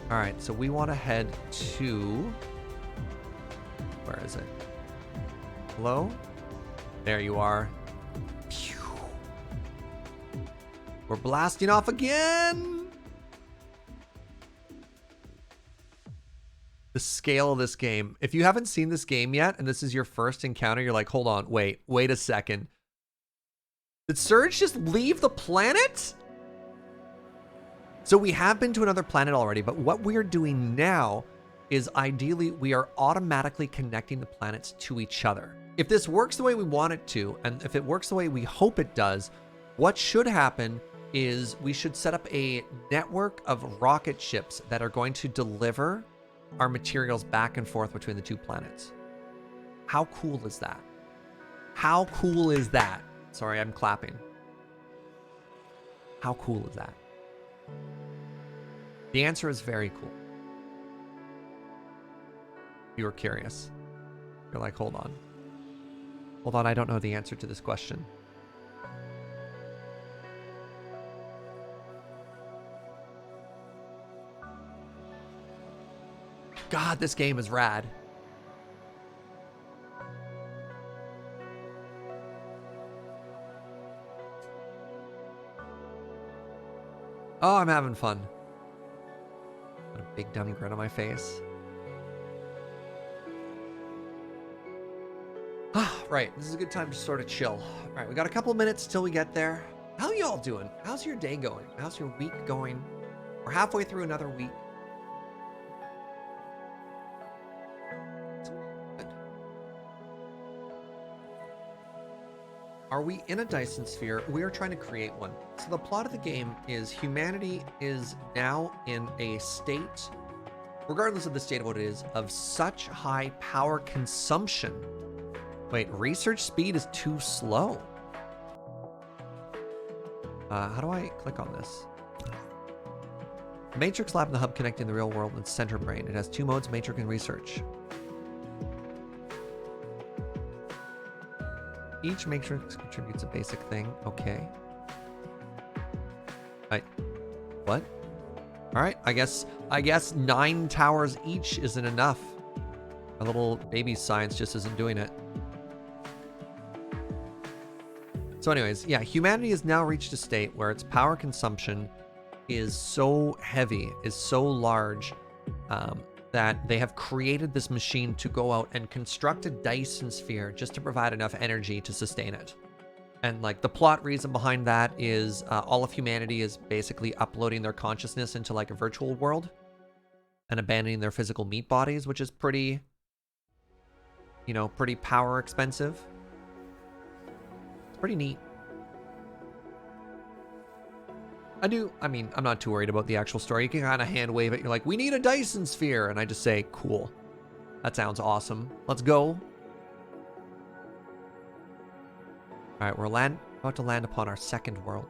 All right, so we want to head to, where is it? Hello? There you are. Phew. We're blasting off again. The scale of this game. If you haven't seen this game yet, and this is your first encounter, you're like, hold on, wait a second. Did Surge just leave the planet? So we have been to another planet already, but what we're doing now is ideally we are automatically connecting the planets to each other. If this works the way we want it to, and if it works the way we hope it does, what should happen is we should set up a network of rocket ships that are going to deliver our materials back and forth between the two planets. How cool is that? How cool is that? Sorry, I'm clapping. How cool is that? The answer is very cool. If you were curious. You're like, hold on. Hold on, I don't know the answer to this question. God, this game is rad. Oh, I'm having fun. Got a big dumb grin on my face. Right, this is a good time to sort of chill. All right, we got a couple minutes till we get there. How y'all doing? How's your day going? How's your week going? We're halfway through another week. Good. Are we in a Dyson sphere? We are trying to create one. So the plot of the game is humanity is now in a state, regardless of the state of what it is, of such high power consumption. Wait, research speed is too slow. How do I click on this? Matrix Lab and the hub connecting the real world and center brain. It has two modes, Matrix and research. Each Matrix contributes a basic thing. Okay. What? All right, I guess 9 towers each isn't enough. A little baby science just isn't doing it. So anyways, yeah, humanity has now reached a state where its power consumption is so heavy, is so large, that they have created this machine to go out and construct a Dyson sphere just to provide enough energy to sustain it. And like the plot reason behind that is all of humanity is basically uploading their consciousness into like a virtual world and abandoning their physical meat bodies, which is pretty, pretty power expensive. It's pretty neat. I'm not too worried about the actual story. You can kind of hand wave it. You're like, we need a Dyson sphere. And I just say, cool. That sounds awesome. Let's go. All right, we're about to land upon our second world.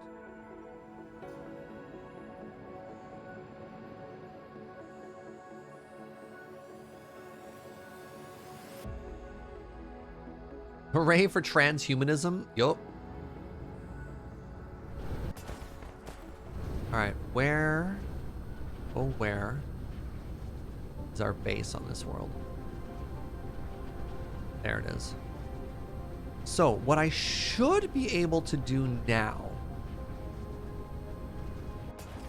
Hooray for transhumanism. Yup. All right, where is our base on this world? There it is. So what I should be able to do now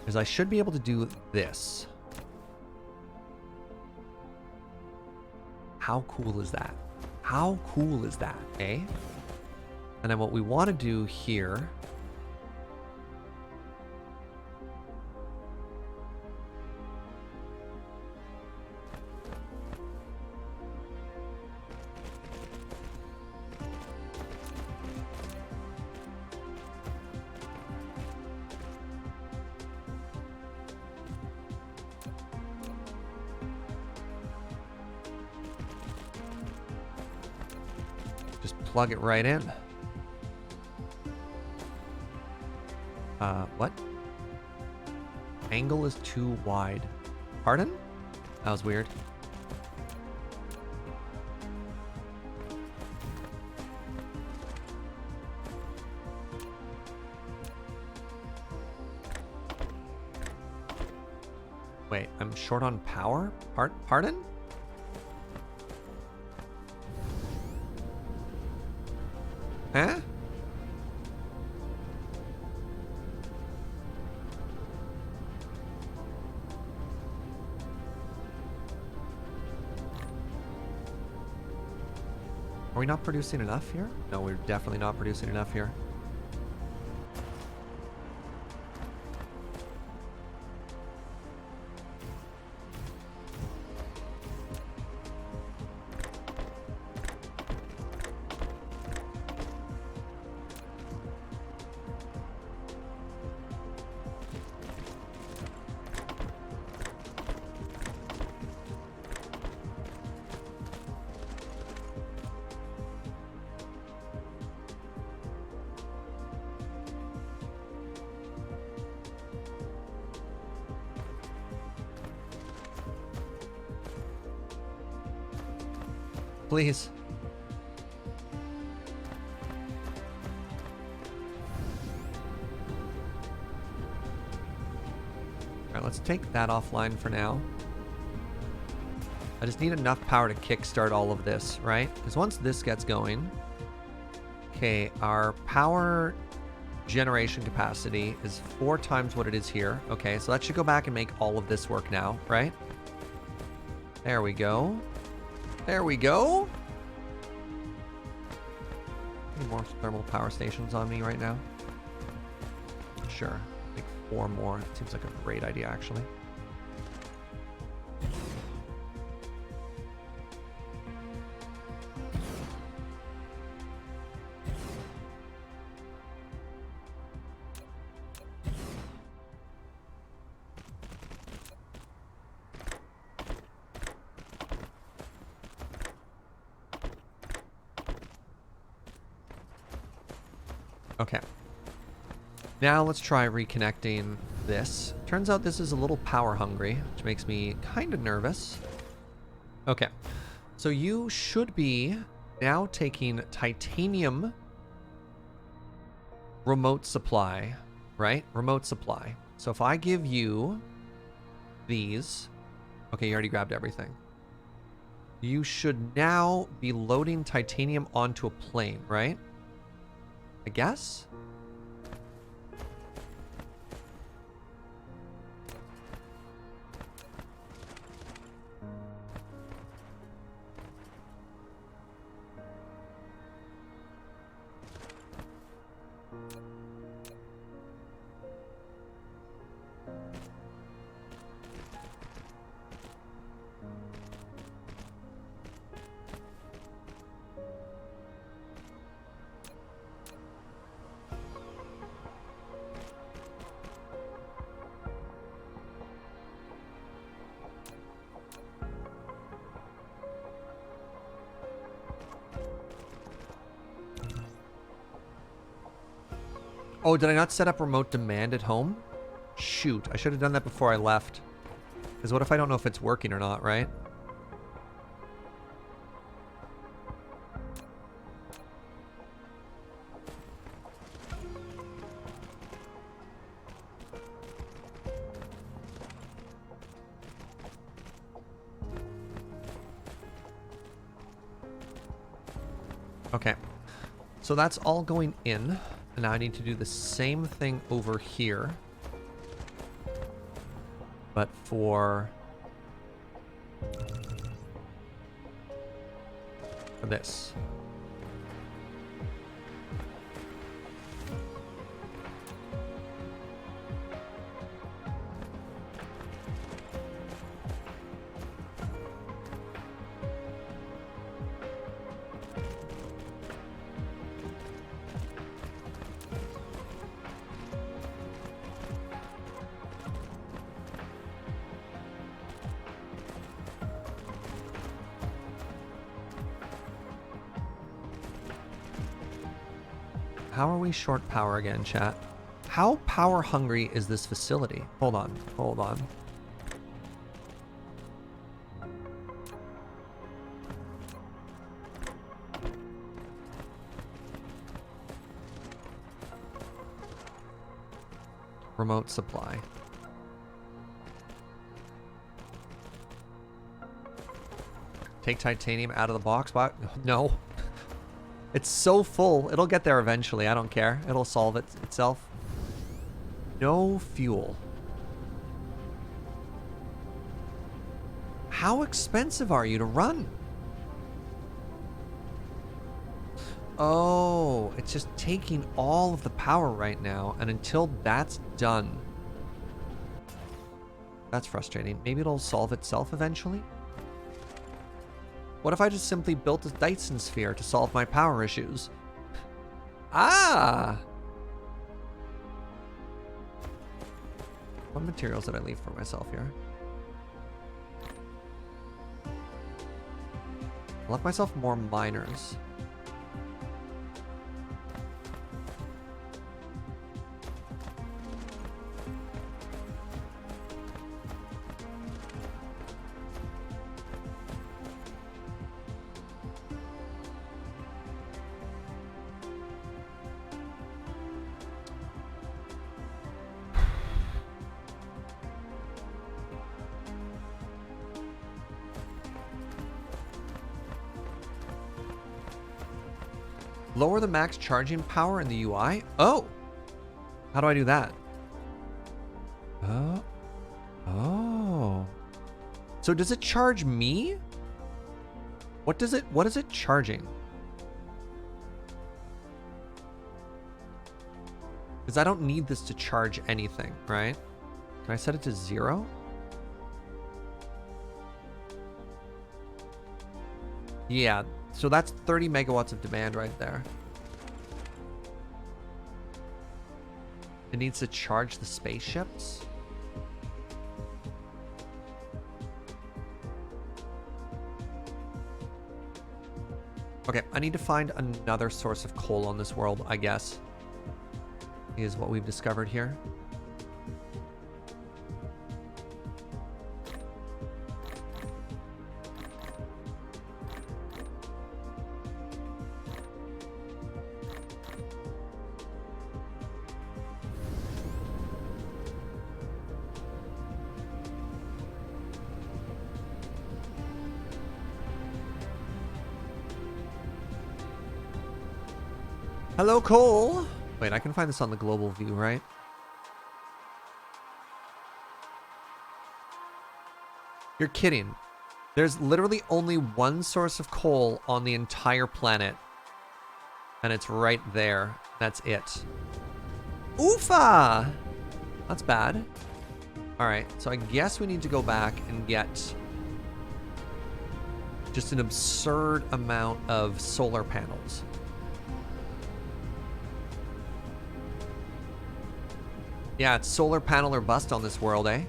is I should be able to do this. How cool is that? How cool is that, eh? And then what we want to do here... just plug it right in. What? Angle is too wide. Pardon? That was weird. Wait, I'm short on power? Pardon? Huh? Are we not producing enough here? No, we're definitely not producing enough here. Please. Alright, let's take that offline for now. I just need enough power to kickstart all of this, right? Because once this gets going... Okay, our power generation capacity is 4 times what it is here. Okay, so that should go back and make all of this work now, right? There we go. There we go. Any more thermal power stations on me right now? Sure. Like 4 more. Seems like a great idea, actually. Okay. Now let's try reconnecting this. Turns out this is a little power hungry, which makes me kind of nervous. Okay. So you should be now taking titanium remote supply, right? Remote supply. So if I give you these... Okay, you already grabbed everything. You should now be loading titanium onto a plane, right? I guess? Oh, did I not set up remote demand at home? Shoot, I should have done that before I left. Because what if I don't know if it's working or not, right? Okay, so that's all going in. And now I need to do the same thing over here. But for this. How are we short power again, chat? How power hungry is this facility? Hold on, hold on. Remote supply. Take titanium out of the box? Why? No. It's so full. It'll get there eventually. I don't care. It'll solve it itself. No fuel. How expensive are you to run? Oh, it's just taking all of the power right now, and until that's done. That's frustrating. Maybe it'll solve itself eventually? What if I just simply built a Dyson sphere to solve my power issues? Ah! What materials did I leave for myself here? I left myself more miners. Lower the max charging power in the UI? Oh! How do I do that? Oh. Oh. So does it charge me? What is it charging? Because I don't need this to charge anything, right? Can I set it to 0? Yeah, so that's 30 megawatts of demand right there. It needs to charge the spaceships. Okay, I need to find another source of coal on this world, I guess. Is what we've discovered here. Hello, Cole. Wait, I can find this on the global view, right? You're kidding. There's literally only one source of coal on the entire planet. And it's right there. That's it. Oofa! That's bad. Alright, so I guess we need to go back and get just an absurd amount of solar panels. Yeah, it's solar panel or bust on this world, eh?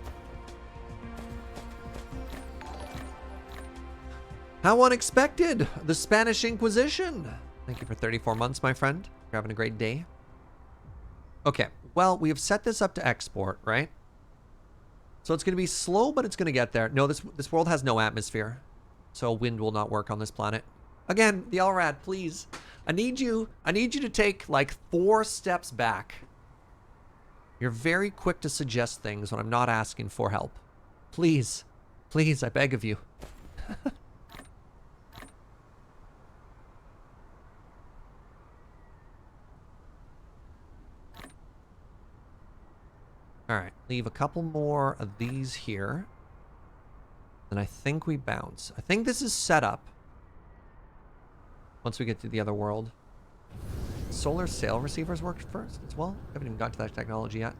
How unexpected! The Spanish Inquisition! Thank you for 34 months, my friend. You're having a great day. Okay, well, we have set this up to export, right? So it's going to be slow, but it's going to get there. No, this world has no atmosphere. So wind will not work on this planet. Again, the LRAD, please. I need you to take like 4 steps back. You're very quick to suggest things when I'm not asking for help. Please. Please, I beg of you. Alright, leave a couple more of these here. Then I think we bounce. I think this is set up. Once we get to the other world. Solar sail receivers worked first as well. Haven't even got to that technology yet.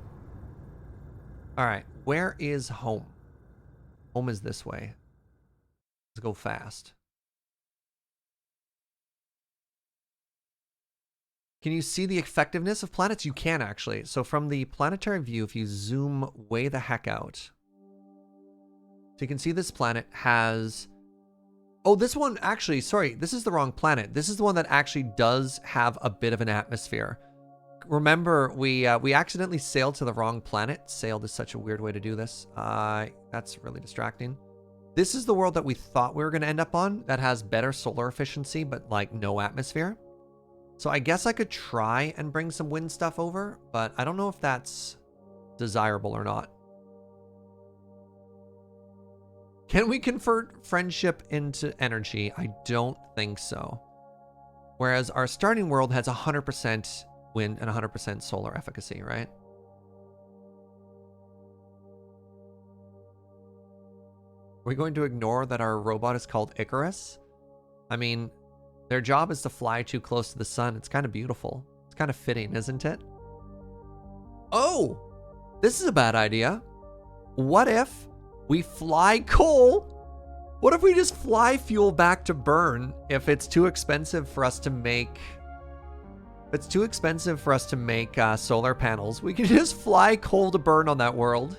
Alright, where is home? Home is this way. Let's go fast. Can you see the effectiveness of planets? You can actually. So from the planetary view, if you zoom way the heck out. So you can see this planet has... Oh, this one actually, sorry, this is the wrong planet. This is the one that actually does have a bit of an atmosphere. remember, we accidentally sailed to the wrong planet. Sailed is such a weird way to do this. That's really distracting. This is the world that we thought we were going to end up on that has better solar efficiency, but like no atmosphere. So I guess I could try and bring some wind stuff over, but I don't know if that's desirable or not. Can we convert friendship into energy? I don't think so. Whereas our starting world has 100% wind and 100% solar efficacy, right? Are we going to ignore that our robot is called Icarus? I mean, their job is to fly too close to the sun. It's kind of beautiful. It's kind of fitting, isn't it? Oh, this is a bad idea. What if we fly coal? What if we just fly fuel back to burn if it's too expensive for us to make... If it's too expensive for us to make solar panels, we can just fly coal to burn on that world.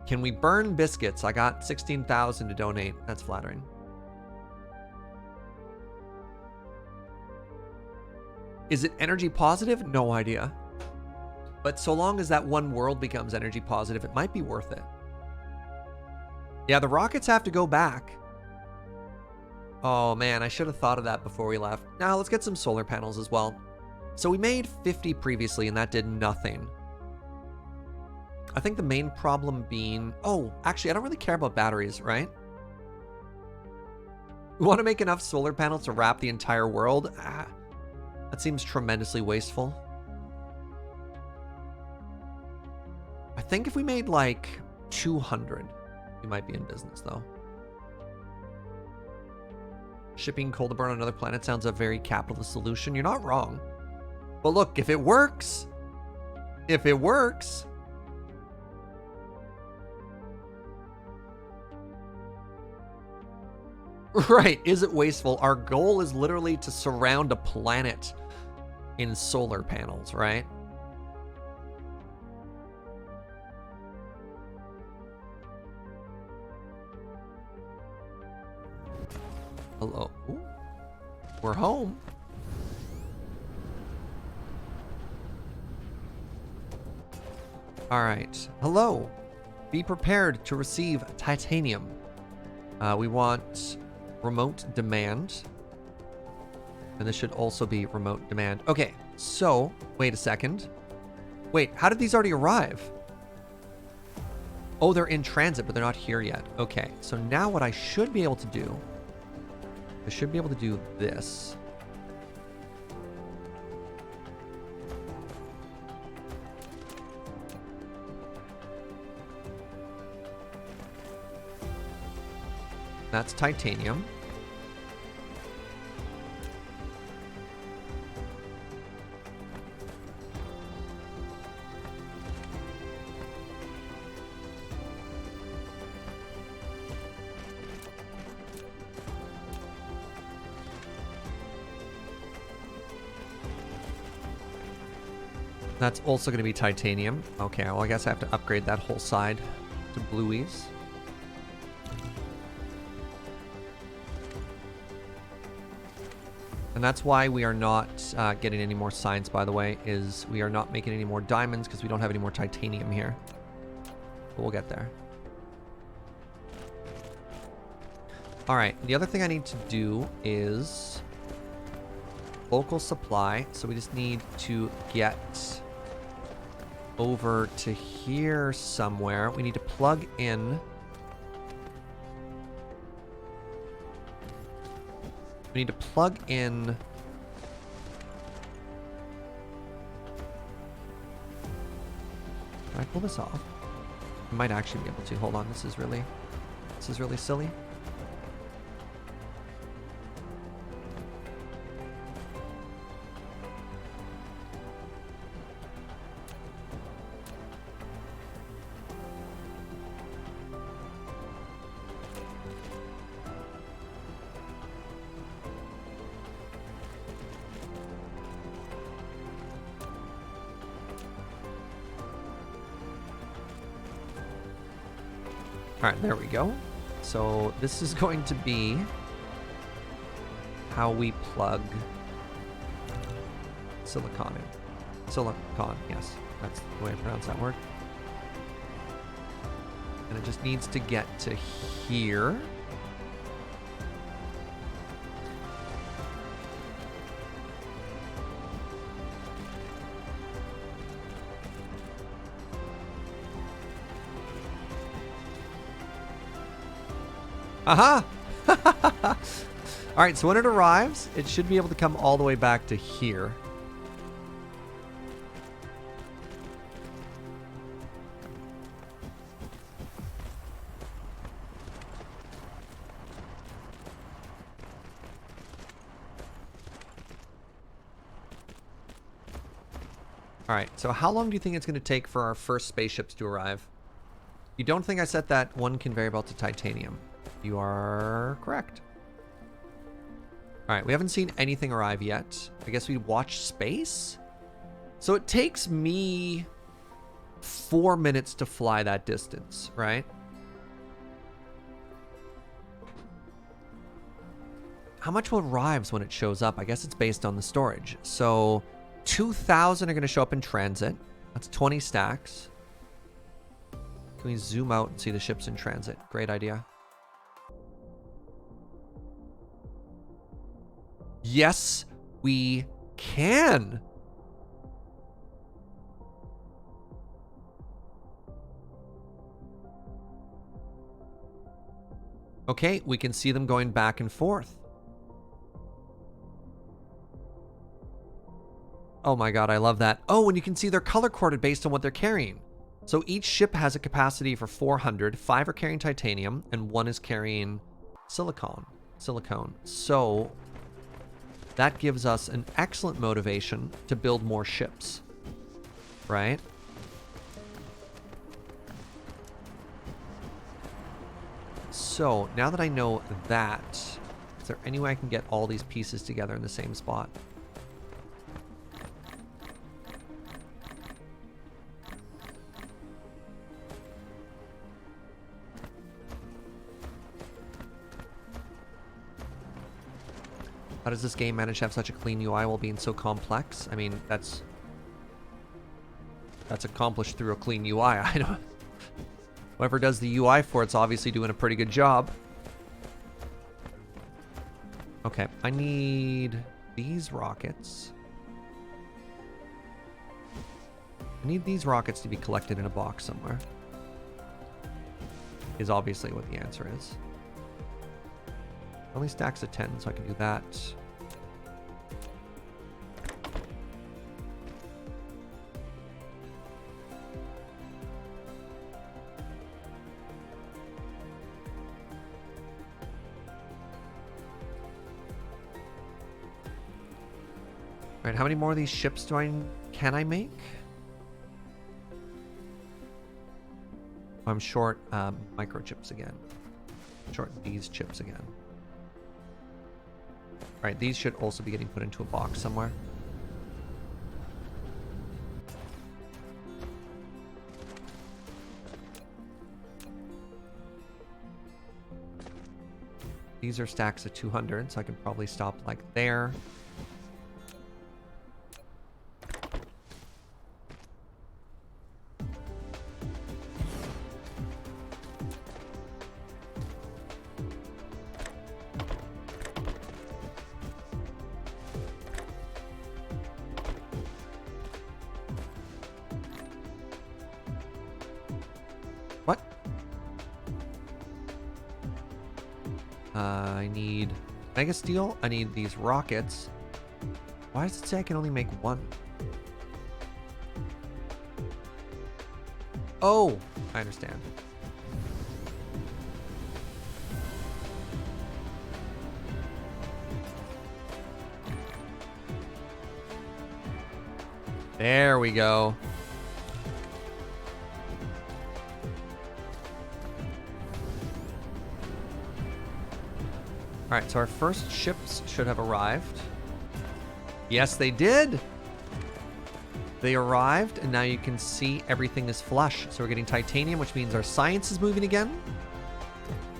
Can we burn biscuits? I got 16,000 to donate. That's flattering. Is it energy positive? No idea. But so long as that one world becomes energy positive, it might be worth it. Yeah, the rockets have to go back. Oh man, I should have thought of that before we left. Now let's get some solar panels as well. So we made 50 previously and that did nothing. I think the main problem being... Oh, actually, I don't really care about batteries, right? We want to make enough solar panels to wrap the entire world. That seems tremendously wasteful. I think if we made like 200, we might be in business though. Shipping coal to burn on another planet sounds a very capitalist solution. You're not wrong. But look, if it works... If it works... Right, is it wasteful? Our goal is literally to surround a planet in solar panels, right? Hello. Ooh. We're home. All right. Hello. Be prepared to receive titanium. We want remote demand. And this should also be remote demand. Okay, so wait a second. Wait, how did these already arrive? Oh, they're in transit, but they're not here yet. Okay, so now what I should be able to do, I should be able to do this. That's titanium. That's also going to be titanium. Okay, well, I guess I have to upgrade that whole side to blueies. And that's why we are not getting any more science, by the way, is we are not making any more diamonds because we don't have any more titanium here. But we'll get there. All right, the other thing I need to do is local supply. So we just need to get over to here somewhere. We need to plug in. We need to plug in. Can I pull this off? I might actually be able to. Hold on, this is really silly. All right, there we go. So this is going to be how we plug silicon in. Silicon, yes. That's the way I pronounce that word. And it just needs to get to here. Aha! All right, so when it arrives, it should be able to come all the way back to here. All right, so how long do you think it's going to take for our first spaceships to arrive? You don't think I set that one conveyor belt to titanium? You are correct. All right, we haven't seen anything arrive yet. I guess we watch space? So it takes me 4 minutes to fly that distance, right? How much will arrives when it shows up? I guess it's based on the storage. So 2,000 are going to show up in transit. That's 20 stacks. Can we zoom out and see the ships in transit? Great idea. Yes, we can. Okay, we can see them going back and forth. Oh my god, I love that. Oh, and you can see they're color-coded based on what they're carrying. So each ship has a capacity for 400. 5 are carrying titanium, and 1 is carrying silicone. So that gives us an excellent motivation to build more ships, right? So now that I know that, is there any way I can get all these pieces together in the same spot? How does this game manage to have such a clean UI while being so complex? I mean, that's accomplished through a clean UI. I don't. Whoever does the UI for it's obviously doing a pretty good job. Okay, I need these rockets. I need these rockets to be collected in a box somewhere. Is obviously what the answer is. Only stacks of 10, so I can do that. All right, how many more of these ships can I make? I'm short microchips again. Short these chips again. All right, these should also be getting put into a box somewhere. These are stacks of 200, so I can probably stop like there. What? I need mega steel. I need these rockets. Why does it say I can only make one? Oh, I understand. There we go. All right, so our first ships should have arrived. Yes, they did. They arrived, and now you can see everything is flush. So we're getting titanium, which means our science is moving again,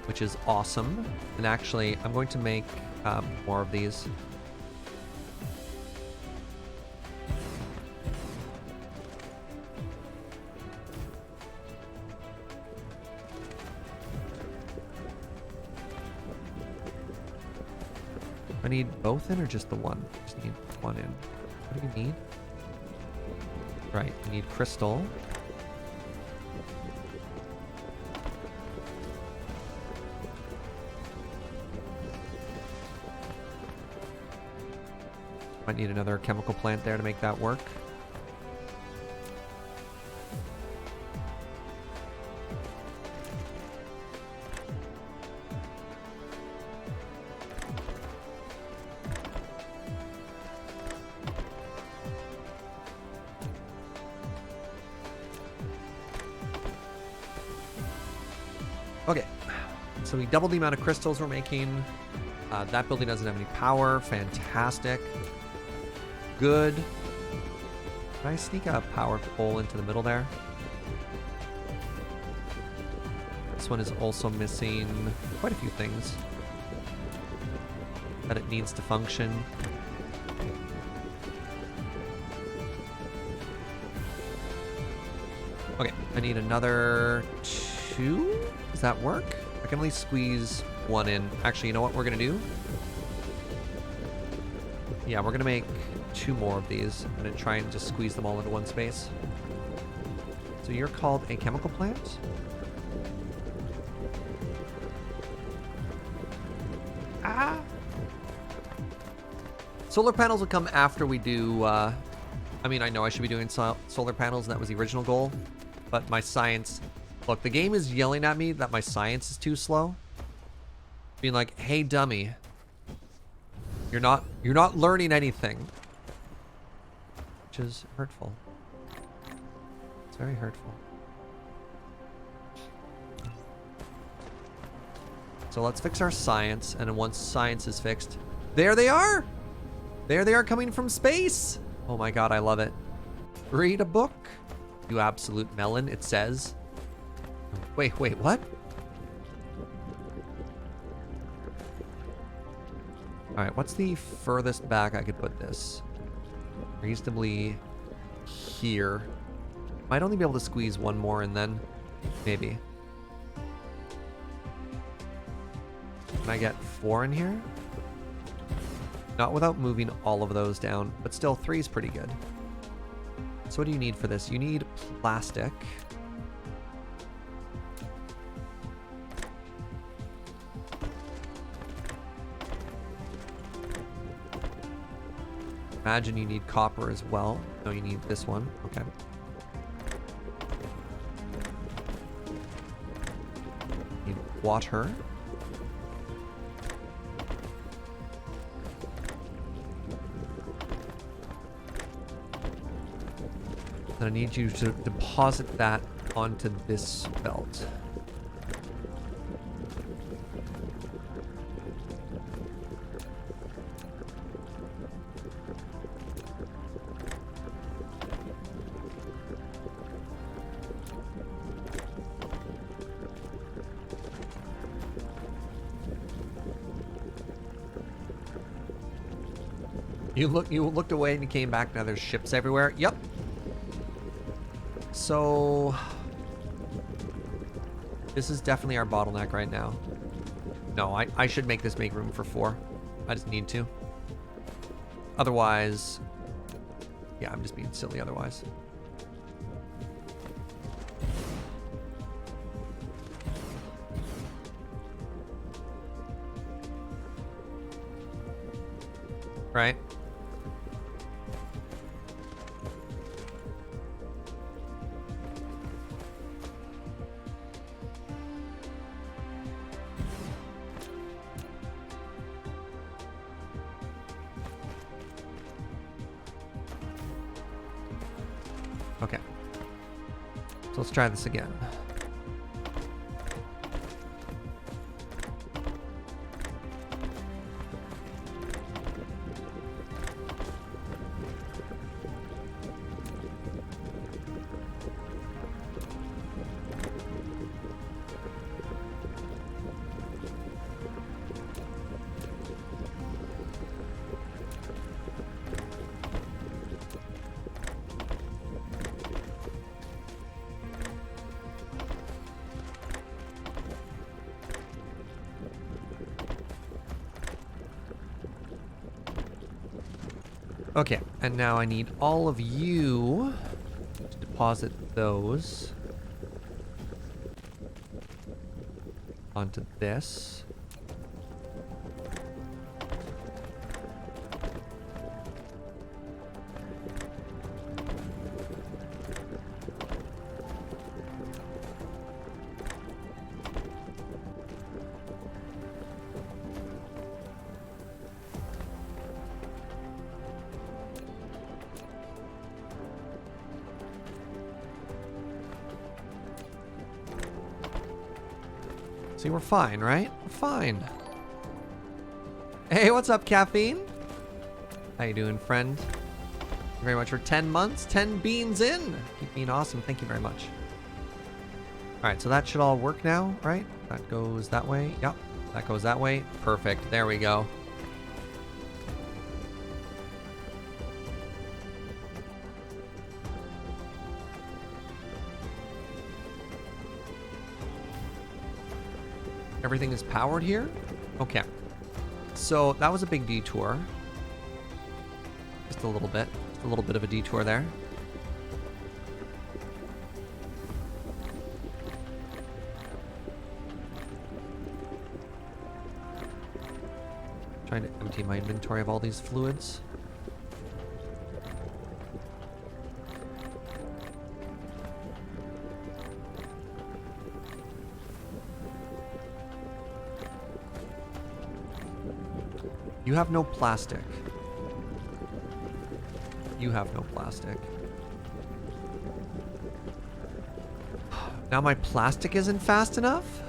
which is awesome. And actually, I'm going to make more of these. I need both in or just the one? Just need one in. What do you need? Right, you need crystal. Might need another chemical plant there to make that work. Okay, so we doubled the amount of crystals we're making. That building doesn't have any power. Fantastic. Good. Can I sneak a power pole into the middle there? This one is also missing quite a few things that it needs to function. Okay, I need another 2? Does that work? I can only squeeze one in. Actually, you know what we're gonna do? Yeah, we're gonna make 2 more of these. I'm gonna try and just squeeze them all into one space. So you're called a chemical plant? Ah! Solar panels will come after we do, I mean, I know I should be doing solar panels, and that was the original goal. But my science... Look, the game is yelling at me that my science is too slow. Being like, hey, dummy. You're not learning anything. Which is hurtful. It's very hurtful. So let's fix our science, and then once science is fixed, there they are! There they are coming from space! Oh my god, I love it. Read a book. You absolute melon, it says. Wait, what? Alright, what's the furthest back I could put this? Reasonably here. Might only be able to squeeze one more and then maybe. Can I get 4 in here? Not without moving all of those down, but still 3 is pretty good. So what do you need for this? You need plastic. Imagine you need copper as well. No, you need this one. Okay. Need water. And I need you to deposit that onto this belt. You looked away and you came back. Now there's ships everywhere. Yep. So this is definitely our bottleneck right now. No, I should make this make room for 4. I just need to. Otherwise, yeah, I'm just being silly otherwise. Right? Okay. So let's try this again. Okay, and now I need all of you to deposit those onto this. See, we're fine, right? We're fine. Hey, what's up, Caffeine? How you doing, friend? Thank you very much for 10 months. 10 beans in. Keep being awesome. Thank you very much. All right, so that should all work now, right? That goes that way. Yep, that goes that way. Perfect. There we go. Everything is powered here? Okay. So that was a big detour. Just a little bit. Just a little bit of a detour there. Trying to empty my inventory of all these fluids. You have no plastic. You have no plastic. Now my plastic isn't fast enough?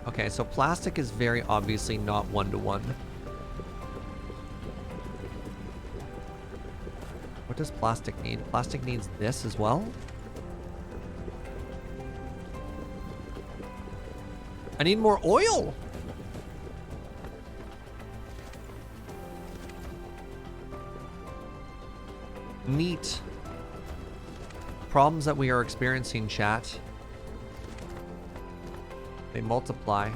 Okay, so plastic is very obviously not one-to-one. What does plastic need? Plastic needs this as well? I need more oil! Neat. Problems that we are experiencing, chat. They multiply.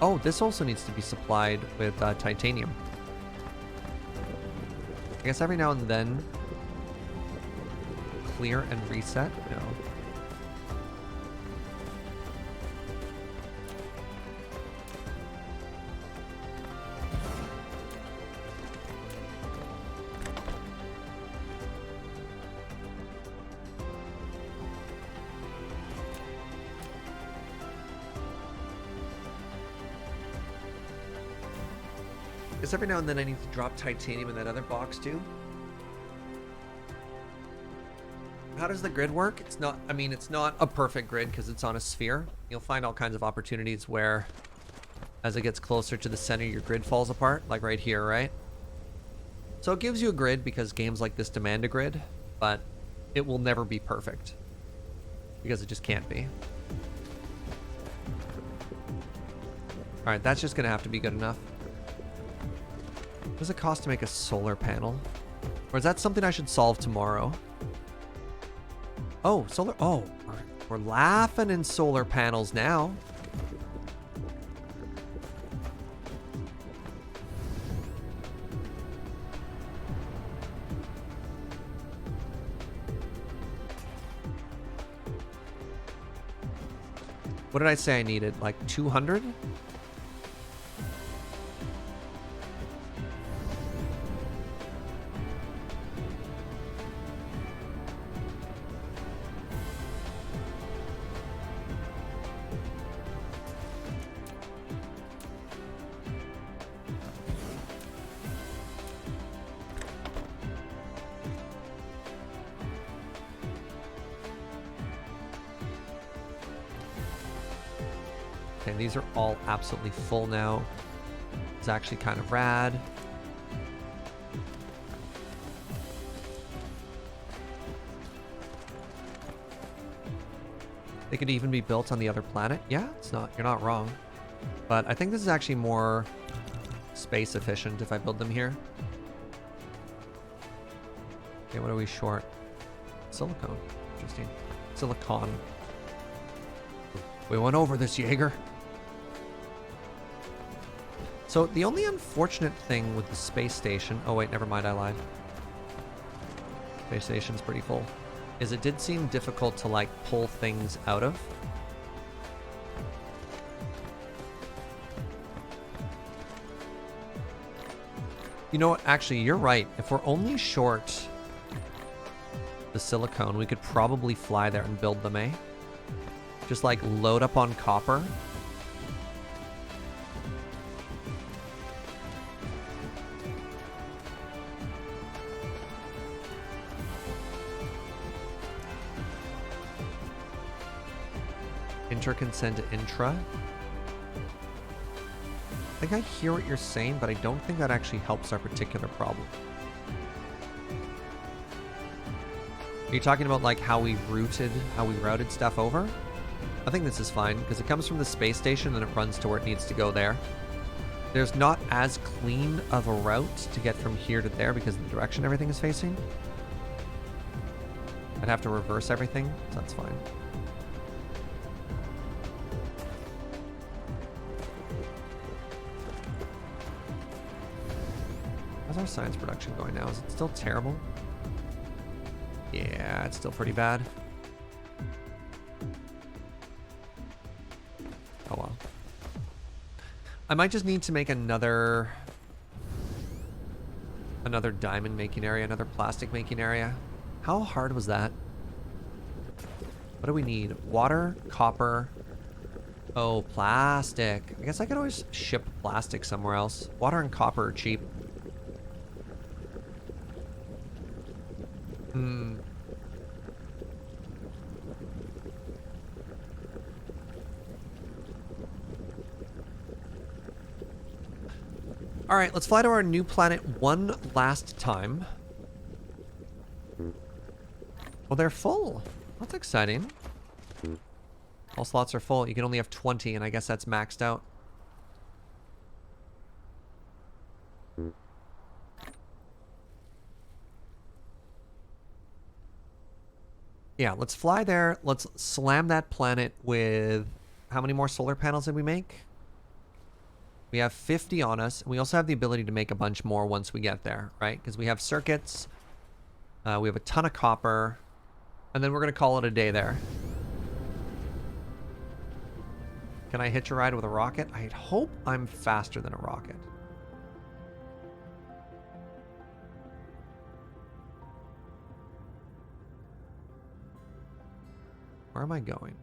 Oh, this also needs to be supplied with titanium. I guess every now and then, clear and reset? No. Because every now and then I need to drop titanium in that other box too. How does the grid work? It's not, I mean, it's not a perfect grid because it's on a sphere. You'll find all kinds of opportunities where as it gets closer to the center, your grid falls apart, like right here, right? So it gives you a grid because games like this demand a grid, but it will never be perfect because it just can't be. All right, that's just gonna have to be good enough. What does it cost to make a solar panel? Or is that something I should solve tomorrow? Oh, solar. Oh, we're laughing in solar panels now. What did I say I needed? Like 200? Okay, these are all absolutely full now. It's actually kind of rad. They could even be built on the other planet. Yeah, it's not, you're not wrong. But I think this is actually more space efficient if I build them here. Okay, what are we short? Silicone. Interesting. Silicon. We went over this, Jaeger. So the only unfortunate thing with the space station... Oh, wait, never mind, I lied. Space station's pretty full. Is it did seem difficult to, like, pull things out of. You know what? Actually, you're right. If we're only short the silicone, we could probably fly there and build them, eh? Just, like, load up on copper. Inter can send to intra. I think I hear what you're saying, but I don't think that actually helps our particular problem. Are you talking about like how we routed stuff over? I think this is fine because it comes from the space station and it runs to where it needs to go there. There's not as clean of a route to get from here to there because of the direction everything is facing. I'd have to reverse everything, so that's fine. How's our science production going now? Is it still terrible? Yeah, it's still pretty bad. Oh well. I might just need to make another diamond making area, another plastic making area. How hard was that? What do we need? Water, copper. Oh, plastic. I guess I could always ship plastic somewhere else. Water and copper are cheap. All right, let's fly to our new planet one last time. Well, they're full. That's exciting. All slots are full. You can only have 20, and I guess that's maxed out. Yeah, let's fly there. Let's slam that planet with... How many more solar panels did we make? We have 50 on us. And we also have the ability to make a bunch more once we get there, right? Because we have circuits. We have a ton of copper. And then we're going to call it a day there. Can I hitch a ride with a rocket? I hope I'm faster than a rocket. Where am I going?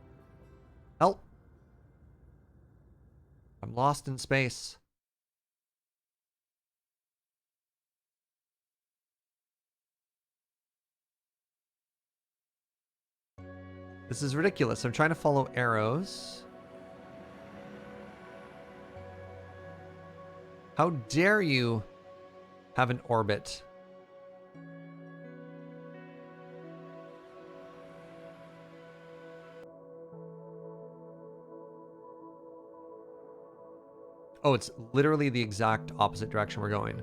Help! I'm lost in space. This is ridiculous. I'm trying to follow arrows. How dare you have an orbit? Oh, it's literally the exact opposite direction we're going.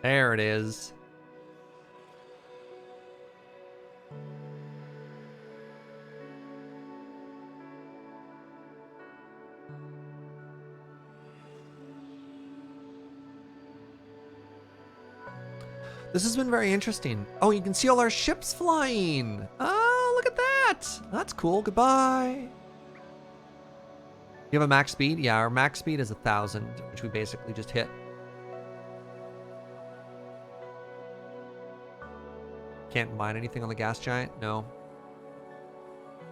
There it is. This has been very interesting. Oh, you can see all our ships flying. Oh, look at that. That's cool. Goodbye. You have a max speed? Yeah, our max speed is 1,000, which we basically just hit. Can't mine anything on the gas giant? No.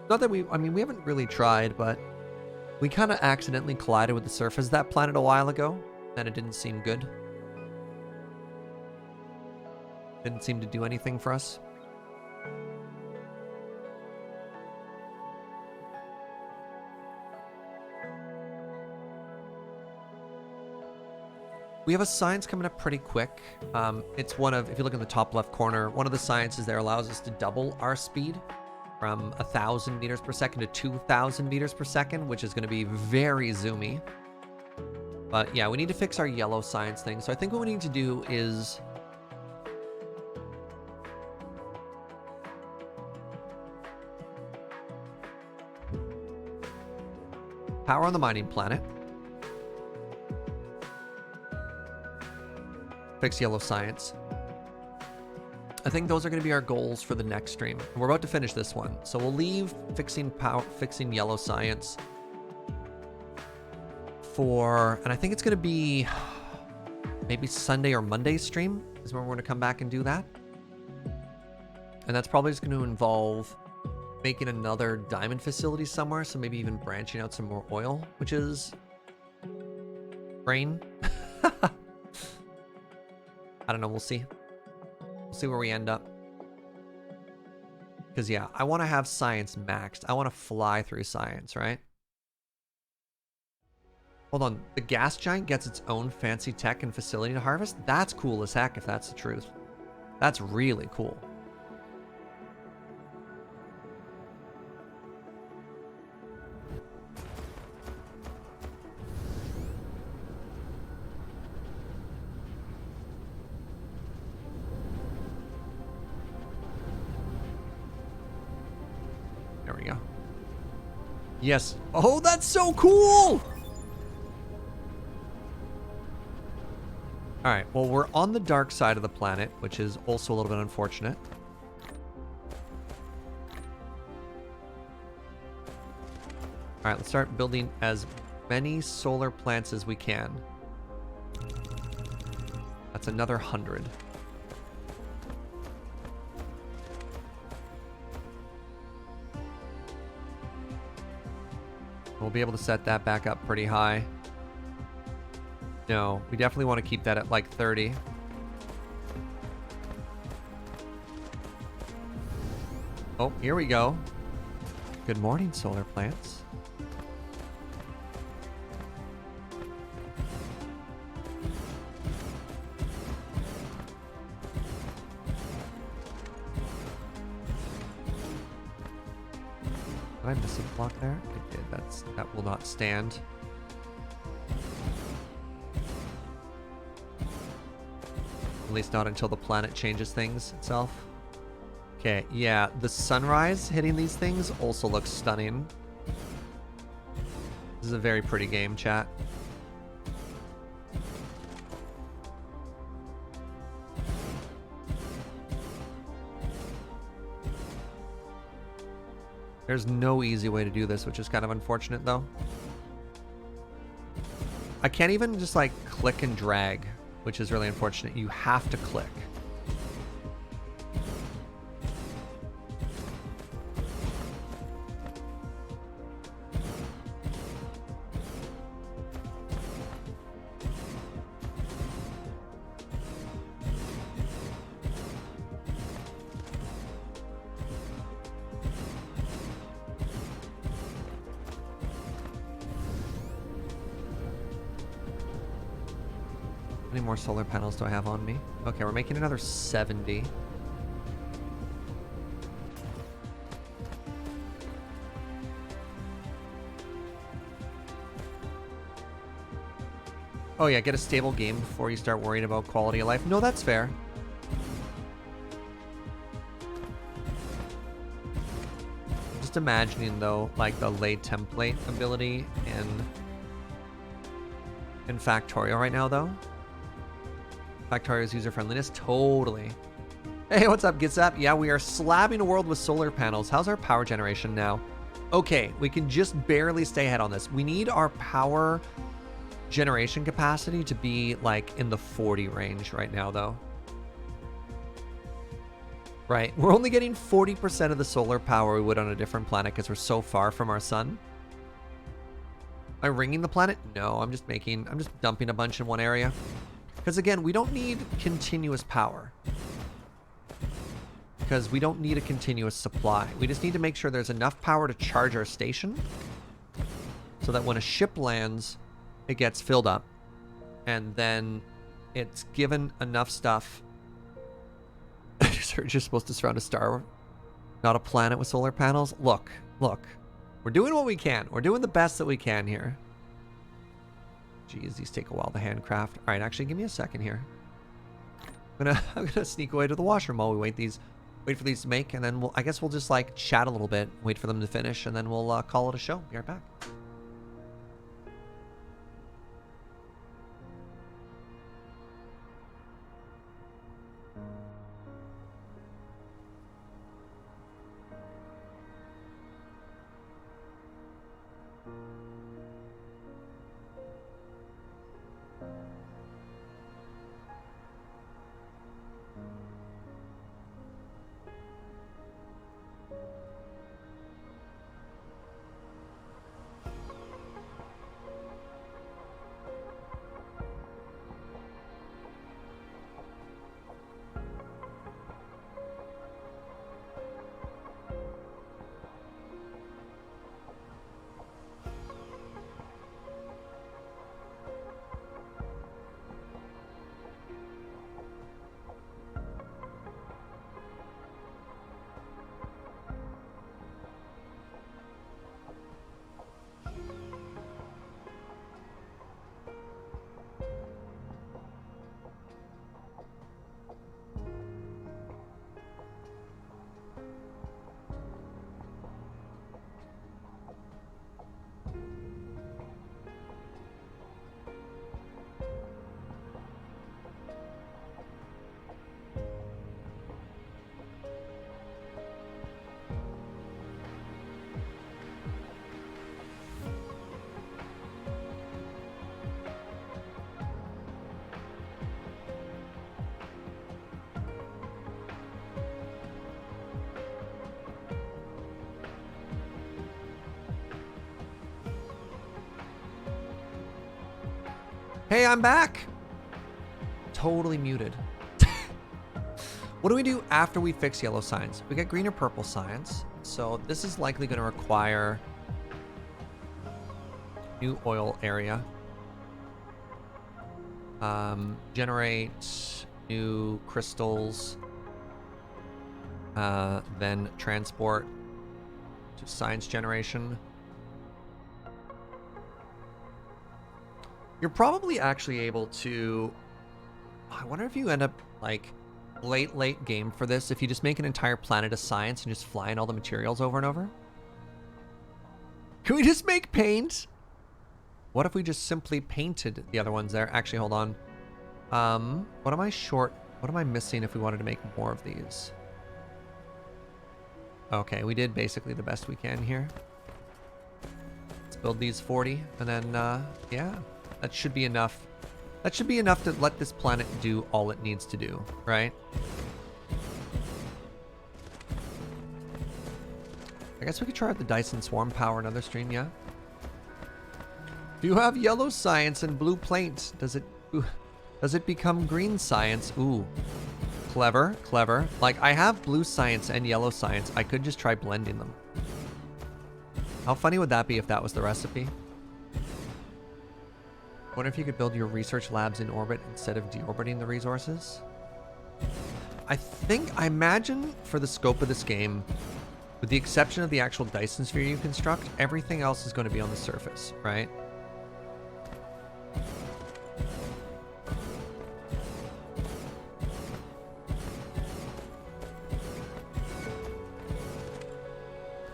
Not that we haven't really tried, but we kind of accidentally collided with the surface of that planet a while ago, and it didn't seem good. Didn't seem to do anything for us. We have a science coming up pretty quick. It's one of, if you look in the top left corner, one of the sciences there allows us to double our speed from 1,000 meters per second to 2,000 meters per second, which is going to be very zoomy. But yeah, we need to fix our yellow science thing. So I think what we need to do is power on the mining planet. Fix yellow science. I think those are going to be our goals for the next stream. We're about to finish this one, so we'll leave fixing yellow science for, and I think it's going to be maybe Sunday or Monday stream is when we're going to come back and do that. And that's probably just going to involve making another diamond facility somewhere, so maybe even branching out some more oil, which is brain. I don't know, we'll see. We'll see where we end up. Because yeah, I want to have science maxed. I want to fly through science, right? Hold on, the gas giant gets its own fancy tech and facility to harvest? That's cool as heck if that's the truth. That's really cool. There we go. Yes. Oh, that's so cool! Alright, well, we're on the dark side of the planet, which is also a little bit unfortunate. Alright, let's start building as many solar plants as we can. That's another 100. We'll be able to set that back up pretty high. No, we definitely want to keep that at like 30. Oh, here we go. Good morning, solar plants. Did I miss a block there? I did. That will not stand. At least not until the planet changes things itself. Okay, yeah, the sunrise hitting these things also looks stunning. This is a very pretty game, chat. There's no easy way to do this, which is kind of unfortunate, though. I can't even just, like, click and drag, which is really unfortunate. You have to click. How many more solar panels do I have on me? Okay, we're making another 70. Oh yeah, get a stable game before you start worrying about quality of life. No, that's fair. Just imagining though, like the lay template ability in Factorio right now though. Factorio's user-friendliness, totally. Hey, what's up, Gets Up? Yeah, we are slabbing a world with solar panels. How's our power generation now? Okay, we can just barely stay ahead on this. We need our power generation capacity to be like in the 40 range right now, though. Right, we're only getting 40% of the solar power we would on a different planet because we're so far from our sun. Am I ringing the planet? No, I'm just dumping a bunch in one area. Because again, we don't need continuous power. Because we don't need a continuous supply. We just need to make sure there's enough power to charge our station. So that when a ship lands, it gets filled up. And then it's given enough stuff. You're just supposed to surround a star, not a planet with solar panels. Look. We're doing what we can. We're doing the best that we can here. Jeez, these take a while to handcraft. All right, actually, give me a second here. I'm gonna sneak away to the washroom while we wait for these to make, and then I guess we'll just like chat a little bit, wait for them to finish, and then we'll call it a show. Be right back. Hey, I'm back. Totally muted. What do we do after we fix yellow science? We get green or purple science. So this is likely going to require new oil area. Generate new crystals. Then transport to science generation. You're probably actually able to... I wonder if you end up like late game for this, if you just make an entire planet of science and just fly in all the materials over and over. Can we just make paint? What if we just simply painted the other ones there? Actually, hold on. What am I short? What am I missing if we wanted to make more of these? Okay, we did basically the best we can here. Let's build these 40, and then, yeah, that should be enough. That should be enough to let this planet do all it needs to do, right? I guess we could try out the Dyson Swarm Power another stream, yeah? If you have yellow science and blue paint, does it become green science? Ooh. Clever, clever. Like, I have blue science and yellow science. I could just try blending them. How funny would that be if that was the recipe? Wonder if you could build your research labs in orbit instead of deorbiting the resources? I imagine for the scope of this game, with the exception of the actual Dyson sphere you construct, everything else is going to be on the surface, right?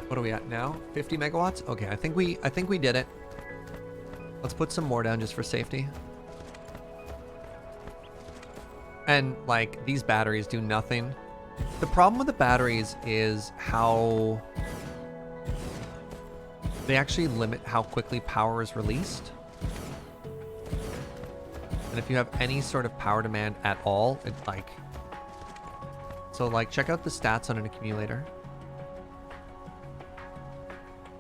What are we at now? 50 megawatts? Okay, I think we did it. Let's put some more down just for safety. And like these batteries do nothing. The problem with the batteries is how they actually limit how quickly power is released. And if you have any sort of power demand at all, it like... So like check out the stats on an accumulator.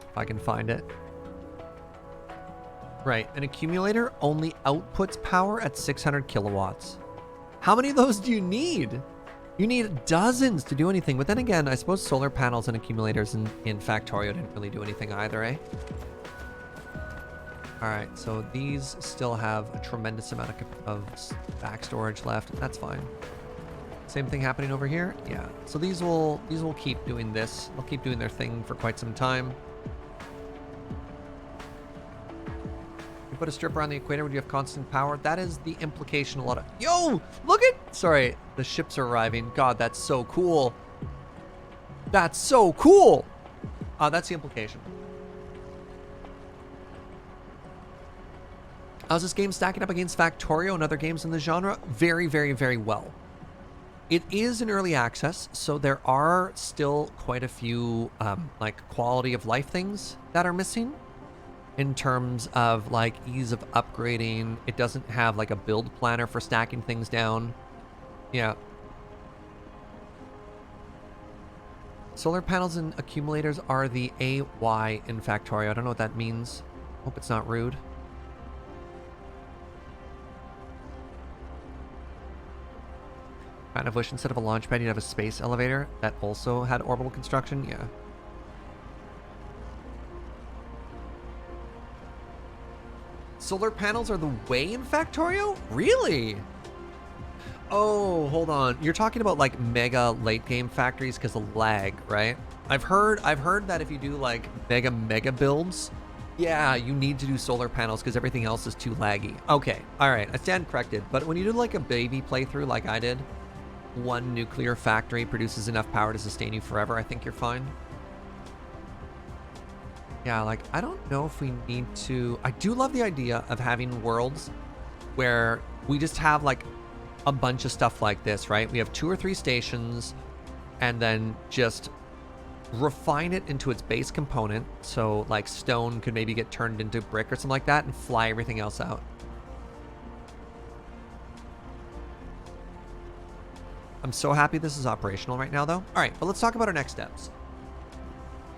If I can find it. Right, an accumulator only outputs power at 600 kilowatts. How many of those do you need? You need dozens to do anything. But then again, I suppose solar panels and accumulators in Factorio didn't really do anything either, eh? All right, so these still have a tremendous amount of back storage left. That's fine. Same thing happening over here? Yeah. So these will keep doing this. They'll keep doing their thing for quite some time. Put a strip around the equator, would you have constant power? That is the implication a lot of... Yo! Look at... Sorry, the ships are arriving. God, that's so cool. That's so cool! That's the implication. How's this game stacking up against Factorio and other games in the genre? Very, very, very well. It is in early access, so there are still quite a few like quality of life things that are missing. In terms of like ease of upgrading, it doesn't have like a build planner for stacking things down. Yeah. Solar panels and accumulators are the AY in Factorio. I don't know what that means. Hope it's not rude. Kind of wish instead of a launch pad you'd have a space elevator that also had orbital construction. Yeah. Solar panels are the way in Factorio? Really? Oh, hold on. You're talking about like mega late game factories because of lag, right? I've heard that if you do like mega builds, yeah, you need to do solar panels because everything else is too laggy. Okay, all right, I stand corrected. But when you do like a baby playthrough like I did, one nuclear factory produces enough power to sustain you forever, I think you're fine. Yeah, like, I don't know if we need to... I do love the idea of having worlds where we just have, like, a bunch of stuff like this, right? We have 2 or 3 stations, and then just refine it into its base component. So, like, stone could maybe get turned into brick or something like that, and fly everything else out. I'm so happy this is operational right now, though. All right, but let's talk about our next steps.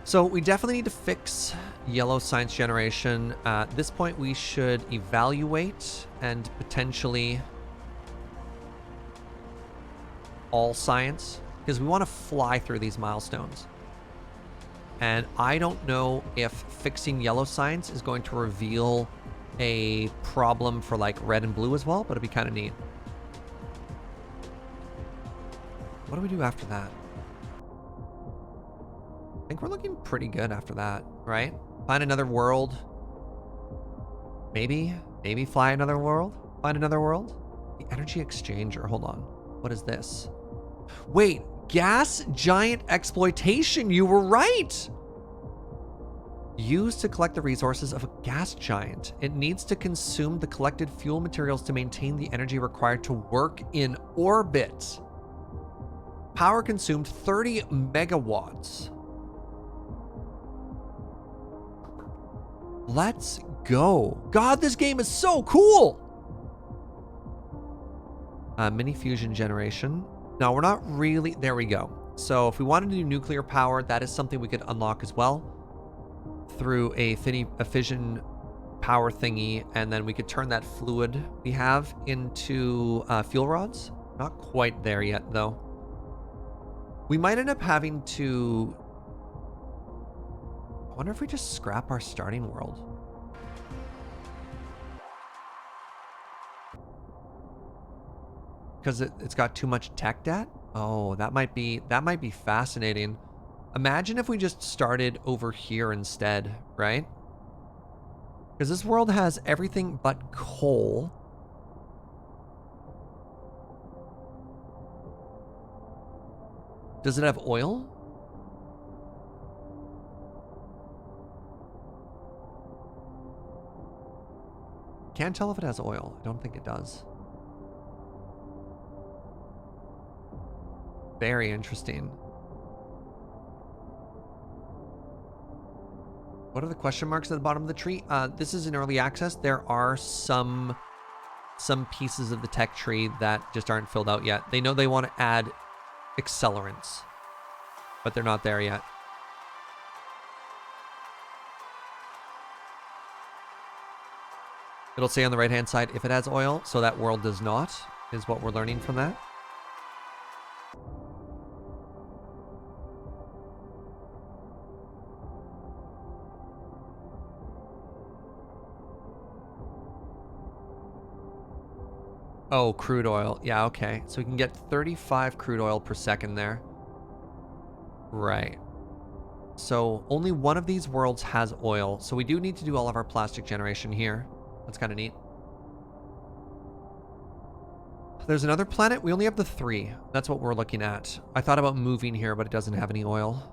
So we definitely need to fix yellow science generation. At this point, we should evaluate and potentially all science, because we want to fly through these milestones. And I don't know if fixing yellow science is going to reveal a problem for like red and blue as well, but it'd be kind of neat. What do we do after that? I think we're looking pretty good after that, right? Find another world. Maybe fly another world? Find another world? The energy exchanger, hold on. What is this? Wait, gas giant exploitation, you were right! Used to collect the resources of a gas giant. It needs to consume the collected fuel materials to maintain the energy required to work in orbit. Power consumed 30 megawatts. Let's go. God, this game is so cool. Mini fusion generation. No, we're not really. There we go. So if we wanted to do nuclear power, that is something we could unlock as well through a fission power thingy, and then we could turn that fluid we have into fuel rods. Not quite there yet, though. We might end up having to... I wonder if we just scrap our starting world. Because it's got too much tech debt? Oh, that might be fascinating. Imagine if we just started over here instead, right? Because this world has everything but coal. Does it have oil? Can't tell if it has oil. I don't think it does. Very interesting. What are the question marks at the bottom of the tree? This is in early access. There are some pieces of the tech tree that just aren't filled out yet. They know they want to add accelerants, but they're not there yet. It'll say on the right-hand side if it has oil, so that world does not, is what we're learning from that. Oh, crude oil. Yeah, okay. So we can get 35 crude oil per second there. Right. So only one of these worlds has oil. So we do need to do all of our plastic generation here. That's kind of neat. There's another planet. We only have the 3. That's what we're looking at. I thought about moving here, but it doesn't have any oil.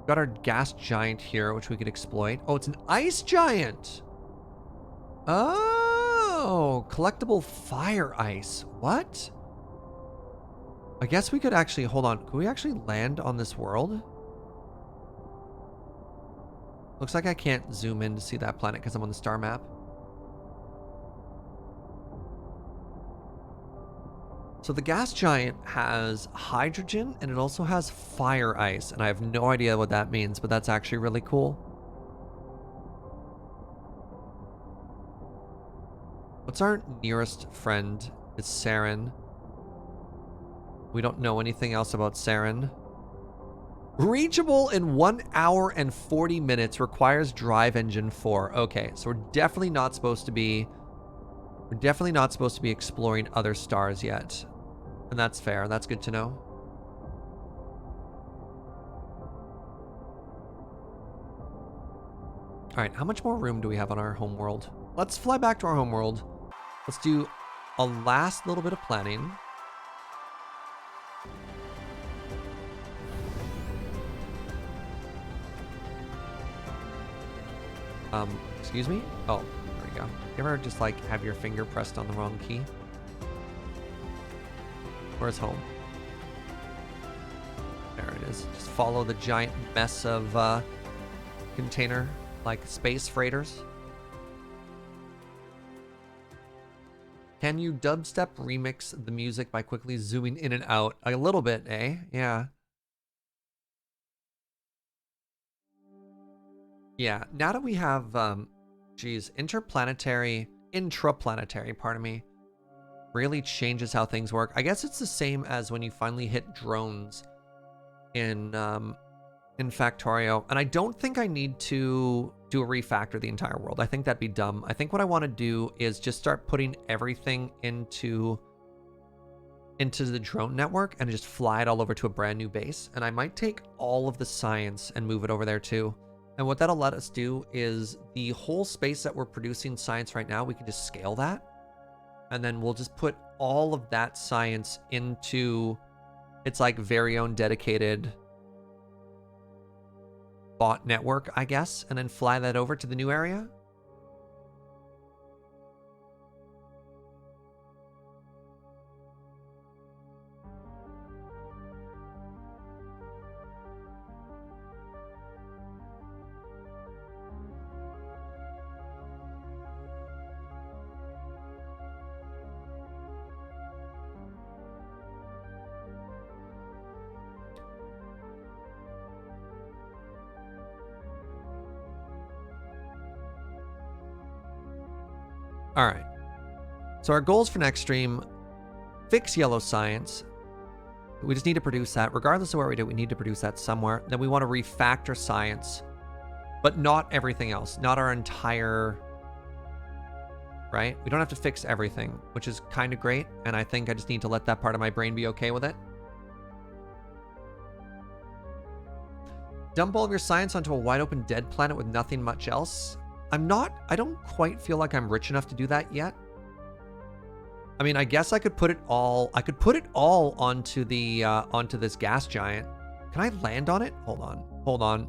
Got our gas giant here, which we could exploit. Oh, it's an ice giant. Oh, collectible fire ice. What? I guess we could actually, hold on. Could we actually land on this world? Looks like I can't zoom in to see that planet because I'm on the star map. So the gas giant has hydrogen and it also has fire ice. And I have no idea what that means, but that's actually really cool. What's our nearest friend? It's Saren. We don't know anything else about Saren. Reachable in 1 hour and 40 minutes, requires drive engine 4. Okay, so we're definitely not supposed to be exploring other stars yet. And that's fair. That's good to know. All right, how much more room do we have on our home world? Let's fly back to our home world. Let's do a last little bit of planning. Excuse me? Oh, there we go. You ever just like have your finger pressed on the wrong key? Where's home? There it is. Just follow the giant mess of container like space freighters. Can you dubstep remix the music by quickly zooming in and out? A little bit, eh? Yeah. Yeah, now that we have, geez, intraplanetary, pardon me, really changes how things work. I guess it's the same as when you finally hit drones in Factorio. And I don't think I need to do a refactor of the entire world. I think that'd be dumb. I think what I want to do is just start putting everything into the drone network and just fly it all over to a brand new base. And I might take all of the science and move it over there too. And what that'll let us do is the whole space that we're producing science right now, we can just scale that. And then we'll just put all of that science into its like very own dedicated bot network, I guess, and then fly that over to the new area. All right. So our goals for next stream, fix yellow science. We just need to produce that. Regardless of where we do, we need to produce that somewhere. Then we want to refactor science, but not everything else. Not our entire, right? We don't have to fix everything, which is kind of great. And I think I just need to let that part of my brain be okay with it. Dump all of your science onto a wide open dead planet with nothing much else. I don't quite feel like I'm rich enough to do that yet. I mean, I guess I could put it all onto the onto this gas giant. Can I land on it? Hold on.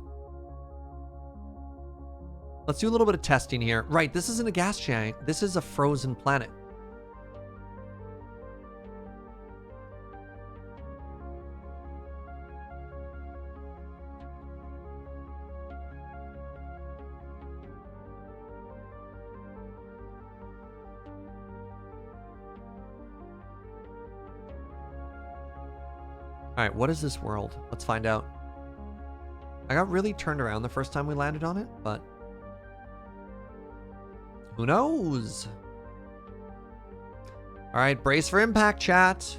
Let's do a little bit of testing here. Right, this isn't a gas giant. This is a frozen planet. All right, what is this world? Let's find out. I got really turned around the first time we landed on it, but who knows? All right, brace for impact, chat.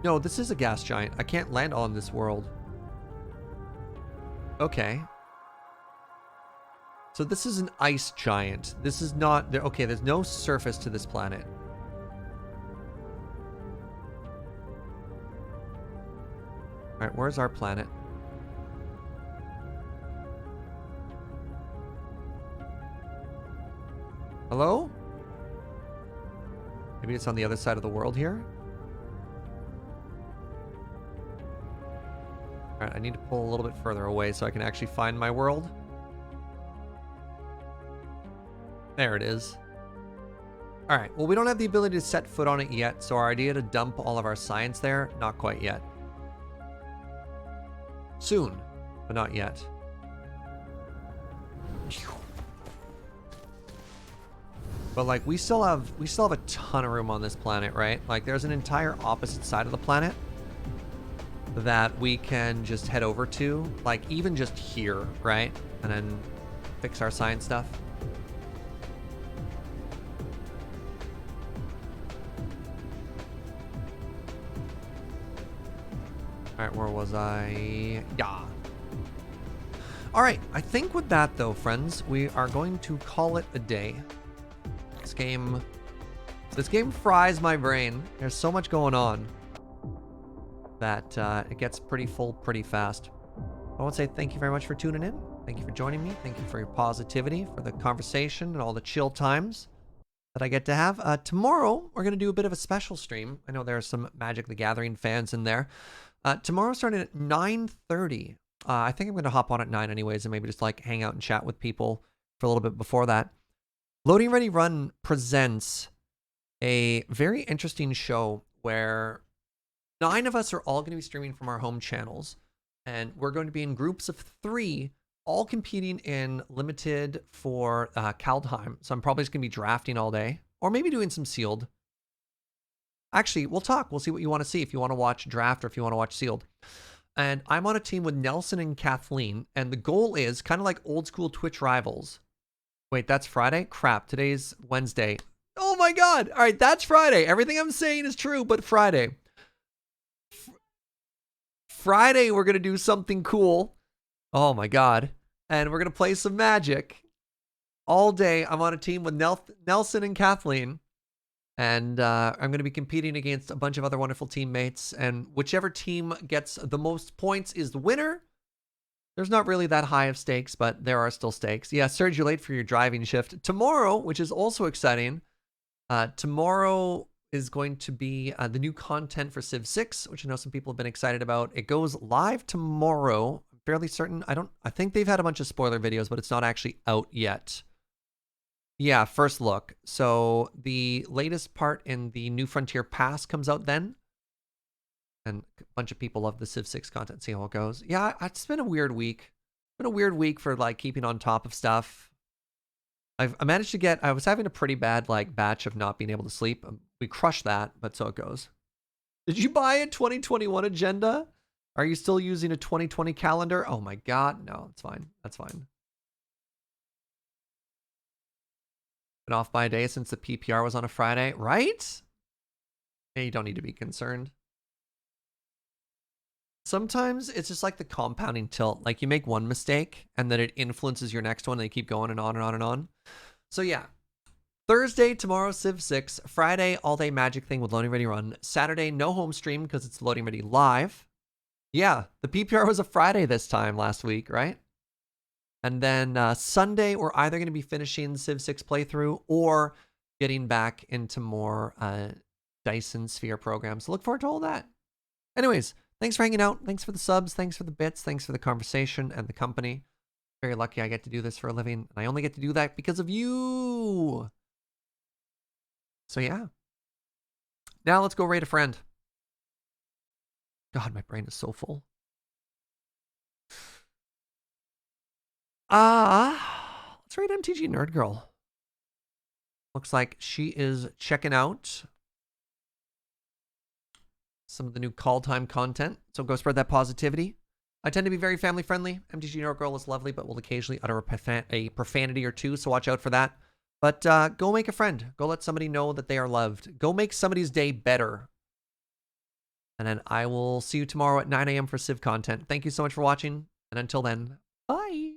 No, this is a gas giant. I can't land on this world. Okay. So this is an ice giant. This is not... Okay, there's no surface to this planet. All right, where's our planet? Hello? Maybe it's on the other side of the world here? All right, I need to pull a little bit further away so I can actually find my world. There it is. All right, well, we don't have the ability to set foot on it yet, so our idea to dump all of our science there, not quite yet. Soon, but not yet. But like, we still have a ton of room on this planet, right? Like, there's an entire opposite side of the planet that we can just head over to, like even just here, right? And then fix our science stuff. All right, where was I? Yeah. All right, I think with that though, friends, we are going to call it a day. This game fries my brain. There's so much going on that it gets pretty full pretty fast. I want to say thank you very much for tuning in. Thank you for joining me. Thank you for your positivity, for the conversation and all the chill times that I get to have. Tomorrow, we're going to do a bit of a special stream. I know there are some Magic the Gathering fans in there. Tomorrow starting at 9:30. I think I'm going to hop on at 9 anyways and maybe just like hang out and chat with people for a little bit before that. Loading Ready Run presents a very interesting show where 9 of us are all going to be streaming from our home channels, and we're going to be in groups of 3, all competing in limited for Kaldheim. So I'm probably just going to be drafting all day, or maybe doing some sealed. Actually, we'll talk. We'll see what you want to see. If you want to watch draft or if you want to watch sealed. And I'm on a team with Nelson and Kathleen. And the goal is kind of like old school Twitch rivals. Wait, that's Friday? Crap. Today's Wednesday. Oh my God. All right, that's Friday. Everything I'm saying is true, but Friday. Friday, we're going to do something cool. Oh my God. And we're going to play some Magic. All day, I'm on a team with Nelson and Kathleen. And I'm going to be competing against a bunch of other wonderful teammates. And whichever team gets the most points is the winner. There's not really that high of stakes, but there are still stakes. Yeah, Serge, you're late for your driving shift. Tomorrow, which is also exciting, tomorrow is going to be the new content for Civ 6, which I know some people have been excited about. It goes live tomorrow. I'm fairly certain. I think they've had a bunch of spoiler videos, but it's not actually out yet. Yeah, first look. So the latest part in the New Frontier Pass comes out then. And a bunch of people love the Civ 6 content. See how it goes. Yeah, it's been a weird week. It's been a weird week for like keeping on top of stuff. I managed to get, I was having a pretty bad like batch of not being able to sleep. We crushed that, but so it goes. Did you buy a 2021 agenda? Are you still using a 2020 calendar? Oh my God, no, it's fine. That's fine. Been off by a day since the PPR was on a Friday, right? Hey, you don't need to be concerned. Sometimes it's just like the compounding tilt. Like you make one mistake and then it influences your next one and they keep going and on and on and on. So yeah, Thursday, tomorrow, Civ 6. Friday, all day Magic thing with Loading Ready Run. Saturday, no home stream because it's Loading Ready Live. Yeah, the PPR was a Friday this time last week, right? And then Sunday, we're either going to be finishing Civ 6 playthrough or getting back into more Dyson Sphere programs. So look forward to all that. Anyways, thanks for hanging out. Thanks for the subs. Thanks for the bits. Thanks for the conversation and the company. Very lucky I get to do this for a living. And I only get to do that because of you. So yeah. Now let's go raid a friend. God, my brain is so full. Let's raid MTG Nerd Girl. Looks like she is checking out some of the new call time content. So go spread that positivity. I tend to be very family friendly. MTG Nerd Girl is lovely, but will occasionally utter a profanity or two. So watch out for that. But go make a friend. Go let somebody know that they are loved. Go make somebody's day better. And then I will see you tomorrow at 9 a.m. for Civ content. Thank you so much for watching. And until then, bye.